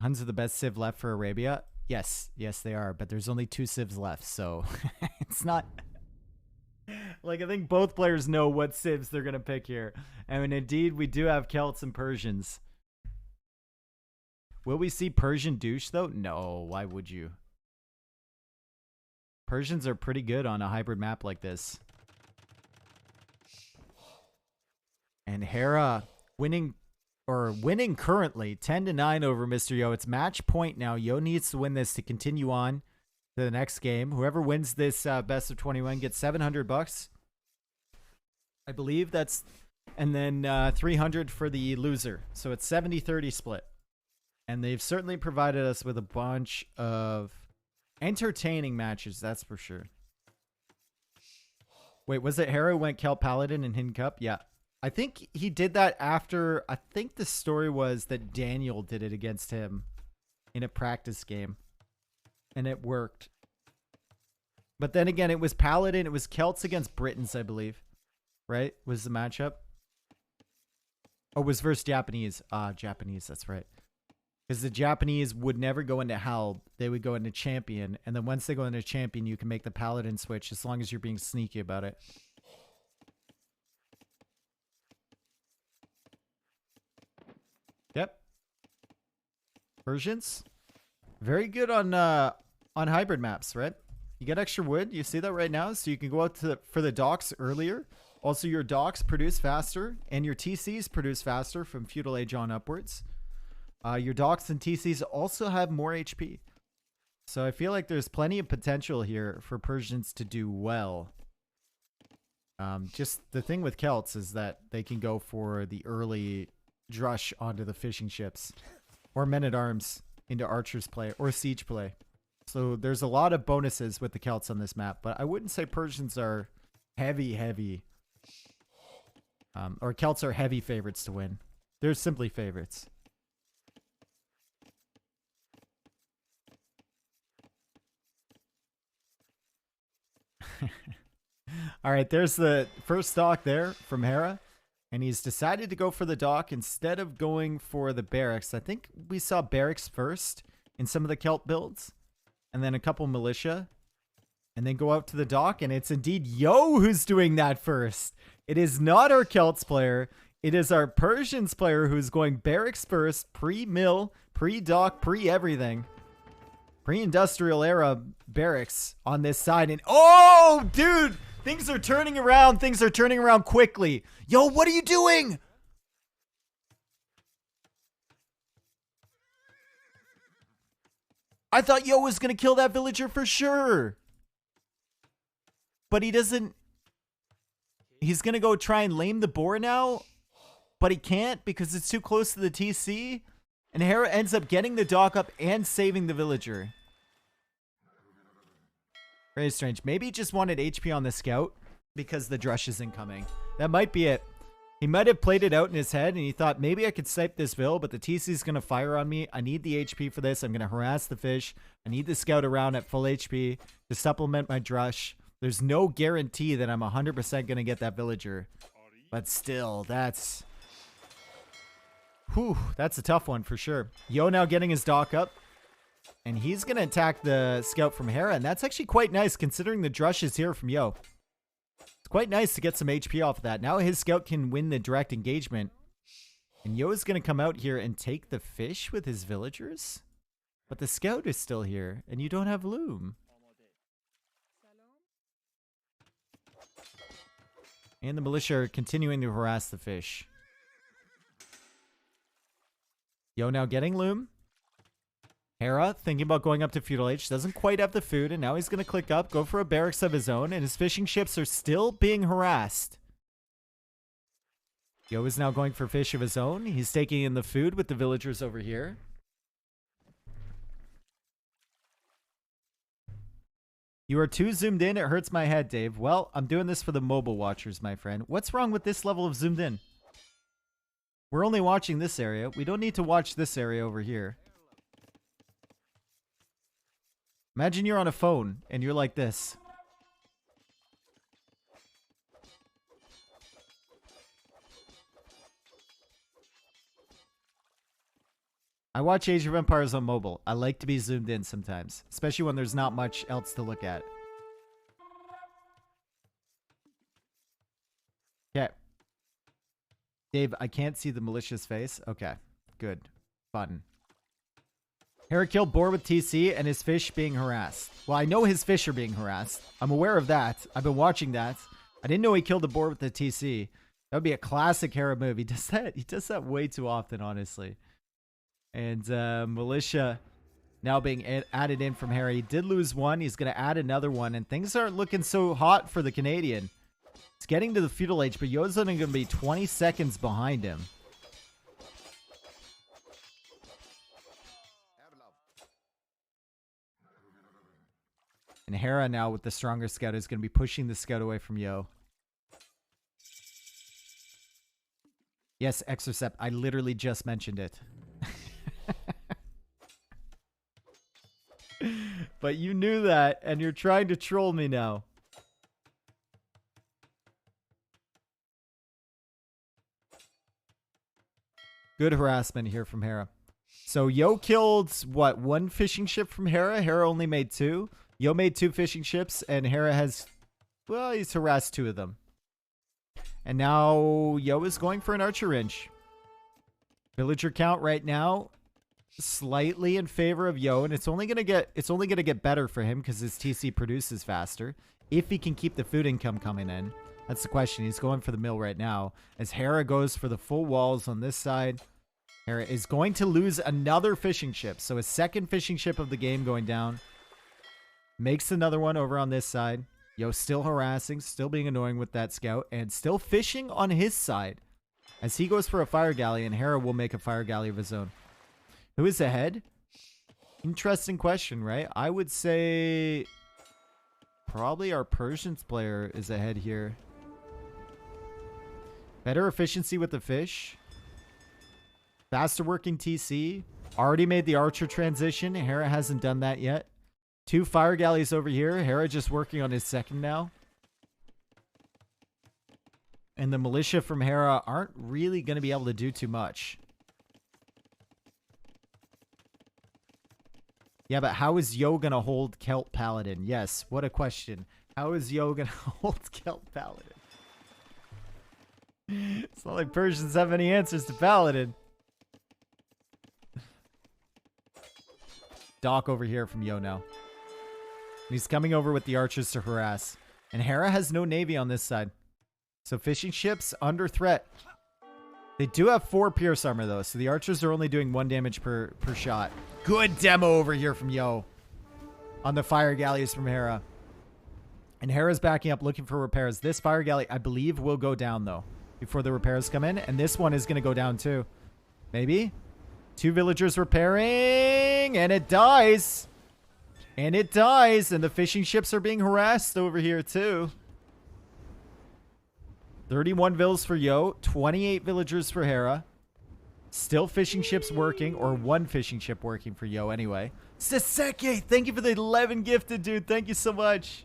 A: Huns are the best civ left for Arabia. Yes, yes they are, but there's only 2 civs left, so it's not like, I think both players know what civs they're gonna pick here. I mean, indeed, we do have Celts and Persians. Will we see Persian douche though? No, why would you? Persians are pretty good on a hybrid map like this. And Hera winning currently 10-9 over Mr. Yo. It's match point now. Yo needs to win this to continue on to the next game. Whoever wins this best of 21 gets $700. I believe that's, and then 300 for the loser. So it's 70-30 split. And they've certainly provided us with a bunch of entertaining matches, that's for sure. Wait, was it Hera went Celt Paladin and Hidden Cup? Yeah. I think he did that after, I think the story was that Daniel did it against him in a practice game. And it worked. But then again, it was Paladin, it was Celts against Britons, I believe. Right? Was the matchup? Oh, it was versus Japanese. Japanese, that's right. Because the Japanese would never go into Halb. They would go into Champion. And then once they go into Champion, you can make the Paladin switch as long as you're being sneaky about it. Yep. Persians. Very good on hybrid maps, right? You get extra wood. You see that right now? So you can go out for the docks earlier. Also, your docks produce faster. And your TCs produce faster from Feudal Age on upwards. Your docks and TCs also have more HP. So I feel like there's plenty of potential here for Persians to do well. Just the thing with Celts is that they can go for the early drush onto the fishing ships. Or men-at-arms into archer's play or siege play. So there's a lot of bonuses with the Celts on this map, but I wouldn't say Persians are heavy. Or Celts are heavy favorites to win. They're simply favorites. All right, there's the first dock there from Hera. And he's decided to go for the dock instead of going for the barracks. I think we saw barracks first in some of the Celt builds. And then a couple militia. And then go out to the dock. And it's indeed Yo who's doing that first. It is not our Celts player. It is our Persians player who's going barracks first. Pre-mill, pre-dock, pre-everything. Pre-industrial era barracks on this side. And oh, dude! Things are turning around. Things are turning around quickly. Yo, what are you doing? I thought Yo was going to kill that villager for sure. But he doesn't. He's going to go try and lame the boar now. But he can't because it's too close to the TC. And Hera ends up getting the dock up and saving the villager. Very strange. Maybe he just wanted HP on the scout because the drush is incoming. That might be it. He might have played it out in his head and he thought maybe I could snipe this vill, but the TC is going to fire on me. I need the HP for this. I'm going to harass the fish. I need the scout around at full HP to supplement my drush. There's no guarantee that I'm 100% going to get that villager. But still, that's... Whew, that's a tough one for sure. Yo now getting his dock up. And he's going to attack the scout from Hera. And that's actually quite nice considering the drush is here from Yo. It's quite nice to get some HP off of that. Now his scout can win the direct engagement. And Yo is going to come out here and take the fish with his villagers. But the scout is still here. And you don't have loom. And the militia are continuing to harass the fish. Yo now getting loom. Hera thinking about going up to feudal age. Doesn't quite have the food. And now he's going to click up. Go for a barracks of his own. And his fishing ships are still being harassed. Yo is now going for fish of his own. He's taking in the food with the villagers over here. You are too zoomed in. It hurts my head, Dave. Well, I'm doing this for the mobile watchers, my friend. What's wrong with this level of zoomed in? We're only watching this area. We don't need to watch this area over here. Imagine you're on a phone and you're like this. I watch Age of Empires on mobile. I like to be zoomed in sometimes, especially when there's not much else to look at. Okay. Dave, I can't see the malicious face. Okay, good. Button. Hera killed boar with TC and his fish being harassed. Well, I know his fish are being harassed. I'm aware of that. I've been watching that. I didn't know he killed the boar with the TC. That would be a classic Hera move. He does that way too often, honestly. And militia now being added in from Hera. He did lose one. He's going to add another one. And things aren't looking so hot for the Canadian. It's getting to the feudal age, but Yo's only going to be 20 seconds behind him. And Hera now with the stronger scout is going to be pushing the scout away from Yo. Yes, Exocep. I literally just mentioned it. But you knew that, and you're trying to troll me now. Good harassment here from Hera. So Yo killed, what, one fishing ship from Hera? Hera only made two. Yo made two fishing ships, and Hera has, well, he's harassed two of them. And now Yo is going for an archer range. Villager count right now slightly in favor of Yo, and it's only gonna get better for him because his TC produces faster if he can keep the food income coming in. That's the question. He's going for the mill right now as Hera goes for the full walls on this side. Hera is going to lose another fishing ship, so his second fishing ship of the game going down. Makes another one over on this side. Yo still harassing, still being annoying with that scout, and still fishing on his side as he goes for a fire galley, and Hera will make a fire galley of his own. Who is ahead? Interesting question, right? I would say probably our Persians player is ahead here. Better efficiency with the fish. Faster working TC. Already made the archer transition. Hera hasn't done that yet. 2 fire galleys over here. Hera just working on his second now. And the militia from Hera aren't really going to be able to do too much. Yeah, but how is Yo going to hold Celt Paladin? Yes, what a question. How is Yo going to hold Celt Paladin? It's not like Persians have any answers to Paladin. Doc over here from Yo now. He's coming over with the archers to harass. And Hera has no navy on this side. So fishing ships under threat. They do have 4 pierce armor though, so the archers are only doing 1 damage per shot. Good demo over here from Yo. On the fire galleys from Hera. And Hera's backing up looking for repairs. This fire galley, I believe, will go down though. Before the repairs come in. And this one is going to go down too. Maybe? 2 villagers repairing. And it dies. And it dies. And the fishing ships are being harassed over here too. 31 vills for Yo. 28 villagers for Hera. Still fishing ships working. Or 1 fishing ship working for Yo anyway. Saseki, thank you for the 11 gifted, dude. Thank you so much.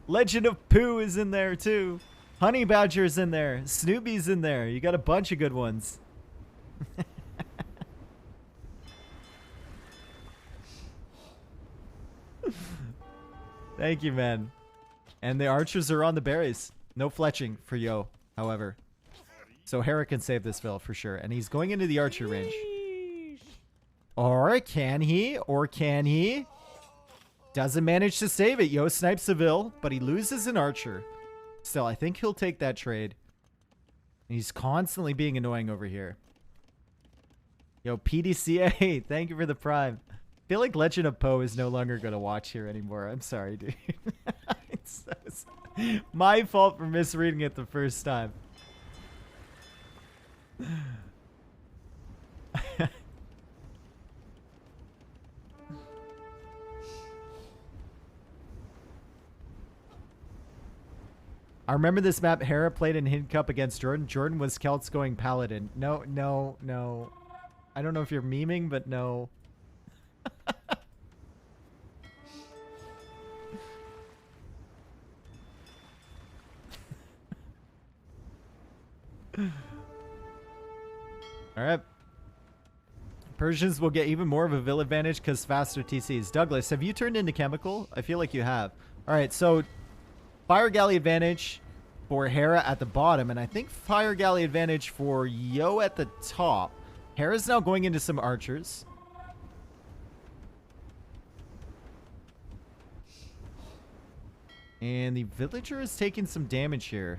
A: Legend of Pooh is in there too. Honey Badger's in there. Snoopy's in there. You got a bunch of good ones. Thank you, man. And the archers are on the berries. No fletching for Yo, however. So Hera can save this Vil for sure. And he's going into the archer range. Or can he? Or can he? Doesn't manage to save it. Yo snipes a Vil, but he loses an archer. Still, I think he'll take that trade. He's constantly being annoying over here. Yo, PDCA, thank you for the prime. I feel like Legend of Poe is no longer going to watch here anymore. I'm sorry, dude. It's my fault for misreading it the first time. I remember this map Hera played in Hidden Cup against Jordan. Jordan was Celts going Paladin. No, no, no. I don't know if you're memeing, but no. Alright. Persians will get even more of a Vil advantage because faster TCs. Douglas, have you turned into Chemical? I feel like you have. Alright, so Fire Galley advantage for Hera at the bottom, and I think Fire Galley advantage for Yo at the top. Hera's now going into some archers. And the villager is taking some damage here.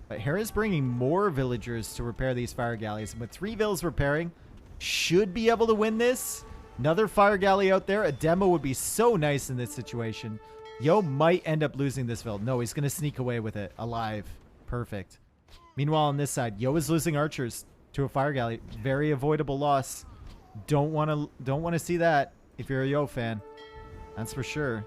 A: But Hera's bringing more villagers to repair these fire galleys. And with 3 vills repairing, should be able to win this. Another fire galley out there. A demo would be so nice in this situation. Yo might end up losing this vill. No, he's going to sneak away with it. Alive. Perfect. Meanwhile, on this side, Yo is losing archers to a fire galley. Very avoidable loss. Don't want to see that if you're a Yo fan. That's for sure.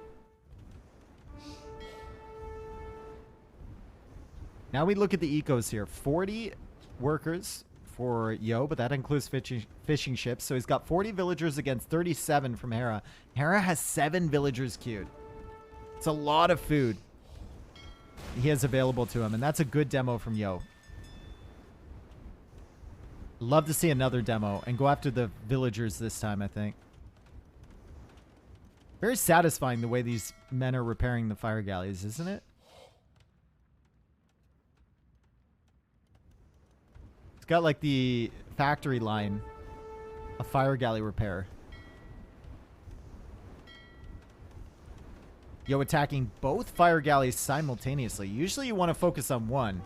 A: Now we look at the ecos here. 40 workers for Yo, but that includes fishing ships. So he's got 40 villagers against 37 from Hera. Hera has 7 villagers queued. It's a lot of food he has available to him, and that's a good demo from Yo. Love to see another demo and go after the villagers this time, I think. Very satisfying the way these men are repairing the fire galleys, isn't it? It's got like the factory line of fire galley repair. Yo attacking both fire galleys simultaneously. Usually you want to focus on one.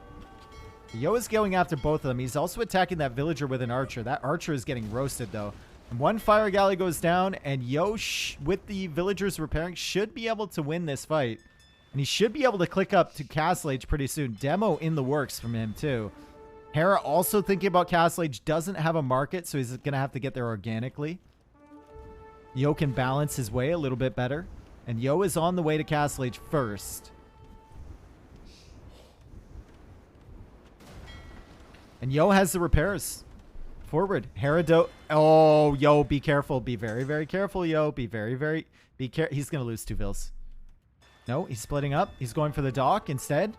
A: Yo is going after both of them. He's also attacking that villager with an archer. That archer is getting roasted though. And one fire galley goes down, and Yo, with the villagers repairing, should be able to win this fight. And he should be able to click up to Castle Age pretty soon. Demo in the works from him too. Hera also thinking about Castle Age, doesn't have a market, so he's going to have to get there organically. Yo can balance his way a little bit better. And Yo is on the way to Castle Age first. And Yo has the repairs. Forward. Hera oh, Yo, be careful. Be very, very careful, Yo. Be very, very... He's going to lose 2 vills. No, he's splitting up. He's going for the dock instead.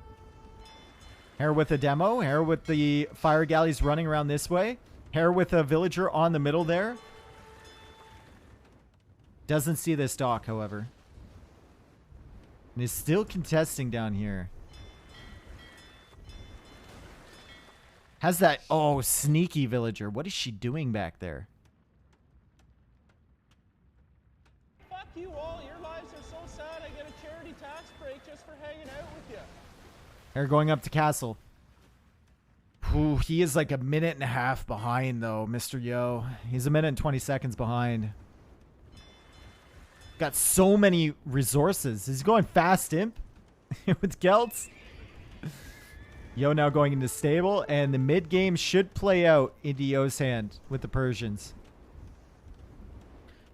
A: Hera with a demo. Hera with the fire galleys running around this way. Hera with a villager on the middle there. Doesn't see this dock, however. And is still contesting down here. Has that... Oh, sneaky villager. What is she doing back there?
C: Fuck you all. Your lives are so sad. I get a charity tax break just for hanging out with you.
A: They're going up to castle. Ooh, he is like a minute and a half behind, though, Mr. Yo. He's a minute and 20 seconds behind. Got so many resources. He's going fast imp with Gelts. Yo now going into stable, and the mid game should play out into Yo's hand with the Persians.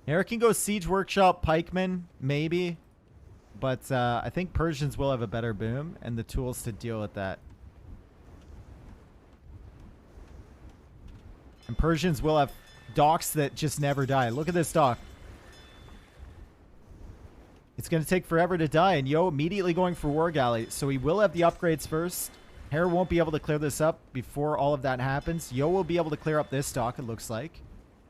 A: Hera can go Siege Workshop, Pikeman, maybe. But I think Persians will have a better boom and the tools to deal with that. And Persians will have docks that just never die. Look at this dock. It's going to take forever to die, and Yo immediately going for War Galley. So he will have the upgrades first. Hera won't be able to clear this up before all of that happens. Yo will be able to clear up this dock, it looks like.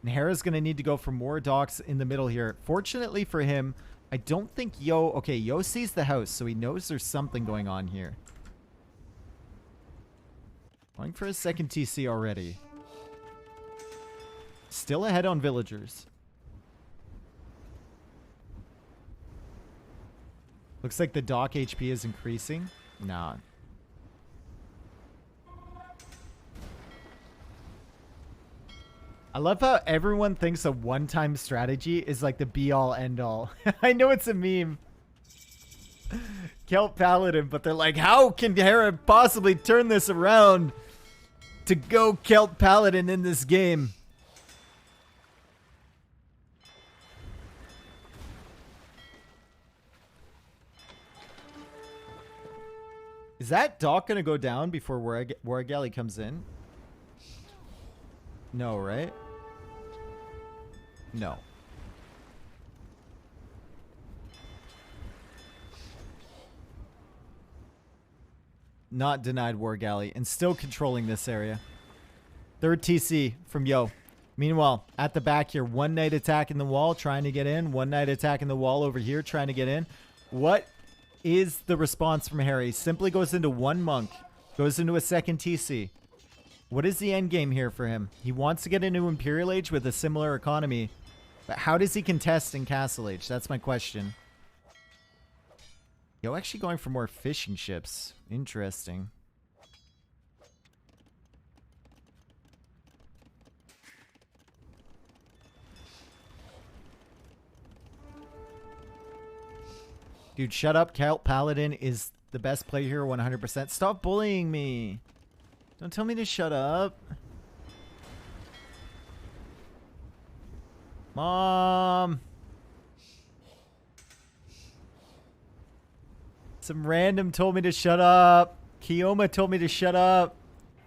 A: And Hera's going to need to go for more docks in the middle here. Fortunately for him, I don't think Yo... Okay, Yo sees the house, so he knows there's something going on here. Going for a second TC already. Still ahead on villagers. Looks like the dock HP is increasing. Nah. I love how everyone thinks a one-time strategy is like the be-all, end-all. I know it's a meme. Celt Paladin, but they're like, how can Hera possibly turn this around to go Celt Paladin in this game? Is that dock going to go down before War Galley comes in? No, right? No. Not denied War Galley and still controlling this area. Third TC from Yo. Meanwhile, at the back here, one knight attacking the wall, trying to get in. One knight attacking the wall over here, trying to get in. What is the response from Hera? He simply goes into one monk, goes into a second TC. What is the end game here for him? He wants to get into Imperial Age with a similar economy, but how does he contest in Castle Age? That's my question. Yo, actually going for more fishing ships. Interesting. Dude, shut up. Celt Paladin is the best player here 100%. Stop bullying me. Don't tell me to shut up. Mom. Some random told me to shut up. Kioma told me to shut up.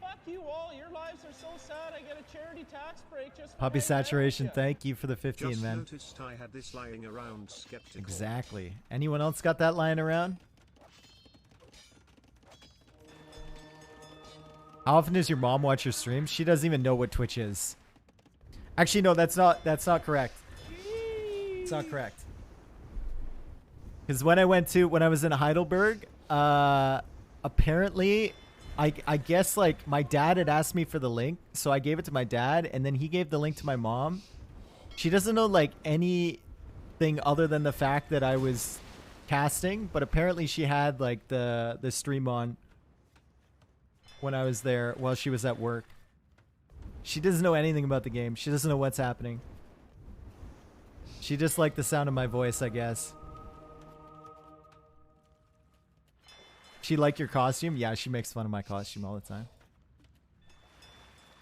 C: Fuck you all. Your lives are so sad. I get a charity tax break just for
A: Puppy
C: hanging out with
A: Saturation,
C: you.
A: thank you for the 15,
B: Just
A: man.
B: noticed I had this lying around skeptical.
A: Exactly. Anyone else got that lying around? How often does your mom watch your streams? She doesn't even know what Twitch is. Actually, no, that's not correct. It's not correct. Because when I was in Heidelberg, apparently, I guess like my dad had asked me for the link, so I gave it to my dad, and then he gave the link to my mom. She doesn't know like anything other than the fact that I was casting, but apparently she had like the stream on when I was there while she was at work. She doesn't know anything about the game. She doesn't know what's happening. She just liked the sound of my voice, I guess. She liked your costume? Yeah, she makes fun of my costume all the time.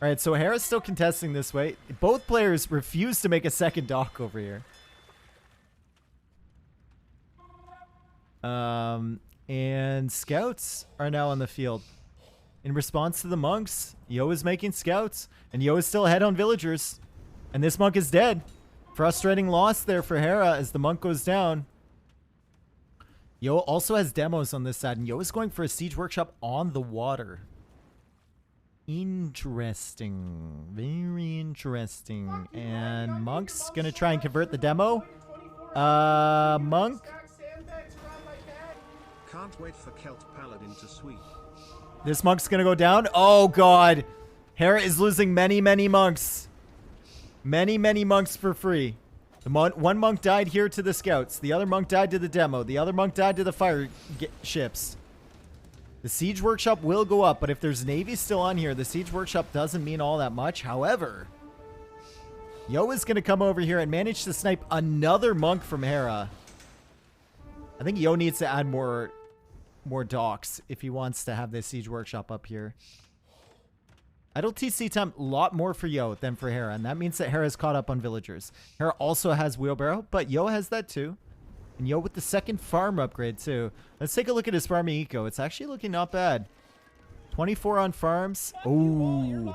A: All right, so Hera's still contesting this way. Both players refuse to make a second dock over here. And scouts are now on the field. In response to the monks, Yo is making scouts, and Yo is still ahead on villagers. And this monk is dead. Frustrating loss there for Hera as the monk goes down. Yo also has demos on this side, and Yo is going for a siege workshop on the water. Interesting. Very interesting. And Monk's gonna try and convert the demo. Monk.
B: Can't wait for Celt Paladin to sweep.
A: This monk's gonna go down. Oh god. Hera is losing many, many monks. Many, many monks for free. One monk died here to the scouts. The other monk died to the demo. The other monk died to the fire ships. The siege workshop will go up, but if there's navy still on here, the siege workshop doesn't mean all that much. However, Yo is going to come over here and manage to snipe another monk from Hera. I think Yo needs to add more docks if he wants to have this siege workshop up here. Idle TC time, a lot more for Yo than for Hera, and that means that Hera's caught up on villagers. Hera also has wheelbarrow, but Yo has that too. And Yo with the second farm upgrade too. Let's take a look at his farming eco. It's actually looking not bad. 24 on farms. Ooh.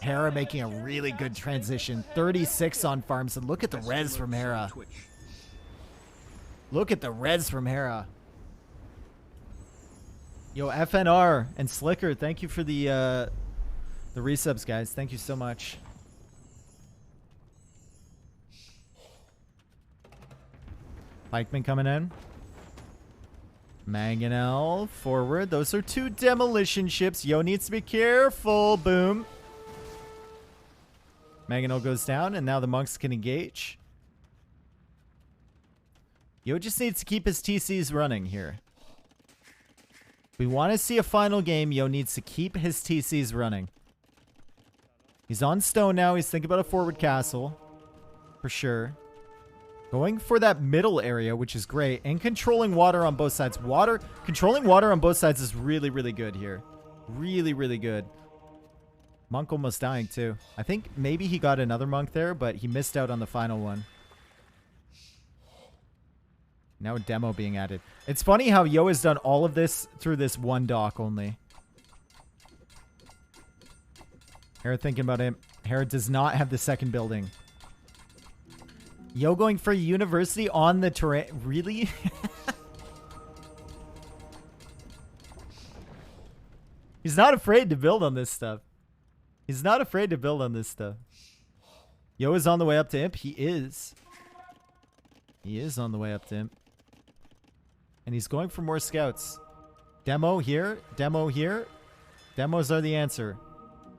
A: Hera making a really good transition. 36 on farms. And look at the res from Hera. Look at the res from Hera. Yo, FNR and Slicker, thank you for the resubs, guys. Thank you so much. Pikeman coming in. Mangonel forward. Those are two demolition ships. Yo needs to be careful. Boom. Mangonel goes down, and now the monks can engage. Yo just needs to keep his TCs running here. We want to see a final game. Yo needs to keep his TCs running. He's on stone now. He's thinking about a forward castle. For sure. Going for that middle area, which is great. And controlling water on both sides. Controlling water on both sides is really, really good here. Really, really good. Monk almost dying too. I think maybe he got another monk there, but he missed out on the final one. Now a demo being added. It's funny how Yo has done all of this through this one dock only. Hera thinking about him. Hera does not have the second building. Yo going for university on the terrain. Really? He's not afraid to build on this stuff. He's not afraid to build on this stuff. Yo is on the way up to Imp. He is. He is on the way up to Imp. And he's going for more scouts. Demo here. Demo here. Demos are the answer.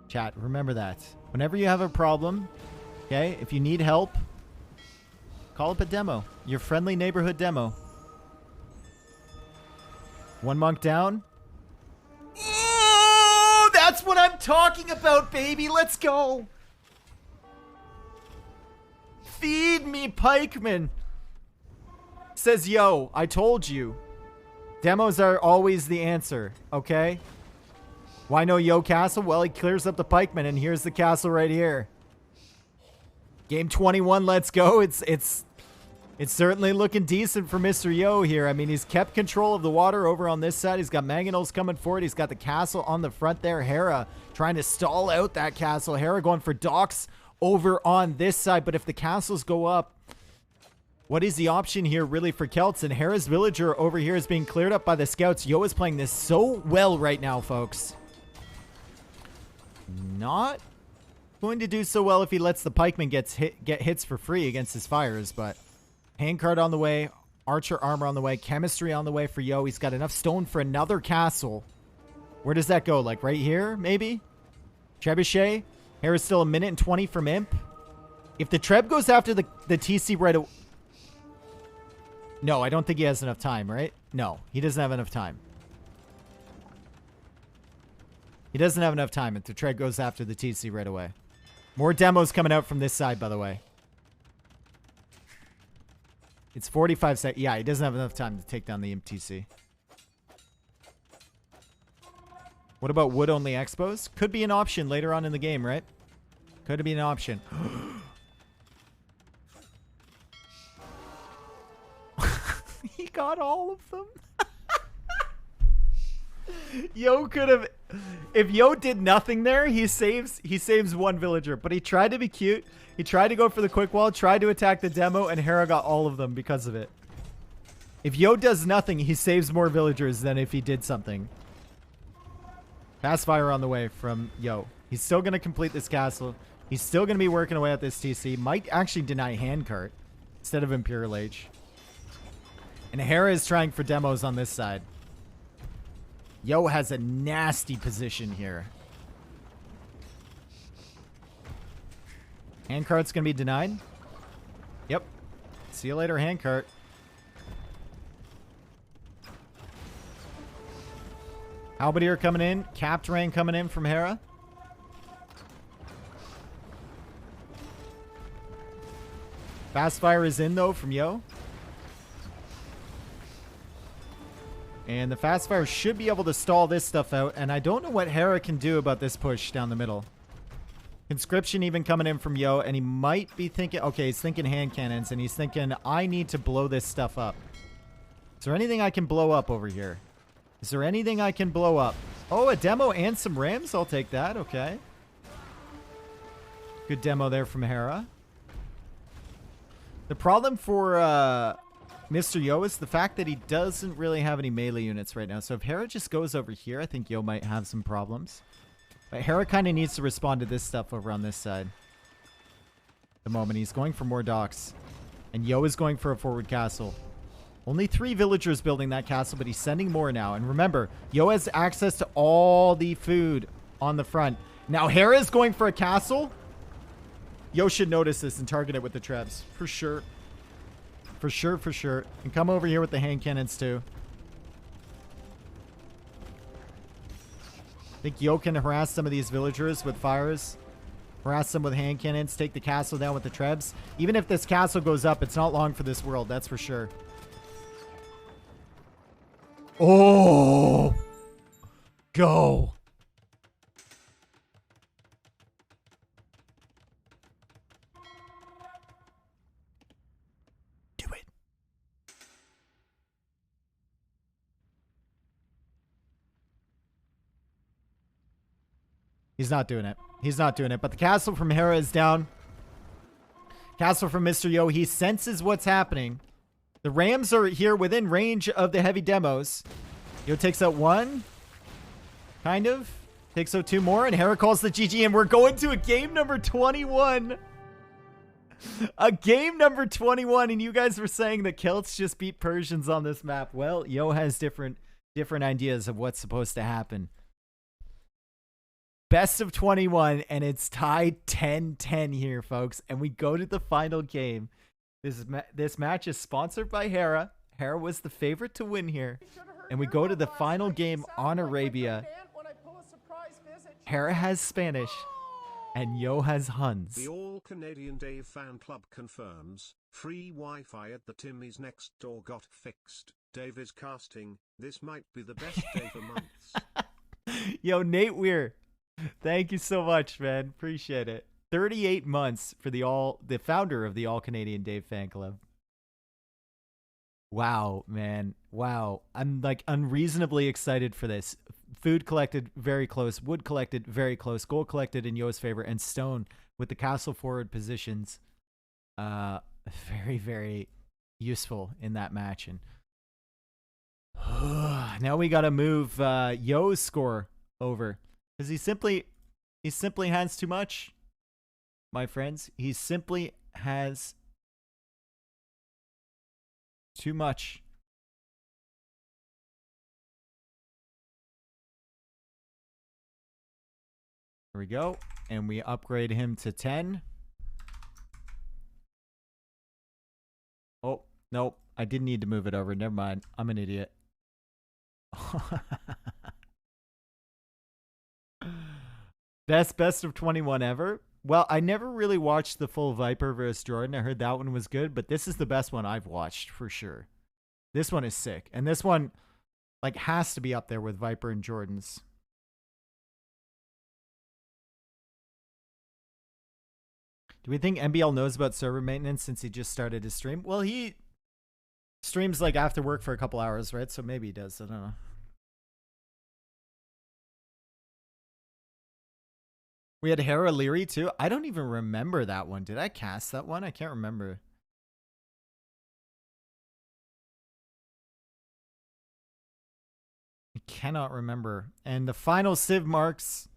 A: Chat, remember that. Whenever you have a problem, okay, if you need help, call up a demo. Your friendly neighborhood demo. One monk down. Oh, that's what I'm talking about, baby. Let's go. Feed me, pikeman. Says Yo, I told you. Demos are always the answer, okay? Why no Yo castle? Well, he clears up the pikeman, and here's the castle right here. Game 21, let's go. It's certainly looking decent for Mr. Yo here. I mean, he's kept control of the water over on this side. He's got mangonels coming forward. He's got the castle on the front there. Hera trying to stall out that castle. Hera going for docks over on this side. But if the castles go up, what is the option here really for Celts? And Hera's villager over here is being cleared up by the scouts. Yo is playing this so well right now, folks. Not going to do so well if he lets the pikeman get hits for free against his fires, but handcart on the way, archer armor on the way, chemistry on the way for Yo. He's got enough stone for another castle. Where does that go? Like right here, maybe? Trebuchet. Hera's still 1 minute and 20 from Imp. If the Treb goes after the TC right away... No, I don't think he has enough time, right? No, he doesn't have enough time. He doesn't have enough time if the Treb goes after the TC right away. More demos coming out from this side, by the way. It's 45 seconds. Yeah, he doesn't have enough time to take down the MTC. What about wood-only expos? Could be an option later on in the game, right? Could be an option. He got all of them. Yo could have... If Yo did nothing there, he saves one villager. But he tried to be cute. He tried to go for the quick wall, tried to attack the demo, and Hera got all of them because of it. If Yo does nothing, he saves more villagers than if he did something. Fast fire on the way from Yo. He's still going to complete this castle. He's still going to be working away at this TC. Might actually deny handcart instead of Imperial Age. And Hera is trying for demos on this side. Yo has a nasty position here. Handcart's going to be denied. Yep. See you later, handcart. Halberdier coming in. Capped rain coming in from Hera. Fast fire is in, though, from Yo. And the fast fire should be able to stall this stuff out. And I don't know what Hera can do about this push down the middle. Conscription even coming in from Yo. And he might be thinking... Okay, he's thinking hand cannons. And he's thinking, I need to blow this stuff up. Is there anything I can blow up over here? Is there anything I can blow up? Oh, a demo and some rams? I'll take that. Okay. Good demo there from Hera. The problem for Mr. Yo is the fact that he doesn't really have any melee units right now. So if Hera just goes over here, I think Yo might have some problems. But Hera kind of needs to respond to this stuff over on this side. At the moment, he's going for more docks. And Yo is going for a forward castle. Only 3 villagers building that castle, but he's sending more now. And remember, Yo has access to all the food on the front. Now Hera is going for a castle. Yo should notice this and target it with the trebs. For sure. For sure, for sure. And come over here with the hand cannons too. I think Yo can harass some of these villagers with fires. Harass them with hand cannons. Take the castle down with the trebs. Even if this castle goes up, it's not long for this world. That's for sure. Oh! Go! Do it. He's not doing it. He's not doing it. But the castle from Hera is down. Castle from Mr. Yo. He senses what's happening. The rams are here within range of the heavy demos. Yo takes out 1. Kind of. Takes out 2 more. And Hera calls the GG. And we're going to a game number 21. A game number 21. And you guys were saying that Celts just beat Persians on this map. Well, Yo has different ideas of what's supposed to happen. Best of 21. And it's tied 10-10 here, folks. And we go to the final game. This match is sponsored by Hera. Hera was the favorite to win here. And we go to the final game on Arabia. Hera has Spanish. And Yo has Huns.
B: The All-Canadian Dave fan club confirms. Free Wi-Fi at the Timmy's next door got fixed. Dave is casting. This might be the best day for months.
A: Yo, Nate Weir. Thank you so much, man. Appreciate it. 38 months for the founder of the All Canadian Dave fan club. Wow, man. Wow. I'm like unreasonably excited for this. Food collected very close. Wood collected very close. Gold collected in Yo's favor. And stone with the castle forward positions. Very, very useful in that match. And now we got to move Yo's score over. Because he simply has too much. My friends, he simply has too much. There we go. And we upgrade him to 10. Oh, nope. I didn't need to move it over. Never mind. I'm an idiot. Best of 21 ever. Well, I never really watched the full Viper vs. Jordan. I heard that one was good, but this is the best one I've watched for sure. This one is sick. And this one like has to be up there with Viper and Jordan's. Do we think MBL knows about server maintenance since he just started his stream? Well, he streams like after work for a couple hours, right? So maybe he does. I don't know. We had Hera Leary too. I don't even remember that one. Did I cast that one? I can't remember. I cannot remember. And the final Civ marks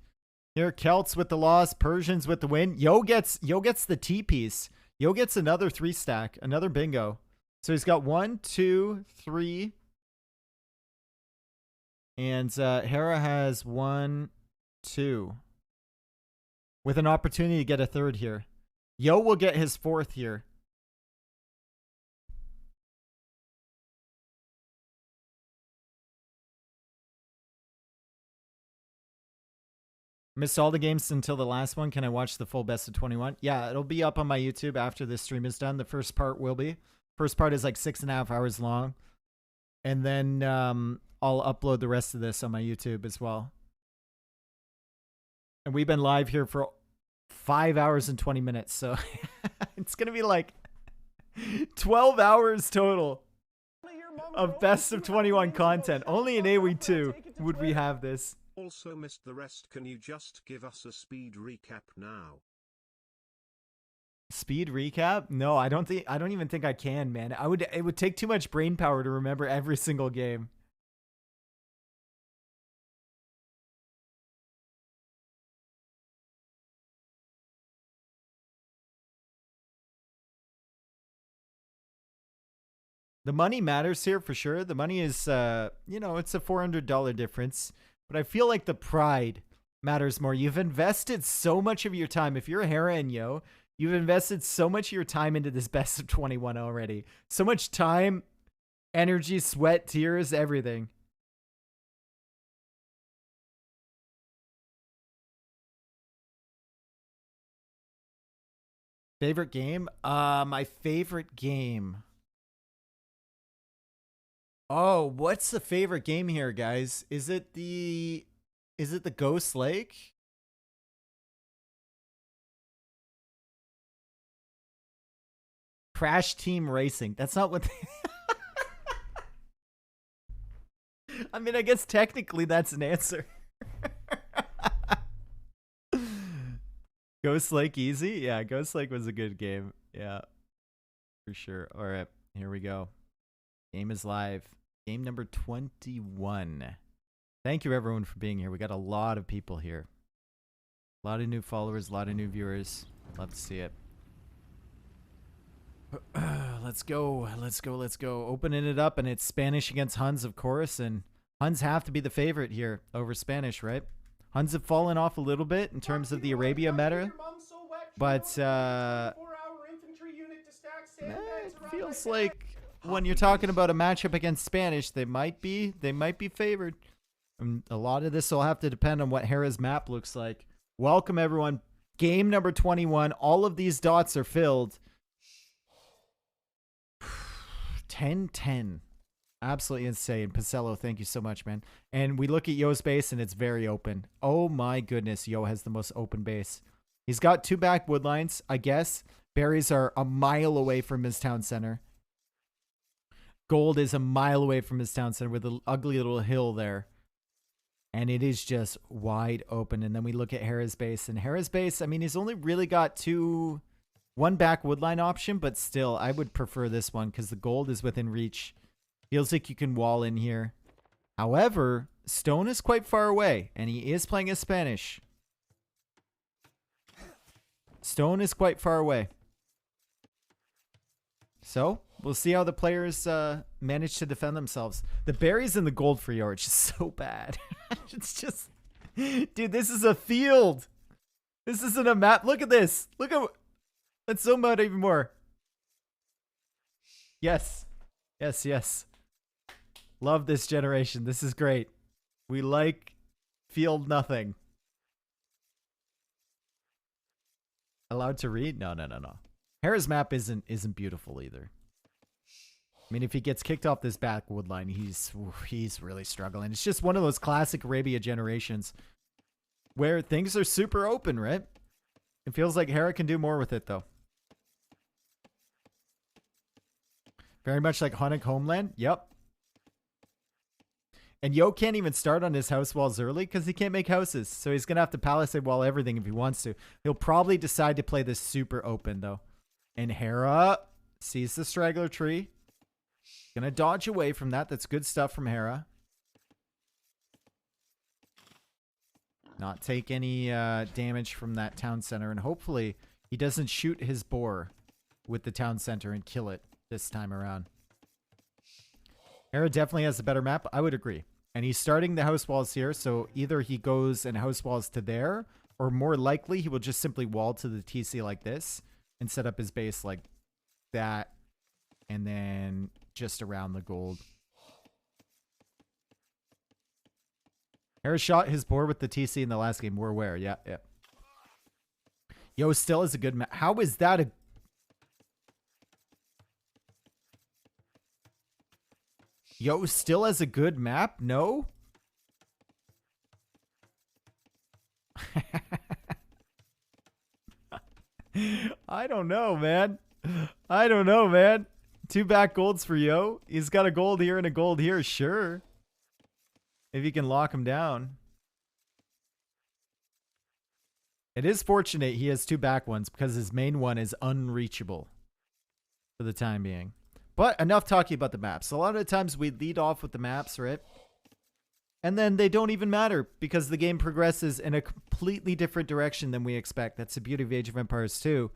A: here: Celts with the loss, Persians with the win. Yo gets the T piece. Yo gets another 3-stack, another bingo. So he's got 1, 2, 3. And Hera has 1, 2. With an opportunity to get a 3rd here. Yo will get his 4th here. Missed all the games until the last one. Can I watch the full best of 21? Yeah, it'll be up on my YouTube after this stream is done. The first part will be. First part is like 6.5 hours long. And then I'll upload the rest of this on my YouTube as well. And we've been live here for 5 hours and 20 minutes. So it's going to be like 12 hours total of best of 21 content. Only in AoE2 would we have this.
B: Also missed the rest. Can you just give us a speed recap now?
A: Speed recap? No, I don't even think I can, man. It would take too much brain power to remember every single game. The money matters here for sure. The money is, you know, it's a $400 difference. But I feel like the pride matters more. You've invested so much of your time. If you're Hera and Yo, you've invested so much of your time into this best of 21 already. So much time, energy, sweat, tears, everything. Favorite game? My favorite game. Oh, what's the favorite game here, guys? Is it the Ghost Lake? Crash Team Racing. That's not what I mean, I guess technically that's an answer. Ghost Lake easy? Yeah, Ghost Lake was a good game. Yeah, for sure. All right, here we go. Game is live. Game number 21. Thank you, everyone, for being here. We got a lot of people here. A lot of new followers, a lot of new viewers. Love to see it. Let's go. Let's go. Let's go. Opening it up, and it's Spanish against Huns, of course. And Huns have to be the favorite here over Spanish, right? Huns have fallen off a little bit in terms of the Arabia meta. But it feels like when you're talking about a matchup against Spanish, they might be favored. And a lot of this will have to depend on what Hera's map looks like. Welcome, everyone. Game number 21. All of these dots are filled. 10-10. Absolutely insane. Pacello, thank you so much, man. And we look at Yo's base, and it's very open. Oh my goodness, Yo has the most open base. He's got 2 back wood lines, I guess. Berries are a mile away from his town center. Gold is a mile away from his town center with an ugly little hill there. And it is just wide open. And then we look at Hera's base. And Hera's base, I mean, he's only really got 1 back woodline option, but still, I would prefer this one because the gold is within reach. Feels like you can wall in here. However, stone is quite far away, and he is playing as Spanish. Stone is quite far away. So, we'll see how the players manage to defend themselves. The berries and the gold for Yo are just so bad. It's just... Dude, this is a field. This isn't a map. Look at this. Look at... Let's zoom out even more. Yes. Yes, yes. Love this generation. This is great. We like field nothing. Allowed to read? No. Hera's map isn't beautiful either. I mean, if he gets kicked off this back wood line, he's really struggling. It's just one of those classic Arabia generations where things are super open, right? It feels like Hera can do more with it, though. Very much like Haunted Homeland. Yep. And Yo can't even start on his house walls early because he can't make houses. So he's going to have to palisade wall everything if he wants to. He'll probably decide to play this super open, though. And Hera sees the straggler tree. Going to dodge away from that. That's good stuff from Hera. Not take any damage from that town center. And hopefully he doesn't shoot his boar with the town center and kill it this time around. Hera definitely has a better map. I would agree. And he's starting the house walls here. So either he goes and house walls to there, or more likely he will just simply wall to the TC like this and set up his base like that. And then just around the gold. Hera shot his boar with the TC in the last game. We're aware. Yeah, yeah. Yo still is a good map. How is that a... Yo still has a good map? No? I don't know, man. I don't know, man. 2 back golds for Yo. He's got a gold here and a gold here. Sure. If you can lock him down. It is fortunate he has 2 back ones because his main one is unreachable for the time being. But enough talking about the maps. A lot of the times we lead off with the maps, right? And then they don't even matter because the game progresses in a completely different direction than we expect. That's the beauty of Age of Empires 2.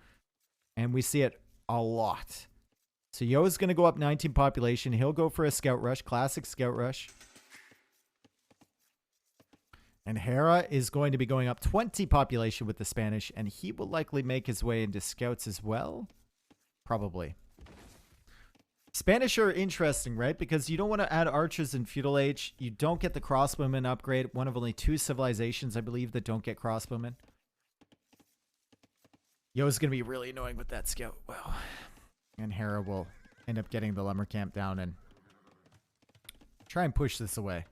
A: And we see it a lot. So Yo is going to go up 19 population. He'll go for a scout rush. Classic scout rush. And Hera is going to be going up 20 population with the Spanish. And he will likely make his way into scouts as well. Probably. Spanish are interesting, right? Because you don't want to add archers in feudal age. You don't get the crossbowmen upgrade. One of only 2 civilizations, I believe, that don't get crossbowmen. Yo is going to be really annoying with that scout. Wow. And Hera will end up getting the lumber camp down and try and push this away.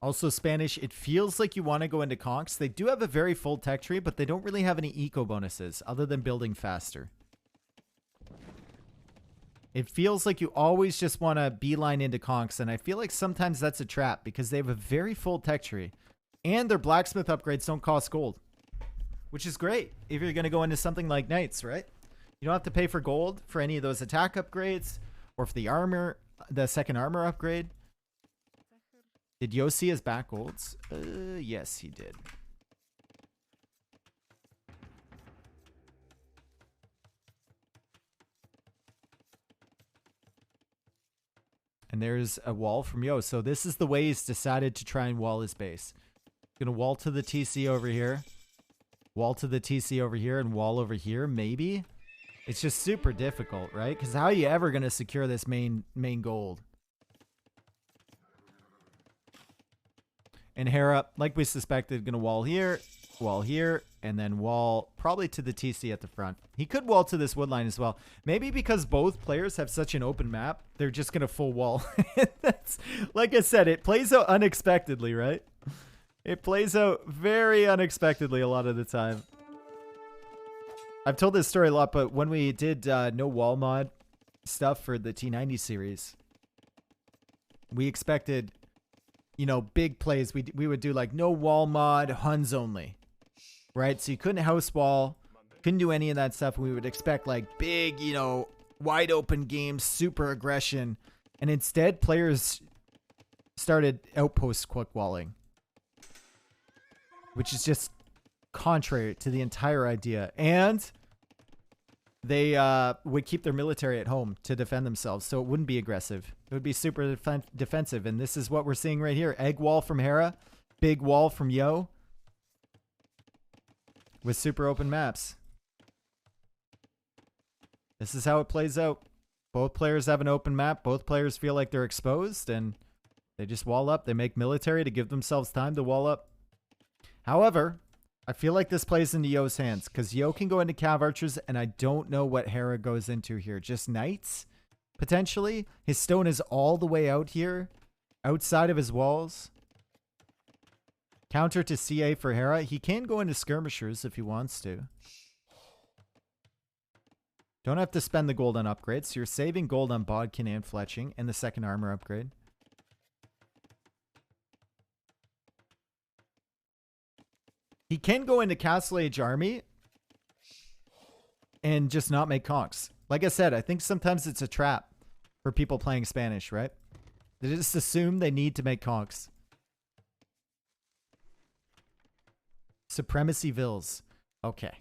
A: Also, Spanish, it feels like you want to go into conks. They do have a very full tech tree, but they don't really have any eco bonuses other than building faster. It feels like you always just want to beeline into conks, and I feel like sometimes that's a trap because they have a very full tech tree, and their blacksmith upgrades don't cost gold, which is great if you're going to go into something like knights, right? You don't have to pay for gold for any of those attack upgrades or for the armor, the second armor upgrade. Did Yo see his back golds? Yes, he did. And there's a wall from Yo. So this is the way he's decided to try and wall his base. Gonna wall to the TC over here. Wall to the TC over here and wall over here, maybe? It's just super difficult, right? Because how are you ever gonna secure this main gold? And Hera, like we suspected, gonna wall here, and then wall probably to the TC at the front. He could wall to this wood line as well. Maybe because both players have such an open map, they're just gonna full wall. That's, like I said, it plays out unexpectedly, right? It plays out very unexpectedly a lot of the time. I've told this story a lot, but when we did no wall mod stuff for the T90 series, we expected, you know, big plays. We would do like no wall mod, Huns only, right? So you couldn't house wall, couldn't do any of that stuff. We would expect like big, you know, wide open games, super aggression. And instead players started outpost quick walling, which is just contrary to the entire idea. And they would keep their military at home to defend themselves, so it wouldn't be aggressive. It would be super defensive, and this is what we're seeing right here. Egg wall from Hera, big wall from Yo, with super open maps. This is how it plays out. Both players have an open map. Both players feel like they're exposed, and they just wall up. They make military to give themselves time to wall up. However, I feel like this plays into Yo's hands because Yo can go into Cav Archers, and I don't know what Hera goes into here. Just Knights, potentially. His stone is all the way out here, outside of his walls. Counter to CA for Hera. He can go into skirmishers if he wants to. Don't have to spend the gold on upgrades. So you're saving gold on Bodkin and Fletching and the second armor upgrade. He can go into Castle Age Army and just not make conks. Like I said, I think sometimes it's a trap for people playing Spanish, right? They just assume they need to make conks. Supremacy Vills. Okay.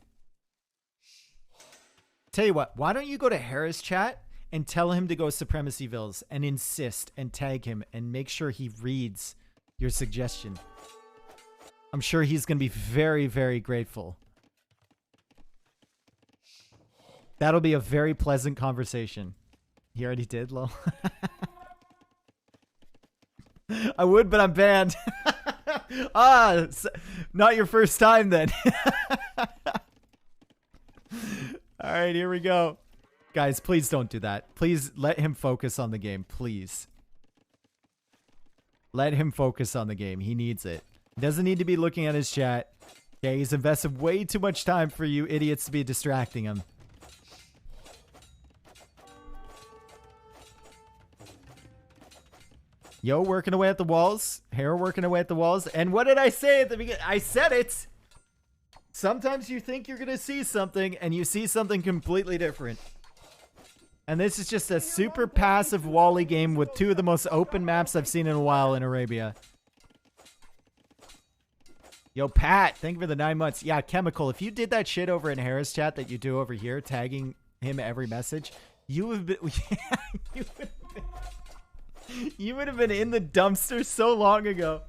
A: Tell you what, why don't you go to Hera's chat and tell him to go Supremacy Vills and insist and tag him and make sure he reads your suggestion. I'm sure he's going to be very, very grateful. That'll be a very pleasant conversation. He already did, lol. I would, but I'm banned. Not your first time then. All right, here we go. Guys, please don't do that. Please let him focus on the game, please. Let him focus on the game. He needs it. He doesn't need to be looking at his chat. Okay, he's invested way too much time for you idiots to be distracting him. Yo, working away at the walls. Hera working away at the walls. And what did I say at the beginning? I said it. Sometimes you think you're going to see something and you see something completely different. And this is just a super passive Wally game with two of the most open maps I've seen in a while in Arabia. Yo, Pat, thank you for the 9 months. Yeah, Chemical, if you did that shit over in Hera's chat that you do over here, tagging him every message, you would have been... You would have been in the dumpster so long ago.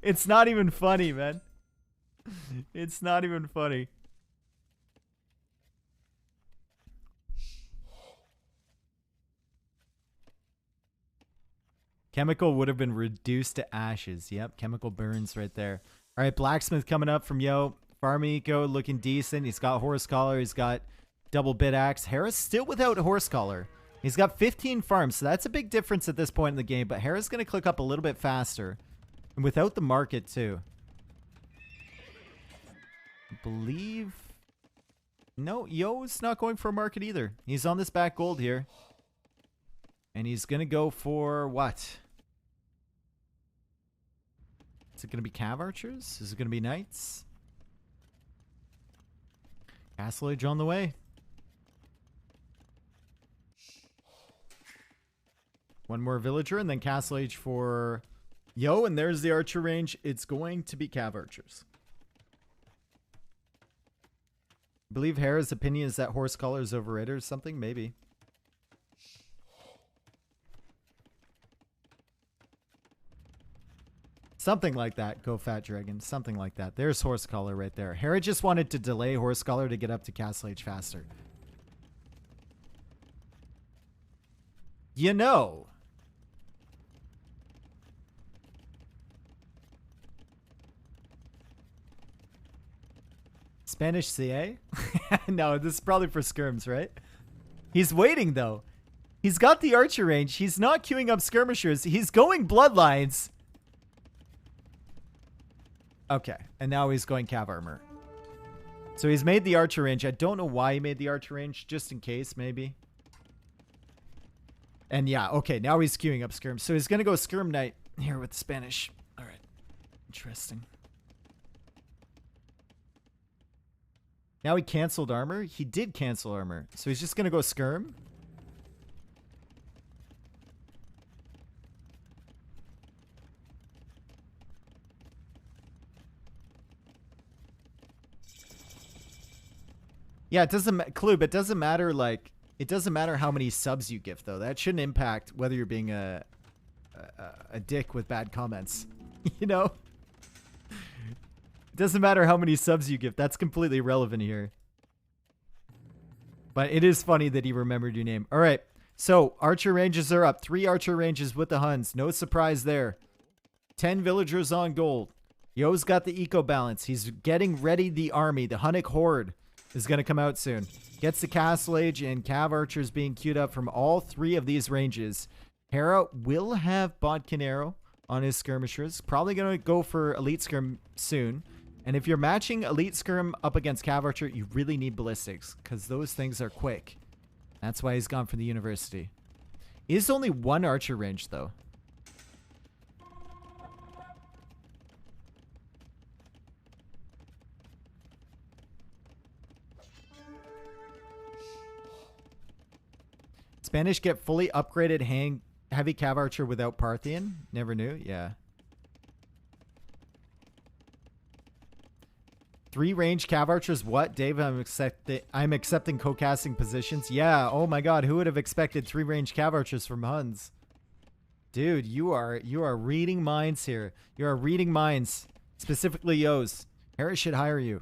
A: It's not even funny, man. It's not even funny. Chemical would have been reduced to ashes. Yep, Chemical burns right there. All right, Blacksmith coming up from Yo. Farm Eco looking decent. He's got Horse Collar. He's got double bit axe. Hera's still without Horse Collar. He's got 15 farms, so that's a big difference at this point in the game. But Hera's going to click up a little bit faster. And without the market, too. I believe... No, Yo's not going for a market either. He's on this back gold here. And he's going to go for what? Is it going to be Cav Archers? Is it going to be Knights? Castle Age on the way. One more Villager and then Castle Age for Yo. And there's the Archer range. It's going to be Cav Archers. I believe Hera's opinion is that Horse Collar is overrated or something. Maybe. Something like that. Go Fat Dragon. Something like that. There's Horse Collar right there. Hera just wanted to delay Horse Collar to get up to Castle Age faster. You know. Spanish CA? No, this is probably for skirms, right? He's waiting, though. He's got the Archer range. He's not queuing up skirmishers. He's going Bloodlines. Okay, and now he's going Cav Armor. So he's made the Archer range. I don't know why he made the Archer range. Just in case, maybe. And yeah, okay, now he's queuing up skirms. So he's going to go Skirm Knight here with the Spanish. All right, interesting. Now he canceled armor. He did cancel armor. So he's just going to go Skirm. Yeah, it doesn't Klub, it doesn't matter like it doesn't matter how many subs you gift though. That shouldn't impact whether you're being a dick with bad comments. You know? It doesn't matter how many subs you give. That's completely irrelevant here. But it is funny that he remembered your name. All right. So, Archer ranges are up. 3 Archer ranges with the Huns. No surprise there. 10 villagers on gold. Yo's got the eco balance. He's getting ready the army. The Hunnic Horde is going to come out soon. Gets the Castle Age and Cav Archers being queued up from all 3 of these ranges. Hera will have Bodkin Arrow on his skirmishers. Probably going to go for elite skirm soon. And if you're matching elite skirm up against cav archer, you really need ballistics because those things are quick. That's why he's gone for the university. Is only one archer range though. Spanish get fully upgraded heavy cav archer without Parthian? Never knew? Yeah. 3 range cav archers? What? Dave, I'm accepting co-casting positions. Yeah, oh my god, who would have expected 3 range cav archers from Huns? Dude, you are reading minds here. You are reading minds. Specifically Yo's. Hera should hire you.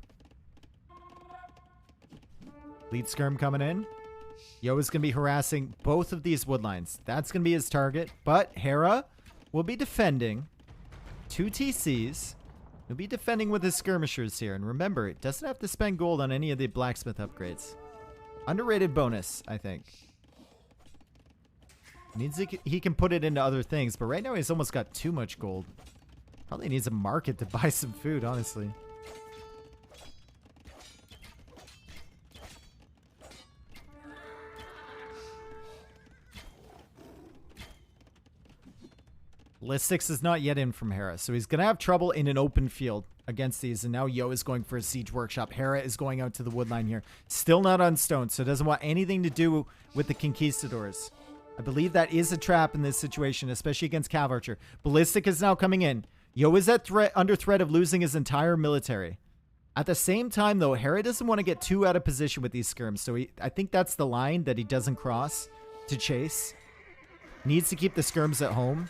A: Lead skirm coming in. Yo is going to be harassing both of these woodlines. That's going to be his target. But Hera will be defending 2 TCs. He'll be defending with his skirmishers here. And remember, it doesn't have to spend gold on any of the blacksmith upgrades. Underrated bonus, I think. He can put it into other things. But right now he's almost got too much gold. Probably needs a market to buy some food, honestly. Ballistics is not yet in from Hera, so he's going to have trouble in an open field against these. And now Yo is going for a siege workshop. Hera is going out to the woodline here. Still not on stone, so doesn't want anything to do with the conquistadors. I believe that is a trap in this situation, especially against cav archer. Ballistic is now coming in. Yo is under threat of losing his entire military. At the same time, though, Hera doesn't want to get too out of position with these skirms, so I think that's the line that he doesn't cross to chase. Needs to keep the skirms at home.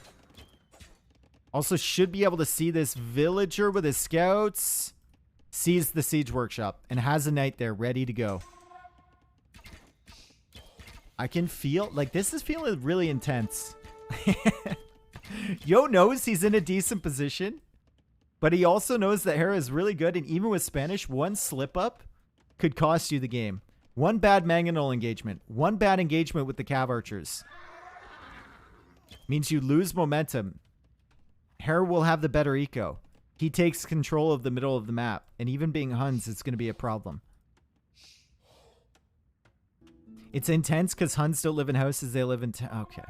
A: Also should be able to see this villager with his scouts. Sees the siege workshop and has a knight there ready to go. I can feel, like, this is feeling really intense. Yo knows he's in a decent position, but he also knows that Hera is really good, and even with Spanish, one slip up could cost you the game. One bad mangonel engagement, one bad engagement with the cav archers means you lose momentum. Hera will have the better eco. He takes control of the middle of the map, and even being Huns, it's going to be a problem. It's intense because Huns don't live in houses, they live in okay.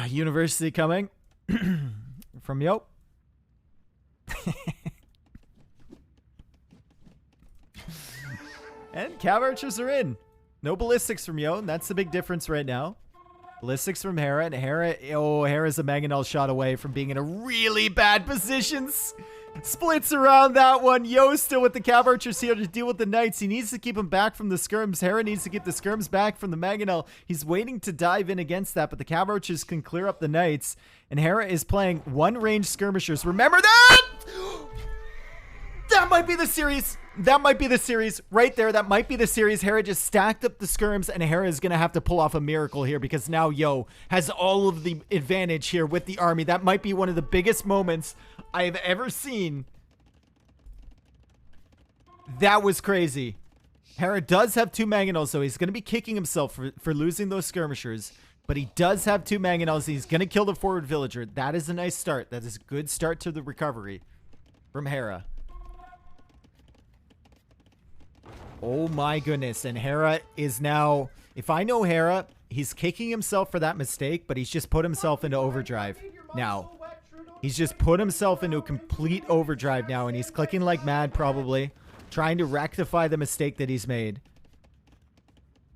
A: University coming from Yo. And cav archers are in. No ballistics from Yo, and that's the big difference right now. Ballistics from Hera, and Hera's a mangonel shot away from being in a really bad position. Splits around that one. Yo still with the cav archers here to deal with the knights. He needs to keep them back from the skirms. Hera needs to keep the skirms back from the mangonel. He's waiting to dive in against that, but the cav archers can clear up the knights. And Hera is playing one range skirmishers. Remember that? That might be the series. That might be the series right there. That might be the series. Hera just stacked up the skirms, and Hera is going to have to pull off a miracle here because now Yo has all of the advantage here with the army. That might be one of the biggest moments I have ever seen. That was crazy. Hera does have 2 mangonels, so he's going to be kicking himself for losing those skirmishers. But he does have 2 mangonels. He's going to kill the forward villager. That is a nice start. That is a good start to the recovery from Hera. Oh my goodness. And Hera is now, if I know Hera, he's kicking himself for that mistake, but he's just put himself into overdrive now. He's just put himself into a complete overdrive now, and he's clicking like mad probably, trying to rectify the mistake that he's made.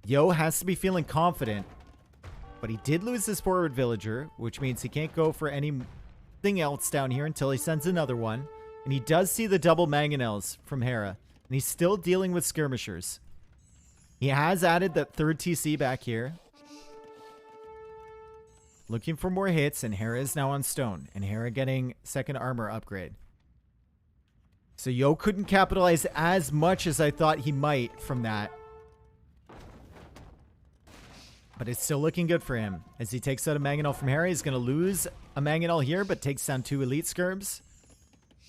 A: Yo has to be feeling confident, but he did lose his forward villager, which means he can't go for anything else down here until he sends another one. And he does see the double mangonels from Hera. And he's still dealing with skirmishers. He has added that 3rd TC back here. Looking for more hits, and Hera is now on stone. And Hera getting 2nd armor upgrade. So Yo couldn't capitalize as much as I thought he might from that. But it's still looking good for him. As he takes out a mangonel from Hera, he's going to lose a mangonel here, but takes down 2 elite skirms.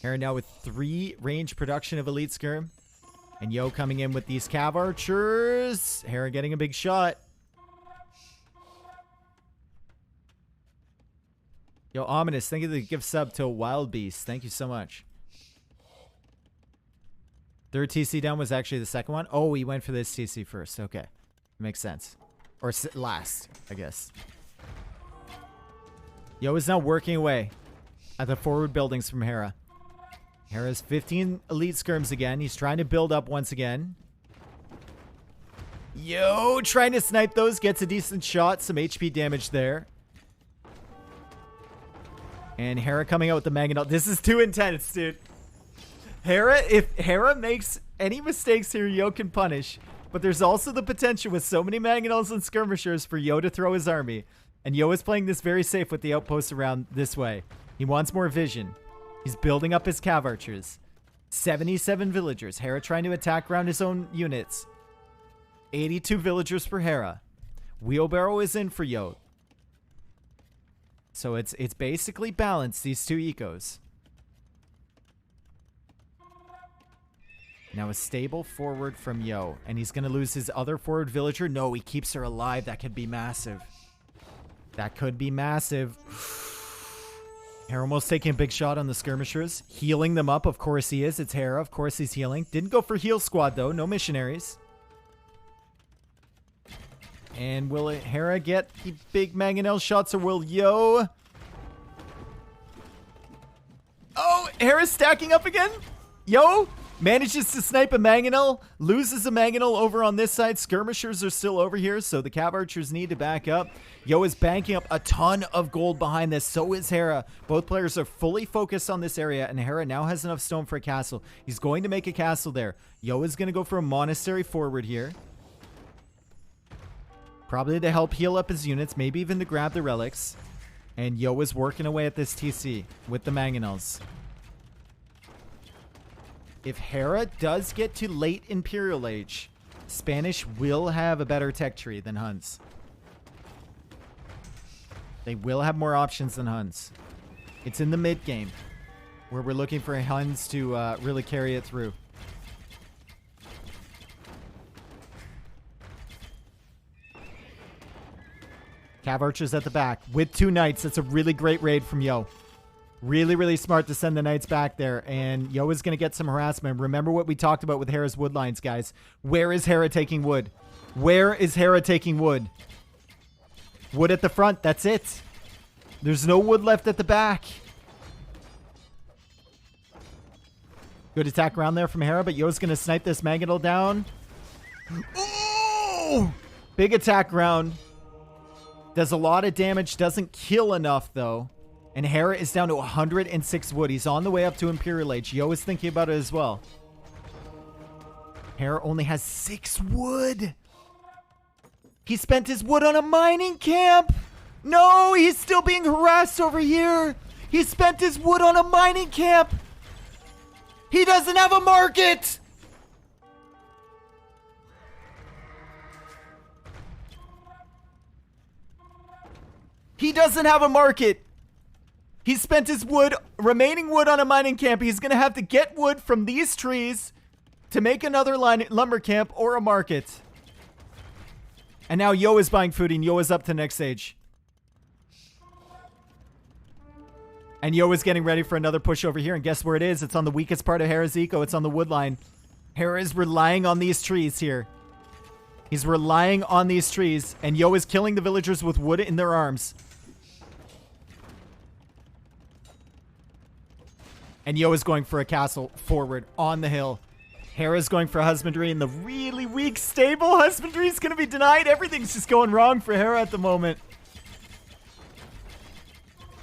A: Hera now with 3 range production of elite skirm. And Yo coming in with these cav archers. Hera getting a big shot. Yo, Ominous, thank you for the gift sub to Wild Beast. Thank you so much. Third TC down was actually the second one. Oh, he went for this TC first. Okay. Makes sense. Or last, I guess. Yo is now working away at the forward buildings from Hera. Hera's 15 elite skirms again. He's trying to build up once again. Yo, trying to snipe those. Gets a decent shot. Some HP damage there. And Hera coming out with the Mangonel. This is too intense, dude. Hera, if Hera makes any mistakes here, Yo can punish. But there's also the potential with so many Mangonels and skirmishers for Yo to throw his army. And Yo is playing this very safe with the outposts around this way. He wants more vision. He's building up his cav archers. 77 villagers. Hera trying to attack around his own units. 82 villagers for Hera. Wheelbarrow is in for Yo. So it's basically balanced, these two ecos. Now a stable forward from Yo. And he's going to lose his other forward villager. No, he keeps her alive. That could be massive. That could be massive. Hera almost taking a big shot on the skirmishers. Healing them up. Of course he is. It's Hera. Of course he's healing. Didn't go for heal squad though. No missionaries. And will Hera get the big Mangonel shots or will Yo? Oh, Hera's stacking up again. Yo manages to snipe a Mangonel. Loses a Mangonel over on this side. Skirmishers are still over here, so the cav archers need to back up. Yo is banking up a ton of gold behind this. So is Hera. Both players are fully focused on this area, and Hera now has enough stone for a castle. He's going to make a castle there. Yo is going to go for a monastery forward here. Probably to help heal up his units, maybe even to grab the relics. And Yo is working away at this TC with the Mangonels. If Hera does get to late Imperial Age, Spanish will have a better tech tree than Huns. They will have more options than Huns. It's in the mid game where we're looking for Huns to really carry it through. Cav archers at the back with 2 knights. That's a really great raid from Yo. Really, really smart to send the knights back there. And Yo is going to get some harassment. Remember what we talked about with Hera's wood lines, guys. Where is Hera taking wood? Where is Hera taking wood? Wood at the front. That's it. There's no wood left at the back. Good attack around there from Hera, but Yo's going to snipe this Mangonel down. Ooh! Big attack round. Does a lot of damage. Doesn't kill enough, though. And Hera is down to 106 wood. He's on the way up to Imperial Age. Yo is thinking about it as well. Hera only has 6 wood. He spent his wood on a mining camp. No, he's still being harassed over here. He spent his wood on a mining camp. He doesn't have a market. He doesn't have a market. He spent his wood, remaining wood on a mining camp. He's going to have to get wood from these trees to make another lumber camp or a market. And now Yo is buying food and Yo is up to the next stage. And Yo is getting ready for another push over here. And guess where it is? It's on the weakest part of Hera's eco. It's on the wood line. Hera is relying on these trees here. He's relying on these trees. And Yo is killing the villagers with wood in their arms. And Yo is going for a castle forward on the hill. Hera's going for husbandry, and the really weak, stable husbandry is going to be denied. Everything's just going wrong for Hera at the moment.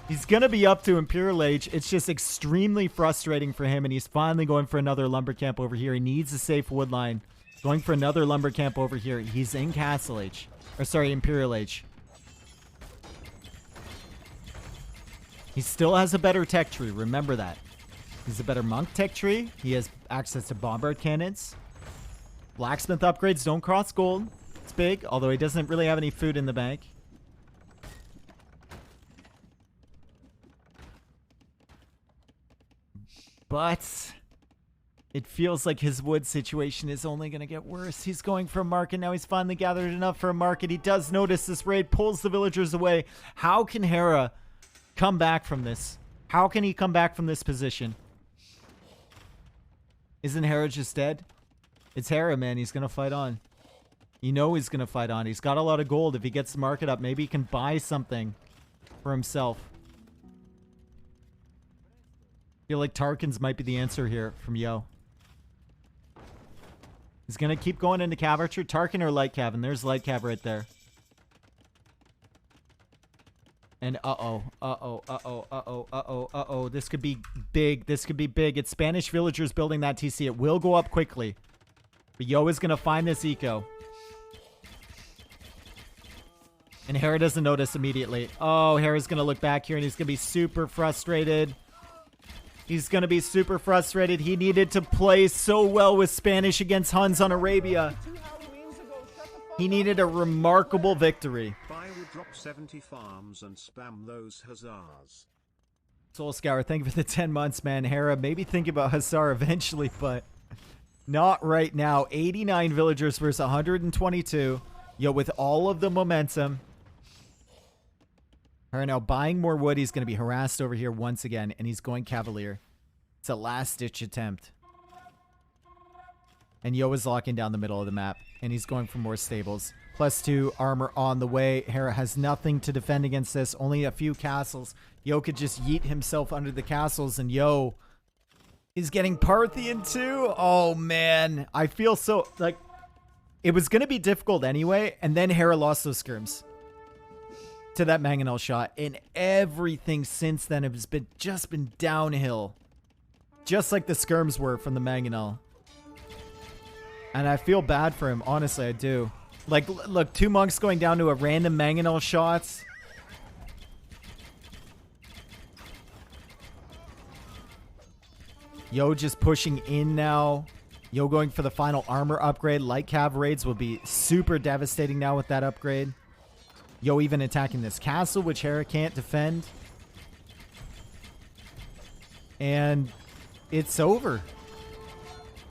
A: He's going to be up to Imperial Age. It's just extremely frustrating for him, and he's finally going for another lumber camp over here. He needs a safe wood line. Going for another lumber camp over here. He's in Castle Age. Or sorry, Imperial Age. He still has a better tech tree. Remember that. He's a better monk tech tree. He has access to bombard cannons. Blacksmith upgrades don't cost gold. It's big, although he doesn't really have any food in the bank. But It feels like his wood situation is only going to get worse. He's going for a market. Now he's finally gathered enough for a market. He does notice this raid, pulls the villagers away. How can Hera come back from this? How can he come back from this position? Isn't Hera just dead? It's Hera, man. He's going to fight on. You know he's going to fight on. He's got a lot of gold. If he gets the market up, maybe he can buy something for himself. I feel like Tarkins might be the answer here from Yo. He's going to keep going into Cav Archer. Tarkin or Light Cav? And there's Light Cav right there. And uh-oh. This could be big. This could be big. It's Spanish villagers building that TC. It will go up quickly. But Yo is going to find this eco. And Hera doesn't notice immediately. Oh, Hera's going to look back here and he's going to be super frustrated. He's going to be super frustrated. He needed to play so well with Spanish against Huns on Arabia. He needed a remarkable victory.
B: Buy would drop 70 farms and spam those huzzahs.
A: Soul Scour, thank you for the 10 months, man. Hera, maybe think about Hussar eventually, but not right now. 89 villagers versus 122. Yo, with all of the momentum. Hera now buying more wood. He's going to be harassed over here once again, and he's going Cavalier. It's a last-ditch attempt. And Yo is locking down the middle of the map, and he's going for more stables. +2 armor on the way. Hera has nothing to defend against this, only a few castles. Yo could just yeet himself under the castles, and Yo is getting Parthian too. Oh, man. I feel so, like, it was going to be difficult anyway, and then Hera lost those skirms to that Mangonel shot, and everything since then has been just been downhill. Just like the skirms were from the Mangonel. And I feel bad for him. Honestly, I do. Like, look, 2 monks going down to a random Mangonel shots. Yo just pushing in now. Yo going for the final armor upgrade. Light Cav raids will be super devastating now with that upgrade. Yo even attacking this castle, which Hera can't defend. And it's over.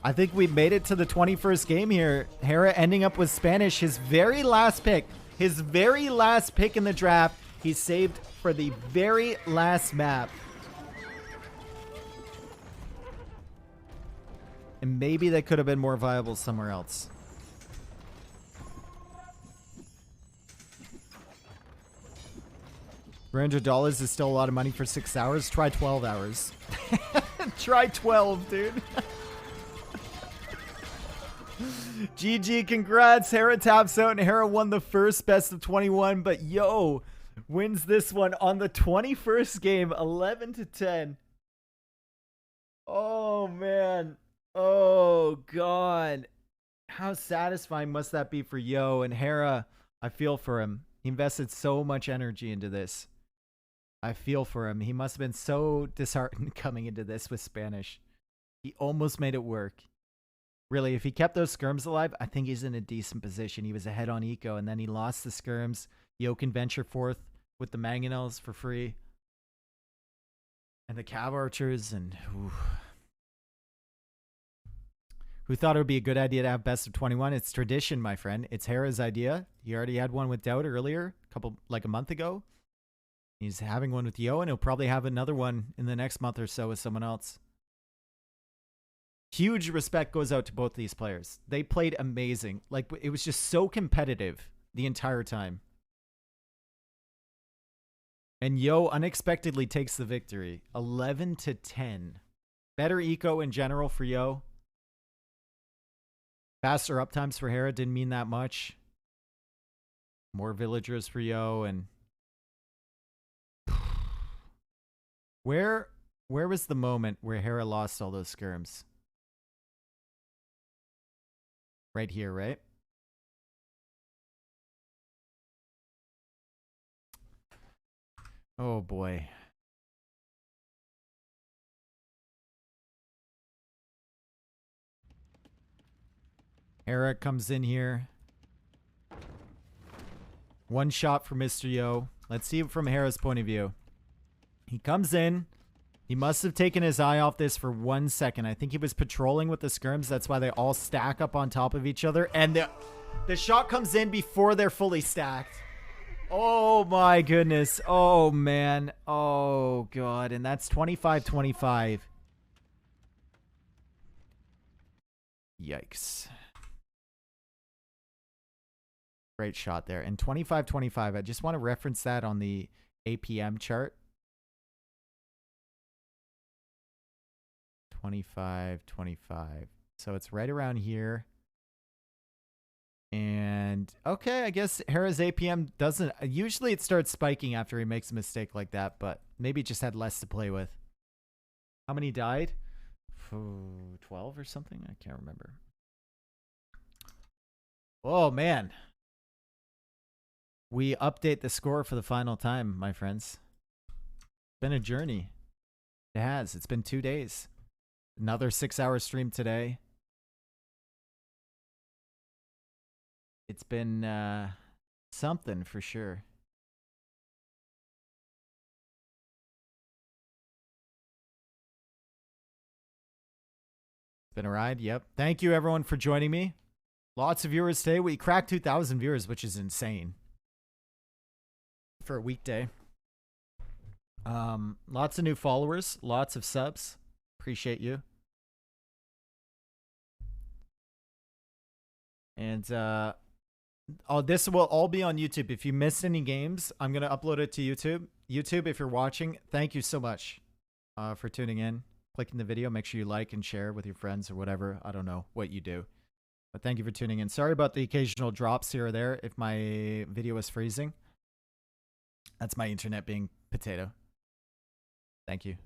A: I think we made it to the 21st game here. Hera ending up with Spanish. His very last pick. His very last pick in the draft. He saved for the very last map. And maybe they could have been more viable somewhere else. $300 is still a lot of money for 6 hours. Try 12 hours. Try 12, dude. GG, congrats. Hera taps out and Hera won the first best of 21, but Yo wins this one on the 21st game, 11-10. Oh, man. Oh, God. How satisfying must that be for Yo? And Hera, I feel for him. He invested so much energy into this. I feel for him. He must have been so disheartened coming into this with Spanish. He almost made it work. Really, if he kept those skirms alive, I think he's in a decent position. He was ahead on eco, and then he lost the skirms. Yo can venture forth with the Mangonels for free. And the Cav Archers, and who thought it would be a good idea to have best of 21? It's tradition, my friend. It's Hera's idea. He already had one with Doubt earlier, like a month ago. He's having one with Yo, and he'll probably have another one in the next month or so with someone else. Huge respect goes out to both these players. They played amazing. Like, it was just so competitive the entire time. And Yo unexpectedly takes the victory. 11-10. Better eco in general for Yo. Faster uptimes for Hera didn't mean that much. More villagers for Yo, and where was the moment where Hera lost all those skirms? Right here, right? Oh boy. Hera comes in here. One shot for Mr. Yo. Let's see it from Hera's point of view. He comes in. He must have taken his eye off this for 1 second. I think he was patrolling with the skirms. That's why they all stack up on top of each other. And the shot comes in before they're fully stacked. Oh, my goodness. Oh, man. Oh, God. And that's 25-25. Yikes. Great shot there. And 25-25. I just want to reference that on the APM chart. 25-25. So it's right around here. And okay, I guess Hera's APM doesn't. Usually it starts spiking after he makes a mistake like that, but maybe just had less to play with. How many died? 12 or something? I can't remember. Oh, man. We update the score for the final time, my friends. It's been a journey. It has. It's been 2 days. Another 6-hour stream today. It's been something for sure. It's been a ride. Yep. Thank you, everyone, for joining me. Lots of viewers today. We cracked 2,000 viewers, which is insane for a weekday. Lots of new followers. Lots of subs. Appreciate you. And this will all be on YouTube. If you missed any games, I'm going to upload it to YouTube. YouTube, if you're watching, thank you so much for tuning in, clicking the video. Make sure you like and share with your friends or whatever. I don't know what you do. But thank you for tuning in. Sorry about the occasional drops here or there if my video is freezing. That's my internet being potato. Thank you.